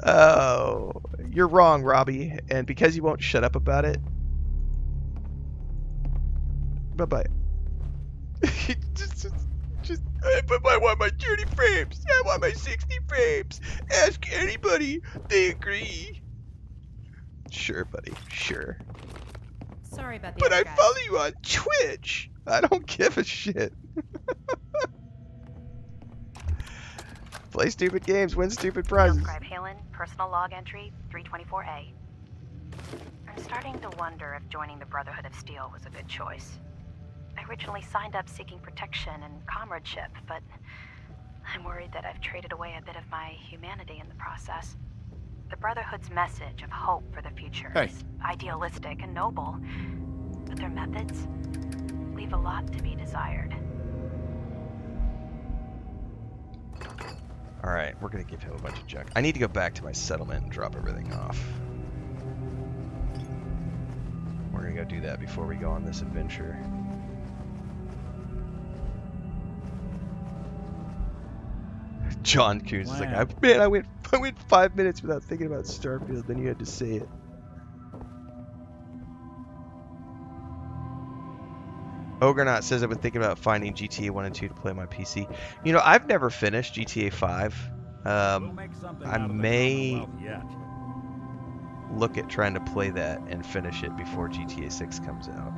Oh, you're wrong, Robbie. And because you won't shut up about it, bye-bye. I want my 30 frames. I want my 60 frames. Ask anybody. They agree. Sure, buddy. Sure. Sorry about the But I guys. follow you on Twitch. I don't give a shit. Play stupid games, win stupid prizes. Subscribe Halen, personal log entry 324A. I'm starting to wonder if joining the Brotherhood of Steel was a good choice. I originally signed up seeking protection and comradeship, but I'm worried that I've traded away a bit of my humanity in the process. The Brotherhood's message of hope for the future is idealistic and noble, but their methods leave a lot to be desired. Alright, we're gonna give him a bunch of junk. I need to go back to my settlement and drop everything off. We're gonna go do that before we go on this adventure. John Coons is like, I went 5 minutes without thinking about Starfield, then you had to say it. Ogrenaut says I've been thinking about finding GTA 1 and 2 to play on my PC. You know, I've never finished GTA 5. I may look at trying to play that and finish it before GTA 6 comes out.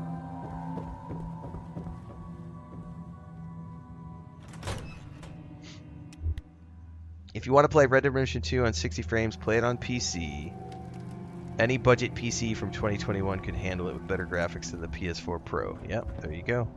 If you want to play Red Dead Redemption 2 on 60 frames, play it on PC. Any budget PC from 2021 could handle it with better graphics than the PS4 Pro. Yep, there you go.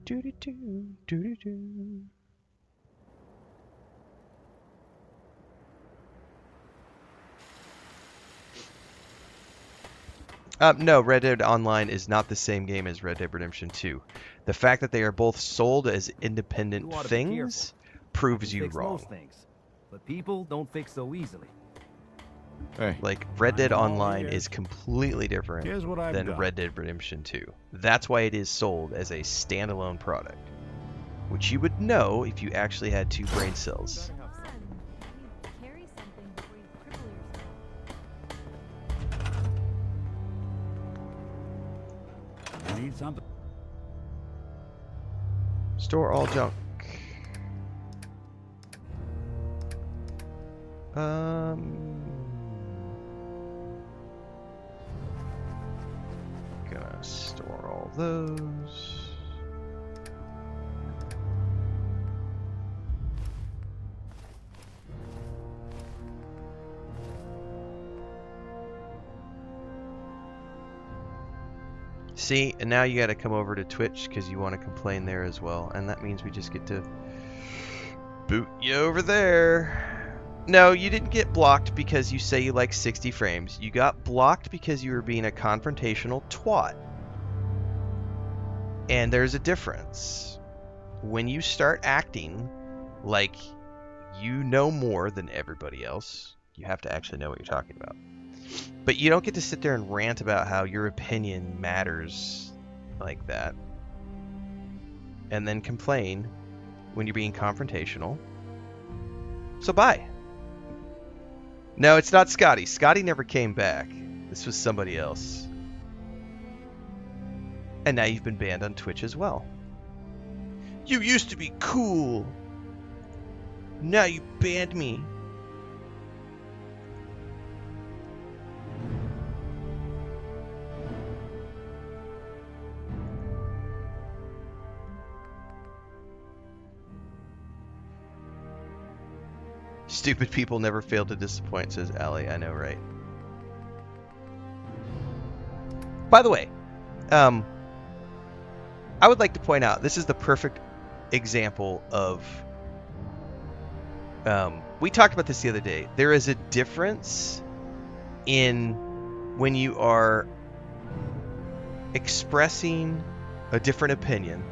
Doo-doo-doo, doo-doo-doo. No, Red Dead Online is not the same game as Red Dead Redemption 2. The fact that they are both sold as independent things proves you fix wrong. most things, but people don't fix so easily. Hey. Like, Red Dead I'm all Online ears. is completely different Here's what I've than got. Red Dead Redemption 2. That's why it is sold as a standalone product, which you would know if you actually had 2 brain cells. Carry something before you cripple yourself. I need something. Store all junk. Gonna store all those. See, and now you gotta come over to Twitch because you want to complain there as well, and that means we just get to boot you over there. No, you didn't get blocked because you say you like 60 frames. You got blocked because you were being a confrontational twat. And there's a difference. When you start acting like you know more than everybody else, you have to actually know what you're talking about. But you don't get to sit there and rant about how your opinion matters like that. And then complain when you're being confrontational. So bye. No, it's not Scotty. Scotty never came back. This was somebody else. And now you've been banned on Twitch as well. You used to be cool. Now you banned me. Stupid people never fail to disappoint, says Allie. I know, right? By the way, I would like to point out, this is the perfect example of... we talked about this the other day. There is a difference in when you are expressing a different opinion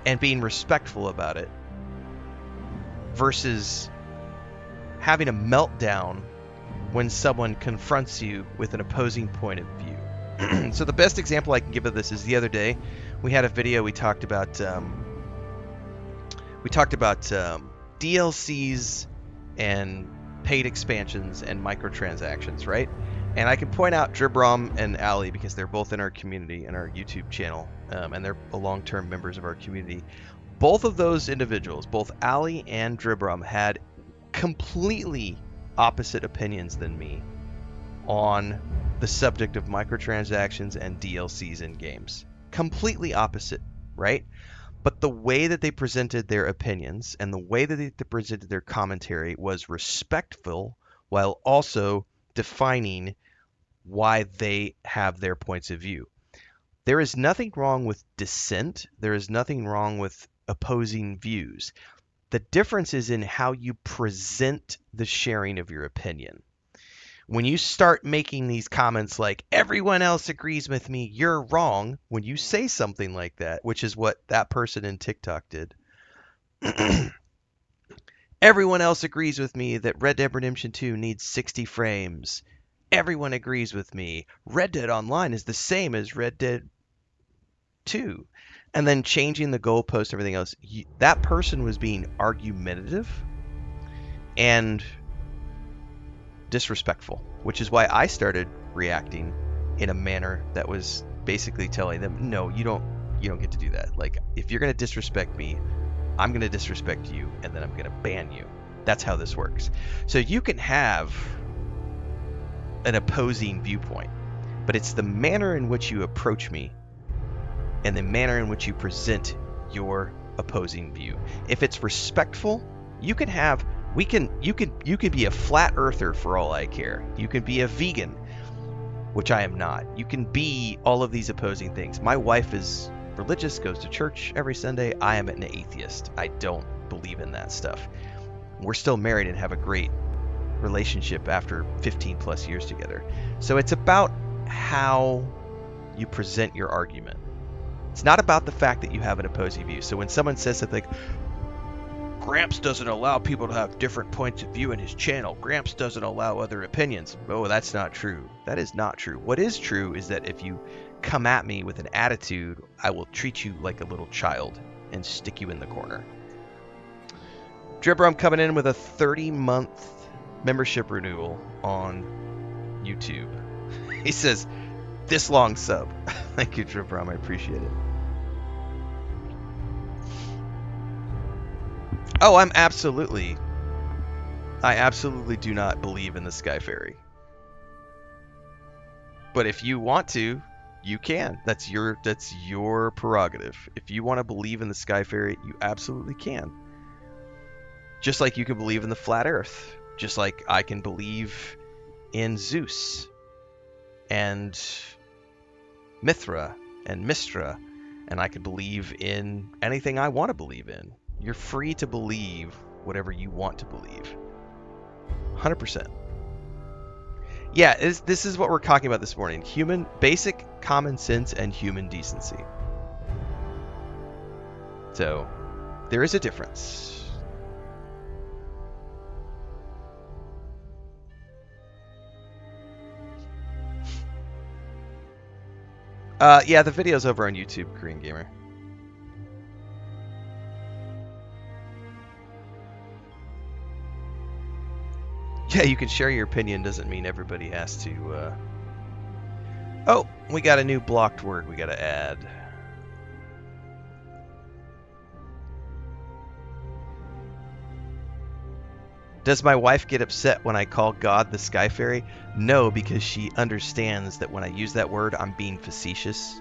and being respectful about it versus having a meltdown when someone confronts you with an opposing point of view. So the best example I can give of this is the other day we had a video. We talked about DLCs and paid expansions and microtransactions, right? And I can point out Dribrom and Ali because they're both in our community and our YouTube channel, and they're long-term members of our community. Both of those individuals, both Ali and Dribrom, had completely opposite opinions than me on the subject of microtransactions and DLCs in games. Completely opposite, right? But the way that they presented their opinions and the way that they presented their commentary was respectful while also defining why they have their points of view. There is nothing wrong with dissent. There is nothing wrong with opposing views. The difference is in how you present the sharing of your opinion. When you start making these comments like, everyone else agrees with me, you're wrong, when you say something like that, which is what that person in TikTok did. Everyone else agrees with me that Red Dead Redemption 2 needs 60 frames. Everyone agrees with me. Red Dead Online is the same as Red Dead 2. And then changing the goalpost and everything else. That person was being argumentative and disrespectful, which is why I started reacting in a manner that was basically telling them, no, you don't get to do that. Like, if you're going to disrespect me, I'm going to disrespect you, and then I'm going to ban you. That's how this works. So you can have an opposing viewpoint, but it's the manner in which you approach me and the manner in which you present your opposing view. If it's respectful, you can be a flat earther for all I care. You can be a vegan, which I am not. You can be all of these opposing things. My wife is religious, goes to church every Sunday. I am an atheist. I don't believe in that stuff. We're still married and have a great relationship after 15 plus years together. So it's about how you present your argument. It's not about the fact that you have an opposing view. So when someone says something like, Gramps doesn't allow people to have different points of view in his channel. Gramps doesn't allow other opinions. Oh, that's not true. That is not true. What is true is that if you come at me with an attitude, I will treat you like a little child and stick you in the corner. Dribber, I'm coming in with a 30-month membership renewal on YouTube. He says, this long sub. Thank you, Dribber. I appreciate it. Oh, I absolutely do not believe in the Sky Ferry. But if you want to, you can. That's your prerogative. If you want to believe in the Sky Ferry, you absolutely can. Just like you can believe in the flat Earth. Just like I can believe in Zeus and Mithra and Mistra, and I can believe in anything I want to believe in. You're free to believe whatever you want to believe. 100%. Yeah, this is what we're talking about this morning. Basic common sense and human decency. So, there is a difference. Yeah, the video's over on YouTube, Korean Gamer. Yeah, you can share your opinion, doesn't mean everybody has to, Oh, we got a new blocked word we gotta add. Does my wife get upset when I call God the Sky Fairy? No, because she understands that when I use that word, I'm being facetious.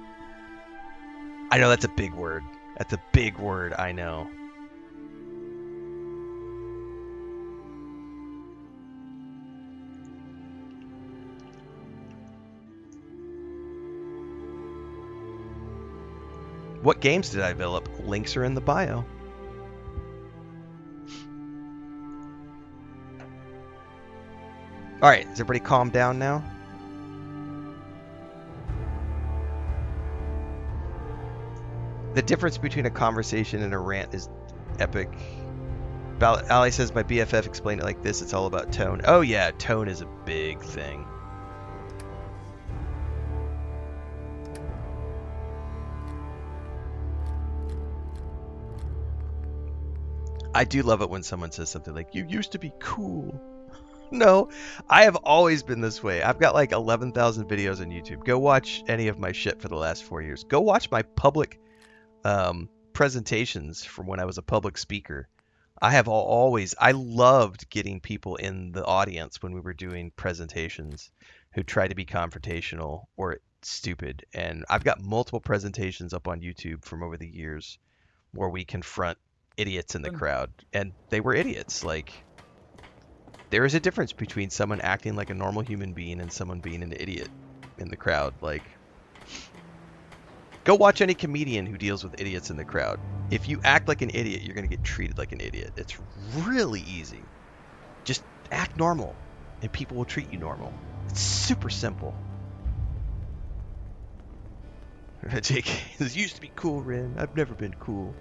I know that's a big word. That's a big word, I know. What games did I develop? Links are in the bio. Alright, is everybody calm down now? The difference between a conversation and a rant is epic. Ali says, my BFF explained it like this, it's all about tone. Oh yeah, tone is a big thing. I do love it when someone says something like, you used to be cool. No, I have always been this way. I've got like 11,000 videos on YouTube. Go watch any of my shit for the last 4 years. Go watch my public presentations from when I was a public speaker. I loved getting people in the audience when we were doing presentations who try to be confrontational or stupid. And I've got multiple presentations up on YouTube from over the years where we confront idiots in the crowd, and they were idiots. Like, there is a difference between someone acting like a normal human being and someone being an idiot in the crowd. Like, go watch any comedian who deals with idiots in the crowd. If you act like an idiot, you're going to get treated like an idiot. It's really easy. Just act normal, and people will treat you normal. It's super simple. Jake, this used to be cool, Ren. I've never been cool.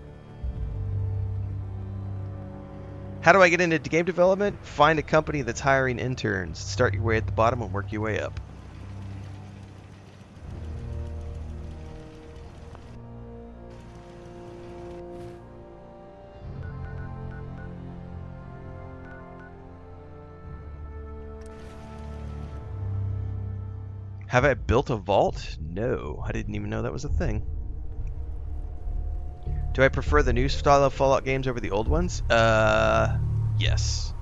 How do I get into game development? Find a company that's hiring interns. Start your way at the bottom and work your way up. Have I built a vault? No, I didn't even know that was a thing. Do I prefer the new style of Fallout games over the old ones? Yes.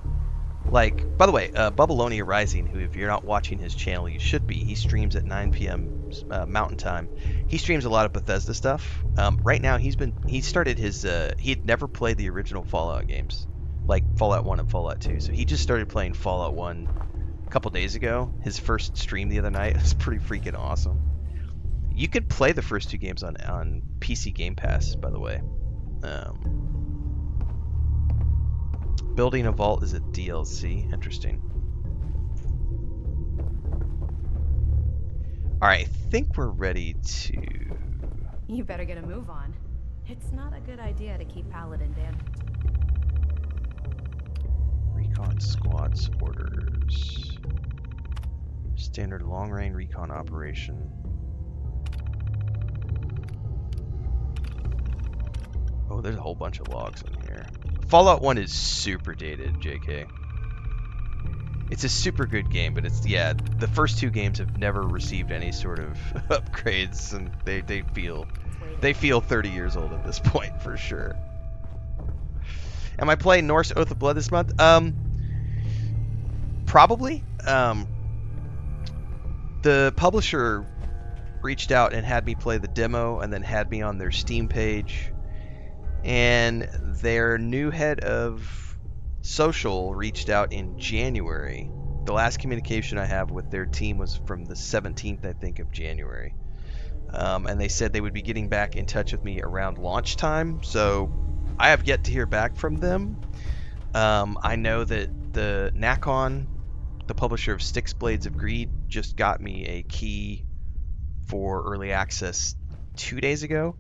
Like, by the way, Bubbalonia Rising, who if you're not watching his channel, you should be. He streams at 9 p.m. Mountain Time. He streams a lot of Bethesda stuff. Right now, he started his, he'd never played the original Fallout games, like Fallout 1 and Fallout 2. So he just started playing Fallout 1 a couple days ago. His first stream the other night was pretty freaking awesome. You could play the first 2 games on PC Game Pass, by the way. Building a vault is a DLC. Interesting. Alright, I think we're ready to... You better get a move on. It's not a good idea to keep Paladin Dan. Recon squads orders. Standard long-range recon operation. Oh, there's a whole bunch of logs in here. Fallout 1 is super dated, JK. It's a super good game, but it's, yeah, the first 2 games have never received any sort of upgrades, and they feel 30 years old at this point, for sure. Am I playing Norse Oath of Blood this month? Probably. The publisher reached out and had me play the demo, and then had me on their Steam page. And their new head of social reached out in January. The last communication I have with their team was from the 17th, I think, of January. And they said they would be getting back in touch with me around launch time. So I have yet to hear back from them. I know that the Nakon, the publisher of Styx Blades of Greed, just got me a key for early access 2 days ago,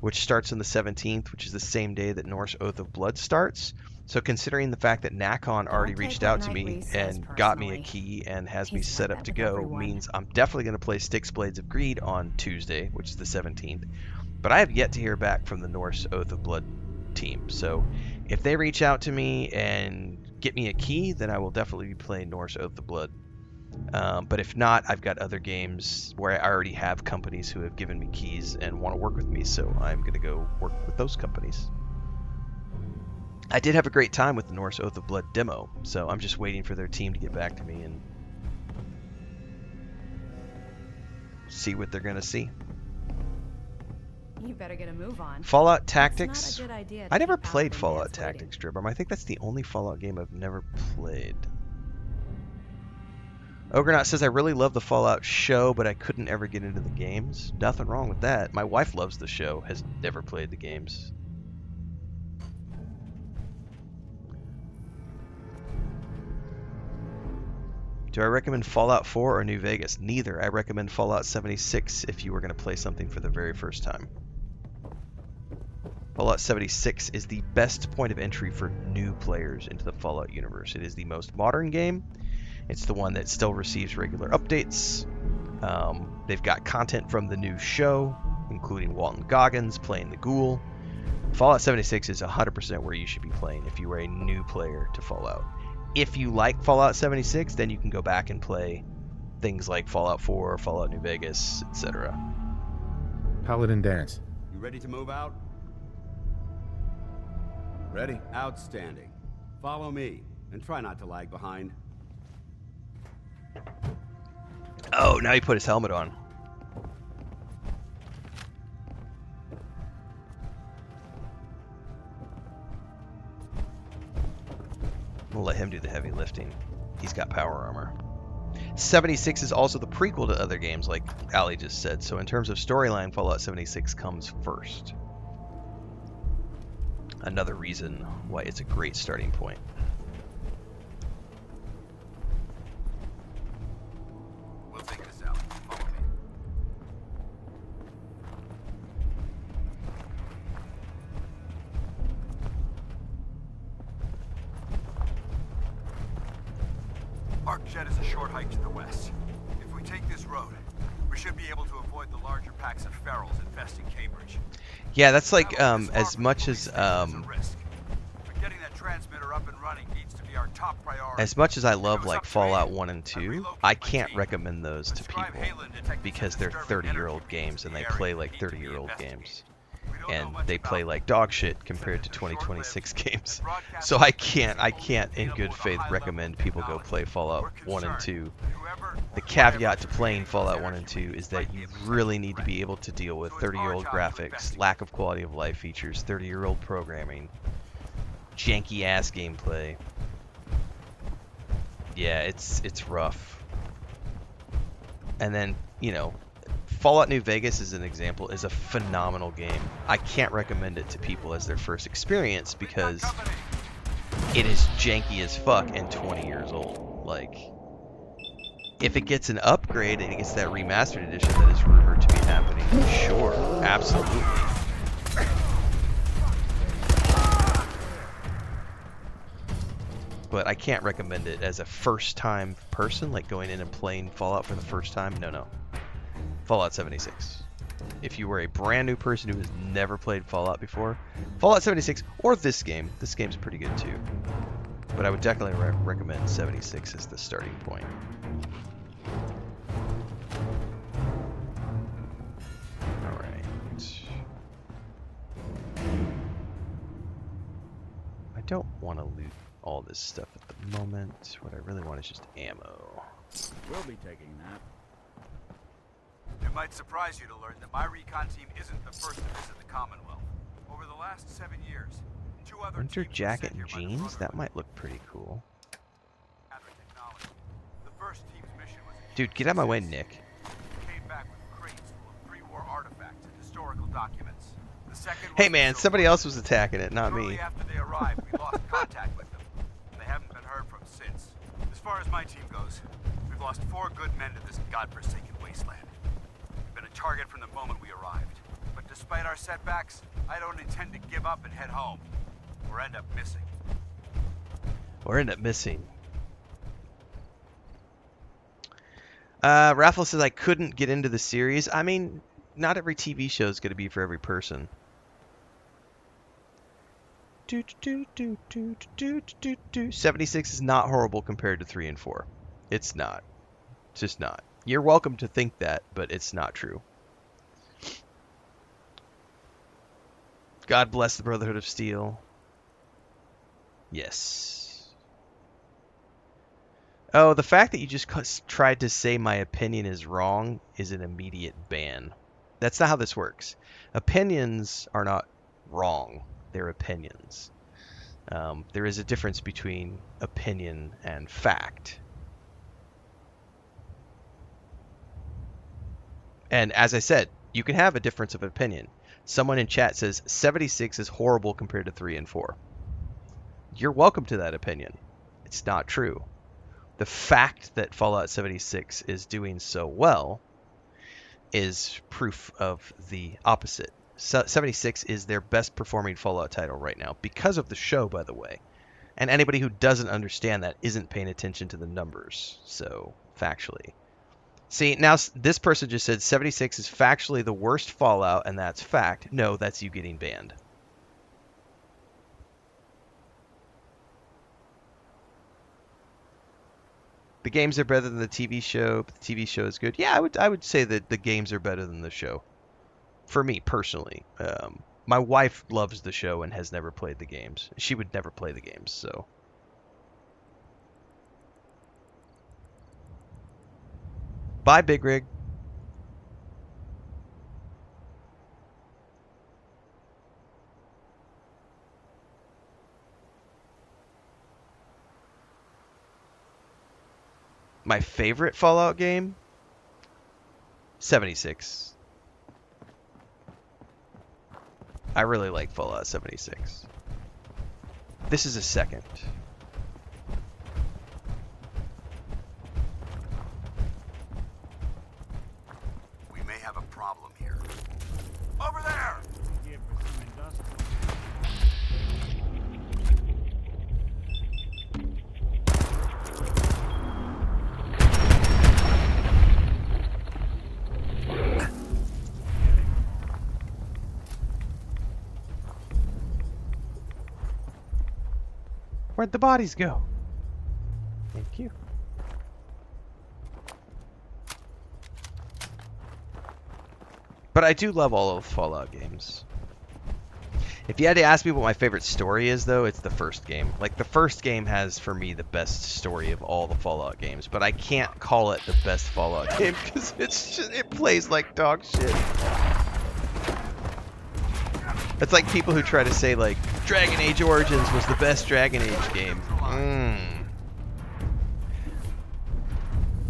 which starts on the 17th, which is the same day that Norse Oath of Blood starts. So considering the fact that Nakon already reached out to me and got me a key and has me set up to go, means I'm definitely going to play Styx Blades of Greed on Tuesday, which is the 17th. But I have yet to hear back from the Norse Oath of Blood team. So if they reach out to me and get me a key, then I will definitely be playing Norse Oath of Blood. But if not, I've got other games where I already have companies who have given me keys and want to work with me, so I'm going to go work with those companies. I did have a great time with the Norse Oath of Blood demo, so I'm just waiting for their team to get back to me and see what they're going to see. You better get a move on. Fallout Tactics. It's not a good idea to I never keep played Paladin Fallout Dan's Tactics, Dribble. I think that's the only Fallout game I've never played. Ogrenaut says, I really love the Fallout show, but I couldn't ever get into the games. Nothing wrong with that. My wife loves the show, has never played the games. Do I recommend Fallout 4 or New Vegas? Neither. I recommend Fallout 76 if you were going to play something for the very first time. Fallout 76 is the best point of entry for new players into the Fallout universe. It is the most modern game. It's the one that still receives regular updates. They've got content from the new show, including Walton Goggins playing the Ghoul. Fallout 76 is 100% where you should be playing if you are a new player to Fallout. If you like Fallout 76, then you can go back and play things like Fallout 4, Fallout New Vegas, etc. Paladin Dance. You ready to move out? Ready. Outstanding. Follow me, and try not to lag behind. Oh, now he put his helmet on. We'll let him do the heavy lifting. He's got power armor. 76 is also the prequel to other games, like Ali just said, so in terms of storyline, Fallout 76 comes first. Another reason why it's a great starting point. We'll take this out. Follow me. Arcjet is a short hike to the west. If we take this road, we should be able to avoid the larger packs of ferals infesting Cambridge. Yeah, that's like as much as Getting that transmitter up and running needs to be our top priority. as much as I love like Fallout 1 and 2, I can't recommend those to people because they're 30-year-old games and they play like 30-year-old games. and they play like dog shit compared to 2026 games. So I can't in good faith recommend people go play Fallout 1 and 2. The caveat to playing Fallout 1 and 2 is that you really need to be able to deal with 30-year-old graphics, lack of quality of life features, 30-year-old programming, janky ass gameplay. Yeah, it's rough. And then, you know, Fallout New Vegas as an example is a phenomenal game. I can't recommend it to people as their first experience because it is janky as fuck and 20 years old. Like, if it gets an upgrade and it gets that remastered edition that is rumored to be happening, sure, absolutely. But I can't recommend it as a first-time person, like going in and playing Fallout for the first time. No. Fallout 76. If you were a brand new person who has never played Fallout before, Fallout 76 or this game's pretty good too. But I would definitely recommend 76 as the starting point. Alright. I don't want to loot all this stuff at the moment. What I really want is just ammo. We'll be taking that. It might surprise you to learn that my recon team isn't the first to visit the Commonwealth. Over the last 7 years, 2 other Winter teams jacket were and sent here by the jeans? That might look pretty cool. The first team's mission was a Dude, get out of my way, Nick. came back with crates full of pre-war artifacts and historical documents. The second Hey was man, the somebody else was attacking it, not Shortly me. after they arrived, we lost contact with them. They haven't been heard from since. As far as my team goes, we've lost 4 good men to this godforsaken wasteland. Been a target from the moment we arrived. But despite our setbacks, I don't intend to give up and head home. Or end up missing. Raffle says I couldn't get into the series. I mean, not every TV show is going to be for every person. 76 is not horrible compared to 3 and 4. It's not. It's just not. You're welcome to think that, but it's not true. God bless the Brotherhood of Steel. Yes. Oh, the fact that you just tried to say my opinion is wrong is an immediate ban. That's not how this works. Opinions are not wrong. They're opinions. There is a difference between opinion and fact. And as I said, you can have a difference of opinion. Someone in chat says 76 is horrible compared to 3 and 4. You're welcome to that opinion. It's not true. The fact that Fallout 76 is doing so well is proof of the opposite. 76 is their best performing Fallout title right now because of the show, by the way. And anybody who doesn't understand that isn't paying attention to the numbers. So, factually. See, now this person just said 76 is factually the worst Fallout, and that's fact. No, that's you getting banned. The games are better than the TV show, but the TV show is good. Yeah, I would say that the games are better than the show. For me, personally. My wife loves the show and has never played the games. She would never play the games, so... Bye, Big Rig. My favorite Fallout game? 76. I really like Fallout 76. This is a second. We may have a problem here. Over there! Where'd the bodies go? Thank you. But I do love all of the Fallout games. If you had to ask me what my favorite story is, though, it's the first game. Like, the first game has, for me, the best story of all the Fallout games. But I can't call it the best Fallout game because it plays like dog shit. It's like people who try to say, like, Dragon Age Origins was the best Dragon Age game.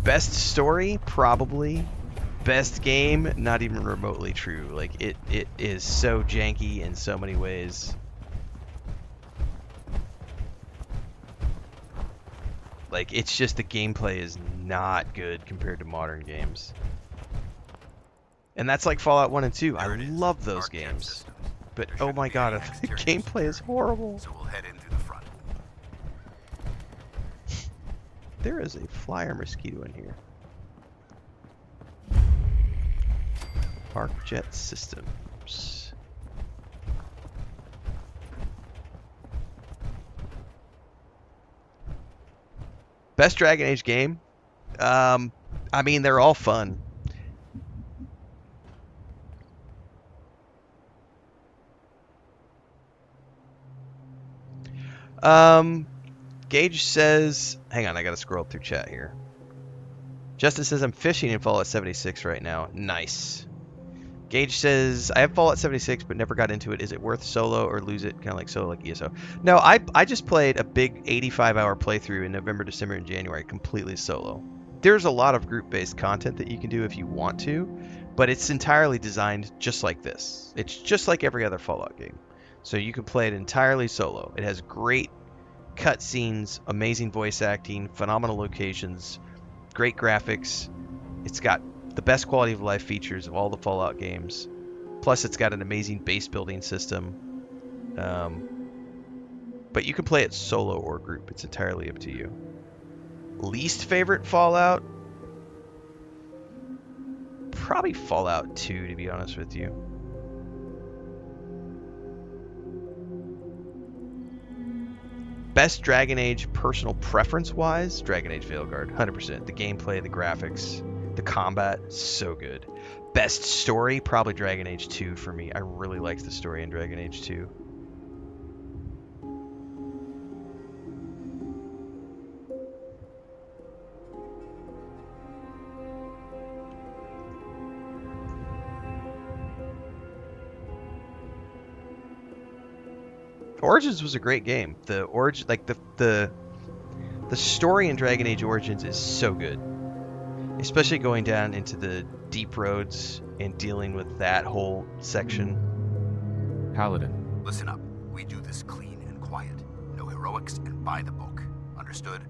Best story? Probably. Best game? Not even remotely true. Like, it is so janky in so many ways. Like, it's just the gameplay is not good compared to modern games. And that's like Fallout 1 and 2. I love those games. But, oh my god, the gameplay is horrible. So we'll head in through the front. There is a flyer mosquito in here. ArcJet Systems. Best Dragon Age game? I mean, they're all fun. Gage says, hang on, I gotta scroll through chat here. Justin says, I'm fishing in Fallout 76 right now. Nice. Gage says, I have Fallout 76 but never got into it. Is it worth solo or lose it? Kind of like solo, like ESO. No, I just played a big 85-hour playthrough in November, December, and January, completely solo. There's a lot of group-based content that you can do if you want to, but it's entirely designed just like this. It's just like every other Fallout game. So you can play it entirely solo. It has great cutscenes, amazing voice acting, phenomenal locations, great graphics. It's got the best quality of life features of all the Fallout games. Plus, it's got an amazing base building system. But you can play it solo or group. It's entirely up to you. Least favorite Fallout? Probably Fallout 2, to be honest with you. Best Dragon Age personal preference-wise? Dragon Age Veilguard, 100%. The gameplay, the graphics, the combat, so good. Best story? Probably Dragon Age 2 for me. I really liked the story in Dragon Age 2. Origins was a great game. The origin, like the story in Dragon Age Origins is so good, especially going down into the deep roads and dealing with that whole section. Paladin. Listen up. We do this clean and quiet. No heroics and by the book. Understood?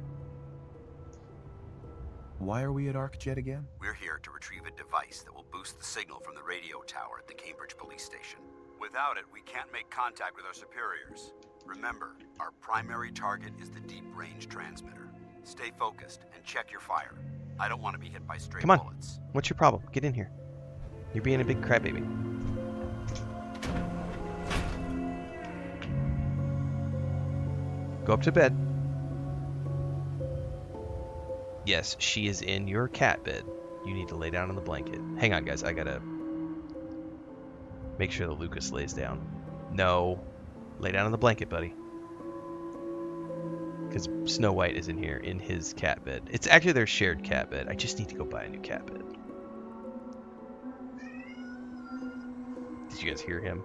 Why are we at ArcJet again? We're here to retrieve a device that will boost the signal from the radio tower at the Cambridge police station. Without it, we can't make contact with our superiors. Remember, our primary target is the deep-range transmitter. Stay focused and check your fire. I don't want to be hit by stray Come on. bullets. What's your problem? Get in here. You're being a big crybaby. Go up to bed. Yes, she is in your cat bed. You need to lay down on the blanket. Hang on, guys. I gotta make sure that Lucas lays down. No. Lay down on the blanket, buddy. Because Snow White is in here, in his cat bed. It's actually their shared cat bed. I just need to go buy a new cat bed. Did you guys hear him?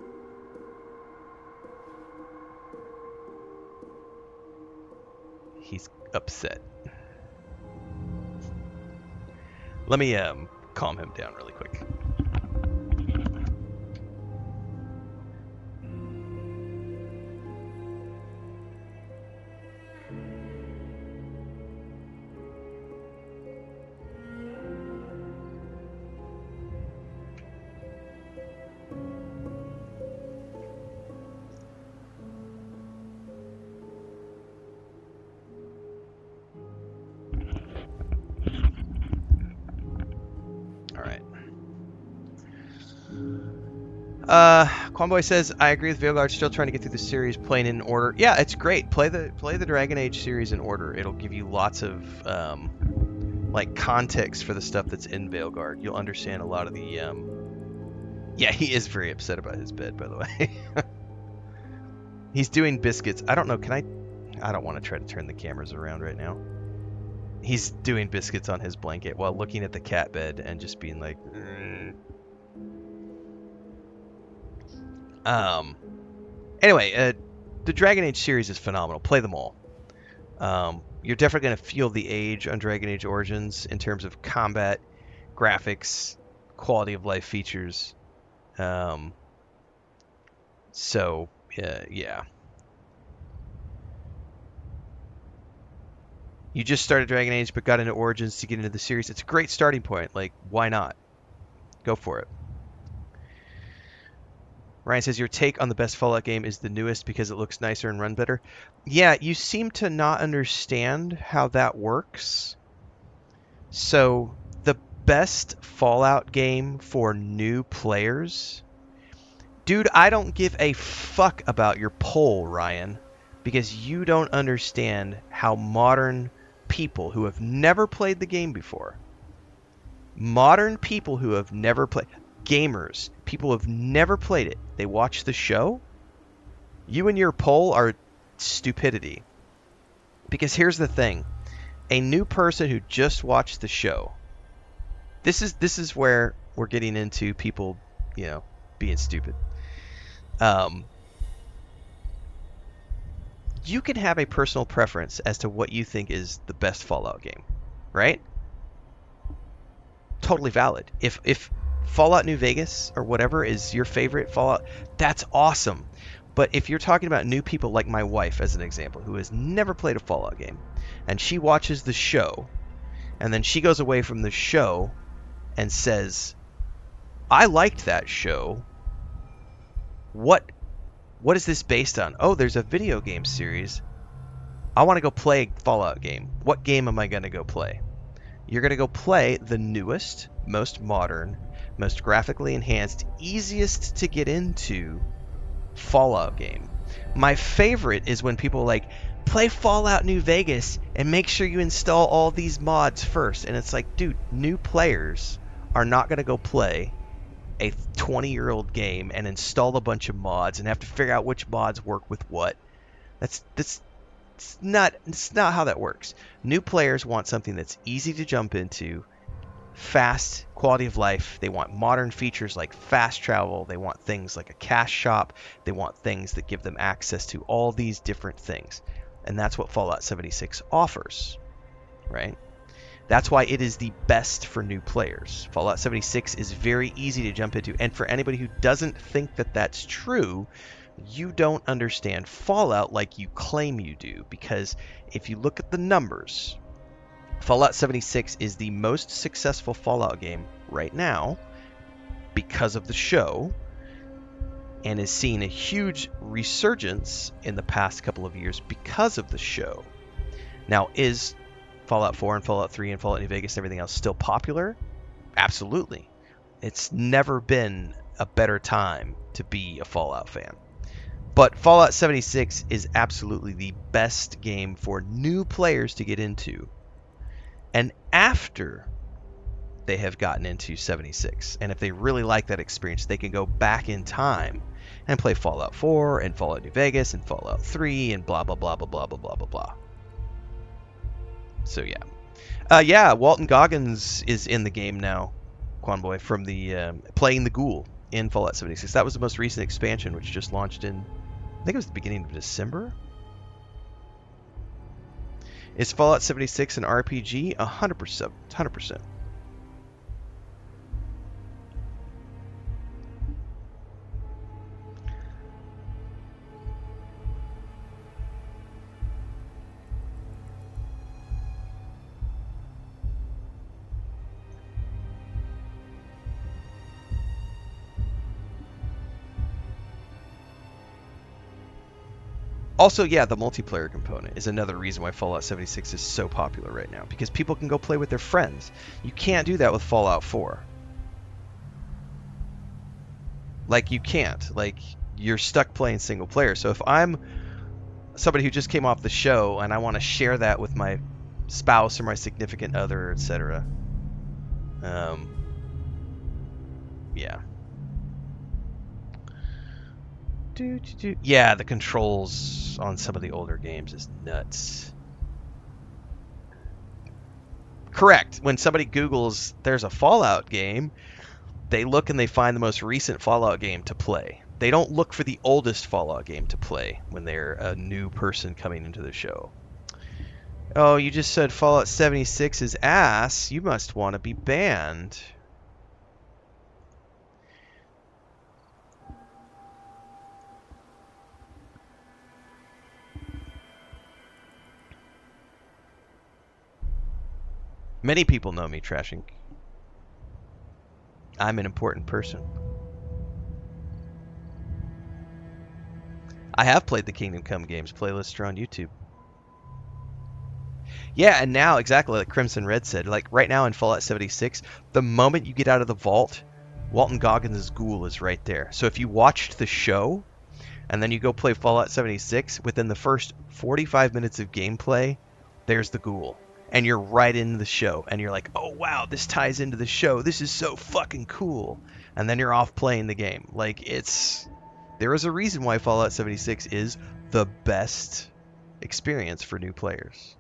He's upset. Let me calm him down really quick. Quamboy says, I agree with Veilguard, still trying to get through the series playing in order. Yeah, it's great. Play the Dragon Age series in order. It'll give you lots of like context for the stuff that's in Veilguard. You'll understand a lot of the yeah, he is very upset about his bed, by the way. He's doing biscuits. I don't know. Can I don't want to try to turn the cameras around right now. He's doing biscuits on his blanket while looking at the cat bed and just being like, Anyway, the Dragon Age series is phenomenal. Play them all. You're definitely going to feel the age on Dragon Age Origins in terms of combat, graphics, quality of life features. So, yeah. You just started Dragon Age but got into Origins to get into the series. It's a great starting point. Like, why not? Go for it. Ryan says, your take on the best Fallout game is the newest because it looks nicer and run better. Yeah, you seem to not understand how that works. So, the best Fallout game for new players... Dude, I don't give a fuck about your poll, Ryan, because you don't understand how modern people who have never played the game before, modern people who have never played... gamers, people who have never played it, they watch the show, you and your poll are stupidity. Because here's the thing, a new person who just watched the show, this is where we're getting into people, being stupid. You can have a personal preference as to what you think is the best Fallout game, right? Totally valid. If Fallout New Vegas or whatever is your favorite Fallout, that's awesome. But if you're talking about new people like my wife, as an example, who has never played a Fallout game, and she watches the show, and then she goes away from the show and says, I liked that show. What is this based on? Oh, there's a video game series. I want to go play a Fallout game. What game am I going to go play? You're going to go play the newest, most modern, most graphically enhanced, easiest to get into Fallout game. My favorite is when people play Fallout New Vegas and make sure you install all these mods first. And it's like, dude, new players are not going to go play a 20-year-old game and install a bunch of mods and have to figure out which mods work with what. That's not how that works. New players want something that's easy to jump into, fast, quality of life. They want modern features like fast travel. They want things like a cash shop. They want things that give them access to all these different things. And that's what Fallout 76 offers, right? That's why it is the best for new players. Fallout 76 is very easy to jump into. And for anybody who doesn't think that that's true, you don't understand Fallout like you claim you do. Because if you look at the numbers, Fallout 76 is the most successful Fallout game right now because of the show, and is seeing a huge resurgence in the past couple of years because of the show. Now, is Fallout 4 and Fallout 3 and Fallout New Vegas and everything else still popular? Absolutely. It's never been a better time to be a Fallout fan. But Fallout 76 is absolutely the best game for new players to get into. And after they have gotten into 76, and if they really like that experience, they can go back in time and play Fallout 4 and Fallout New Vegas and Fallout 3 and blah, blah, blah, blah, blah, blah, blah, blah, blah. So yeah, Walton Goggins is in the game now, Quanboy, from the playing the Ghoul in Fallout 76. That was the most recent expansion, which just launched in, I think it was the beginning of December. Is Fallout 76 an RPG? 100%. 100%. Also, yeah, the multiplayer component is another reason why Fallout 76 is so popular right now, because people can go play with their friends. You can't do that with Fallout 4. You can't. You're stuck playing single player. So if I'm somebody who just came off the show and I want to share that with my spouse or my significant other, etc., yeah. Yeah, the controls on some of the older games is nuts. Correct. When somebody Googles there's a Fallout game, they look and they find the most recent Fallout game to play. They don't look for the oldest Fallout game to play when they're a new person coming into the show. Oh, you just said Fallout 76 is ass. You must want to be banned. Many people know me, Trashing. I'm an important person. I have played the Kingdom Come games. Playlists are on YouTube. Yeah, and now, exactly like Crimson Red said, like right now in Fallout 76, the moment you get out of the vault, Walton Goggins' ghoul is right there. So if you watched the show, and then you go play Fallout 76, within the first 45 minutes of gameplay, there's the ghoul. And you're right in the show, and you're like, oh wow, this ties into the show. This is so fucking cool. And then you're off playing the game. Like, there is a reason why Fallout 76 is the best experience for new players.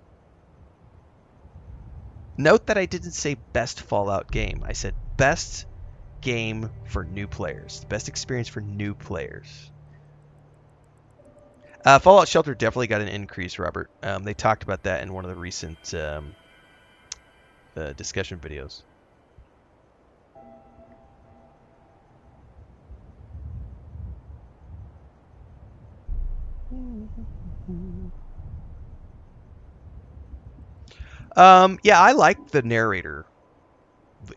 Note that I didn't say best Fallout game. I said best game for new players. Best experience for new players. Fallout Shelter definitely got an increase, Robert. They talked about that in one of the recent discussion videos. Yeah, I like the narrator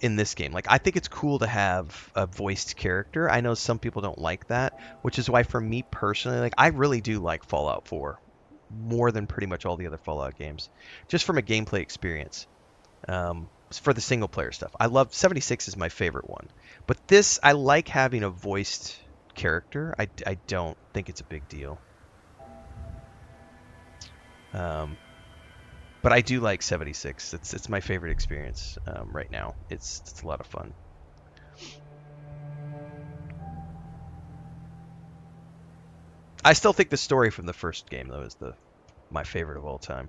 in this game. Like, I think it's cool to have a voiced character. I know some people don't like that, which is why for me personally, like, I really do like Fallout 4 more than pretty much all the other Fallout games, just from a gameplay experience. For the single player stuff, I love 76 is my favorite one, but this, I like having a voiced character. I don't think it's a big deal. But I do like 76. It's my favorite experience right now. It's a lot of fun. I still think the story from the first game though is my favorite of all time.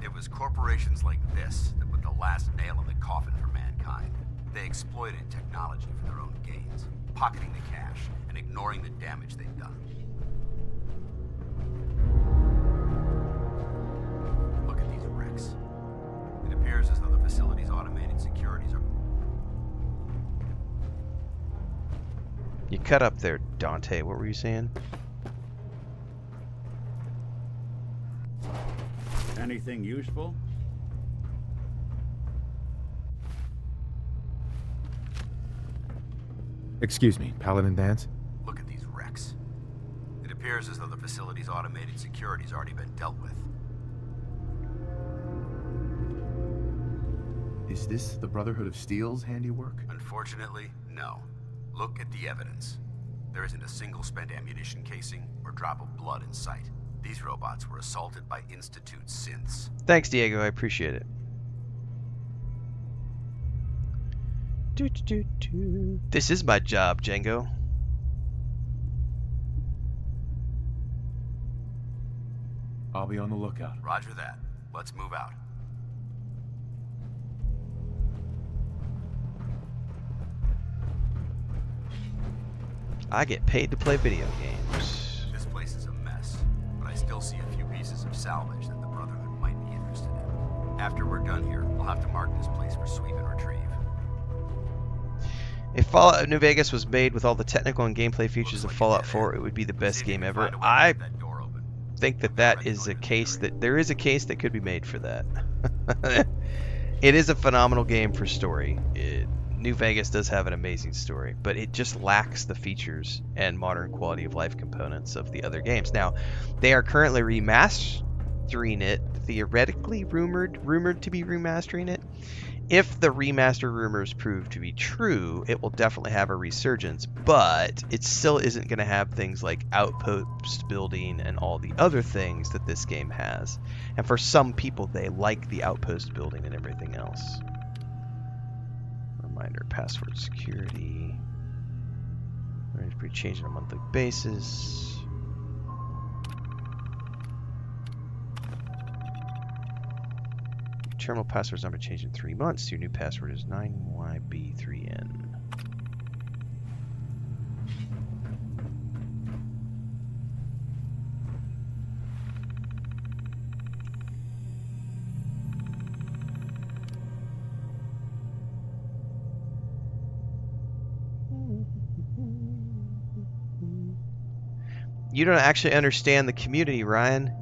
It was corporations like this that put the last nail in the coffin for mankind. They exploited technology for their own gains, pocketing the cash and ignoring the damage they've done. Look at these wrecks. It appears as though the facility's automated securities are... You cut up there, Dante. What were you saying? Anything useful? Excuse me, Paladin Dance? Look at these wrecks. It appears as though the facility's automated security's already been dealt with. Is this the Brotherhood of Steel's handiwork? Unfortunately, no. Look at the evidence. There isn't a single spent ammunition casing or drop of blood in sight. These robots were assaulted by Institute synths. Thanks, Diego. I appreciate it. This is my job, Django. I'll be on the lookout. Roger that. Let's move out. I get paid to play video games. This place is a mess, but I still see a few pieces of salvage that the Brotherhood might be interested in. After we're done here, we'll have to mark this place for sweep and retrieve. If Fallout New Vegas was made with all the technical and gameplay features of Fallout 4, it would be the best game ever. I think that is a case that there is a case that could be made for that. It is a phenomenal game for story. New Vegas does have an amazing story, but it just lacks the features and modern quality of life components of the other games. Now, they are currently remastering it, theoretically rumored to be remastering it. If the remaster rumors prove to be true, it will definitely have a resurgence, but it still isn't going to have things like outpost building and all the other things that this game has. And for some people, they like the outpost building and everything else. Reminder, password security. We're going to be changing on a monthly basis. Terminal password's not been changed in 3 months. Your new password is 9YB3N. You don't actually understand the community, Ryan.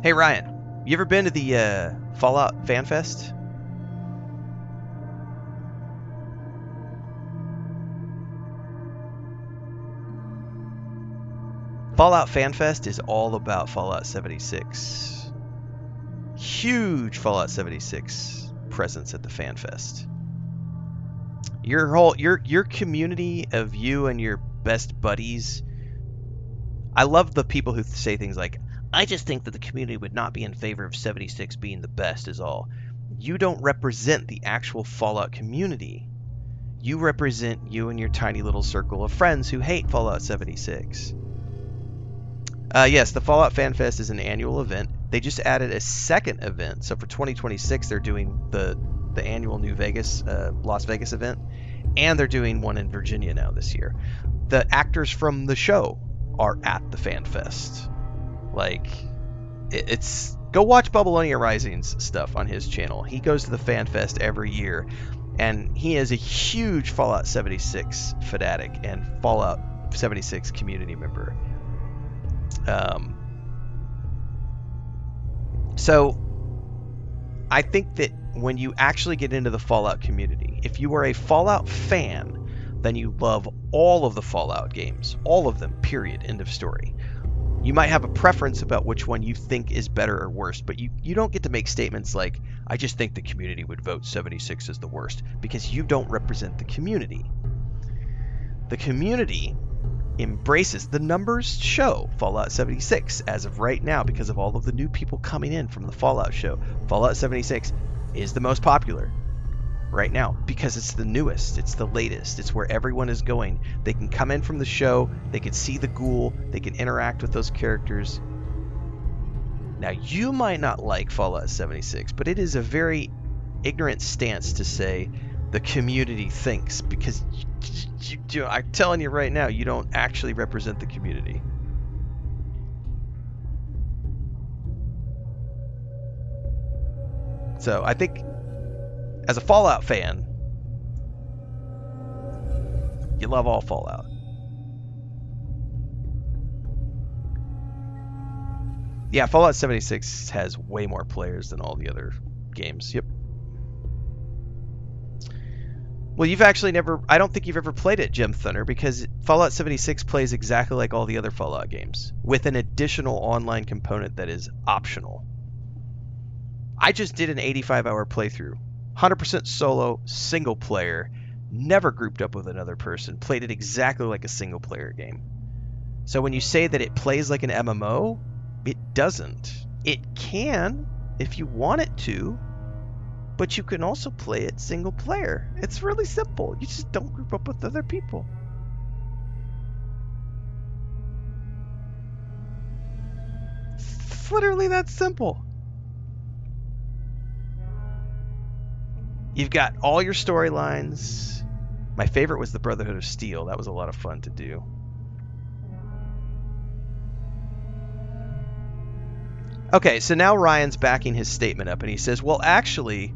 Hey, Ryan. You ever been to the Fallout Fan Fest? Fallout Fan Fest is all about Fallout 76. Huge Fallout 76 presence at the Fan Fest. Your community of you and your best buddies. I love the people who say things like, I just think that the community would not be in favor of 76 being the best is all. You don't represent the actual Fallout community. You represent you and your tiny little circle of friends who hate Fallout 76. Yes, the Fallout Fan Fest is an annual event. They just added a second event. So for 2026, they're doing the annual Las Vegas event. And they're doing one in Virginia now this year. The actors from the show are at the Fan Fest. Like, it's... Go watch Babylonia Rising's stuff on his channel. He goes to the Fan Fest every year, and he is a huge Fallout 76 fanatic and Fallout 76 community member. So, I think that when you actually get into the Fallout community, if you are a Fallout fan, then you love all of the Fallout games. All of them, period. End of story. You might have a preference about which one you think is better or worse, but you don't get to make statements like, I just think the community would vote 76 as the worst, because you don't represent the community. The community embraces, the numbers show Fallout 76 as of right now because of all of the new people coming in from the Fallout show. Fallout 76 is the most popular right now because it's the newest, it's the latest, it's where everyone is going. They can come in from the show, they can see the ghoul, they can interact with those characters. Now, you might not like Fallout 76, but it is a very ignorant stance to say the community thinks, because I'm telling you right now, you don't actually represent the community. So I think as a Fallout fan, you love all Fallout. Yeah, Fallout 76 has way more players than all the other games. Yep. Well, you've actually never... I don't think you've ever played it, Gem Thunder, because Fallout 76 plays exactly like all the other Fallout games, with an additional online component that is optional. I just did an 85-hour playthrough. 100% solo, single player, never grouped up with another person, played it exactly like a single player game. So when you say that it plays like an MMO, it doesn't. It can, if you want it to, but you can also play it single player. It's really simple. You just don't group up with other people. It's literally that simple. You've got all your storylines. My favorite was the Brotherhood of Steel. That was a lot of fun to do. Okay, so now Ryan's backing his statement up, and he says, well, actually,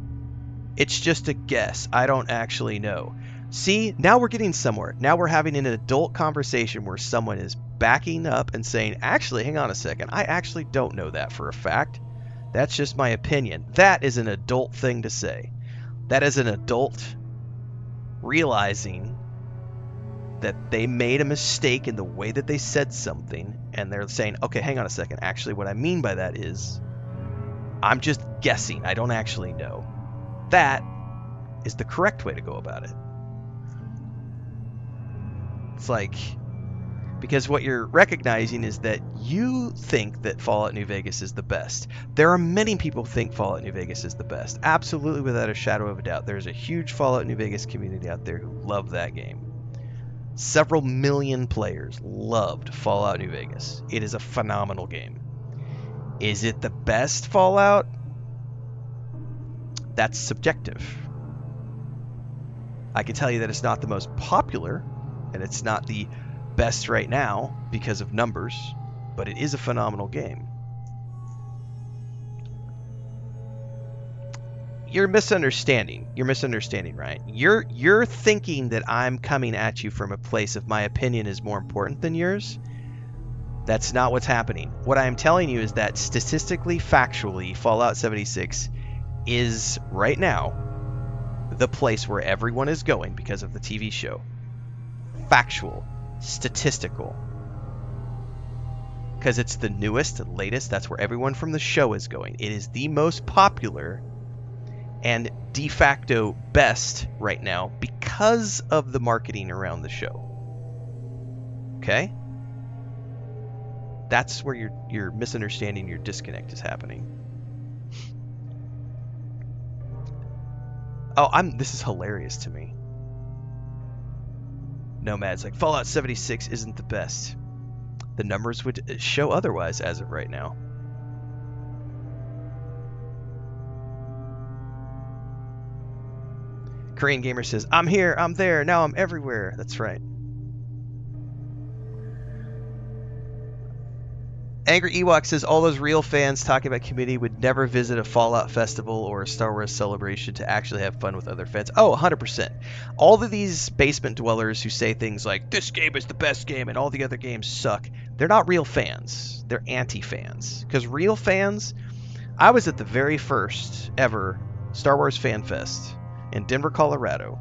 it's just a guess. I don't actually know. See, now we're getting somewhere. Now we're having an adult conversation where someone is backing up and saying, actually, hang on a second. I actually don't know that for a fact. That's just my opinion. That is an adult thing to say. That is an adult realizing that they made a mistake in the way that they said something, and they're saying, okay, hang on a second. Actually, what I mean by that is I'm just guessing. I don't actually know. That is the correct way to go about it. It's like, because what you're recognizing is that you think that Fallout New Vegas is the best. There are many people who think Fallout New Vegas is the best. Absolutely, without a shadow of a doubt. There's a huge Fallout New Vegas community out there who love that game. Several million players loved Fallout New Vegas. It is a phenomenal game. Is it the best Fallout? That's subjective. I can tell you that it's not the most popular, and it's not the best right now because of numbers, but it is a phenomenal game. You're misunderstanding, Ryan. You're thinking that I'm coming at you from a place of my opinion is more important than yours. That's not what's happening. What I am telling you is that statistically, factually, Fallout 76 is right now the place where everyone is going because of the TV show. Factual, statistical. Because it's the newest, latest, that's where everyone from the show is going. It is the most popular and de facto best right now because of the marketing around the show. Okay? That's where your misunderstanding, your disconnect is happening. Oh, this is hilarious to me. Nomad's like, Fallout 76 isn't the best. The numbers would show otherwise as of right now. Korean Gamer says, I'm here, I'm there, now I'm everywhere. That's right. Angry Ewok says, all those real fans talking about community would never visit a Fallout festival or a Star Wars celebration to actually have fun with other fans. Oh, 100%. All of these basement dwellers who say things like, this game is the best game and all the other games suck, they're not real fans. They're anti-fans. Because real fans, I was at the very first ever Star Wars Fan Fest in Denver, Colorado.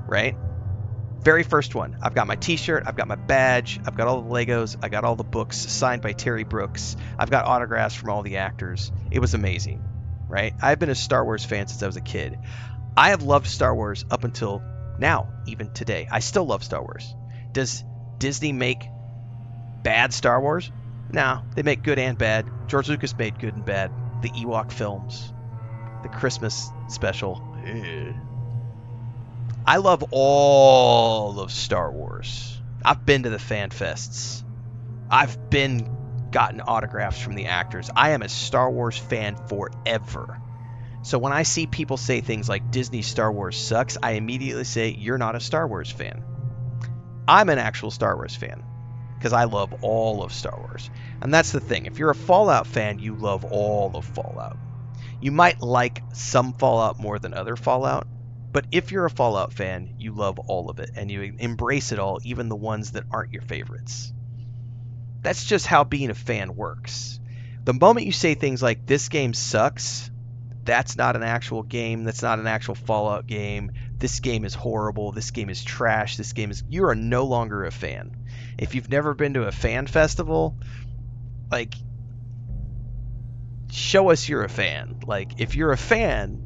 Right? Very first one. I've got my t-shirt, I've got my badge, I've got all the Legos, I got all the books signed by Terry Brooks, I've got autographs from all the actors. It was amazing, right? I've been a Star Wars fan since I was a kid. I have loved Star Wars up until now, even today. I still love Star Wars. Does Disney make bad Star Wars? No, they make good and bad. George Lucas made good and bad. The Ewok films, the Christmas special. I love all of Star Wars. I've been to the fan fests. I've gotten autographs from the actors. I am a Star Wars fan forever. So when I see people say things like Disney Star Wars sucks, I immediately say, you're not a Star Wars fan. I'm an actual Star Wars fan because I love all of Star Wars. And that's the thing. If you're a Fallout fan, you love all of Fallout. You might like some Fallout more than other Fallout, but if you're a Fallout fan, you love all of it, and you embrace it all, even the ones that aren't your favorites. That's just how being a fan works. The moment you say things like, this game sucks, that's not an actual game, that's not an actual Fallout game, this game is horrible, this game is trash, you are no longer a fan. If you've never been to a fan festival, like, show us you're a fan. Like, if you're a fan,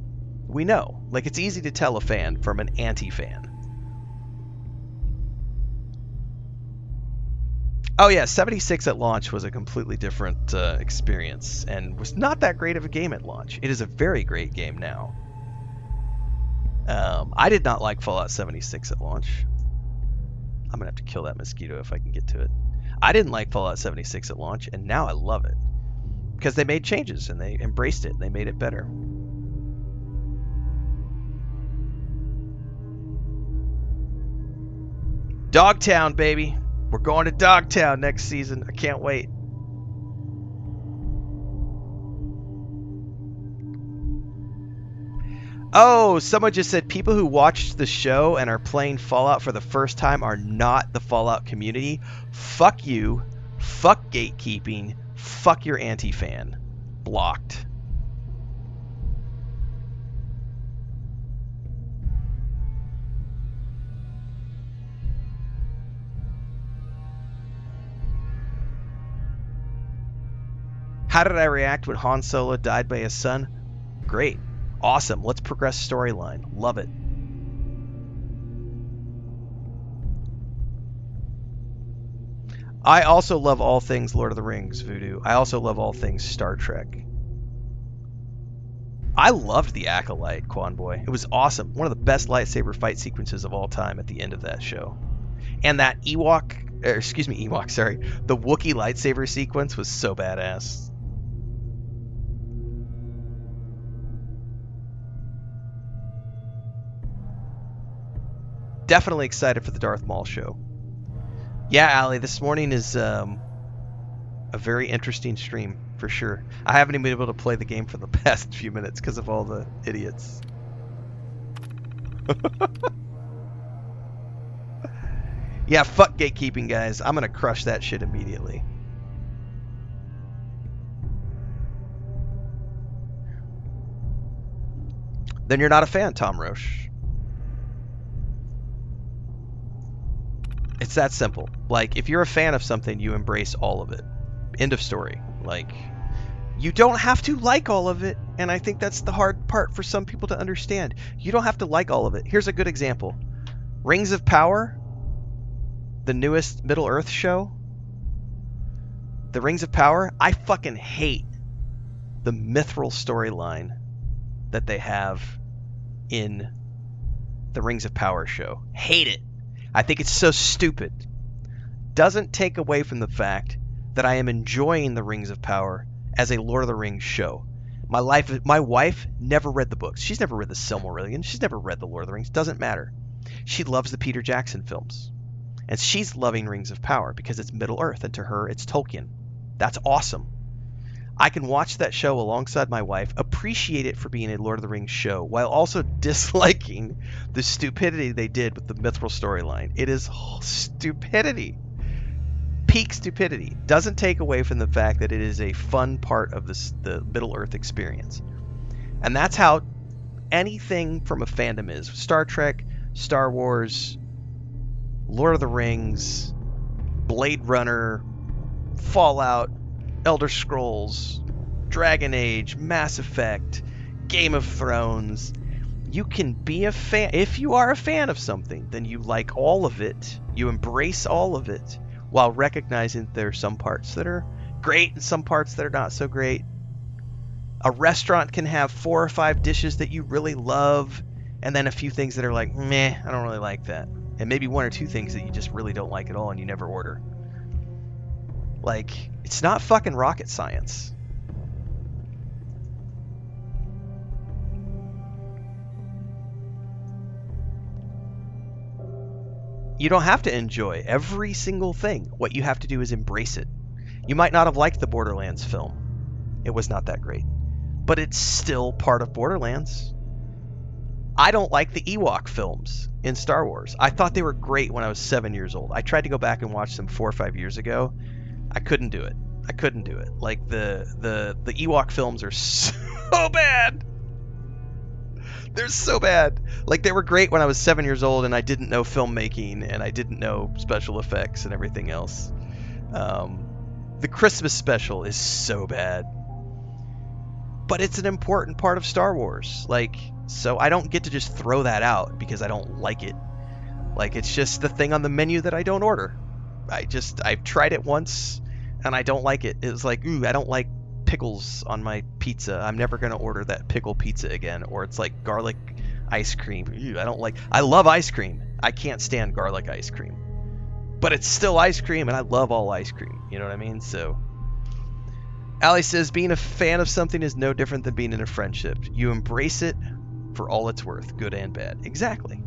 we know. Like, it's easy to tell a fan from an anti-fan. Oh yeah, 76 at launch was a completely different experience and was not that great of a game at launch. It is a very great game now. I did not like Fallout 76 at launch. I'm gonna have to kill that mosquito if I can get to it. I didn't like Fallout 76 at launch, and now I love it. Because they made changes, and they embraced it, and they made it better. Dogtown, baby. We're going to Dogtown next season. I can't wait. Oh, someone just said people who watched the show and are playing Fallout for the first time are not the Fallout community. Fuck you. Fuck gatekeeping. Fuck your anti-fan. Blocked. How did I react when Han Solo died by his son? Great. Awesome. Let's progress storyline. Love it. I also love all things Lord of the Rings, Voodoo. I also love all things Star Trek. I loved the Acolyte, Quan Boy. It was awesome. One of the best lightsaber fight sequences of all time at the end of that show. And that the Wookiee lightsaber sequence was so badass. Definitely excited for the Darth Maul show. Yeah, Allie, this morning is a very interesting stream, for sure. I haven't even been able to play the game for the past few minutes because of all the idiots. Yeah, fuck gatekeeping, guys. I'm going to crush that shit immediately. Then you're not a fan, Tom Roche. It's that simple. Like, if you're a fan of something, you embrace all of it. End of story. Like, you don't have to like all of it, and I think that's the hard part for some people to understand. You don't have to like all of it. Here's a good example. Rings of Power, the newest Middle-earth show. The Rings of Power, I fucking hate the mithril storyline that they have in the Rings of Power show. Hate it. I think it's so stupid. Doesn't take away from the fact that I am enjoying the Rings of Power as a Lord of the Rings show. My wife never read the books. She's never read the Silmarillion. She's never read the Lord of the Rings. Doesn't matter. She loves the Peter Jackson films. And she's loving Rings of Power because it's Middle-earth, and to her, it's Tolkien. That's awesome. I can watch that show alongside my wife, appreciate it for being a Lord of the Rings show, while also disliking the stupidity they did with the mithril storyline. It is stupidity. Peak stupidity. Doesn't take away from the fact that it is a fun part of the Middle-earth experience. And that's how anything from a fandom is. Star Trek, Star Wars, Lord of the Rings, Blade Runner, Fallout, Elder Scrolls, Dragon Age, Mass Effect, Game of Thrones. You can be a fan. If you are a fan of something, then you like all of it. You embrace all of it while recognizing there are some parts that are great and some parts that are not so great. A restaurant can have 4 or 5 dishes that you really love, and then a few things that are like, meh, I don't really like that. And maybe 1 or 2 things that you just really don't like at all and you never order. Like, it's not fucking rocket science. You don't have to enjoy every single thing. What you have to do is embrace it. You might not have liked the Borderlands film. It was not that great. But it's still part of Borderlands. I don't like the Ewok films in Star Wars. I thought they were great when I was 7 years old. I tried to go back and watch them 4 or 5 years ago. I couldn't do it. Like, the Ewok films are so bad. They're so bad. Like, they were great when I was 7 years old and I didn't know filmmaking and I didn't know special effects and everything else. The Christmas special is so bad. But it's an important part of Star Wars. Like, so I don't get to just throw that out because I don't like it. Like, it's just the thing on the menu that I don't order. I've tried it once and I don't like it. It was like, ooh, I don't like pickles on my pizza. I'm never going to order that pickle pizza again. Or it's like garlic ice cream. Ew, I love ice cream. I can't stand garlic ice cream. But it's still ice cream and I love all ice cream. You know what I mean? So, Allie says, being a fan of something is no different than being in a friendship. You embrace it for all it's worth, good and bad. Exactly.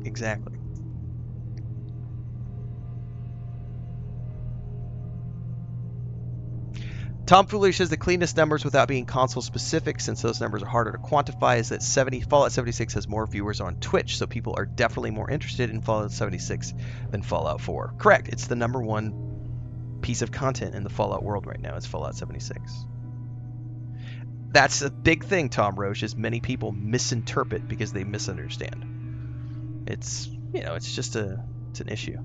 Exactly. Tom Foolish says the cleanest numbers without being console specific, since those numbers are harder to quantify, is that Fallout 76 has more viewers on Twitch, so people are definitely more interested in Fallout 76 than Fallout 4. Correct. It's the #1 piece of content in the Fallout world right now. It's Fallout 76. That's a big thing, Tom Roche, is many people misinterpret because they misunderstand. It's, it's just it's an issue.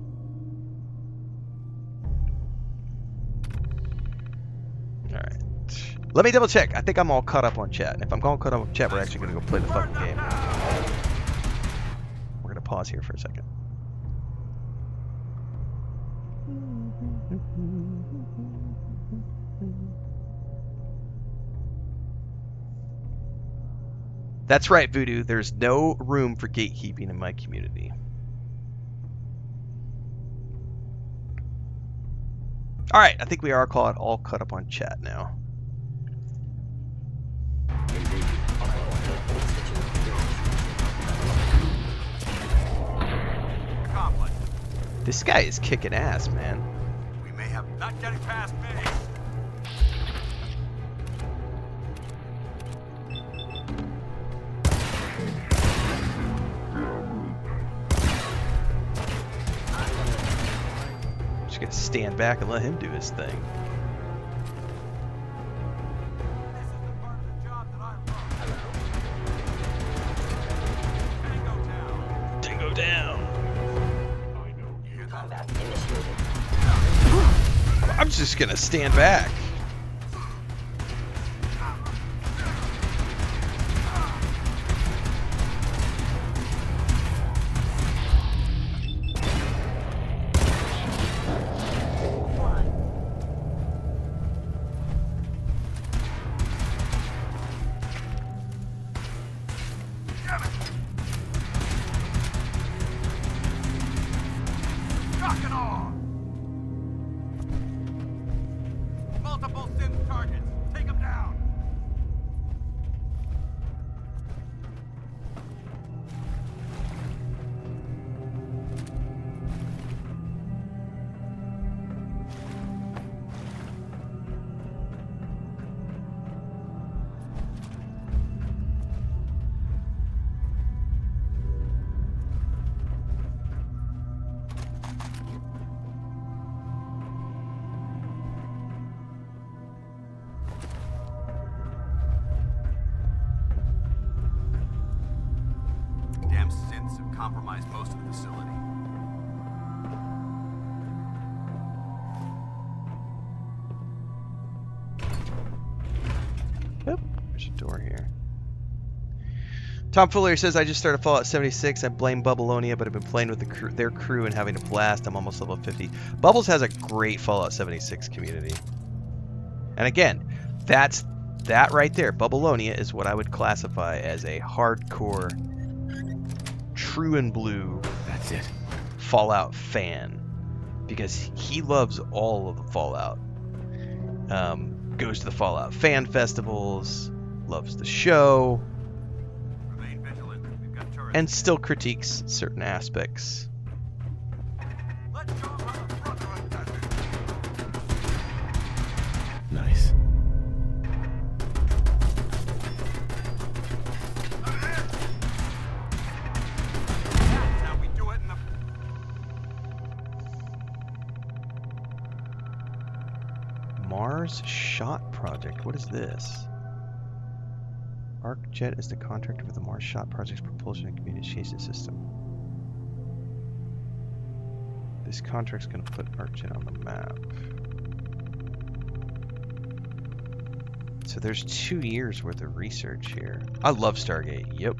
All right. Let me double check. I think I'm all caught up on chat. And if I'm all caught up on chat, we're actually going to go play the fucking game. We're going to pause here for a second. That's right, Voodoo. There's no room for gatekeeping in my community. All right, I think we are all caught up on chat now. This guy is kicking ass, man. We may have not getting past me. Just gonna stand back and let him do his thing. Tango down. I'm just gonna stand back. Multiple synth targets. Take them down. Damn synths have compromised most of the facility. Yep, there's a door here. Tom Fuller says, I just started Fallout 76. I blame Bubbleonia, but I've been playing with their crew and having a blast. I'm almost level 50. Bubbles has a great Fallout 76 community. And again, that right there, Bubbleonia, is what I would classify as a hardcore, true and blue That's it. Fallout fan. Because he loves all of the Fallout. Goes to the Fallout fan festivals, loves the show, and still critiques certain aspects. Nice. Now we do it in the... Mars Shot Project. What is this? ArcJet is the contractor for the Mars Shot Project's propulsion and communication system. This contract's going to put ArcJet on the map. So there's 2 years worth of research here. I love Stargate. Yep.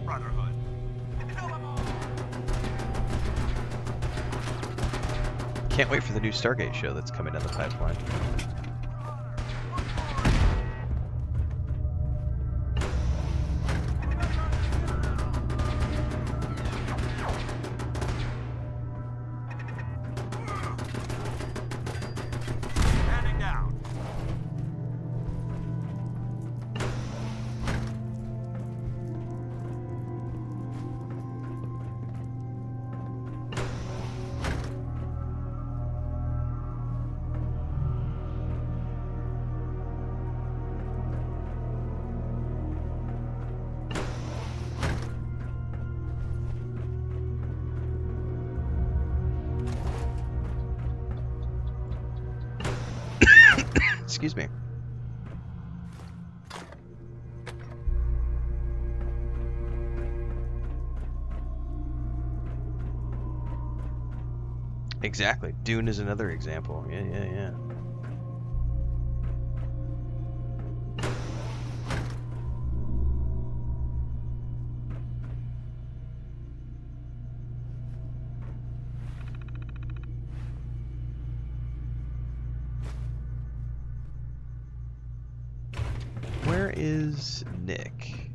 Brotherhood. Can't wait for the new Stargate show that's coming down the pipeline. Standing down. Excuse me. Exactly. Dune is another example. Yeah. Where is Nick?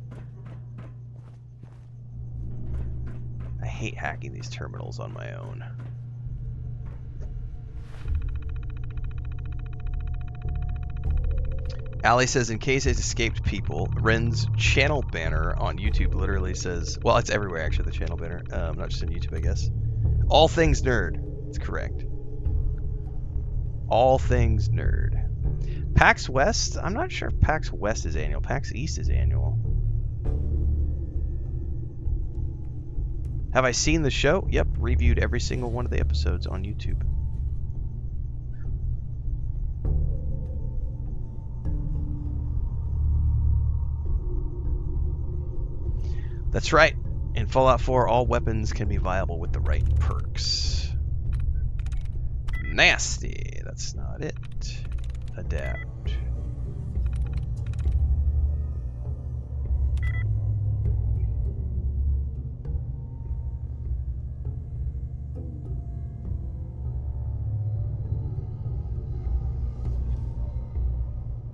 I hate hacking these terminals on my own. Allie says, in case it's escaped people, Ren's channel banner on YouTube literally says, well, it's everywhere actually, the channel banner, not just on YouTube, I guess. All things nerd. It's correct. All things nerd. PAX West? I'm not sure if PAX West is annual. PAX East is annual. Have I seen the show? Yep, reviewed every single one of the episodes on YouTube. That's right. In Fallout 4, all weapons can be viable with the right perks. Nasty. That's not it. Adapt.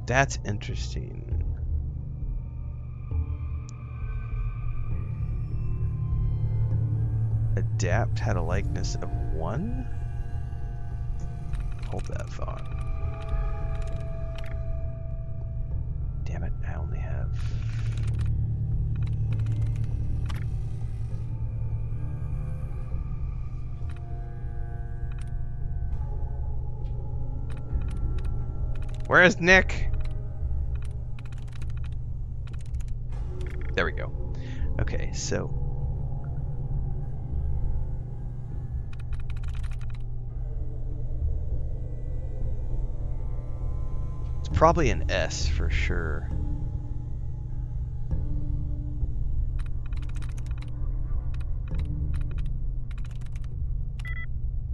That's interesting. Adapt had a likeness of 1? Hold that thought. Damn it, I only have... Where is Nick? There we go. Okay, so... it's probably an S for sure.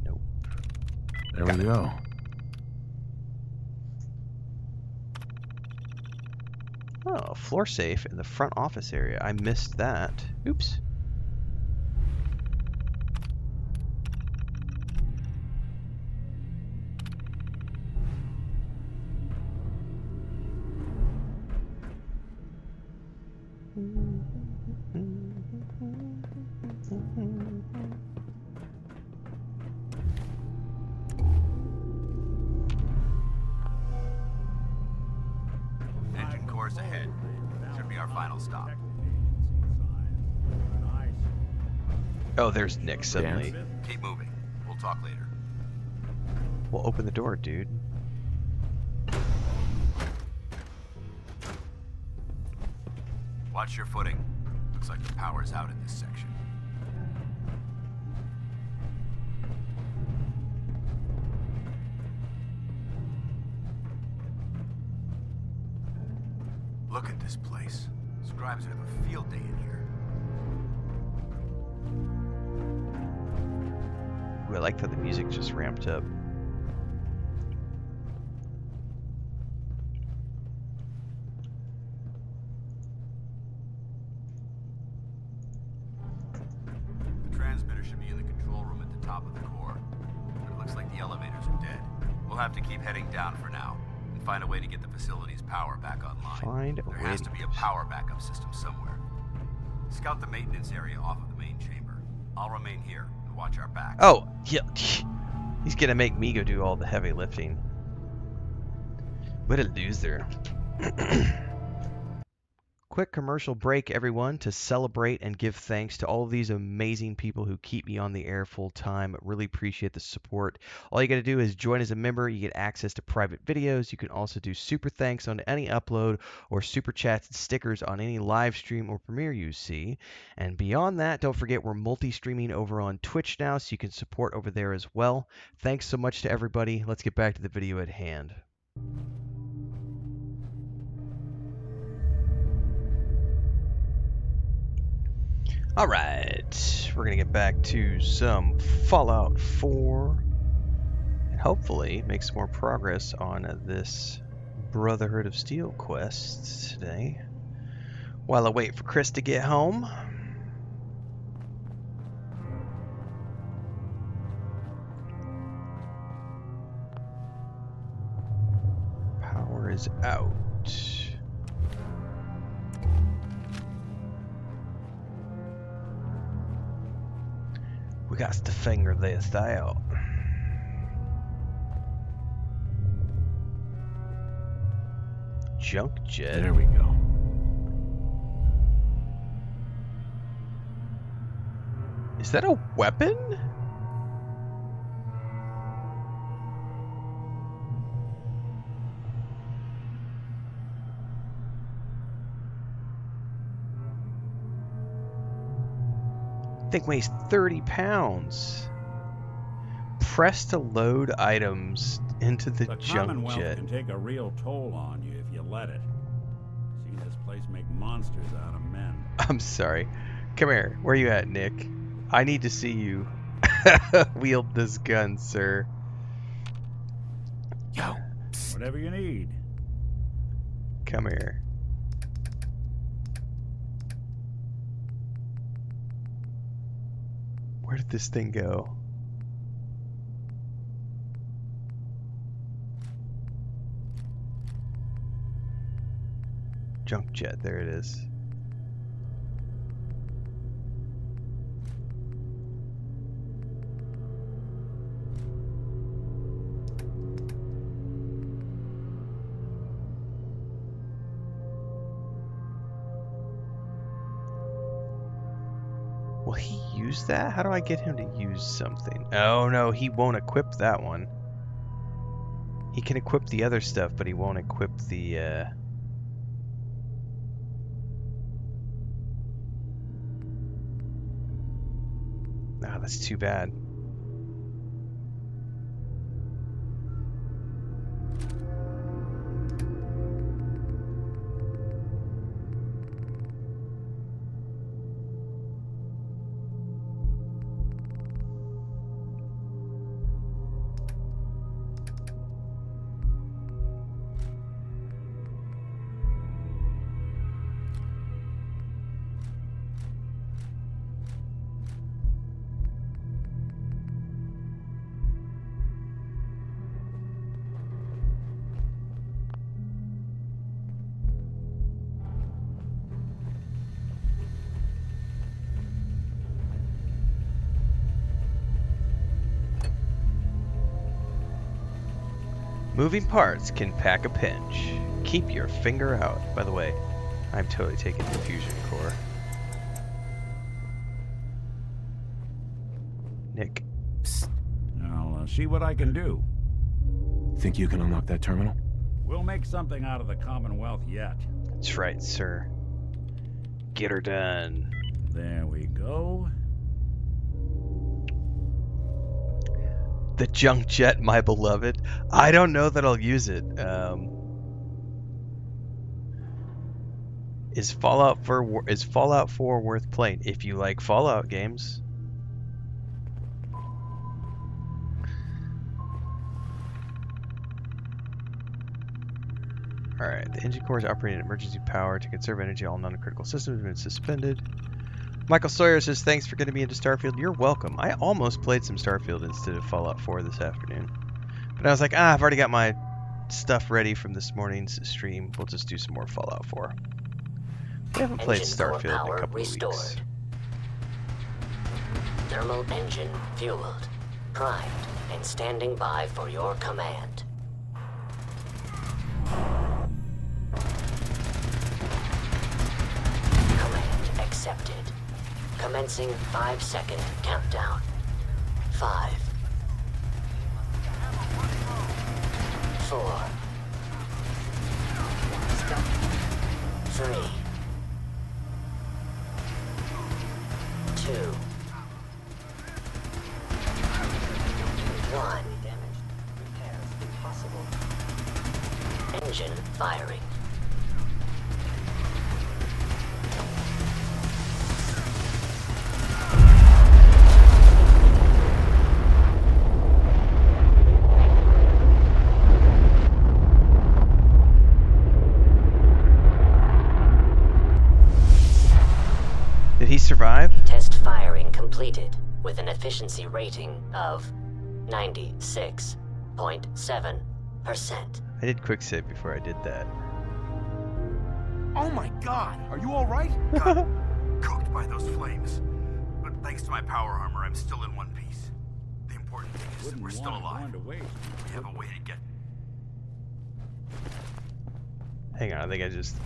Nope. There we go. Oh, a floor safe in the front office area. I missed that. Oops. Engine course ahead. Should be our final stop. Oh, there's Nick suddenly. Keep moving. We'll talk later. Well, open the door, dude. Watch your footing. Looks like the power's out in this section. Look at this place. Scribes have a field day in here. Ooh, I like that the music just ramped up. The transmitter should be in the control room at the top of the core. But it looks like the elevators are dead. We'll have to keep heading down for now and find a way to get the facility's power back online. There has to be a power backup system somewhere. Scout the maintenance area off of the main chamber. I'll remain here and watch our backs. Oh, yeah. He's gonna make me go do all the heavy lifting. What a loser. Quick commercial break, everyone, to celebrate and give thanks to all of these amazing people who keep me on the air full time. Really appreciate the support. All you got to do is join as a member. You get access to private videos. You can also do super thanks on any upload or super chats and stickers on any live stream or premiere you see. And beyond that, don't forget we're multi-streaming over on Twitch now, so you can support over there as well. Thanks so much to everybody. Let's get back to the video at hand. Alright, we're going to get back to some Fallout 4. hopefully make some more progress on this Brotherhood of Steel quest today. While I wait for Chris to get home. Power is out. We got to figure this out. Junk jet. There we go. Is that a weapon? Thing weighs 30 pounds. Press to load items into the junk Commonwealth jet. can take a real toll on you if you let it. Seen this place make monsters out of men. I'm sorry. Come here. Where you at, Nick? I need to see you wield this gun, sir. Yo. Whatever you need. Come here. Where did this thing go? Junk jet, there it is. Will he use that? How do I get him to use something? Oh no, he won't equip that one. He can equip the other stuff, but he won't equip the Ah, that's too bad. Moving parts can pack a pinch. Keep your finger out. By the way, I'm totally taking the fusion core. Nick. Psst. I'll see what I can do. Think you can unlock that terminal? We'll make something out of the Commonwealth yet. That's right, sir. Get her done. There we go. The junk jet, my beloved. I don't know that I'll use it. Is Fallout 4 worth playing? If you like Fallout games. Alright, the engine core is operating at emergency power to conserve energy. All non-critical systems have been suspended. Michael Sawyer says, thanks for getting me into Starfield. You're welcome. I almost played some Starfield instead of Fallout 4 this afternoon. But I was like, I've already got my stuff ready from this morning's stream. We'll just do some more Fallout 4. We haven't played Starfield in a couple of weeks. Thermal engine fueled, primed, and standing by for your command. Command accepted. Commencing 5-second countdown. 5, 4, 3, 2, 1. Engine firing. survive? Test firing completed with an efficiency rating of 96.7%. I did quick save before I did that. Oh my god! Are you alright? Got cooked by those flames. But thanks to my power armor, I'm still in one piece. The important thing is that we're still alive. We have a way to get... Hang on, I think I just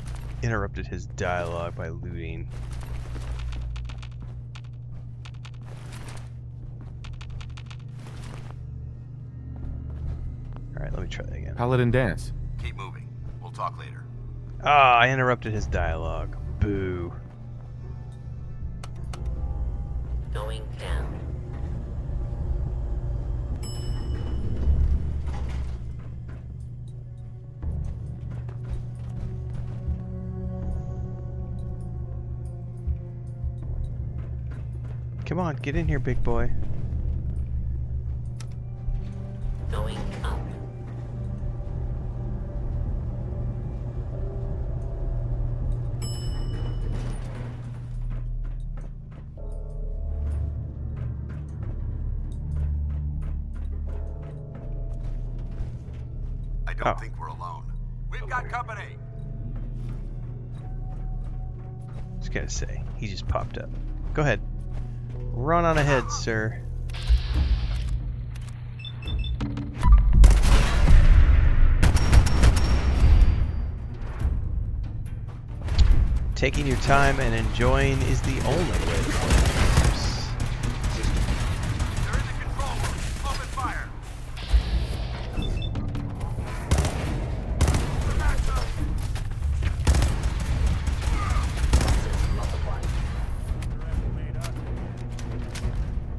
interrupted his dialogue by looting. Alright, let me try that again. Paladin dance. Keep moving. We'll talk later. Ah, I interrupted his dialogue. Boo. Going down. Come on, get in here, big boy. Going up. I don't think we're alone. We've got company! Just gotta say, he just popped up. Go ahead. Run on ahead, sir. Taking your time and enjoying is the only way to play games. They're in the control room. Open fire!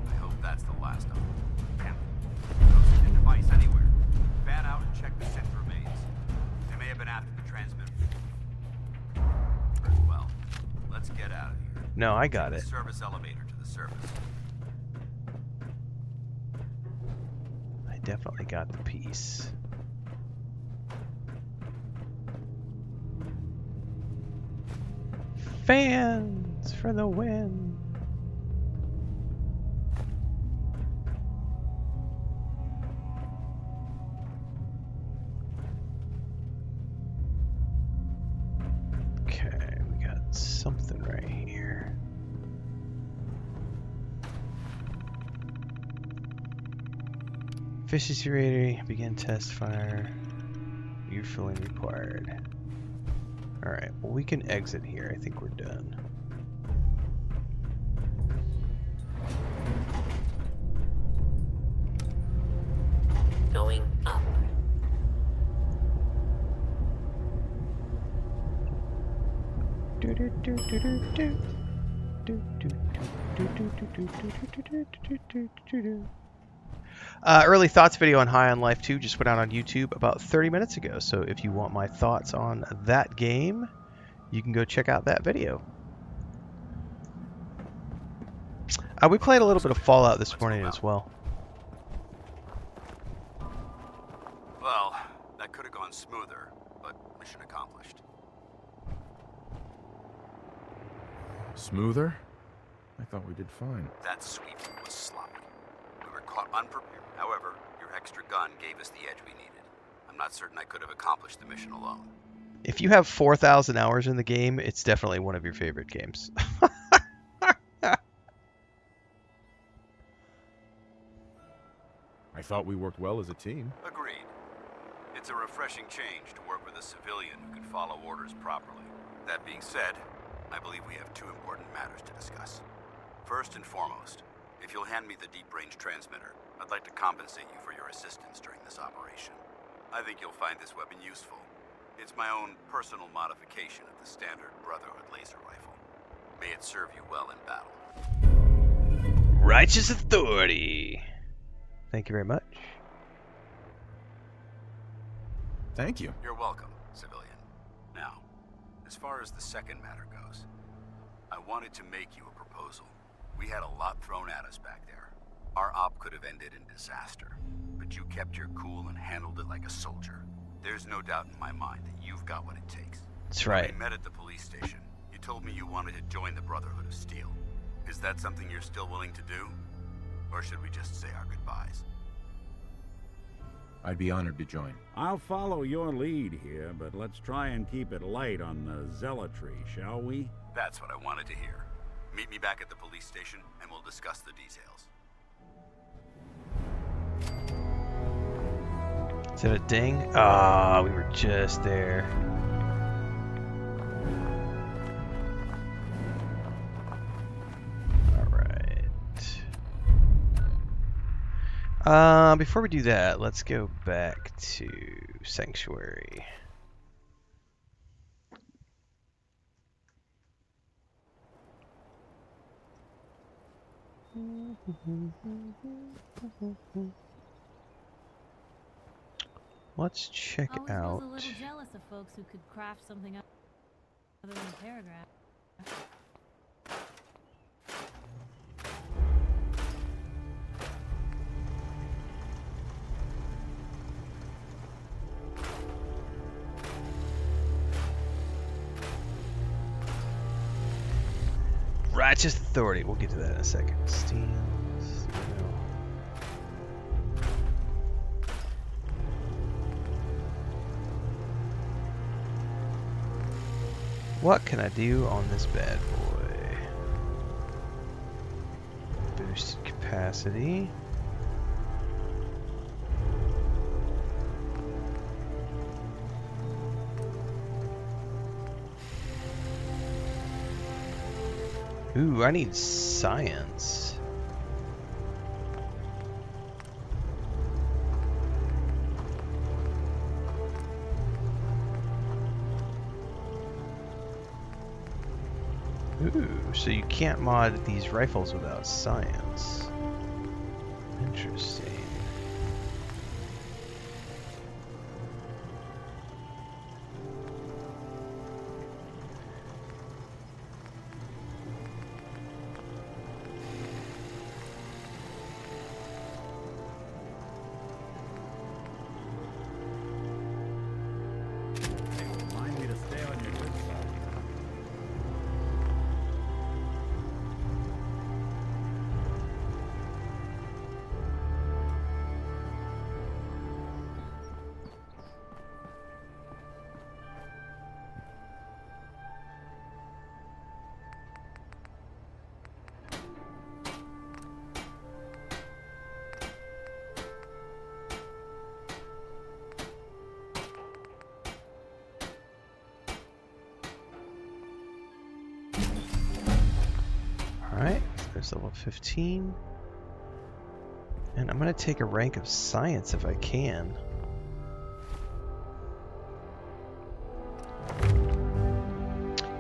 I hope that's the last of them. Damn. Don't see the device anywhere. Fan out and check the synth remains. They may have been after the transmitter. Well, let's get out of here. No, I got Take it. the service elevator to the surface. I definitely got the piece. Fans for the win. Okay, we got something right here. Efficiency rating, begin test fire. Refueling required. Alright, well we can exit here. I think we're done. Going up. Early thoughts video on High on Life 2 just went out on YouTube about 30 minutes ago. So if you want my thoughts on that game, you can go check out that video. We played a little bit of Fallout this morning as well. Well, that could have gone smoother, but mission accomplished. Smoother? I thought we did fine. That sweep was sloppy. We were caught unprepared. However, your extra gun gave us the edge we needed. I'm not certain I could have accomplished the mission alone. If you have 4,000 hours in the game, it's definitely one of your favorite games. I thought we worked well as a team. Agreed. It's a refreshing change to work with a civilian who can follow orders properly. That being said, I believe we have two important matters to discuss. First and foremost, if you'll hand me the deep-range transmitter, I'd like to compensate you for your assistance during this operation. I think you'll find this weapon useful. It's my own personal modification of the standard Brotherhood laser rifle. May it serve you well in battle. Righteous authority. Thank you very much. Thank you. You're welcome, civilian. Now, as far as the second matter goes, I wanted to make you a proposal. We had a lot thrown at us back there. Our op could have ended in disaster, but you kept your cool and handled it like a soldier. There's no doubt in my mind that you've got what it takes. That's right. When we met at the police station, you told me you wanted to join the Brotherhood of Steel. Is that something you're still willing to do? Or should we just say our goodbyes? I'd be honored to join. I'll follow your lead here, but let's try and keep it light on the zealotry, shall we? That's what I wanted to hear. Meet me back at the police station, and we'll discuss the details. Is it a ding? Ah, we were just there. Before we do that, let's go back to Sanctuary. Let's check Always out. was a little jealous of folks who could craft something other than a paragraph. Righteous Authority. We'll get to that in a second. Steam. What can I do on this bad boy? Boosted capacity. Ooh, I need science. Ooh, so you can't mod these rifles without science. Interesting. Remind me to stay on your good side. Alright, there's level 15. And I'm going to take a rank of science if I can.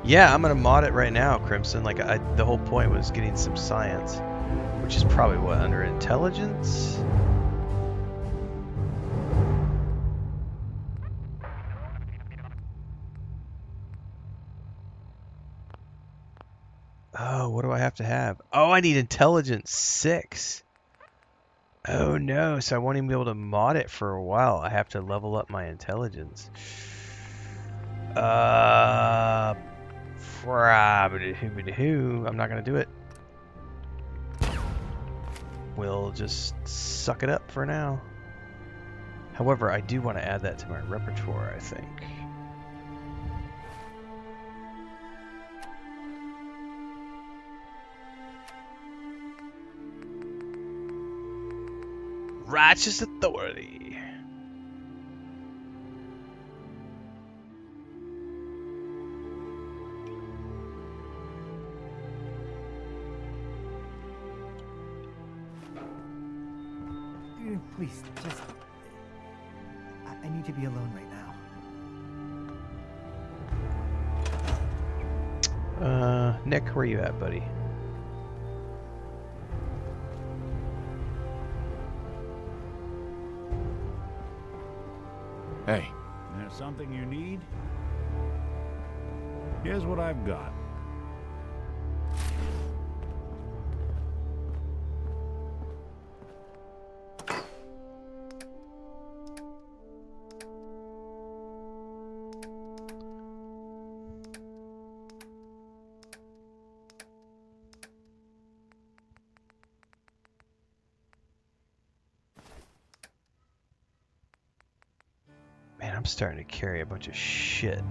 Yeah, I'm going to mod it right now, Crimson. Like, the whole point was getting some science. Which is probably, what, under intelligence? Oh, what do I have to have? Oh, I need intelligence 6. Oh no, so I won't even be able to mod it for a while. I have to level up my intelligence. I'm not gonna do it. We'll just suck it up for now. However, I do want to add that to my repertoire, I think. Righteous Authority. Please, just... I need to be alone right now. Nick, where you at, buddy? Hey. There's something you need? Here's what I've got. starting to carry a bunch of shit.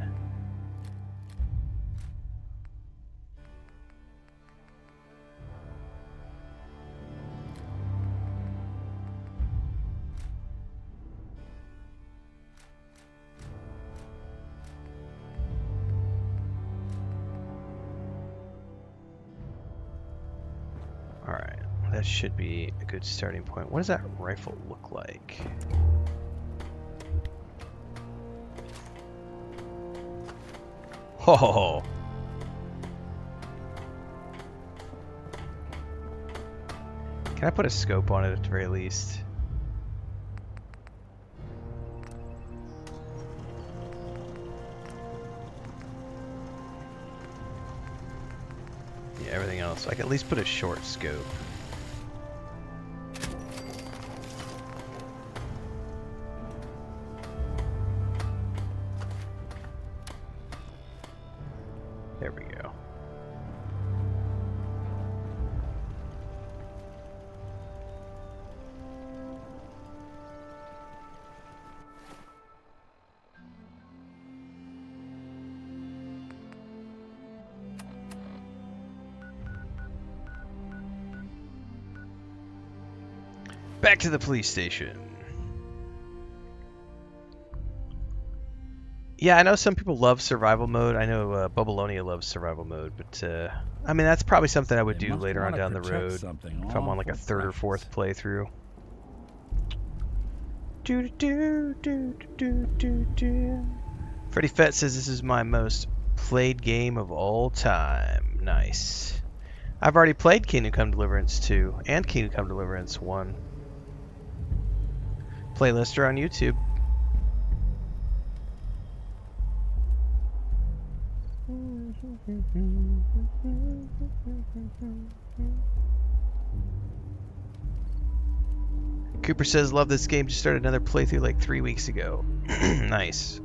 Alright, that should be a good starting point. What does that rifle look like? Oh! Can I put a scope on it at the very least? Yeah, everything else. I can at least put a short scope. There we go. Back to the police station. Yeah, I know some people love survival mode. I know Bubalonia loves survival mode, but I mean that's probably something I would do later on down the road if I'm on like a third or fourth playthrough. Freddy Fett says this is my most played game of all time. Nice. I've already played Kingdom Come Deliverance 2 and Kingdom Come Deliverance 1. Playlists are on YouTube. Cooper says, love this game, just started another playthrough like 3 weeks ago. Nice.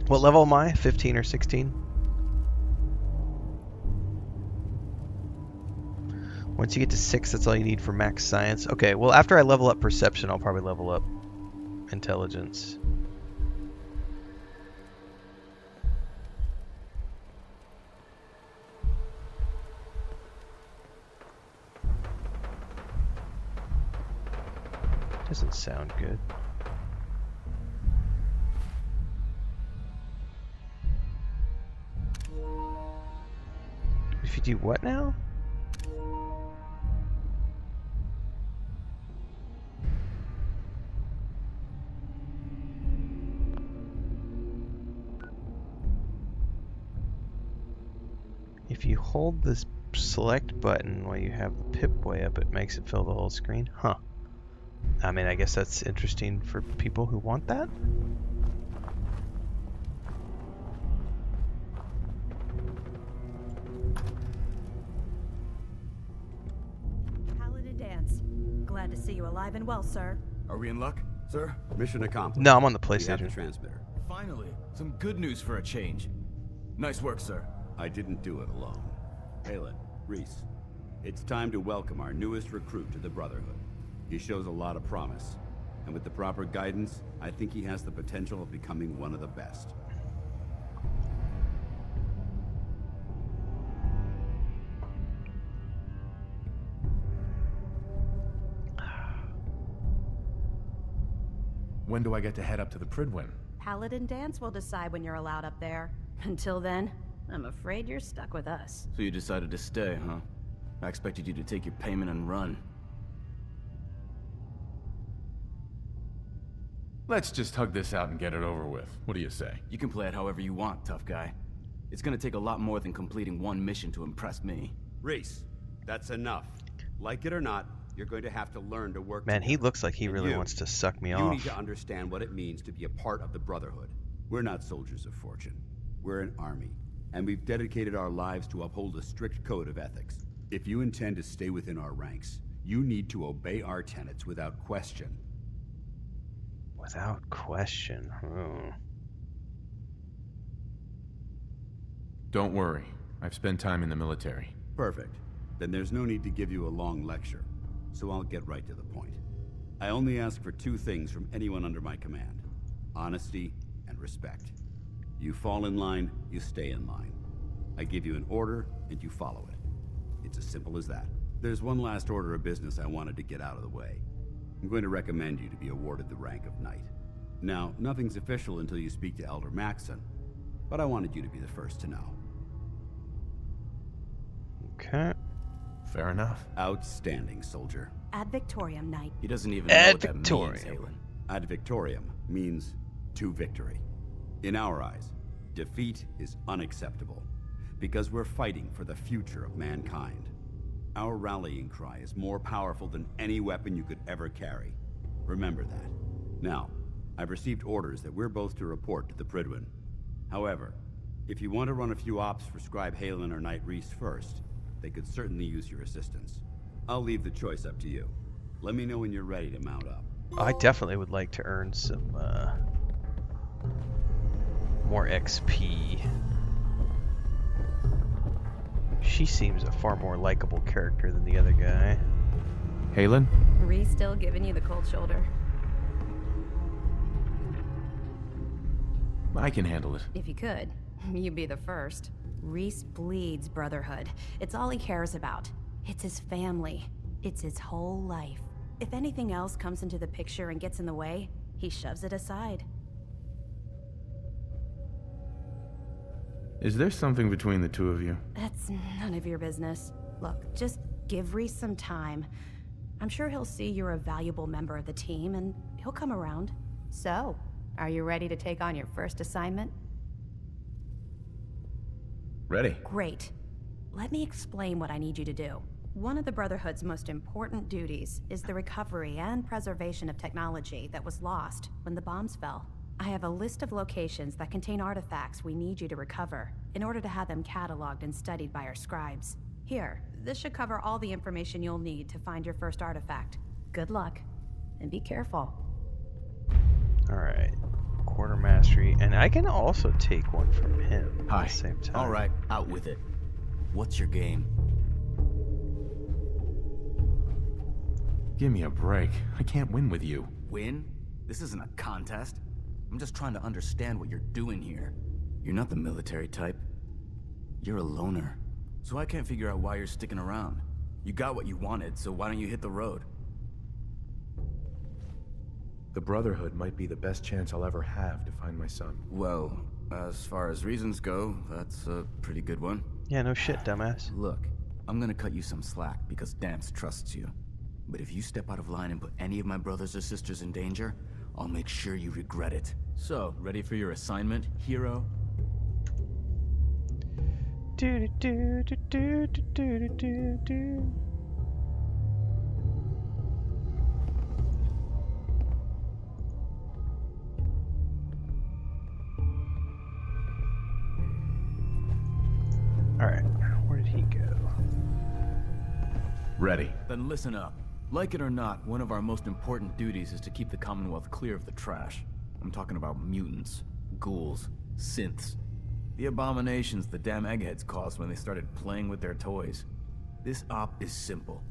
What level am I? 15 or 16? Once you get to 6, that's all you need for max science. Okay, well after I level up perception, I'll probably level up intelligence. Doesn't sound good. If you do what now? If you hold this select button while you have the pip way up, it makes it fill the whole screen? Huh. I mean, I guess that's interesting for people who want that. Paladin Dance. Glad to see you alive and well, sir. Are we in luck, sir? Mission accomplished. No, I'm on the We have PlayStation. the transmitter. Finally, some good news for a change. Nice work, sir. I didn't do it alone. Palin, Reese, it's time to welcome our newest recruit to the Brotherhood. He shows a lot of promise, and with the proper guidance, I think he has the potential of becoming one of the best. When do I get to head up to the Pridwin? Paladin Dance will decide when you're allowed up there. Until then, I'm afraid you're stuck with us. So you decided to stay, huh? I expected you to take your payment and run. Let's just hug this out and get it over with. What do you say? You can play it however you want, tough guy. It's gonna take a lot more than completing one mission to impress me. Reese, that's enough. Like it or not, you're going to have to learn to work Man, he together. looks like he And really you, wants to suck me you off. need to understand what it means to be a part of the Brotherhood. We're not soldiers of fortune. We're an army, and we've dedicated our lives to uphold a strict code of ethics. If you intend to stay within our ranks, you need to obey our tenets without question. Without question. Don't worry. I've spent time in the military. Perfect. Then there's no need to give you a long lecture, so I'll get right to the point. I only ask for two things from anyone under my command. honesty, and respect. You fall in line, you stay in line. I give you an order, and you follow it. It's as simple as that. There's one last order of business I wanted to get out of the way. I'm going to recommend you to be awarded the rank of Knight. Now, nothing's official until you speak to Elder Maxson, but I wanted you to be the first to know. Okay. Fair enough. Outstanding, soldier. Ad Victoriam, Knight. He doesn't even know what that means, Victoriam. Halen. Ad Victoriam means to victory. In our eyes, defeat is unacceptable, because we're fighting for the future of mankind. Our rallying cry is more powerful than any weapon you could ever carry. Remember that. Now, I've received orders that we're both to report to the Prydwen. However, if you want to run a few ops for Scribe Halen or Knight Reese first, they could certainly use your assistance. I'll leave the choice up to you. Let me know when you're ready to mount up. I definitely would like to earn some more XP. She seems a far more likable character than the other guy. Halen? Reese still giving you the cold shoulder? I can handle it. If you could, you'd be the first. Reese bleeds brotherhood. It's all he cares about. It's his family. It's his whole life. If anything else comes into the picture and gets in the way, he shoves it aside. Is there something between the two of you? That's none of your business. Look, just give Reese some time. I'm sure he'll see you're a valuable member of the team, and he'll come around. So, are you ready to take on your first assignment? Ready. Great. Let me explain what I need you to do. One of the Brotherhood's most important duties is the recovery and preservation of technology that was lost when the bombs fell. I have a list of locations that contain artifacts we need you to recover in order to have them cataloged and studied by our scribes. Here, this should cover all the information you'll need to find your first artifact. Good luck, and be careful. Alright. Quarter mastery, and I can also take one from him at the same time. Alright, out with it. What's your game? Give me a break. I can't win with you. Win? This isn't a contest. I'm just trying to understand what you're doing here. You're not the military type. You're a loner. So I can't figure out why you're sticking around. You got what you wanted, so why don't you hit the road? The Brotherhood might be the best chance I'll ever have to find my son. Well, as far as reasons go, that's a pretty good one. Yeah, no shit, dumbass. Look, I'm gonna cut you some slack because Dance trusts you. But if you step out of line and put any of my brothers or sisters in danger, I'll make sure you regret it. So, ready for your assignment, hero? Do do do do do do do do. Alright, where did he go? Ready. Then listen up. Like it or not, one of our most important duties is to keep the Commonwealth clear of the trash. I'm talking about mutants, ghouls, synths. The abominations the damn eggheads caused when they started playing with their toys. This op is simple.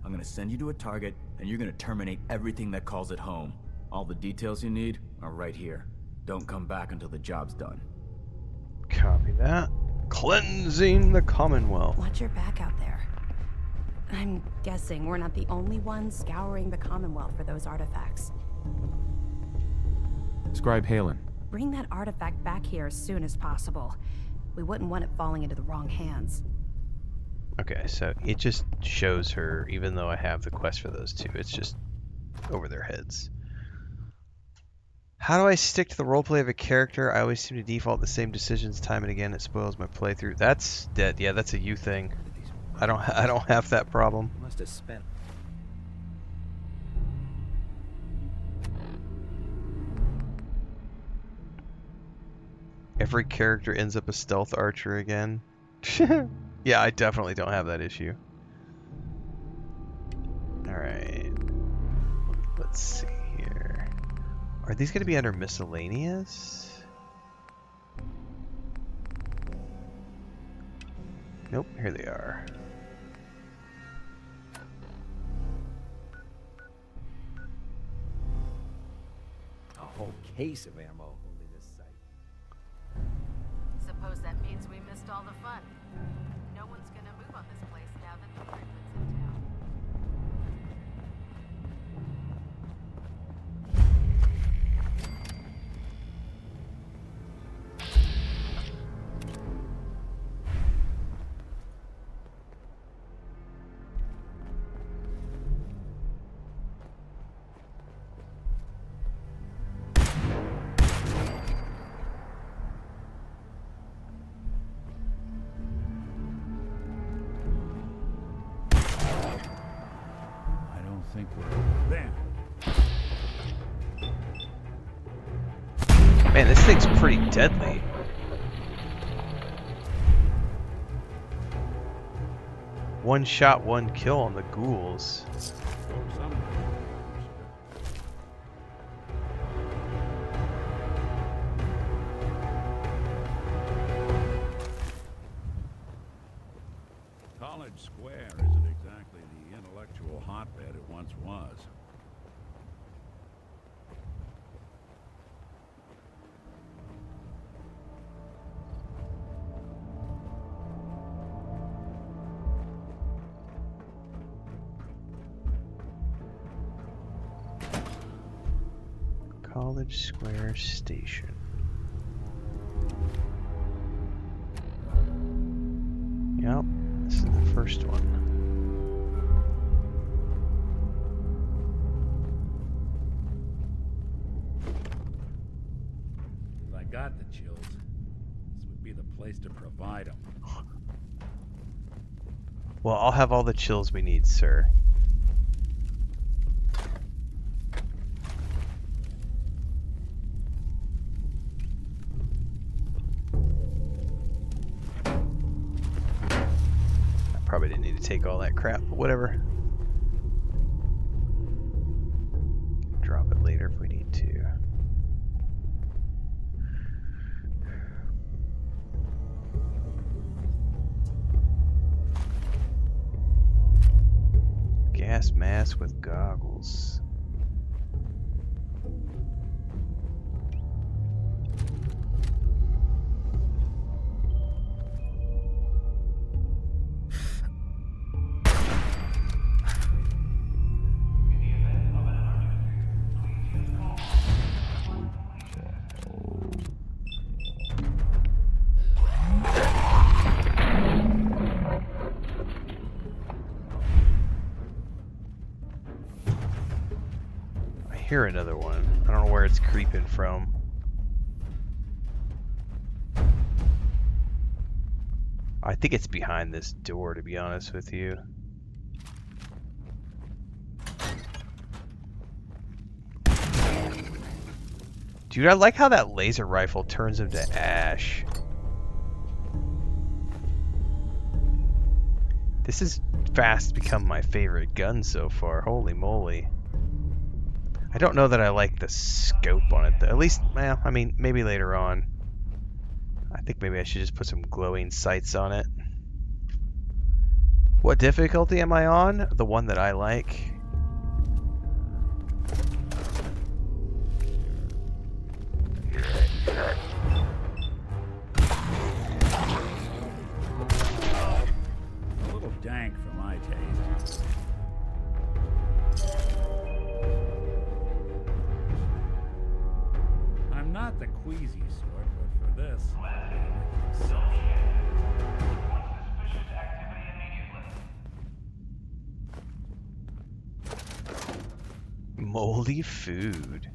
I'm gonna send you to a target, and you're gonna terminate everything that calls it home. All the details you need are right here. Don't come back until the job's done. Copy that. Cleansing the Commonwealth. Watch your back out there. I'm guessing we're not the only ones scouring the Commonwealth for those artifacts. Scribe Halen. Bring that artifact back here as soon as possible. We wouldn't want it falling into the wrong hands. Okay, so it just shows her, even though I have the quest for those two, it's just over their heads. How do I stick to the roleplay of a character? I always seem to default the same decisions time and again. It spoils my playthrough. That's dead. Yeah, that's a you thing. I don't have that problem. Must have spent. Every character ends up a stealth archer again. Yeah, I definitely don't have that issue. Alright. Let's see here. Are these going to be under miscellaneous? Nope, here they are. A whole case of ammo into this site. Suppose that means we missed all the fun. No one's gonna move on this place now that the Brooklyn's in town. Think we're there. Man, this thing's pretty deadly. One shot, one kill on the ghouls. College Square isn't exactly the intellectual hotbed it once was. College Square Station. Yep, this is the first one. If I got the chills, this would be the place to provide them. Well, I'll have all the chills we need, sir. Probably didn't need to take all that crap, but whatever. Drop it later if we need to. Gas mask with goggles. I hear another one. I don't know where it's creeping from. I think it's behind this door, to be honest with you. Dude, I like how that laser rifle turns him to ash. This has fast become my favorite gun so far. Holy moly. I don't know that I like the scope on it, though. At least, well, I mean, maybe later on. I think maybe I should just put some glowing sights on it. What difficulty am I on? The one that I like. A little dank for my taste. I'm not the queasy sort, but for this... Moldy food.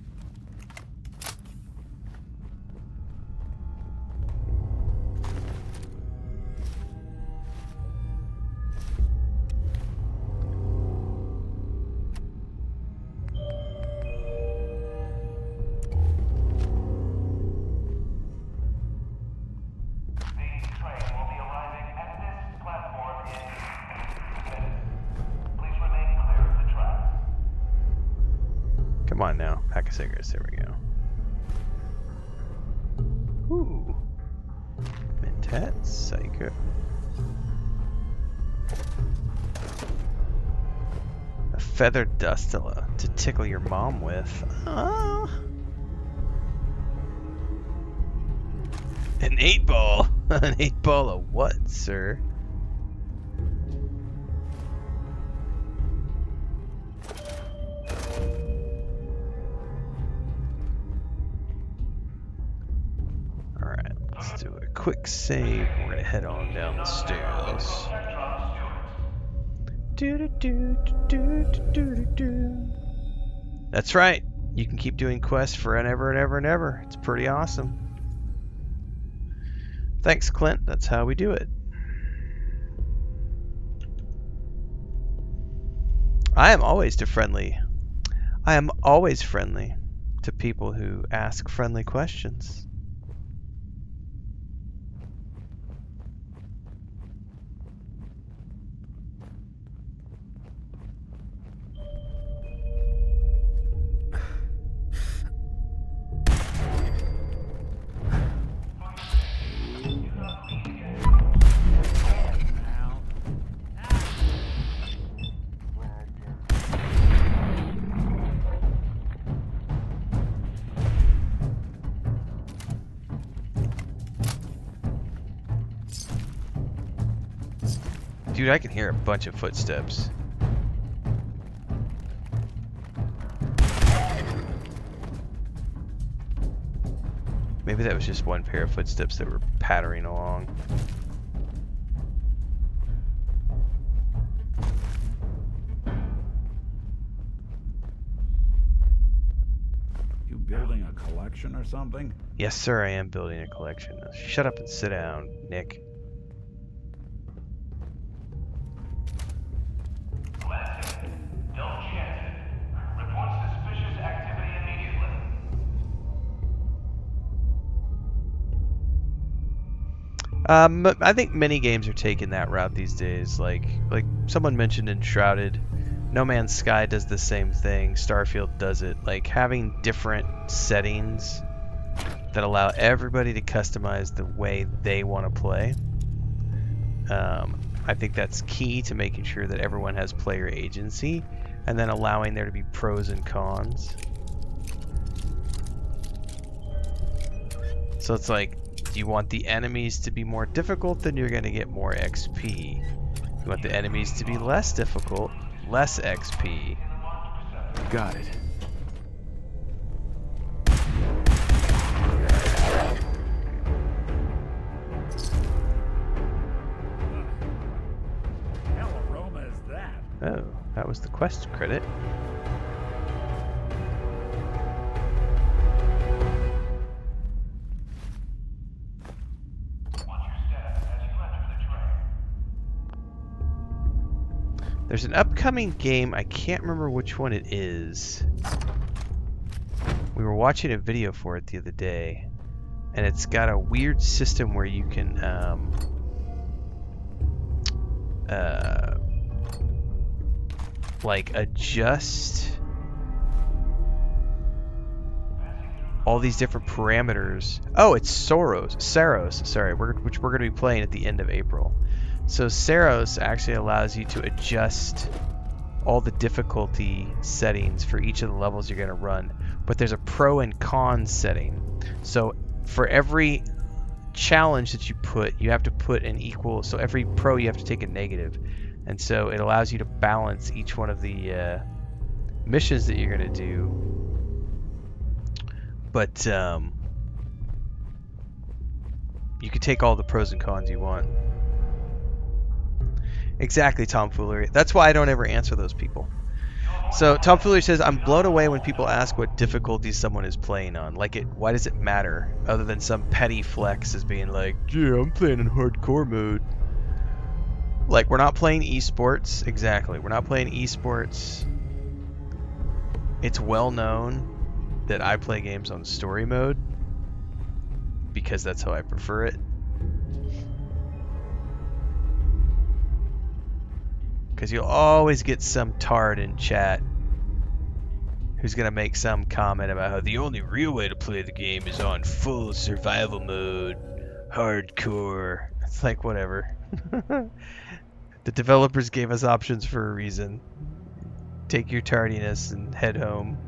Come on now, pack of cigarettes, there we go. Ooh. Mentat Psycho. A feathered dustilla to tickle your mom with. Oh. An 8-ball? An 8-ball of what, sir? Alright, let's do a quick save. We're gonna head on down the stairs. That's right. You can keep doing quests forever and ever and ever. It's pretty awesome. Thanks, Clint. That's how we do it. I am always friendly to people who ask friendly questions. Dude, I can hear a bunch of footsteps. Maybe that was just one pair of footsteps that were pattering along. You building a collection or something? Yes, sir, I am building a collection. Shut up and sit down, Nick. I think many games are taking that route these days. Like someone mentioned in Shrouded, No Man's Sky does the same thing. Starfield does it. Like having different settings that allow everybody to customize the way they want to play. I think that's key to making sure that everyone has player agency, and then allowing there to be pros and cons. So it's like, do you want the enemies to be more difficult? Then you're going to get more XP. You want the enemies to be less difficult, less XP. Got it. Hell aroma is that? Oh, that was the quest credit. There's an upcoming game, I can't remember which one it is. We were watching a video for it the other day, and it's got a weird system where you can like adjust all these different parameters. Oh, it's Saros, sorry, which we're going to be playing at the end of April. So Saros actually allows you to adjust all the difficulty settings for each of the levels you're going to run, but there's a pro and con setting. So for every challenge that you put, you have to put an equal, so every pro you have to take a negative. And so it allows you to balance each one of the missions that you're going to do. But you can take all the pros and cons you want. Exactly, tomfoolery. That's why I don't ever answer those people. So tomfoolery says, I'm blown away when people ask what difficulty someone is playing on. Like, why does it matter? Other than some petty flex as being like, yeah, I'm playing in hardcore mode. Like, we're not playing esports. Exactly, we're not playing esports. It's well known that I play games on story mode because that's how I prefer it. Because you'll always get some tard in chat who's going to make some comment about how the only real way to play the game is on full survival mode, hardcore. It's like, whatever. The developers gave us options for a reason. Take your tardiness and head home.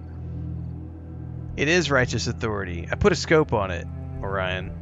It is Righteous Authority. I put a scope on it, Orion.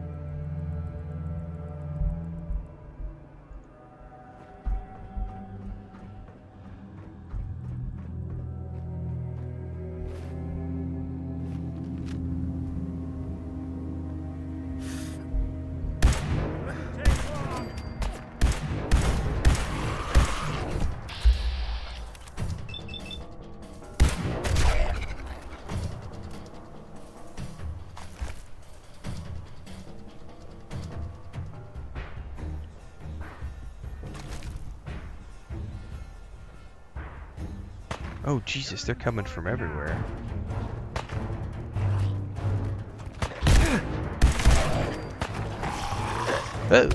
Oh, Jesus, they're coming from everywhere. Oh.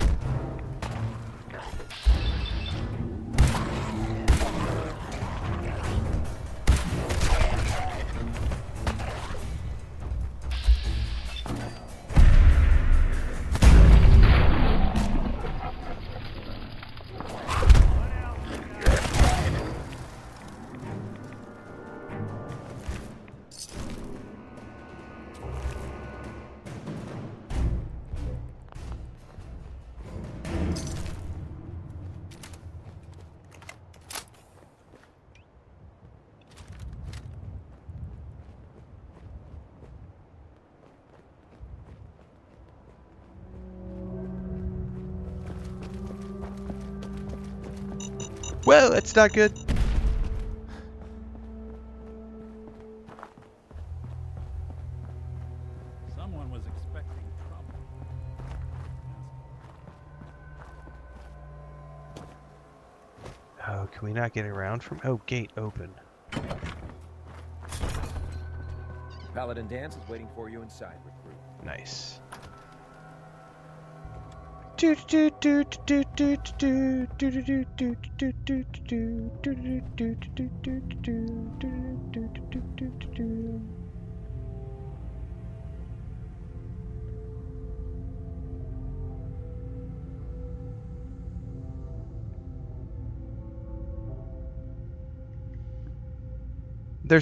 Whoa, that's not good. Someone was expecting trouble. Oh, can we not get around from... Oh, gate open. Paladin Dance is waiting for you inside, recruit. Nice. There's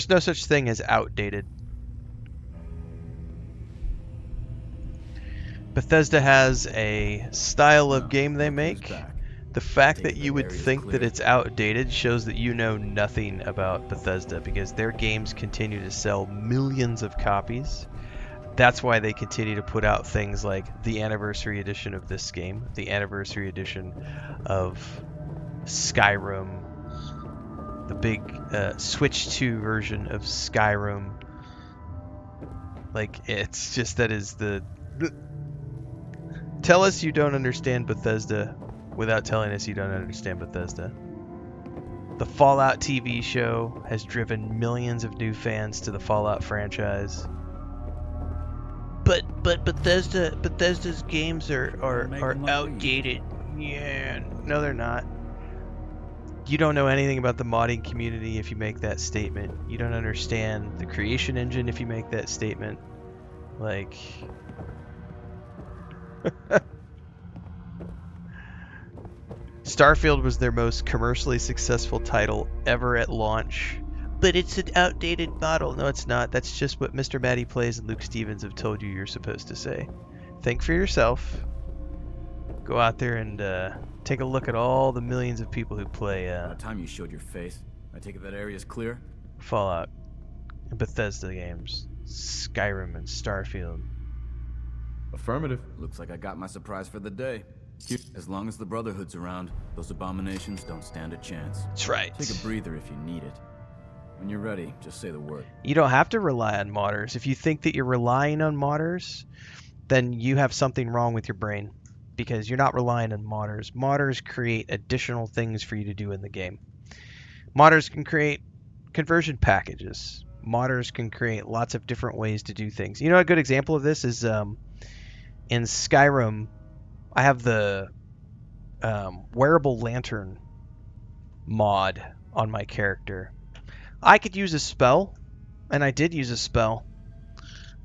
no such thing as outdated. Bethesda has a style of game they make. The fact that you would think that it's outdated shows that you know nothing about Bethesda, because their games continue to sell millions of copies. That's why they continue to put out things like the anniversary edition of this game, the anniversary edition of Skyrim, the big Switch 2 version of Skyrim. Like, it's just, that is the... Tell us you don't understand Bethesda without telling us you don't understand Bethesda. The Fallout TV show has driven millions of new fans to the Fallout franchise. But Bethesda's games are outdated. Yeah, no they're not. You don't know anything about the modding community if you make that statement. You don't understand the creation engine if you make that statement. Like... Starfield was their most commercially successful title ever at launch. But it's an outdated model. No, it's not. That's just what Mr. Matty Plays and Luke Stevens have told you you're supposed to say. Think for yourself. Go out there and take a look at all the millions of people who play... By the time you showed your face, I take it that area's clear? Fallout and Bethesda games. Skyrim and Starfield. Affirmative. Looks like I got my surprise for the day. As long as the Brotherhood's around, those abominations don't stand a chance. That's right. Take a breather if you need it. When you're ready, just say the word. You don't have to rely on modders. If you think that you're relying on modders, then you have something wrong with your brain. Because you're not relying on modders. Modders create additional things for you to do in the game. Modders can create conversion packages. Modders can create lots of different ways to do things. You know, a good example of this is in Skyrim, I have the wearable lantern mod on my character. I could use a spell, and I did use a spell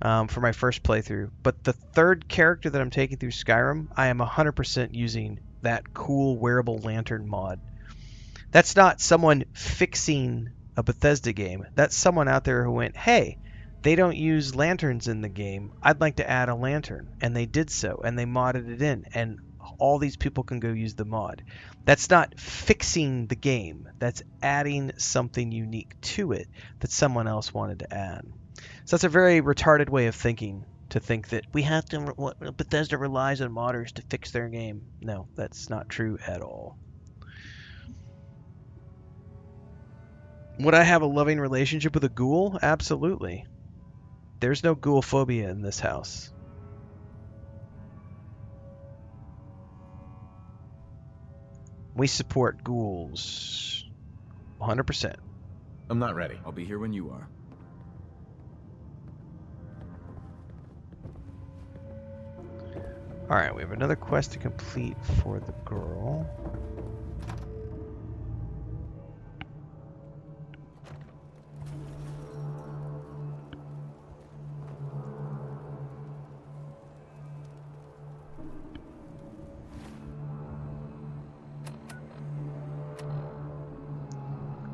for my first playthrough. But the third character that I'm taking through Skyrim, I am 100% using that cool wearable lantern mod. That's not someone fixing a Bethesda game. That's someone out there who went, hey, they don't use lanterns in the game. I'd like to add a lantern. And they did so, and they modded it in. And all these people can go use the mod. That's not fixing the game. That's adding something unique to it that someone else wanted to add. So that's a very retarded way of thinking, to think that we have to... Bethesda relies on modders to fix their game. No, that's not true at all. Would I have a loving relationship with a ghoul? Absolutely. There's no ghoul phobia in this house. We support ghouls 100%. I'm not ready. I'll be here when you are. Alright, we have another quest to complete for the girl.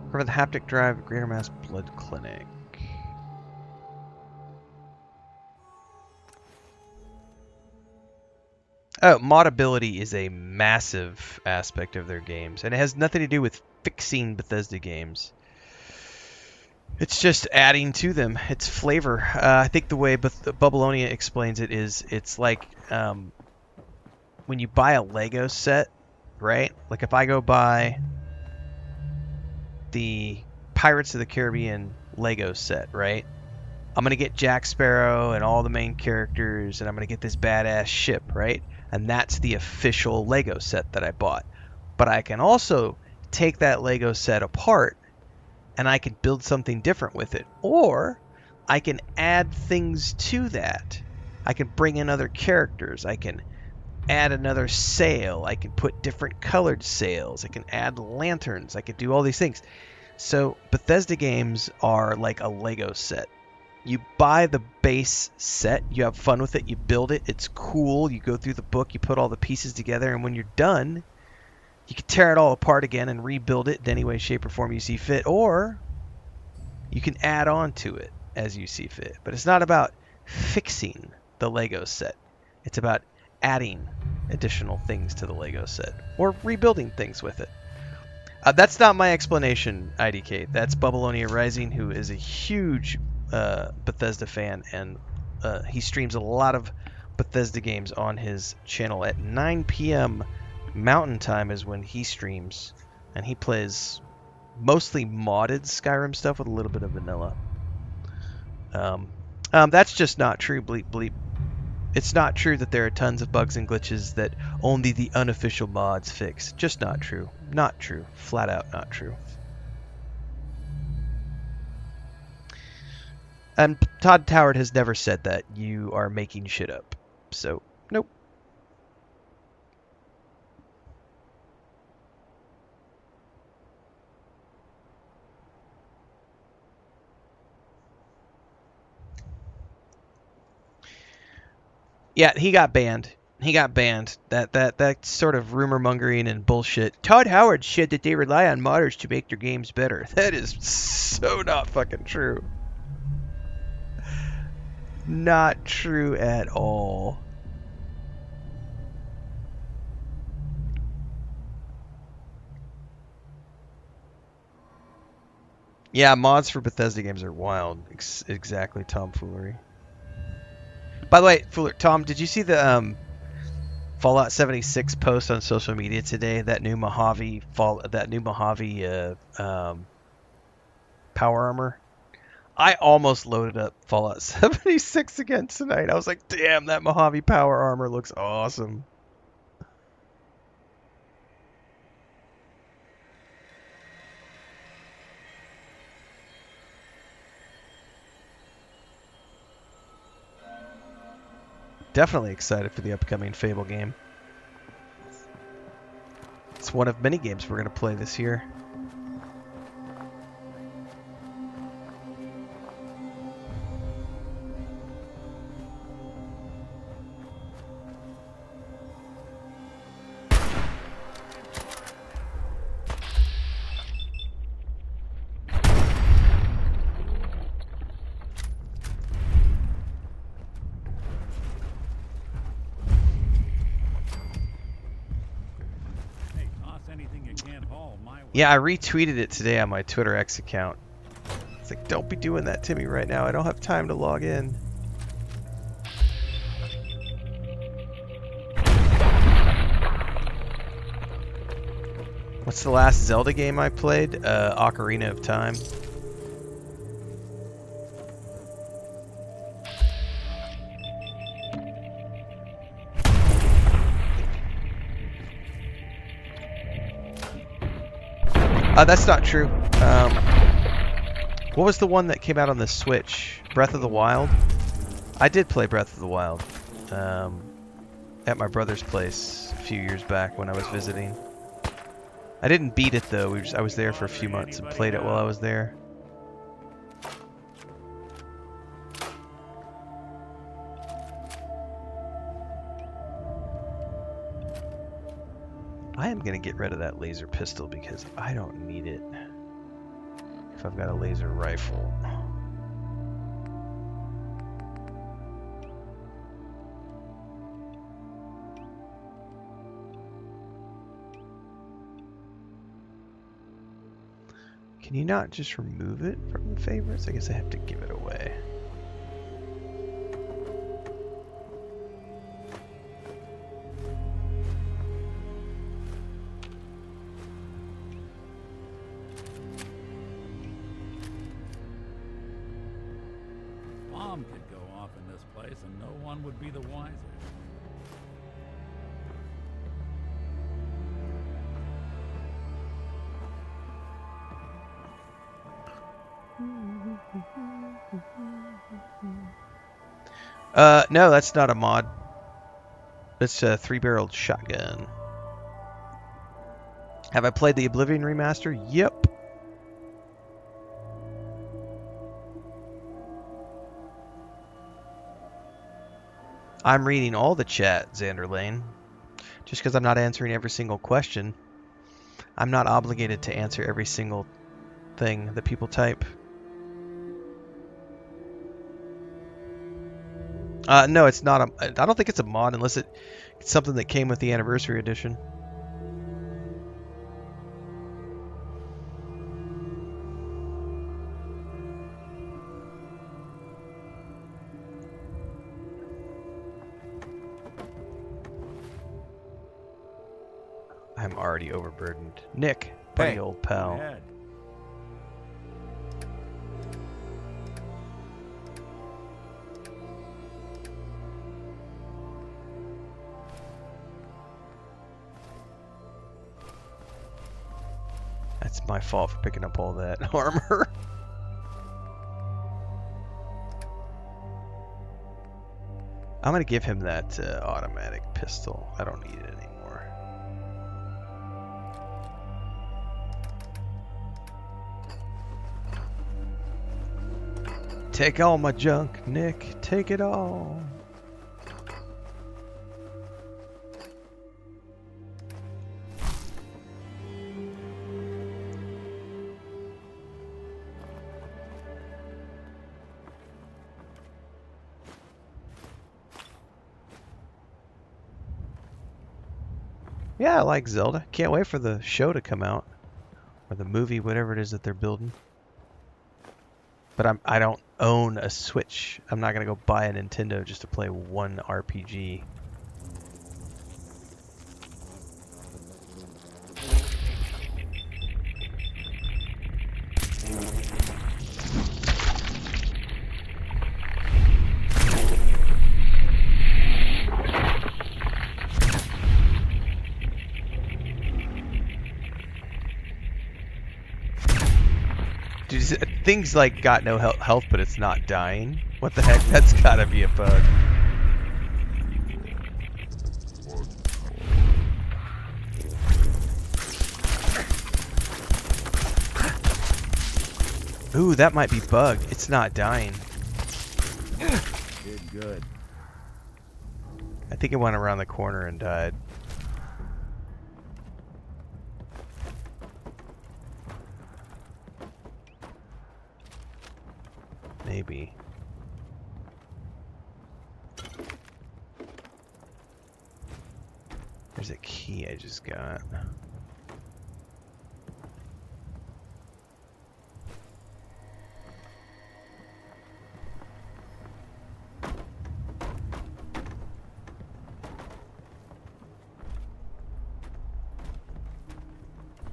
Recover the haptic drive at Greater Mass Blood Clinic. Oh, modability is a massive aspect of their games, and it has nothing to do with fixing Bethesda games. It's just adding to them. It's flavor. I think the way Bubbleonia explains it is it's like when you buy a Lego set, right? Like if I go buy the Pirates of the Caribbean Lego set, right? I'm going to get Jack Sparrow and all the main characters, and I'm going to get this badass ship, right? And that's the official Lego set that I bought. But I can also take that Lego set apart and I can build something different with it. Or I can add things to that. I can bring in other characters. I can add another sail. I can put different colored sails. I can add lanterns. I can do all these things. So Bethesda games are like a Lego set. You buy the base set, you have fun with it, you build it, it's cool, you go through the book, you put all the pieces together, and when you're done, you can tear it all apart again and rebuild it in any way, shape, or form you see fit, or you can add on to it as you see fit. But it's not about fixing the Lego set. It's about adding additional things to the Lego set, or rebuilding things with it. That's not my explanation, IDK. That's Bubbleonia Rising, who is a huge Bethesda fan, and he streams a lot of Bethesda games on his channel. At 9 p.m. Mountain Time is when he streams, and he plays mostly modded Skyrim stuff with a little bit of vanilla. That's just not true, bleep bleep. It's not true that there are tons of bugs and glitches that only the unofficial mods fix. Just not true. Not true. Flat out not true. And Todd Howard has never said that. You are making shit up. So, nope. Yeah, he got banned. He got banned. That sort of rumor mongering and bullshit. Todd Howard said that they rely on modders to make their games better. That is so not fucking true. Not true at all. Yeah, mods for Bethesda games are wild. Exactly, tomfoolery. By the way, Tom, did you see the Fallout 76 post on social media today? That new Mojave power armor. I almost loaded up Fallout 76 again tonight. I was like, damn, that Mojave power armor looks awesome. Definitely excited for the upcoming Fable game. It's one of many games we're going to play this year. Yeah, I retweeted it today on my Twitter X account. It's like, don't be doing that to me right now. I don't have time to log in. What's the last Zelda game I played? Ocarina of Time. That's not true. What was the one that came out on the Switch? Breath of the Wild? I did play Breath of the Wild at my brother's place a few years back when I was visiting. I didn't beat it though. I was there for a few months and played it while I was there. I am going to get rid of that laser pistol because I don't need it if I've got a laser rifle. Can you not just remove it from the favorites? I guess I have to give it away. Bomb could go off in this place and no one would be the wiser. No, that's not a mod. It's a 3-barreled shotgun. Have I played the Oblivion remaster? Yep. I'm reading all the chat, Xander Lane. Just because I'm not answering every single question, I'm not obligated to answer every single thing that people type. No, it's not. I don't think it's a mod unless it's something that came with the Anniversary Edition. I'm already overburdened. Nick, buddy, Hey, old pal. go ahead. That's my fault for picking up all that armor. I'm gonna give him that automatic pistol. I don't need it anymore. Take all my junk, Nick. Take it all. Yeah, I like Zelda. Can't wait for the show to come out. Or the movie, whatever it is that they're building. But I don't own a Switch. I'm not going to go buy a Nintendo just to play one RPG. Dude, things like got no health, but it's not dying. What the heck? That's gotta be a bug. Ooh, that might be bugged. It's not dying. Did good. I think it went around the corner and died. Maybe. There's a key I just got.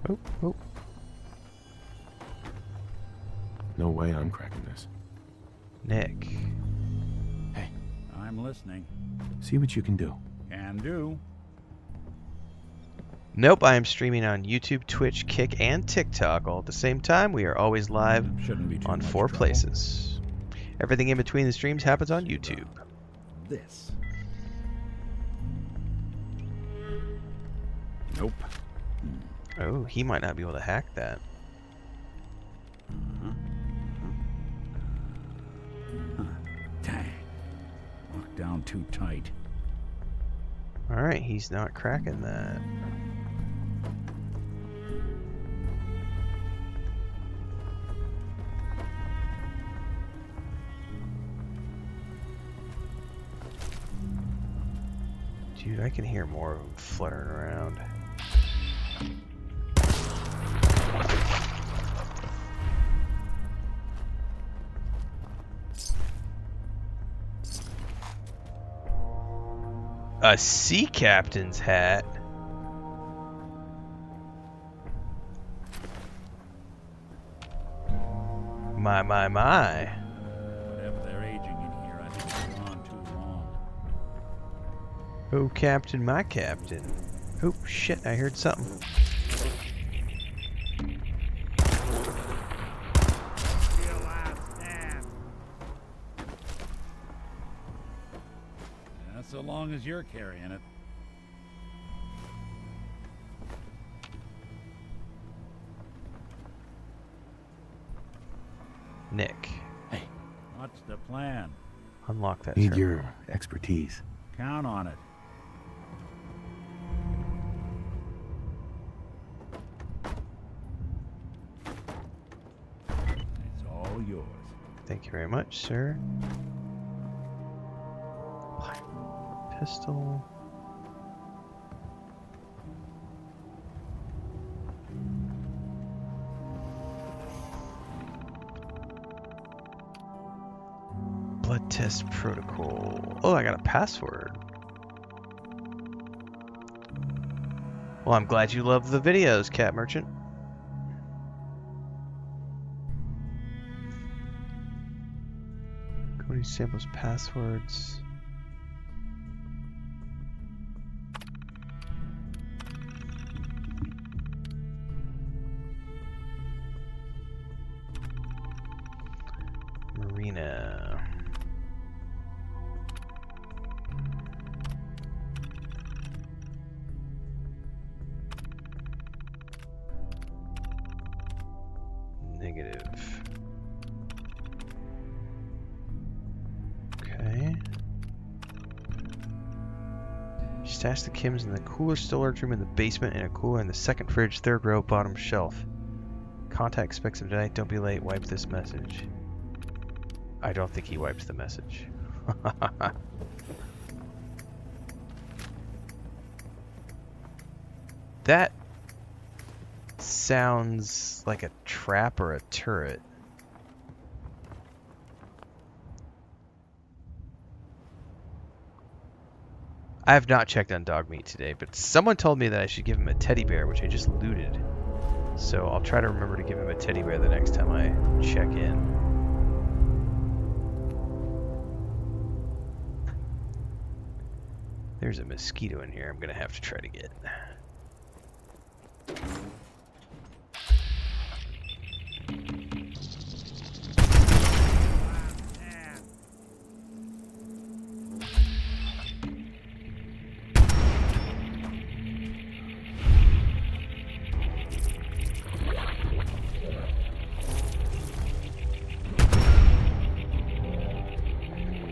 Oh, oh. No way I'm cracking this. Nick. Hey. I'm listening. See what you can do. Can do. Nope, I am streaming on YouTube, Twitch, Kick, and TikTok all at the same time. We are always live on 4 places. Everything in between the streams happens on YouTube. This. Nope. Oh, he might not be able to hack that. Dang. Locked down too tight. Alright, he's not cracking that. Dude, I can hear more of them fluttering around. A sea captain's hat? My. Whatever they're aging in here, I think it's gone too long. Oh, Captain, my captain. Oh, shit, I heard something. So long as you're carrying it. Nick. Hey. What's the plan? Unlock that. Need your expertise. Count on it. It's all yours. Thank you very much, sir. Pistol. Blood test protocol. Oh, I got a password. Well, I'm glad you love the videos, Cat Merchant. Coding samples, passwords. Marina. Negative. Okay. Stash the chems in the cooler storage room in the basement and a cooler in the second fridge, third row, bottom shelf. Contact expects him tonight. Don't be late. Wipe this message. I don't think he wipes the message. That sounds like a trap or a turret. I have not checked on dog meat today, but someone told me that I should give him a teddy bear, which I just looted. So I'll try to remember to give him a teddy bear the next time I check in. There's a mosquito in here I'm gonna have to try to get.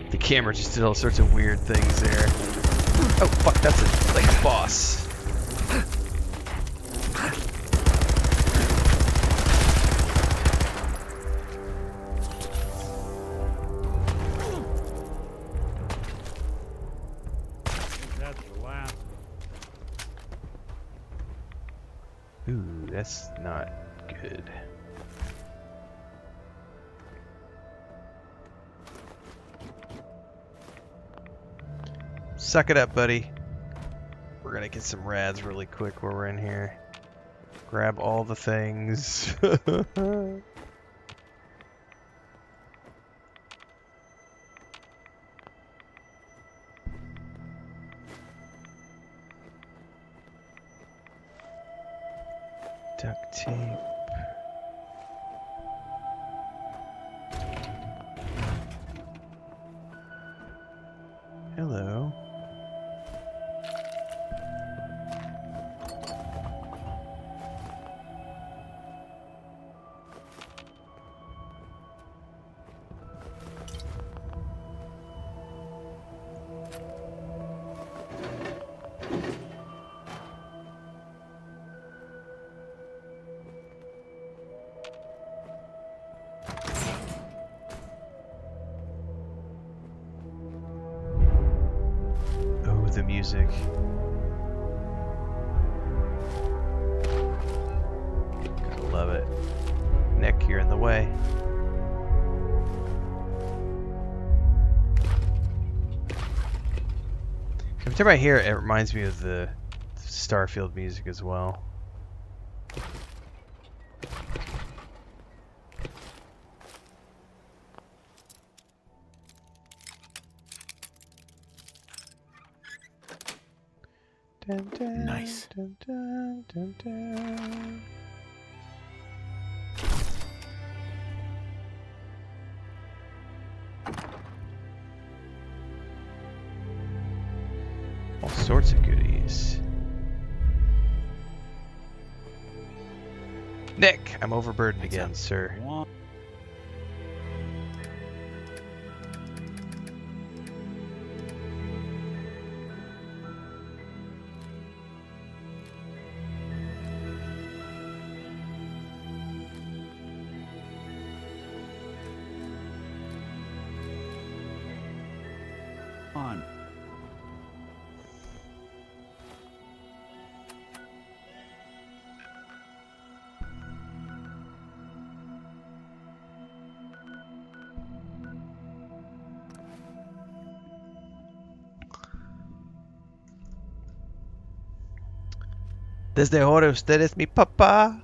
The camera just did all sorts of weird things there. Oh fuck, that's like a boss. That's the last. Ooh, that's not good. Suck it up, buddy. We're gonna get some rads really quick while we're in here. Grab all the things. Duct tape. Hello. Oh, the music. Gotta love it. Nick, you're in the way. Every time I hear it, it reminds me of the Starfield music as well. Dun, dun, Nice. dun, dun, dun, dun. All sorts of goodies. Nick, I'm overburdened again, sir. On. Desde ahora usted es mi papá.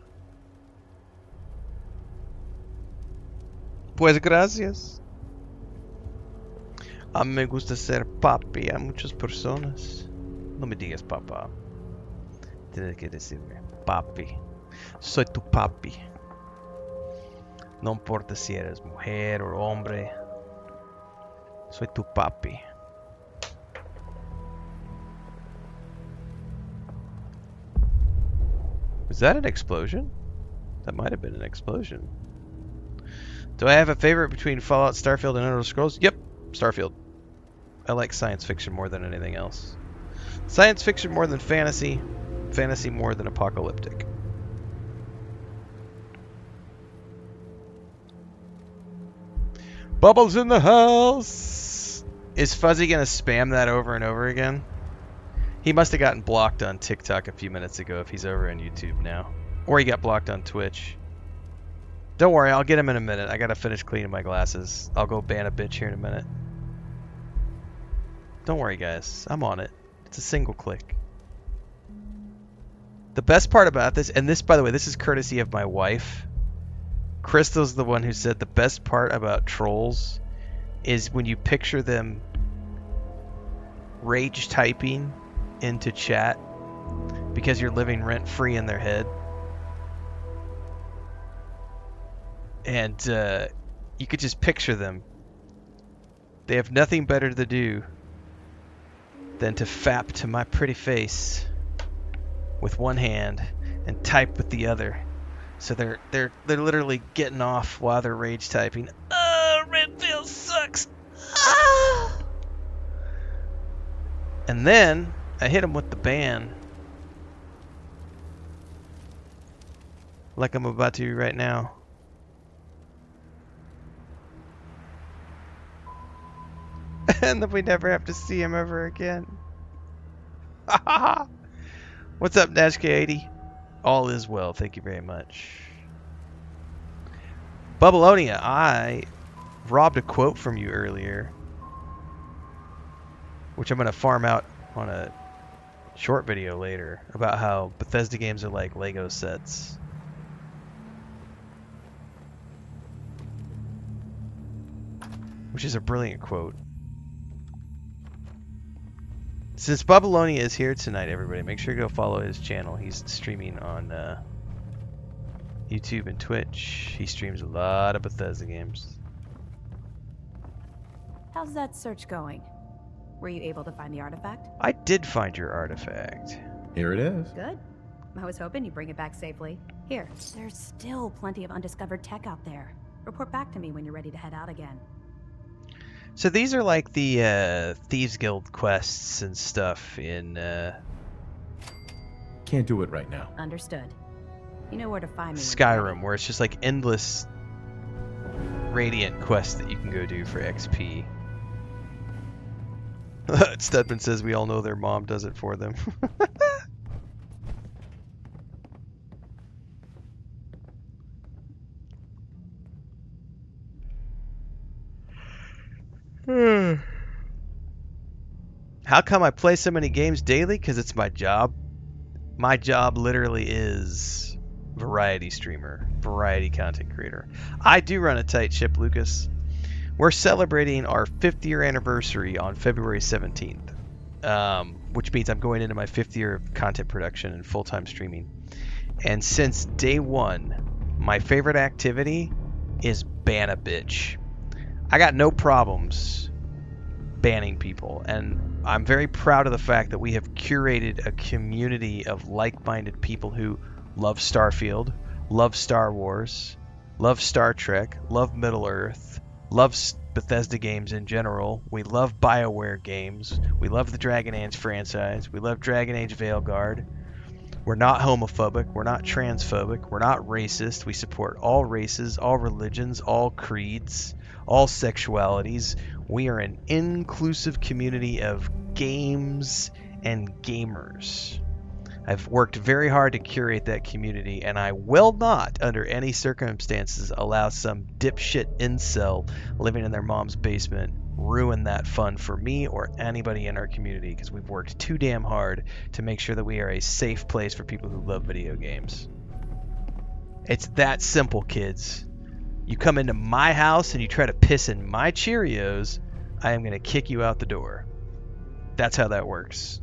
Pues gracias. A mí me gusta ser papi a muchas personas. No me digas papá. Tienes que decirme papi. Soy tu papi. No importa si eres mujer o hombre. Soy tu papi. Was that an explosion? That might have been an explosion. Do I have a favorite between Fallout, Starfield, and Elder Scrolls? Yep, Starfield. I like science fiction more than anything else. Science fiction more than fantasy. Fantasy more than apocalyptic. Bubbles in the house! Is Fuzzy gonna spam that over and over again? He must have gotten blocked on TikTok a few minutes ago if he's over on YouTube now. Or he got blocked on Twitch. Don't worry, I'll get him in a minute. I gotta finish cleaning my glasses. I'll go ban a bitch here in a minute. Don't worry, guys. I'm on it. It's a single click. The best part about this, and this, by the way, this is courtesy of my wife. Crystal's the one who said the best part about trolls is when you picture them rage typing into chat because you're living rent-free in their head. And you could just picture them. They have nothing better to do than to fap to my pretty face with one hand and type with the other. So they're literally getting off while they're rage typing. Oh, Renfail sucks. Ah! And then I hit them with the ban, like I'm about to right now. And then we never have to see him ever again. What's up, NashK80? All is well, thank you very much. Bubbleonia, I robbed a quote from you earlier, which I'm going to farm out on a short video later, about how Bethesda games are like Lego sets. Which is a brilliant quote. Since Bubbleonia is here tonight, everybody, make sure you go follow his channel. He's streaming on YouTube and Twitch. He streams a lot of Bethesda games. How's that search going? Were you able to find the artifact? I did find your artifact. Here it is. Good. I was hoping you'd bring it back safely. Here, there's still plenty of undiscovered tech out there. Report back to me when you're ready to head out again. So these are like the Thieves Guild quests and stuff in... Can't do it right now. Understood. You know where to find me. Skyrim, where it's just like endless Radiant quests that you can go do for XP. Stedman says we all know their mom does it for them. How come I play so many games daily? Because it's my job. My job literally is variety streamer, variety content creator. I do run a tight ship, Lucas. We're celebrating our 5th year anniversary on February 17th, which means I'm going into my 5th year of content production and full-time streaming. And since day one, my favorite activity is ban a bitch. I got no problems banning people, and I'm very proud of the fact that we have curated a community of like-minded people who love Starfield, love Star Wars, love Star Trek, love Middle-earth, love Bethesda games in general. We love BioWare games. We love the Dragon Age franchise. We love Dragon Age Veilguard. We're not homophobic. We're not transphobic. We're not racist. We support all races, all religions, all creeds, all sexualities. We are an inclusive community of games and gamers. I've worked very hard to curate that community, and I will not, under any circumstances, allow some dipshit incel living in their mom's basement ruin that fun for me or anybody in our community, because we've worked too damn hard to make sure that we are a safe place for people who love video games. It's that simple, kids. You come into my house and you try to piss in my Cheerios, I am going to kick you out the door. That's how that works.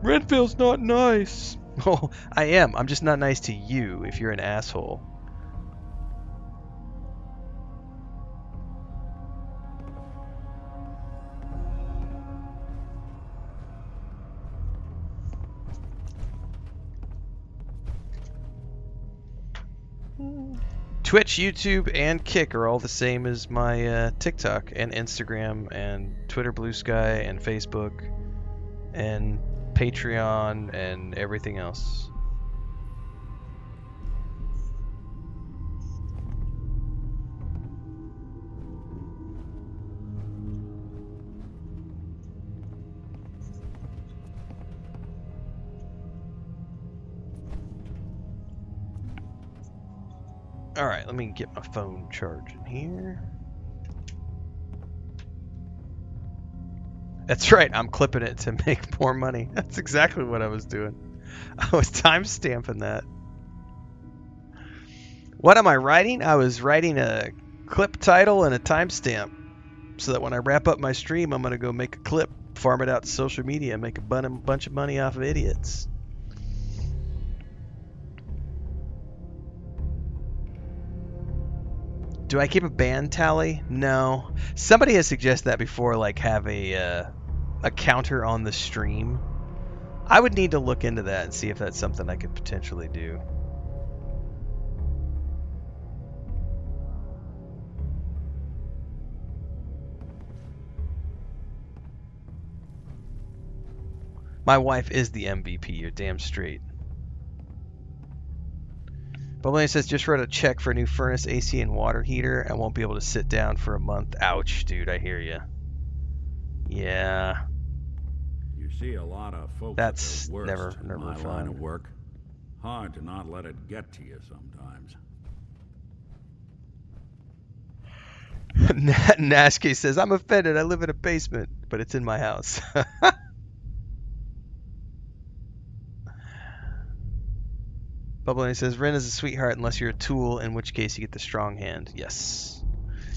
Renfail's not nice. Oh, I am. I'm just not nice to you if you're an asshole. Twitch, YouTube, and Kick are all the same as my TikTok and Instagram and Twitter, Blue Sky, and Facebook, and Patreon, and everything else. Alright, let me get my phone charging here. That's right, I'm clipping it to make more money. That's exactly what I was doing. I was timestamping that. What am I writing? I was writing a clip title and a timestamp so that when I wrap up my stream, I'm going to go make a clip, farm it out to social media, and make a bunch of money off of idiots. Do I keep a ban tally? No. Somebody has suggested that before, like have a counter on the stream. I would need to look into that and see if that's something I could potentially do. My wife is the MVP, you're damn straight. But when it says just wrote a check for a new furnace, AC, and water heater, I won't be able to sit down for a month. Ouch, dude, I hear you. Yeah. You see a lot of folks That's at their worst never in my fun. line of work. Hard to not let it get to you sometimes. Nashke says, I'm offended. I live in a basement, but it's in my house. Bubbly says, Ren is a sweetheart unless you're a tool, in which case you get the strong hand. Yes.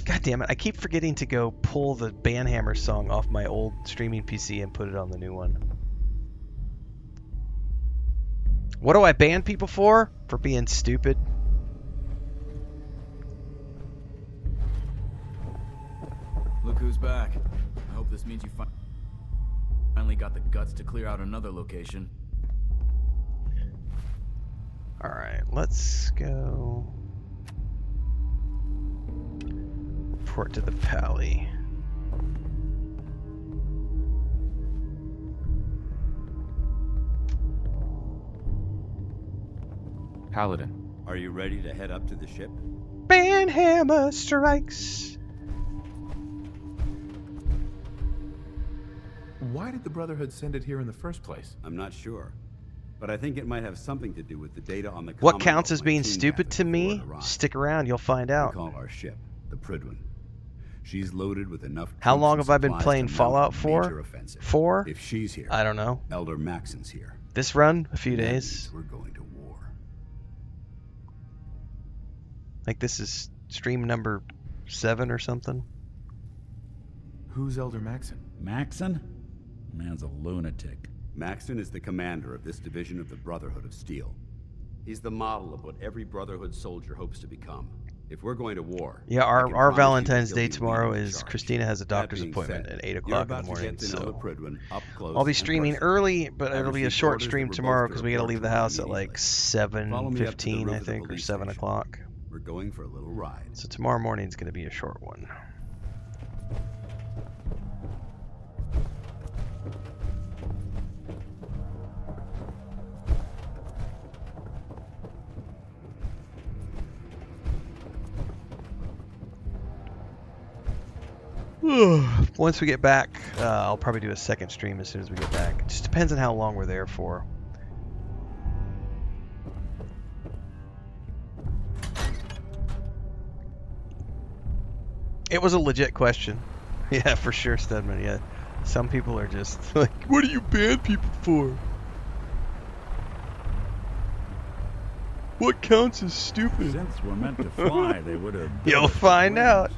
God damn it. I keep forgetting to go pull the Banhammer song off my old streaming PC and put it on the new one. What do I ban people for? For being stupid? Look who's back. I hope this means you finally got the guts to clear out another location. Alright, let's go report to the pally. Paladin. Are you ready to head up to the ship? Banhammer strikes. Why did the Brotherhood send it here in the first place? I'm not sure, but I think it might have something to do with the data on the What counts as being stupid to me? Stick around, you'll find out. We call our ship the Prydwen. She's loaded with enough. How long have I been supplies playing to mount Fallout a 4? major offensive. 4? If she's here, I don't know. Elder Maxon's here. This run, a few That days. means we're going to war. Like this is stream number 7 or something. Who's Elder Maxon? Maxon? Man's a lunatic. Maxon is the commander of this division of the Brotherhood of Steel. He's the model of what every Brotherhood soldier hopes to become. If we're going to war... Yeah, I our can promise you Valentine's he'll Day be leading tomorrow the is charge. Christina has a That doctor's being appointment said, at 8 you're o'clock in about the to morning, get to know the so Prydwen up close I'll be and streaming personal. early, but I've it'll be a received short orders stream that we're tomorrow both because to we gotta report leave the to work house at like immediately. Follow me up to the 7:15, roof I of the think, or police 7 station. o'clock. We're going for a little ride. So tomorrow morning's gonna be a short one. Once we get back, I'll probably do a second stream as soon as we get back. It just depends on how long we're there for. It was a legit question. Yeah, for sure, Studman. Yeah, some people are just like, "What do you ban people for? What counts as stupid?" Since we're meant to fly, they would have. You'll find out.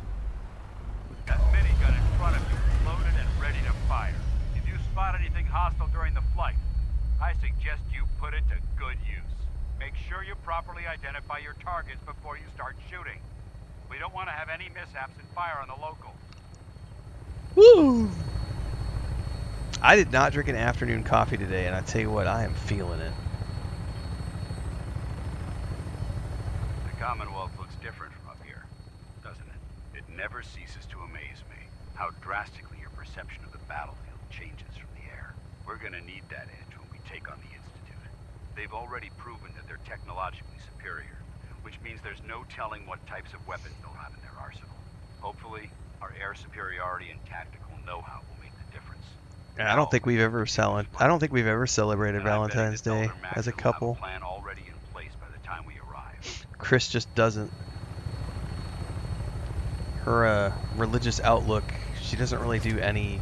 Got minigun in front of you, loaded and ready to fire. If you spot anything hostile during the flight, I suggest you put it to good use. Make sure you properly identify your targets before you start shooting. We don't want to have any mishaps and fire on the locals. Woo! I did not drink an afternoon coffee today, and I tell you what, I am feeling it. The Commonwealth looks different from up here, doesn't it? It never ceases to amaze me how drastically your perception of the battlefield changes from the air. We're gonna need that edge when we take on the Institute. They've already proven that they're technologically superior, which means there's no telling what types of weapons they'll have in their arsenal. Hopefully, our air superiority and tactical know-how will make the difference. I don't think we've ever celebrated Valentine's Day as a couple. Plan already in place by the time we arrive. Chris just doesn't. Her religious outlook, she doesn't really do any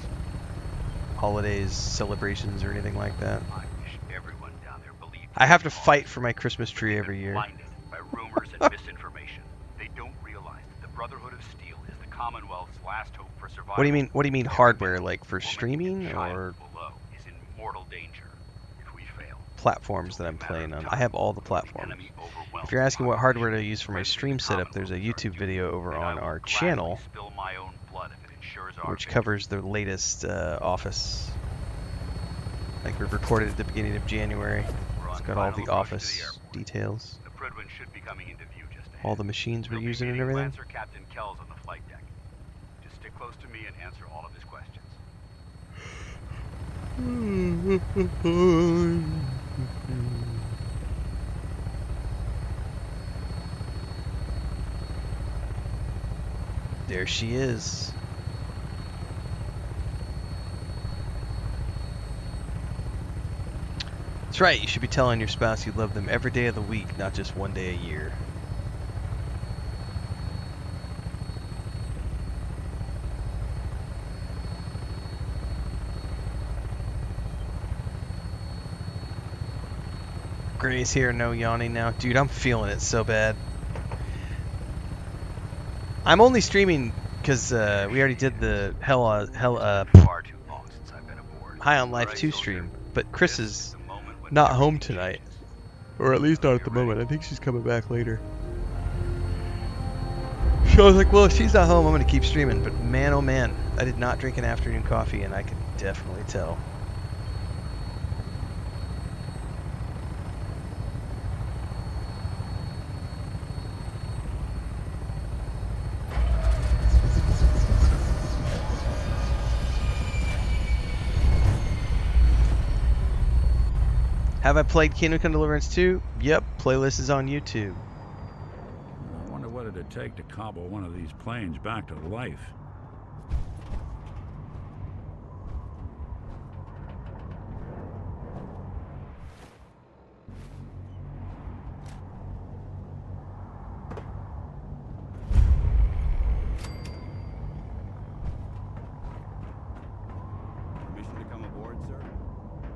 holidays, celebrations, or anything like that. I wish everyone down there believed. I have to fight for my Christmas tree every year. Blinded by rumors and misinformation. They don't realize that the Brotherhood of Steel is the Commonwealth's last hope for survival. What do you mean? What do you mean hardware? Like for streaming or Below is in mortal danger if we fail. platforms that I'm playing on? I have all the platforms. If you're asking what hardware to use for my stream setup, there's a YouTube video over on our channel, which covers the latest Office. Like we recorded at the beginning of January. It's got all the Office details, The Prydwen should be coming into view just ahead. all the machines we're We'll be using and meeting everything. Lancer Captain Kells on the flight deck. Just stick close to me and answer all of his questions. There she is. That's right, you should be telling your spouse you love them every day of the week, not just one day a year. Gray's here, no yawning now. Dude, I'm feeling it so bad. I'm only streaming because we already did the High on Life 2 stream, but Chris is not home tonight. Or at least not at the moment. I think she's coming back later. So I was like, well, if she's not home, I'm going to keep streaming. But man, oh man, I did not drink an afternoon coffee, and I could definitely tell. Have I played Kingdom Come Deliverance 2? Yep, playlist is on YouTube. I wonder what it'd take to cobble one of these planes back to life. Permission to come aboard, sir?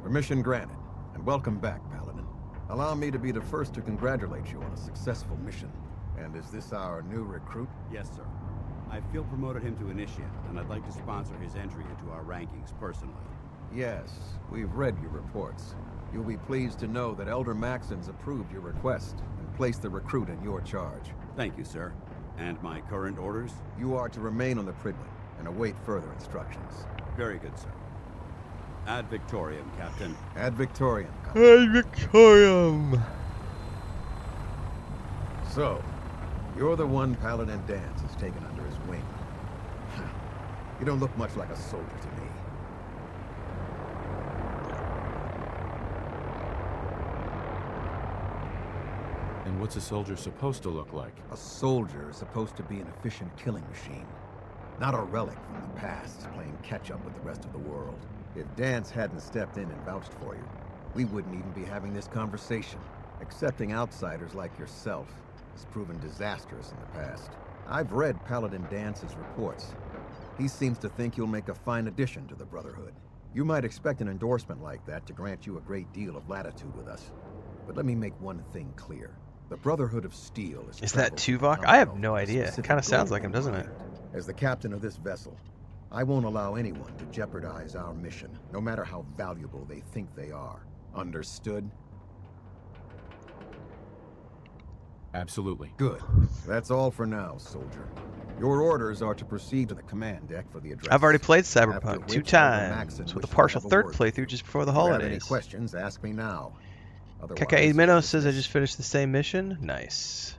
Permission granted, and welcome back, Paladin. Allow me to be the first to congratulate you on a successful mission. And is this our new recruit? Yes, sir. I feel promoted him to initiate, and I'd like to sponsor his entry into our rankings personally. Yes, we've read your reports. You'll be pleased to know that Elder Maxon's approved your request and placed the recruit in your charge. Thank you, sir. And my current orders? You are to remain on the Pridlin and await further instructions. Very good, sir. Ad Victoriam, Captain. Ad Victoriam. Ad Victoriam. So, you're the one Paladin Danse has taken under his wing. You don't look much like a soldier to me. And what's a soldier supposed to look like? A soldier is supposed to be an efficient killing machine. Not a relic from the past, playing catch-up with the rest of the world. If Danse hadn't stepped in and vouched for you, we wouldn't even be having this conversation. Accepting outsiders like yourself has proven disastrous in the past. I've read Paladin Dance's reports. He seems to think you'll make a fine addition to the Brotherhood. You might expect an endorsement like that to grant you a great deal of latitude with us. But let me make one thing clear. The Brotherhood of Steel is that Tuvok? I have no idea. It kind of sounds like him, doesn't it? As the captain of this vessel, I won't allow anyone to jeopardize our mission, no matter how valuable they think they are. Understood? Absolutely. Good. That's all for now, soldier. Your orders are to proceed to the command deck for the address. I've already played Cyberpunk 2 times, with a partial third playthrough just before the holidays. If you have any questions, ask me now. Kaka Minnow says I just finished the same mission. Nice.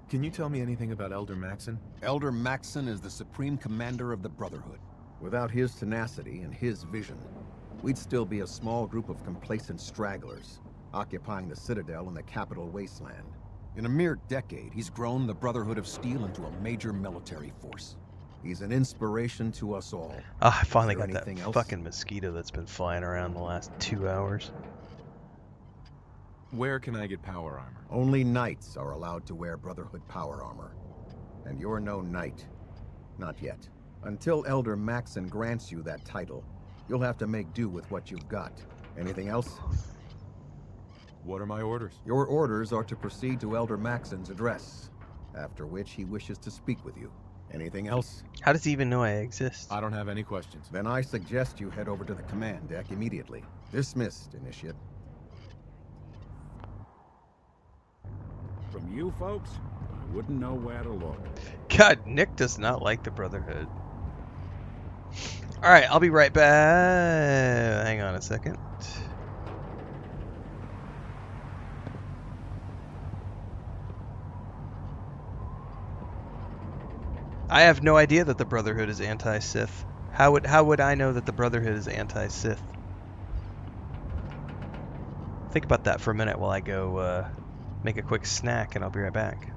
Can you tell me anything about Elder Maxon? Elder Maxon is the supreme commander of the Brotherhood. Without his tenacity and his vision, we'd still be a small group of complacent stragglers, occupying the Citadel in the capital wasteland. In a mere decade, he's grown the Brotherhood of Steel into a major military force. He's an inspiration to us all. Ah, I finally got that fucking mosquito that's been flying around the last 2 hours. Where can I get power armor? Only knights are allowed to wear Brotherhood power armor. And you're no knight. Not yet. Until Elder Maxon grants you that title, you'll have to make do with what you've got. Anything else? What are my orders? Your orders are to proceed to Elder Maxon's address, after which he wishes to speak with you. Anything else? How does he even know I exist? I don't have any questions. Then I suggest you head over to the command deck immediately. Dismissed, Initiate. From you folks, I wouldn't know where to look. God, Nick does not like the Brotherhood. Alright, I'll be right back. Hang on a second. I have no idea that the Brotherhood is anti-Sith. How would I know that the Brotherhood is anti-Sith? Think about that for a minute while I go make a quick snack, and I'll be right back.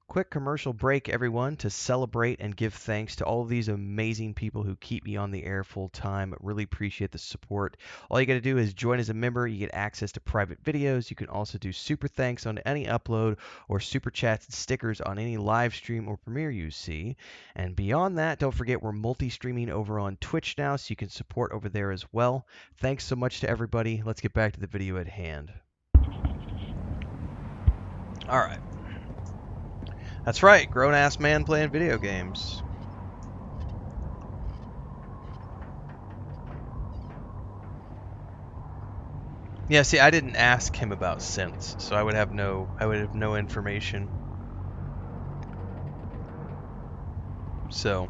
Quick commercial break, everyone, to celebrate and give thanks to all of these amazing people who keep me on the air full time. Really appreciate the support. All you got to do is join as a member. You get access to private videos. You can also do super thanks on any upload or super chats and stickers on any live stream or premiere you see. And beyond that, don't forget we're multi-streaming over on Twitch now, so you can support over there as well. Thanks so much to everybody. Let's get back to the video at hand. All right. That's right, grown-ass man playing video games. Yeah, see, I didn't ask him about synths, so I would have no information. So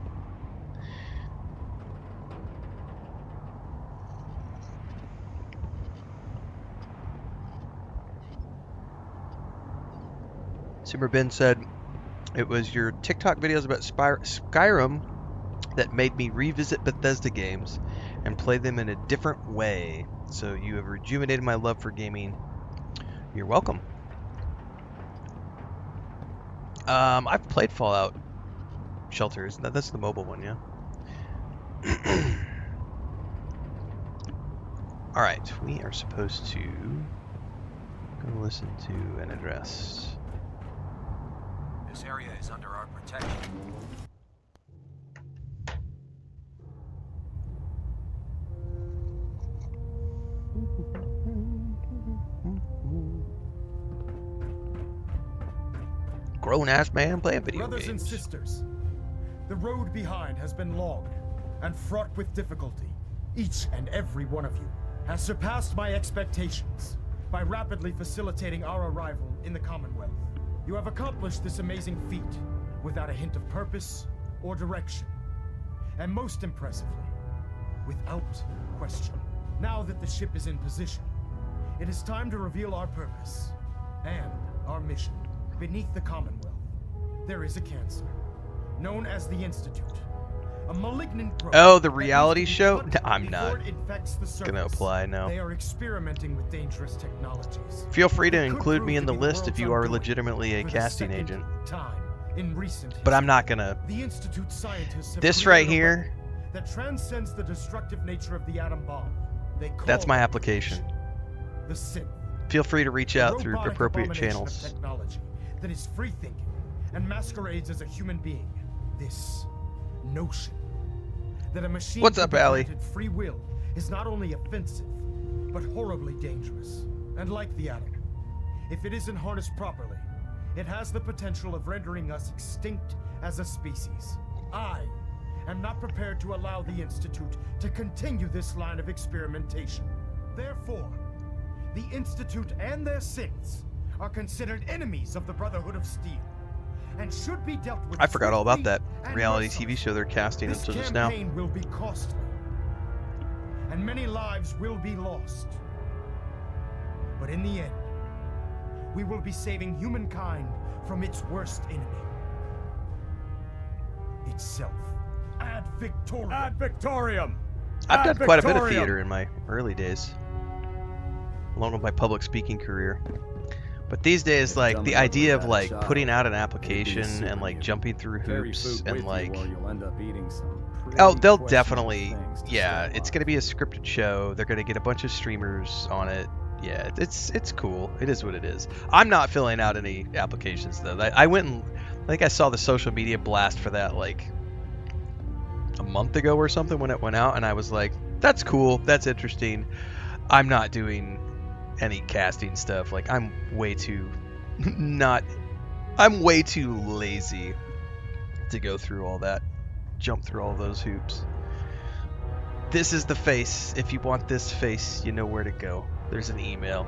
Super Ben said it was your TikTok videos about Skyrim that made me revisit Bethesda games and play them in a different way. So you have rejuvenated my love for gaming. You're welcome. I've played Fallout Shelters. That's the mobile one, yeah. All right, we are supposed to go listen to an address. This area is under our protection. Grown-ass man playing video Brothers games. and sisters, the road behind has been long and fraught with difficulty. Each and every one of you has surpassed my expectations by rapidly facilitating our arrival in the Commonwealth. You have accomplished this amazing feat without a hint of purpose or direction. And most impressively, without question. Now that the ship is in position, it is time to reveal our purpose and our mission. Beneath the Commonwealth, there is a cancer known as the Institute. A malignant growth. Oh, the reality show? I'm not gonna gonna apply now. They are experimenting with dangerous technologies. Feel free to include me in the list if you are legitimately a casting agent. In recent But I'm not gonna. the Institute scientists have This right created a here, weapon that transcends the destructive nature of the atom bomb. They call that's my it application. the synth. Feel free to reach A out through robotic appropriate abomination of channels. technology that is free thinking and masquerades as a human being. This notion that a machine What's can up, be Allie? granted free will is not only offensive, but horribly dangerous. And like the atom, if it isn't harnessed properly, it has the potential of rendering us extinct as a species. I am not prepared to allow the Institute to continue this line of experimentation. Therefore, the Institute and their synths are considered enemies of the Brotherhood of Steel, and should be dealt with. I forgot all about that and reality mercilessly. TV show they're casting This until just now. campaign will be costly, and many lives will be lost. But in the end, we will be saving humankind from its worst enemy, itself. Ad Victoriam. Ad Victoriam. I've Ad done quite a bit of Victoriam. theater in my early days, along with my public speaking career. But these days, like, the idea of, like, putting out an application and, like, jumping through hoops and, like... Oh, they'll definitely... Yeah, it's going to be a scripted show. They're going to get a bunch of streamers on it. Yeah, it's cool. It is what it is. I'm not filling out any applications, though. I went and... I think I saw the social media blast for that, like, a month ago or something when it went out, and I was like, that's cool. That's interesting. I'm not doing any casting stuff. Like, I'm way too lazy to go through all that, jump through all those hoops. This is the face. If you want this face, you know where to go. There's an email.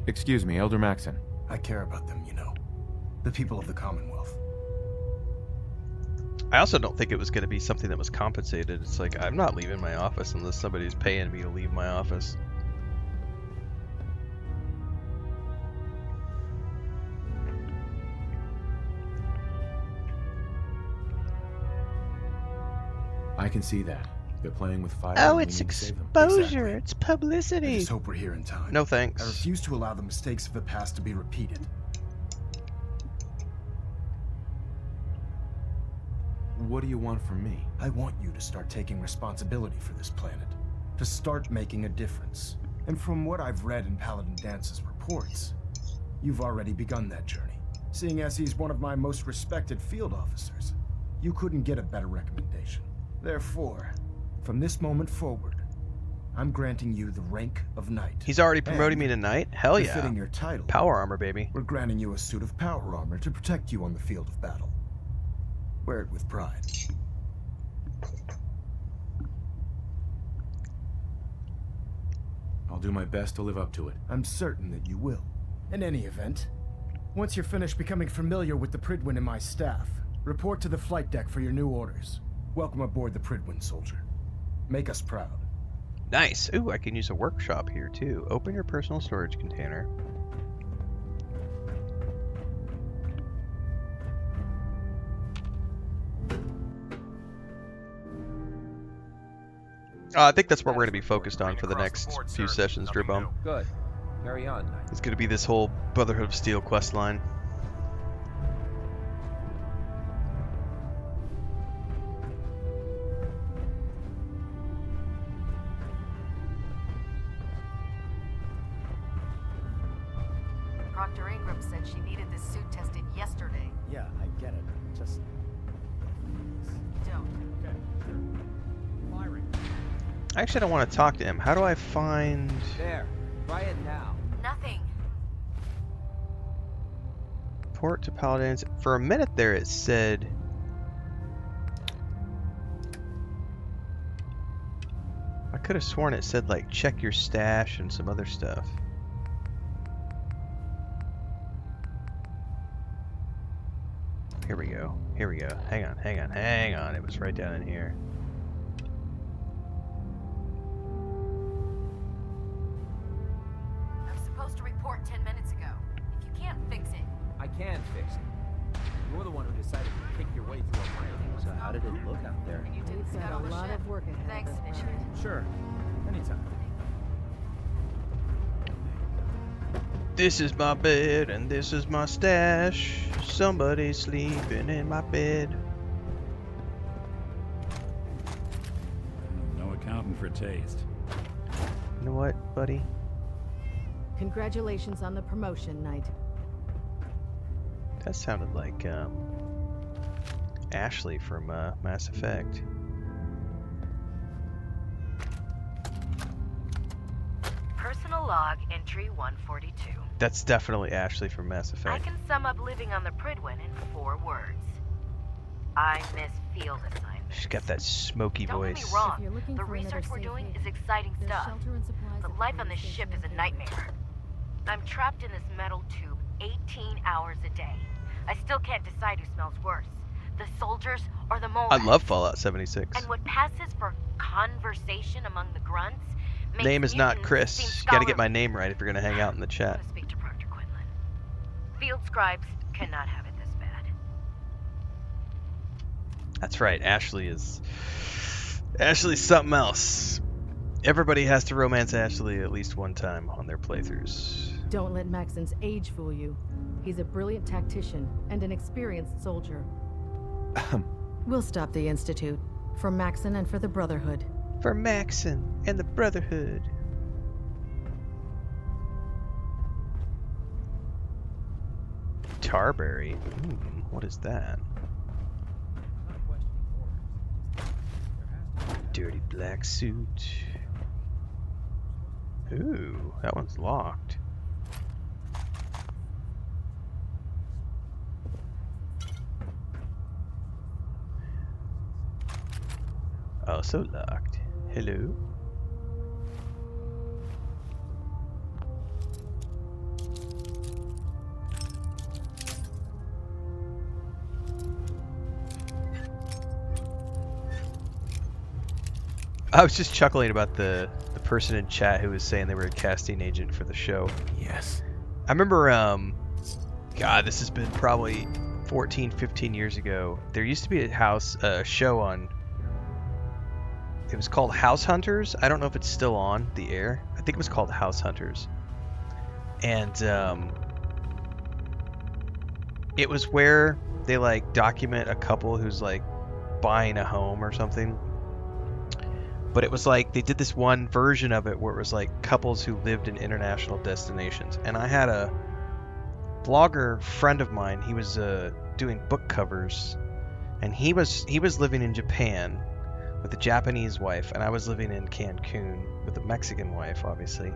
Excuse me, Elder Maxon. I care about them, you know. The people of the Commonwealth. I also don't think it was going to be something that was compensated. It's like, I'm not leaving my office unless somebody's paying me to leave my office. I can see that. They're playing with fire. Oh, and we it's need to save them. exposure. It's publicity. I just hope we're here in time. No thanks. I refuse to allow the mistakes of the past to be repeated. What do you want from me? I want you to start taking responsibility for this planet. To start making a difference. And from what I've read in Paladin Dance's reports, you've already begun that journey. Seeing as he's one of my most respected field officers, you couldn't get a better recommendation. Therefore, from this moment forward, I'm granting you the rank of knight. He's already promoting me to knight? Hell yeah. Befitting your title, power armor, baby. We're granting you a suit of power armor to protect you on the field of battle. Wear it with pride. I'll do my best to live up to it. I'm certain that you will. In any event, once you're finished becoming familiar with the Pridwin and my staff, report to the flight deck for your new orders. Welcome aboard the Pridwin, soldier. Make us proud. Nice. Ooh, I can use a workshop here too. Open your personal storage container. I think that's what we're going to be focused on for the next few sessions, Dribom. Good. Carry on, Knight. It's going to be this whole Brotherhood of Steel quest line. Proctor Ingram said she needed this suit tested yesterday. Yeah, I get it. Just... Don't. Okay, sure. Firing. Actually, I don't want to talk to him. How do I find... There. Try it now. Nothing. Port to Paladins. For a minute there it said... I could have sworn it said, like, check your stash and some other stuff. Here we go. Here we go. Hang on, hang on, hang on. It was right down in here. I'm supposed to report 10 minutes ago. If you can't fix it... I can fix it. You're the one who decided to kick your way through a ramp. So how did it look out there? You didn't We've scout got all a the lot ship. of work ahead. Thanks, of us, Initiative. Sure. Anytime. This is my bed and this is my stash. Somebody's sleeping in my bed. No accounting for taste. You know what, buddy? Congratulations on the promotion, Knight. That sounded like Ashley from Mass Effect. Personal log entry 142. That's definitely Ashley from Mass I Effect. can sum up living on the Pridwin in 4 words. I miss field assignments. She's got that smoky Don't voice. get me wrong, the research we're doing is exciting stuff. But life on this ship is a nightmare. I'm trapped in this metal tube 18 hours a day. I still can't decide who smells worse, the soldiers or the mold. I love Fallout 76. And what passes for conversation among the grunts makes Name is not mutants Chris. seem You gotta get my scholarly. name right if you're gonna hang out in the chat. Speak to Proctor Quinlan. Field scribes cannot have it this bad. That's right, Ashley's something else. Everybody has to romance Ashley at least one time on their playthroughs. Don't let Maxon's age fool you. He's a brilliant tactician and an experienced soldier. We'll stop the Institute. For Maxon and for the Brotherhood. For Maxon and the Brotherhood. Tarberry. What is that? Dirty black suit. Ooh, that one's locked. Also locked. Hello? I was just chuckling about the person in chat who was saying they were a casting agent for the show. Yes. I remember, God, this has been probably 14, 15 years ago. There used to be a show on, it was called House Hunters. I don't know if it's still on the air. I think it was called House Hunters. And it was where they like document a couple who's like buying a home or something. But it was like they did this one version of it where it was like couples who lived in international destinations. And I had a blogger friend of mine. He was doing book covers, and he was living in Japan, with a Japanese wife, and I was living in Cancun with a Mexican wife, obviously.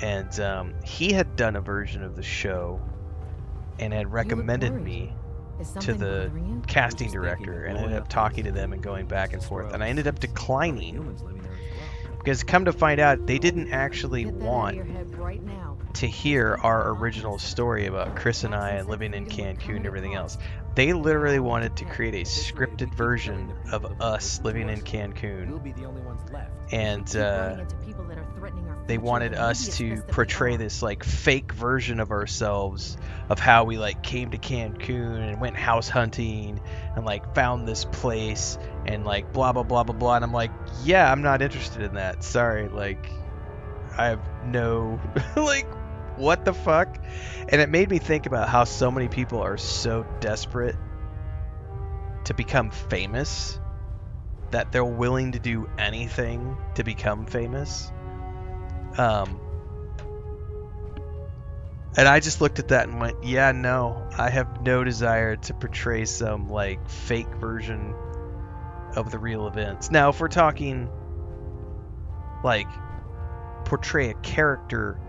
And he had done a version of the show and had recommended me to the casting director, and I ended up talking to them and going back and forth, and I ended up declining because, come to find out, they didn't actually want to hear our original story about Chris and I and living in Cancun and everything else. They literally wanted to create a scripted version of us living in Cancun, and they wanted us to portray this like fake version of ourselves of how we like came to Cancun and went house hunting and like found this place and like blah blah blah blah blah. And I'm like, yeah, I'm not interested in that. Sorry, like I have no like what the fuck? And it made me think about how so many people are so desperate to become famous that they're willing to do anything to become famous. And I just looked at that and went, yeah, no, I have no desire to portray some like fake version of the real events. Now, if we're talking like portray a character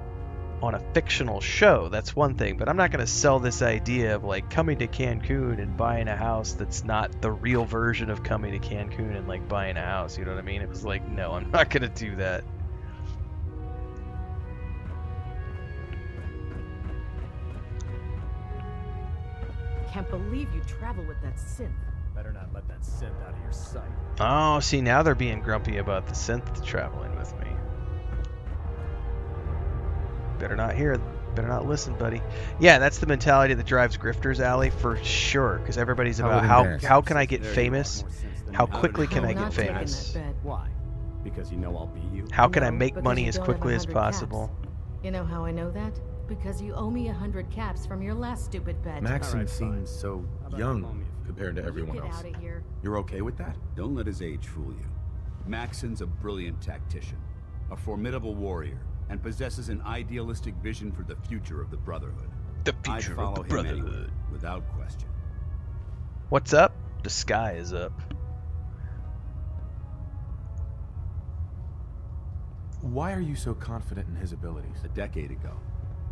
on a fictional show, that's one thing, but I'm not going to sell this idea of like coming to Cancun and buying a house that's not the real version of coming to Cancun and like buying a house, you know what I mean? It was like, no, I'm not going to do that. Can't believe you travel with that synth. Better not let that synth out of your sight. Oh, see, now they're being grumpy about the synth traveling with me. Better not hear, better not listen, buddy. Yeah, that's the mentality that drives grifters, Allie, for sure. Because everybody's about how can I get famous? How quickly can I get famous? Why? Because you know I'll beat you. How can I make money as quickly as possible? You know how I know that? Because you owe me 100 caps from your last stupid bet. Maxim seems so young compared to everyone else. Get out of here. You're okay with that? Don't let his age fool you. Maxon's a brilliant tactician, a formidable warrior, and possesses an idealistic vision for the future of the Brotherhood. The future I'd follow of the Brotherhood. him anywhere, without question. What's up? The sky is up. Why are you so confident in his abilities? A decade ago,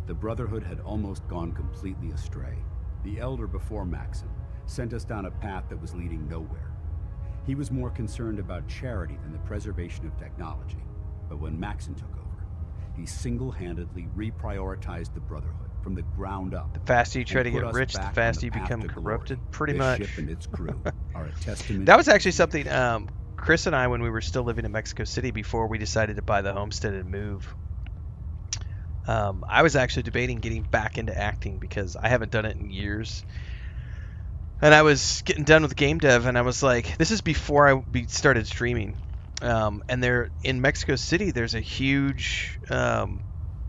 the Brotherhood had almost gone completely astray. The Elder before Maxon sent us down a path that was leading nowhere. He was more concerned about charity than the preservation of technology. But when Maxon took over, he single-handedly reprioritized the Brotherhood from the ground up. The faster you try to get rich, the faster you become corrupted. Pretty much. This ship and its crew are a testament. That was actually something Chris and I, when we were still living in Mexico City before we decided to buy the homestead and move, I was actually debating getting back into acting because I haven't done it in years. And I was getting done with game dev, and I was like, this is before I started streaming. And there in Mexico City, there's a huge,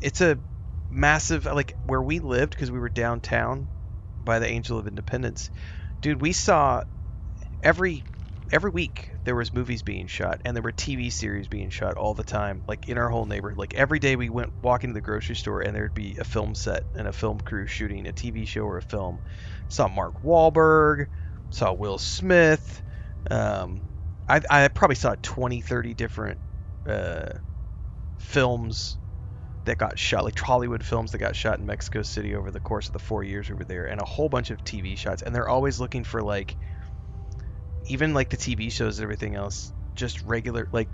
it's a massive, like where we lived, because we were downtown by the Angel of Independence. Dude, we saw every week there was movies being shot, and there were TV series being shot all the time, like in our whole neighborhood. Like every day we went walking to the grocery store, and there'd be a film set and a film crew shooting a TV show or a film. Saw Mark Wahlberg, saw Will Smith. I probably saw 20, 30 different films that got shot, like Hollywood films that got shot in Mexico City over the course of the 4 years we were there, and a whole bunch of TV shots. And they're always looking for, like, even like the TV shows and everything else, just regular, like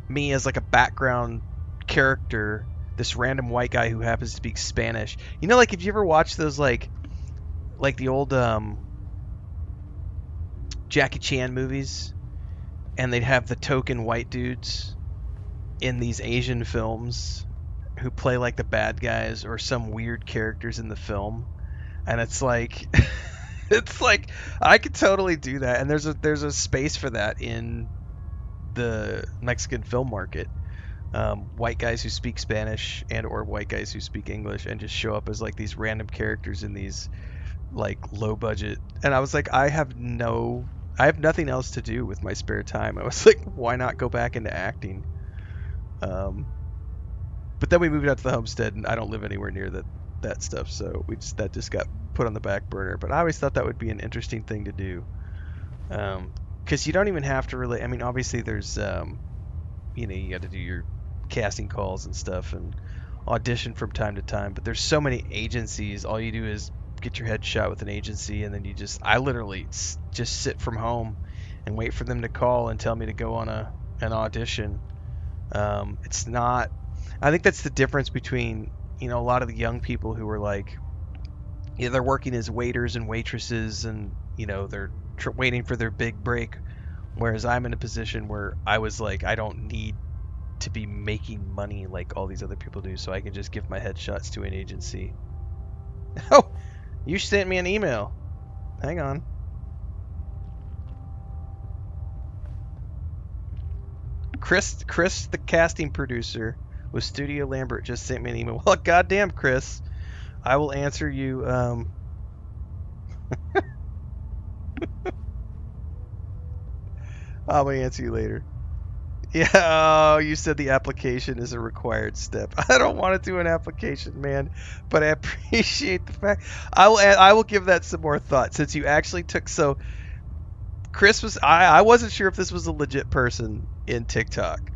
me as like a background character, this random white guy who happens to speak Spanish. You know, like if you ever watch those like the old Jackie Chan movies, and they'd have the token white dudes in these Asian films who play like the bad guys or some weird characters in the film, and it's like it's like I could totally do that, and there's a space for that in the Mexican film market. White guys who speak Spanish and or white guys who speak English and just show up as like these random characters in these like low budget. And I was like, I have nothing else to do with my spare time. I was like, why not go back into acting? But then we moved out to the homestead, and I don't live anywhere near that stuff, so that just got put on the back burner. But I always thought that would be an interesting thing to do. because you don't even have to really. I mean, obviously there's you know, you got to do your casting calls and stuff and audition from time to time. But there's so many agencies. All you do is get your headshot with an agency, and then you just. I literally just sit from home and wait for them to call and tell me to go on an audition. It's not. I think that's the difference between, you know, a lot of the young people who are like, yeah, they're working as waiters and waitresses, and you know they're waiting for their big break. Whereas I'm in a position where I was like, I don't need to be making money like all these other people do, so I can just give my headshots to an agency. Oh, you sent me an email. Hang on. Chris, the casting producer with Studio Lambert, just sent me an email. Well, goddamn, Chris, I will answer you. I'll answer you later. Yeah, oh, you said the application is a required step. I don't want to do an application, man, but I appreciate the fact. I will give that some more thought since you actually took. So Chris was. I wasn't sure if this was a legit person in TikTok.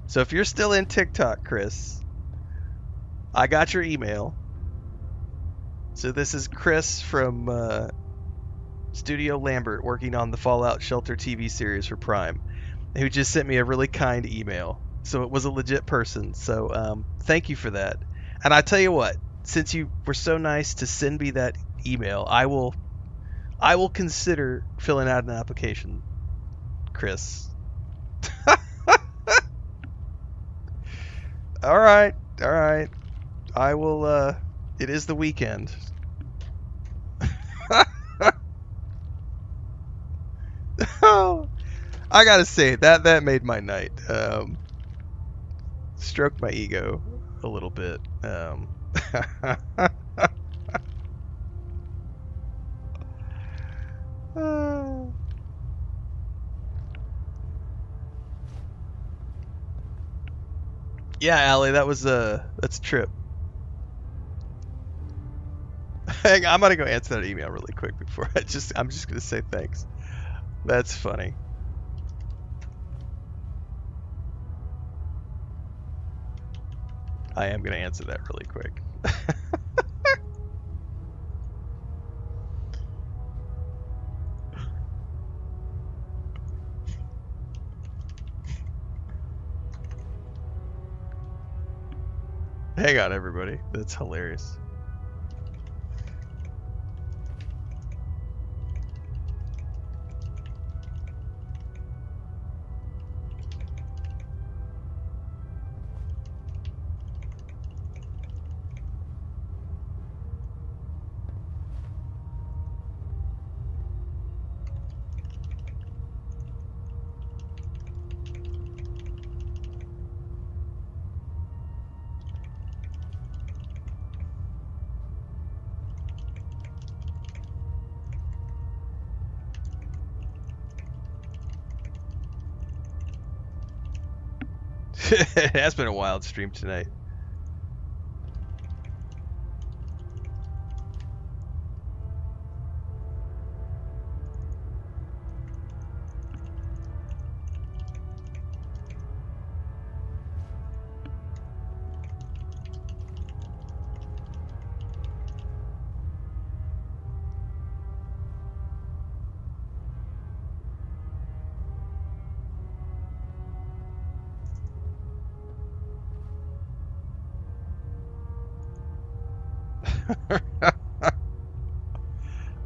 So if you're still in TikTok, Chris, I got your email. So this is Chris from Studio Lambert working on the Fallout Shelter TV series for Prime, who just sent me a really kind email. So it was a legit person. So thank you for that. And I tell you what, since you were so nice to send me that email, I will consider filling out an application, Chris. All right. I will. It is the weekend. Oh, I gotta say that made my night. Stroked my ego a little bit. Yeah, Allie, that's a trip. Hang on, I'm gonna go answer that email really quick before I'm just gonna say thanks. That's funny. I am gonna answer that really quick. Hang on, everybody. That's hilarious. It has been a wild stream tonight.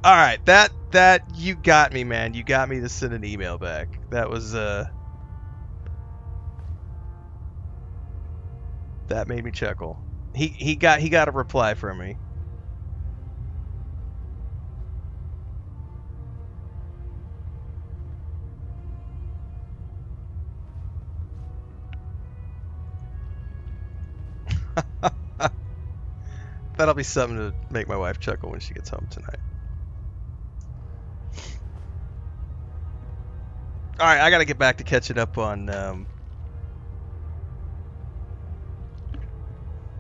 All right, that you got me, man. You got me to send an email back. That was that made me chuckle. He got a reply from me. That'll be something to make my wife chuckle when she gets home tonight. All right, I got to get back to catching up on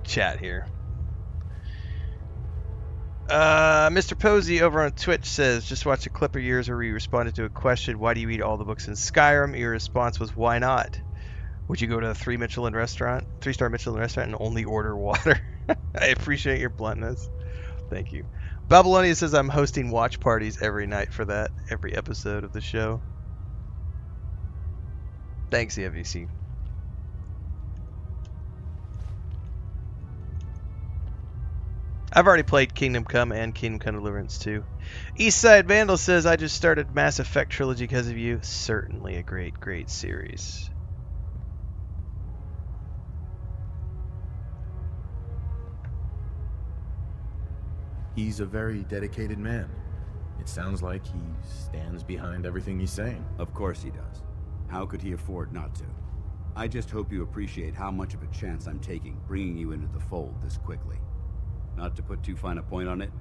chat here. Mr. Posey over on Twitch says, just watched a clip of yours where you responded to a question, why do you eat all the books in Skyrim? Your response was, why not? Would you go to a 3-star Michelin restaurant and only order water? I appreciate your bluntness. Thank you. Babylonia says, I'm hosting watch parties every night for that, every episode of the show. Thanks, EFVC. I've already played Kingdom Come and Kingdom Come Deliverance 2. Eastside Vandal says, I just started Mass Effect Trilogy because of you. Certainly a great, great series. He's a very dedicated man. It sounds like he stands behind everything he's saying. Of course he does. How could he afford not to? I just hope you appreciate how much of a chance I'm taking bringing you into the fold this quickly. Not to put too fine a point on it,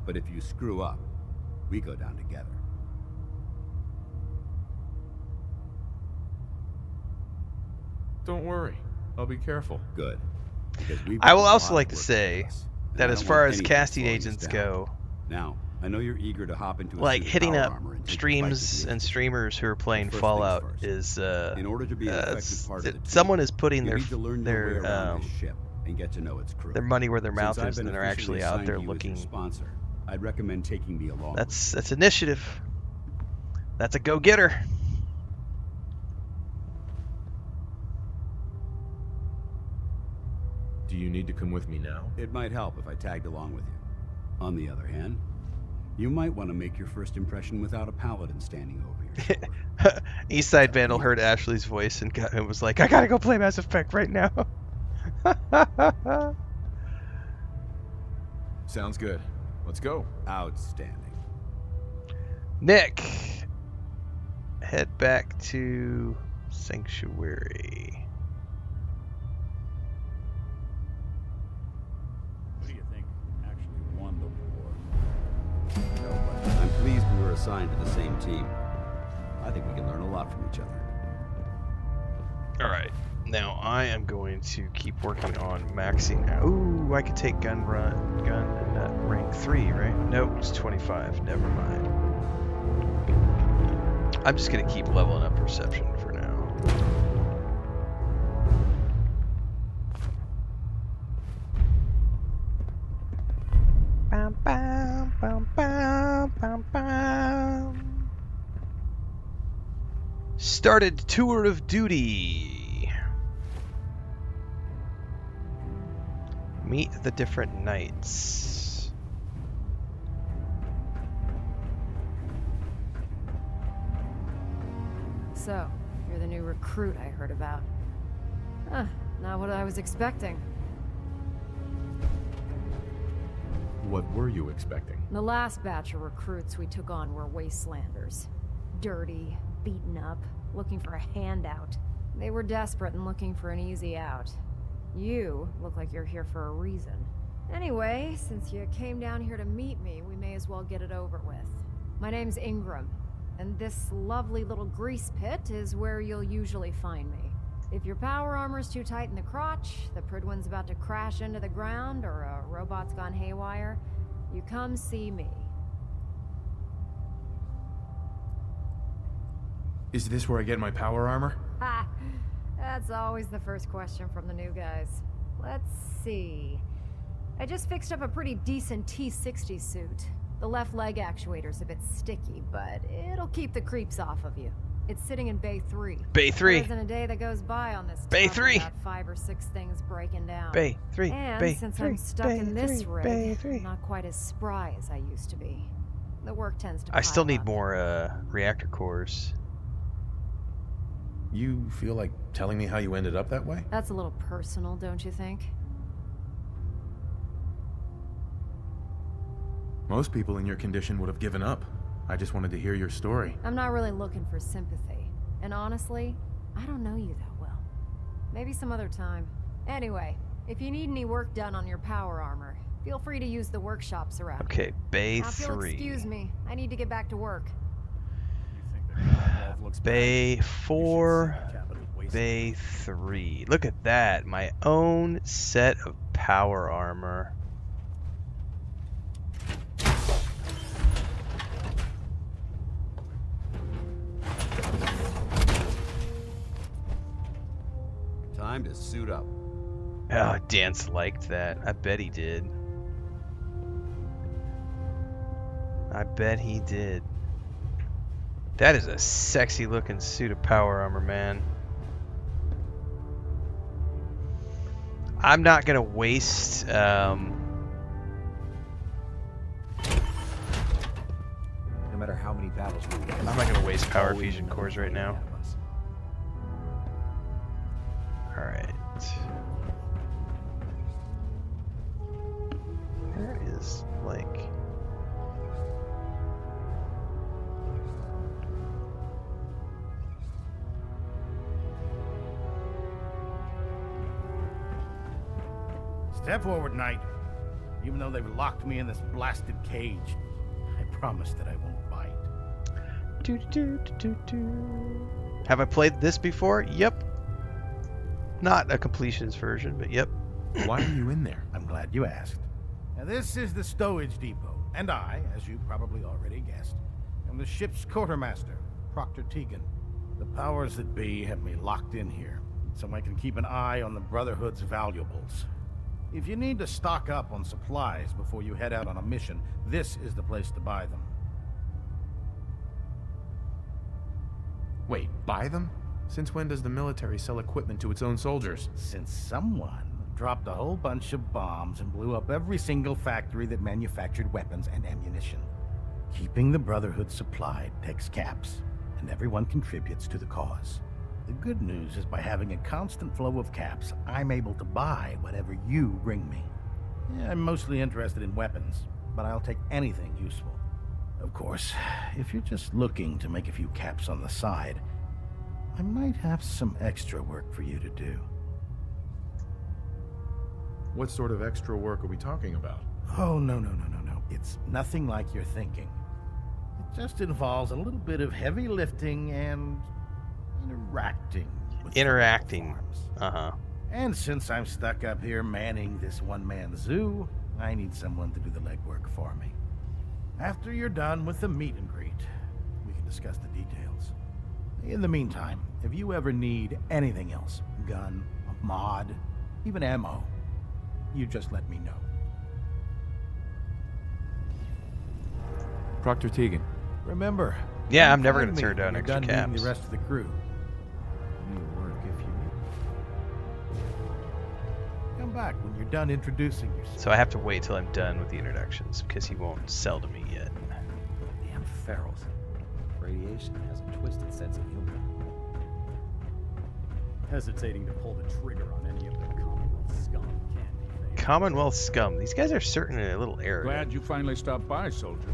but if you screw up, we go down together. Don't worry. I'll be careful. Good. I will also like to say that as far as casting agents go, now, I know you're eager to hop into like hitting up streams and streamers who are playing Fallout is in order to be an effective part of the team, someone is putting their ship and get to know its crew. Their money where their mouth Since is, and they're actually out there looking. Sponsor, I'd recommend taking me along. That's initiative. That's a go-getter. Do you need to come with me now? It might help if I tagged along with you. On the other hand, you might want to make your first impression without a paladin standing over your shoulder. Eastside Vandal heard Ashley's voice and was like, I gotta go play Mass Effect right now. Sounds good. Let's go. Outstanding. Nick, head back to Sanctuary. What do you think actually won the war? I'm pleased we were assigned to the same team. I think we can learn a lot from each other. Alright, now I am going to keep working on maxing out. Ooh, I could take gun and that rank 3, right? Nope, it's 25. Never mind. I'm just going to keep leveling up perception for now. Bam, bam, bam, bam, bam, bam. Started tour of duty. Meet the different knights. So, you're the new recruit I heard about. Huh, not what I was expecting. What were you expecting? The last batch of recruits we took on were wastelanders. Dirty, beaten up, looking for a handout. They were desperate and looking for an easy out. You look like you're here for a reason. Anyway, since you came down here to meet me, we may as well get it over with. My name's Ingram, and this lovely little grease pit is where you'll usually find me. If your power armor's too tight in the crotch, the Pridwin's about to crash into the ground, or a robot's gone haywire, you come see me. Is this where I get my power armor? Ha! That's always the first question from the new guys. Let's see. I just fixed up a pretty decent T-60 suit. The left leg actuator's a bit sticky, but it'll keep the creeps off of you. It's sitting in Bay 3. Bay 3. There isn't a day that goes by on this Bay town 3. without 5 or 6 things breaking down. Bay 3. And Bay since 3. I'm stuck Bay in this 3. rig, Bay 3. I'm not quite as spry as I used to be. The work tends to I still pile need up. more reactor cores. You feel like telling me how you ended up that way? That's a little personal, don't you think? Most people in your condition would have given up. I just wanted to hear your story. I'm not really looking for sympathy. And honestly, I don't know you that well. Maybe some other time. Anyway, if you need any work done on your power armor, feel free to use the workshops around. Okay, Bay now, if you'll 3. excuse me, I need to get back to work. Bay 4. Bay 3. Look at that. My own set of power armor. Time to suit up. Oh, Dance liked that. I bet he did. I bet he did. That is a sexy looking suit of power armor, man. I'm not gonna waste No matter how many battles we win, I'm not gonna waste power fusion cores right now. Alright. There is like Step forward, Knight. Even though they've locked me in this blasted cage, I promise that I won't bite. Have I played this before? Yep. Not a completions version, but yep. Why are you in there? I'm glad you asked. Now, this is the stowage depot, and I, as you probably already guessed, am the ship's quartermaster, Proctor Tegan. The powers that be have me locked in here, so I can keep an eye on the Brotherhood's valuables. If you need to stock up on supplies before you head out on a mission, this is the place to buy them. Wait, buy them? Since when does the military sell equipment to its own soldiers? Since someone dropped a whole bunch of bombs and blew up every single factory that manufactured weapons and ammunition. Keeping the Brotherhood supplied takes caps, and everyone contributes to the cause. The good news is by having a constant flow of caps, I'm able to buy whatever you bring me. Yeah, I'm mostly interested in weapons, but I'll take anything useful. Of course, if you're just looking to make a few caps on the side, I might have some extra work for you to do. What sort of extra work are we talking about? Oh, no. It's nothing like you're thinking. It just involves a little bit of heavy lifting and interacting. Uh-huh. And since I'm stuck up here manning this one-man zoo, I need someone to do the legwork for me. After you're done with the meet and greet, we can discuss the details. In the meantime, if you ever need anything else, gun, a mod, even ammo, you just let me know. Proctor Tegan. Remember. Yeah, I'm never going to turn down extra done meeting caps. the rest of the crew. Come back when you're done introducing yourself. So I have to wait till I'm done with the introductions because he won't sell to me yet. Damn ferals. Radiation has a twisted sense of humor. Hesitating to pull the trigger on any of the Commonwealth scum can't be fake. Commonwealth scum. These guys are certainly a little arrogant. Glad you finally stopped by, soldier.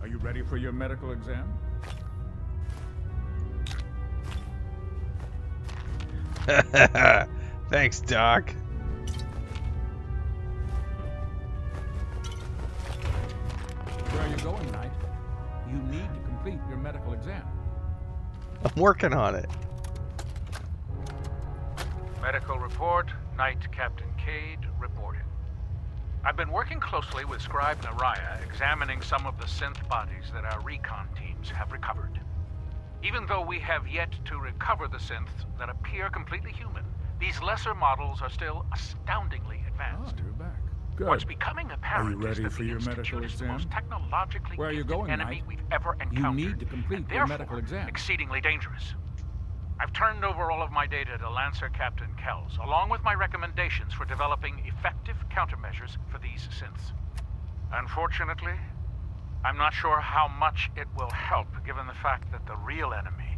Are you ready for your medical exam? Thanks, Doc. Where are you going, Knight? You need to complete your medical exam. I'm working on it. Medical report, Knight Captain Cade reporting. I've been working closely with Scribe Naraya, examining some of the synth bodies that our recon teams have recovered. Even though we have yet to recover the synths that appear completely human, these lesser models are still astoundingly advanced. Oh, you're back. Good. What's becoming apparent Are you ready is that for the your medical Institute is the exam? most technologically Where are you gifted going, enemy Knight? we've ever encountered. You need to complete and your therefore medical exam. exceedingly dangerous. I've turned over all of my data to Lancer Captain Kells, along with my recommendations for developing effective countermeasures for these synths. Unfortunately, I'm not sure how much it will help, given the fact that the real enemy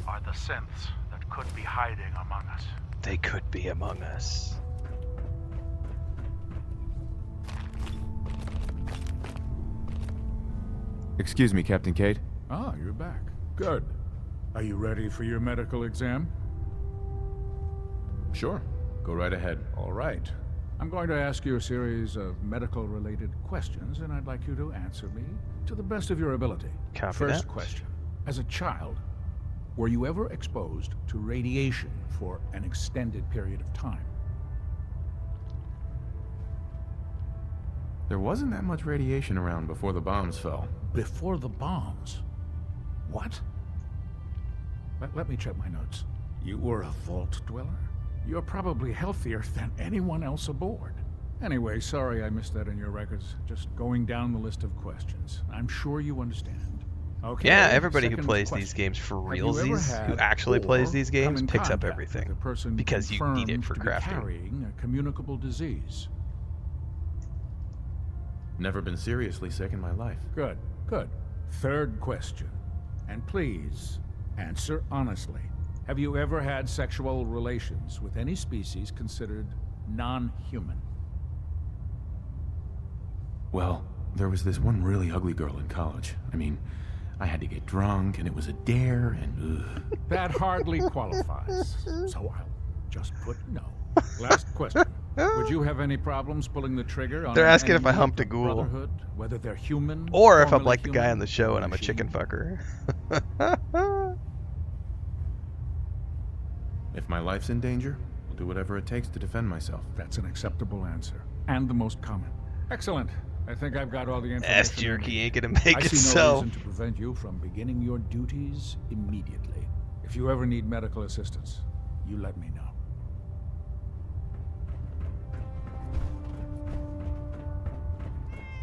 are the synths that could be hiding among us. They could be among us. Excuse me, Captain Cade. Ah, you're back. Good. Are you ready for your medical exam? Sure. Go right ahead. All right. I'm going to ask you a series of medical-related questions, and I'd like you to answer me to the best of your ability. Copy First that. question. As a child, were you ever exposed to radiation for an extended period of time? There wasn't that much radiation around before the bombs fell. Before the bombs? What? Let me check my notes. You were a vault dweller? You're probably healthier than anyone else aboard. Anyway, sorry I missed that in your records. Just going down the list of questions. I'm sure you understand. Okay. Yeah, everybody who second plays question. these games for Have you ever realsies, who had actually plays or these come games, in picks up contact everything. with a person Because you need it confirmed for to be crafting. carrying a communicable disease? Never been seriously sick in my life. Good, good. Third question. And please, answer honestly. Have you ever had sexual relations with any species considered non-human? Well, there was this one really ugly girl in college. I mean, I had to get drunk, and it was a dare, and ugh. That hardly qualifies. So I'll just put no. Last question. Would you have any problems pulling the trigger on They're an asking if I enemy of humped the a ghoul. Brotherhood, whether they're human, Or if I'm formerly like the guy human, on the show and I'm a machine? chicken fucker. If my life's in danger, I'll do whatever it takes to defend myself. That's an acceptable answer. And the most common. Excellent. I think I've got all the information. Ass jerky ain't gonna make I it see no so. reason to prevent you from beginning your duties immediately. If you ever need medical assistance, you let me know.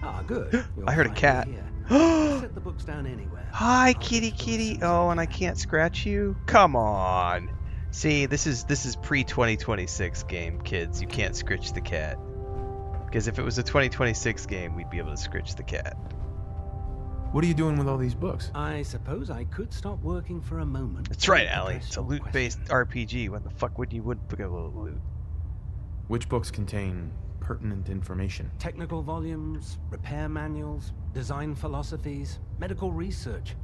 Ah, good. I heard a cat. Set the books down anywhere. Hi, kitty, kitty. Oh, and I can't scratch you? Come on. See, this is pre-2026 game, kids. You can't scritch the cat. Because if it was a 2026 game, we'd be able to scritch the cat. What are you doing with all these books? I suppose I could stop working for a moment. That's right, Allie. It's a loot-based RPG. What the fuck would you pick up a loot? Which books contain pertinent information? Technical volumes, repair manuals, design philosophies, medical research.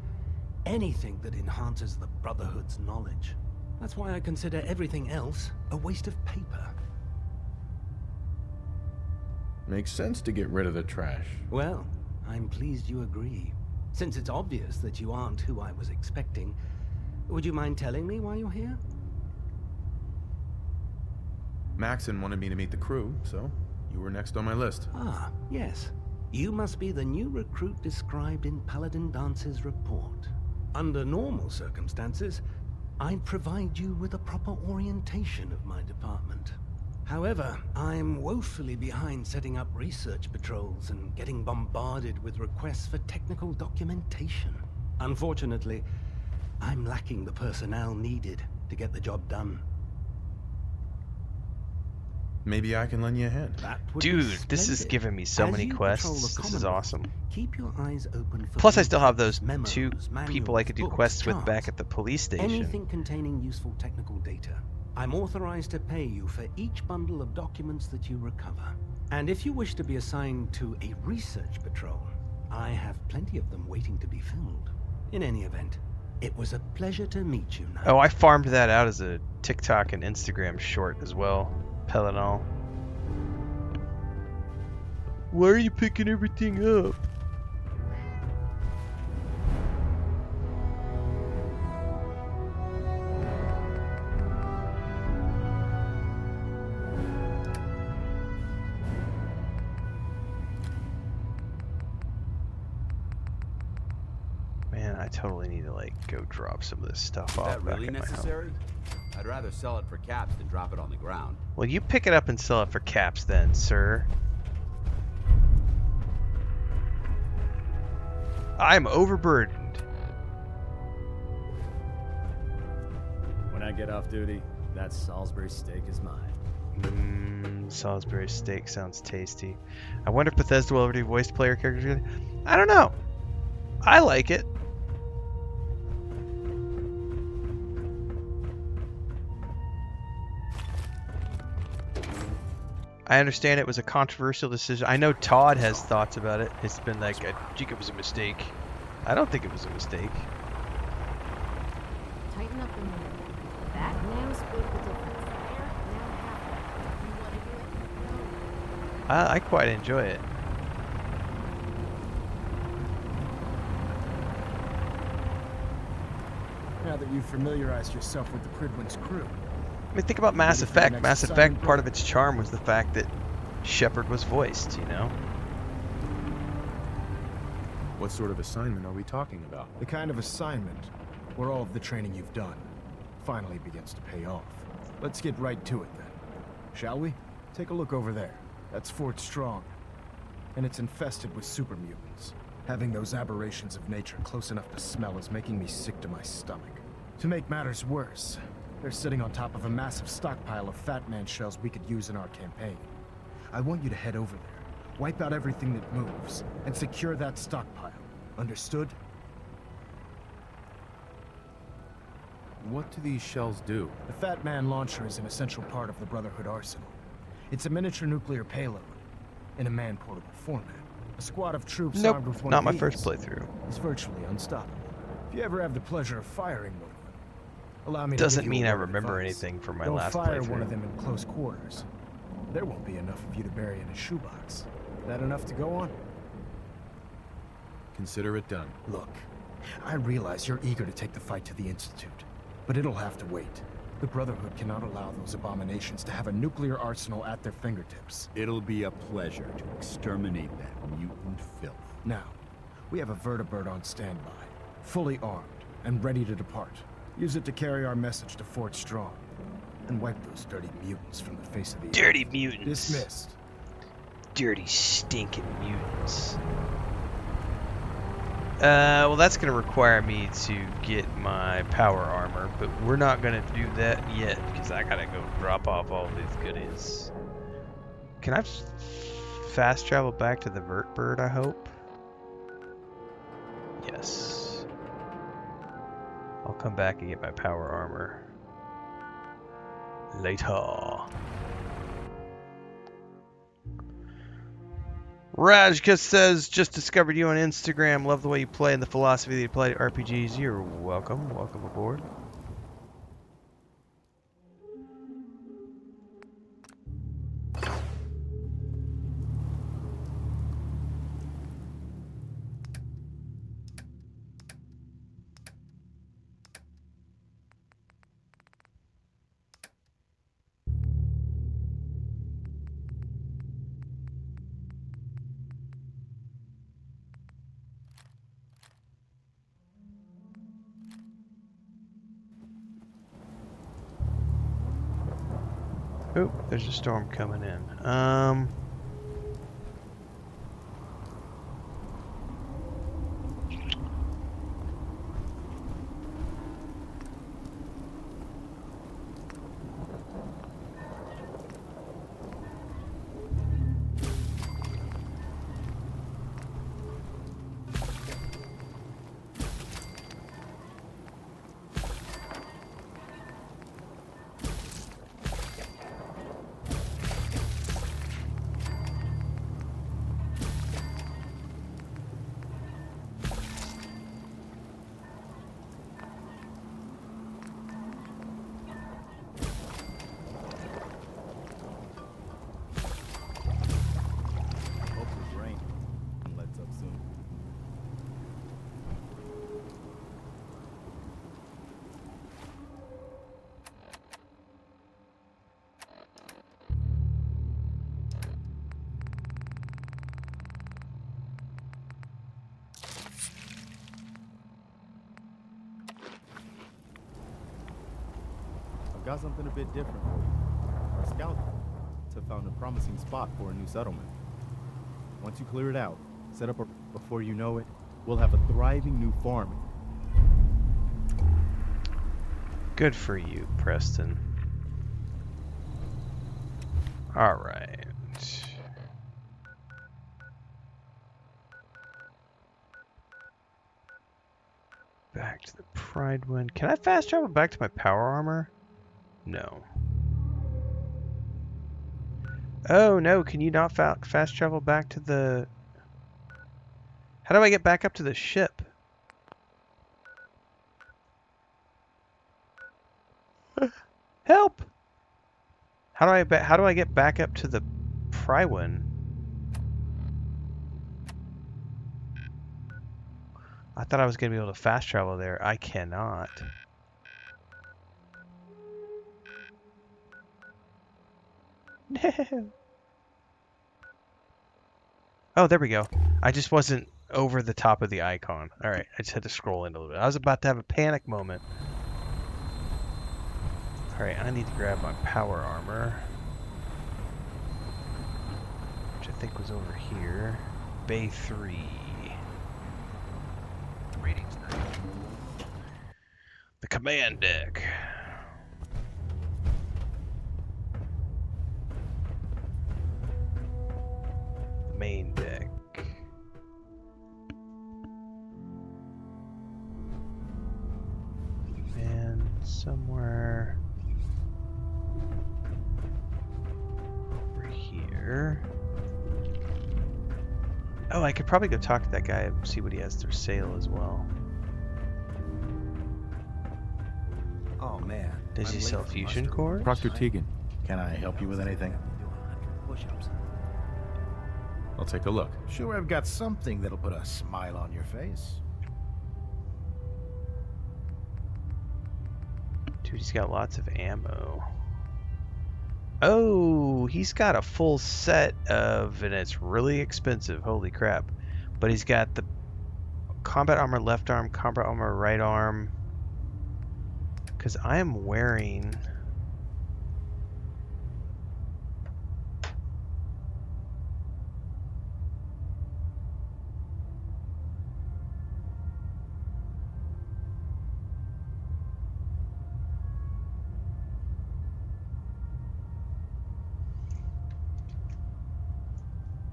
Anything that enhances the Brotherhood's knowledge. That's why I consider everything else a waste of paper. Makes sense to get rid of the trash. Well, I'm pleased you agree. Since it's obvious that you aren't who I was expecting, would you mind telling me why you're here? Maxon wanted me to meet the crew, so you were next on my list. Ah, yes. You must be the new recruit described in Paladin Dance's report. Under normal circumstances, I'd provide you with a proper orientation of my department. However, I'm woefully behind setting up research patrols and getting bombarded with requests for technical documentation. Unfortunately, I'm lacking the personnel needed to get the job done. Maybe I can lend you a hand. Dude, this is giving me so many quests. This is awesome. Keep your eyes open for Plus, I still have those memos, two people I could do books, quests with charts, back at the police station. anything containing useful technical data. I'm authorized to pay you for each bundle of documents that you recover. And if you wish to be assigned to a research patrol, I have plenty of them waiting to be filled. In any event, it was a pleasure to meet you now. Oh, I farmed that out as a TikTok and Instagram short as well. Pelinol. Why are you picking everything up? Man, I totally need to like go drop some of this stuff off. Is that back really at my home. necessary? I'd rather sell it for caps than drop it on the ground. Well, you pick it up and sell it for caps then, sir. I'm overburdened. When I get off duty, that Salisbury steak is mine. Salisbury steak sounds tasty. I wonder if Bethesda will ever do voice player characters. I don't know. I like it. I understand it was a controversial decision. I know Todd has thoughts about it. It's been like, I think it was a mistake. I don't think it was a mistake. Tighten up the middle. That now split the difference. There, now halfway. You want to do it? No. I quite enjoy it. Now that you've familiarized yourself with the Pridwin's crew. I mean, think about Mass Effect. Mass Effect, part of its charm was the fact that Shepard was voiced, you know? What sort of assignment are we talking about? The kind of assignment where all of the training you've done finally begins to pay off. Let's get right to it then. Shall we? Take a look over there. That's Fort Strong. And it's infested with super mutants. Having those aberrations of nature close enough to smell is making me sick to my stomach. To make matters worse, they're sitting on top of a massive stockpile of Fat Man shells we could use in our campaign. I want you to head over there, wipe out everything that moves, and secure that stockpile. Understood? What do these shells do? The Fat Man launcher is an essential part of the Brotherhood arsenal. It's a miniature nuclear payload, in a man-portable format. A squad of troops armed with one not of my these first playthrough. is virtually unstoppable. If you ever have the pleasure of firing one of them, allow me to Doesn't give you mean a I word of remember advice. anything from my Don't last fire playthrough. one of them in close quarters. There won't be enough of you to bury in a shoebox. That enough to go on? Consider it done. Look, I realize you're eager to take the fight to the Institute, but it'll have to wait. The Brotherhood cannot allow those abominations to have a nuclear arsenal at their fingertips. It'll be a pleasure to exterminate that mutant filth. Now, we have a vertibird on standby, fully armed and ready to depart. Use it to carry our message to Fort Strong, and wipe those dirty mutants from the face of the Dirty earth. mutants. Dismissed. Dirty, stinking mutants. Well, that's going to require me to get my power armor, but we're not going to do that yet, because I got to go drop off all these goodies. Can I fast travel back to the Vertbird, I hope? Yes. I'll come back and get my power armor later. Rajka says, just discovered you on Instagram. Love the way you play and the philosophy that you play RPGs. You're welcome. Welcome aboard. Oh, there's a storm coming in. Hope this rain lets up soon. I've got something a bit different for you. Our scouts have found a promising spot for a new settlement. Once you clear it out, set up before you know it, we'll have a thriving new farm. Good for you, Preston. Alright. Back to the Pride Wind. Can I fast travel back to my power armor? No. Oh no, can you not fast travel back to the... How do I get back up to the ship? Help! How do I get back up to the Prywin? I thought I was going to be able to fast travel there. I cannot. No. Oh, there we go. I just wasn't over the top of the icon. Alright, I just had to scroll in a little bit. I was about to have a panic moment. Alright, I need to grab my power armor, which I think was over here. Bay 3. Readings night. The command deck. The main deck. And somewhere over here. Oh, I could probably go talk to that guy and see what he has for sale as well. Oh man. Does he sell fusion cores? Proctor Tegan, can I help you with anything? I'll take a look. Sure, I've got something that'll put a smile on your face. Dude, he's got lots of ammo. Oh, he's got a full set of, and it's really expensive. Holy crap. But he's got the combat armor left arm, combat armor right arm. Because I am wearing...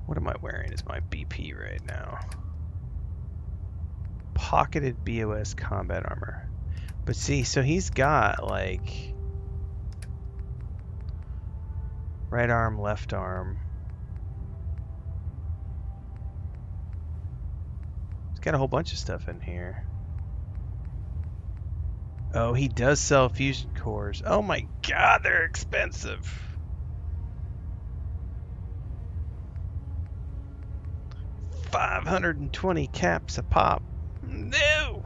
What am I wearing as my BP right now? Pocketed BOS combat armor. But see, so he's got like right arm, left arm. He's got a whole bunch of stuff in here. Oh, he does sell fusion cores. Oh my god, they're expensive. $520 caps a pop. No!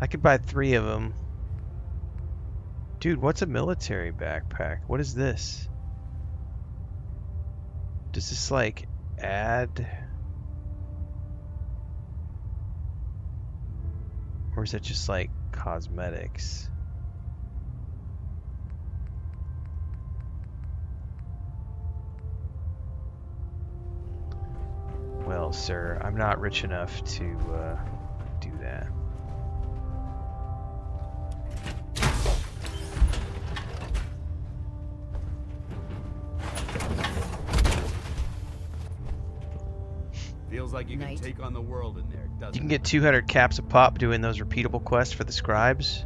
I could buy 3 of them. Dude, what's a military backpack? What is this? Does this like add? Or is it just like cosmetics? Well, sir, I'm not rich enough to do that. Feels like you can take on the world in there, doesn't it? You can get 200 caps a pop doing those repeatable quests for the scribes.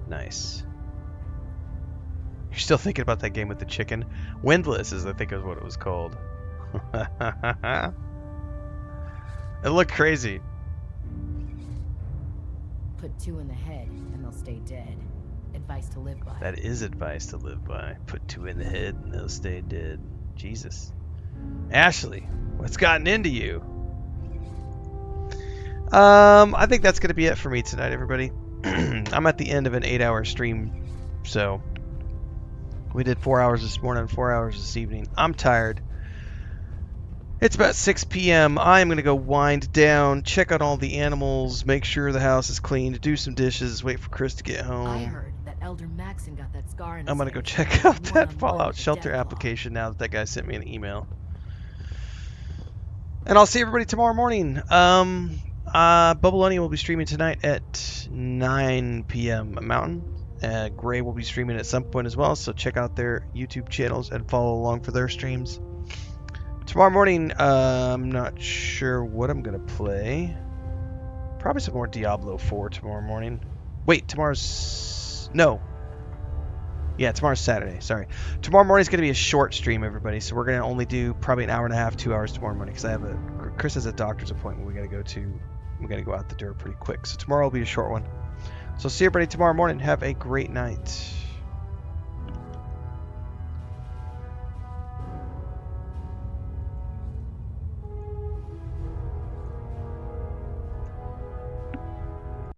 Nice. You're still thinking about that game with the chicken? Windless is, I think, is what it was called. It looked crazy. Put 2 in the head and they'll stay dead. Advice to live by. That is advice to live by. Put 2 in the head and they'll stay dead. Jesus. Ashley, what's gotten into you? I think that's going to be it for me tonight, everybody. I'm at the end of an 8-hour stream, so we did 4 hours this morning, 4 hours this evening. I'm tired. It's about 6 p.m. I'm going to go wind down, check out all the animals, make sure the house is cleaned, do some dishes, wait for Chris to get home. I heard that Elder Maxon got that scar in his I'm going to go face. check out that One-on-one Fallout with the Shelter death application now that that guy sent me an email. And I'll see everybody tomorrow morning. Bubbaloni will be streaming tonight at 9 p.m. Mountain. Gray will be streaming at some point as well, so check out their YouTube channels and follow along for their streams. Tomorrow morning, I'm not sure what I'm going to play. Probably some more Diablo 4 tomorrow morning. Wait, tomorrow's... No. Yeah, tomorrow's Saturday. Sorry. Tomorrow morning is going to be a short stream, everybody. So we're going to only do probably an hour and a half, 2 hours tomorrow morning. Because Chris has a doctor's appointment we got to go to. We got to go out the door pretty quick. So tomorrow will be a short one. So see everybody tomorrow morning. Have a great night.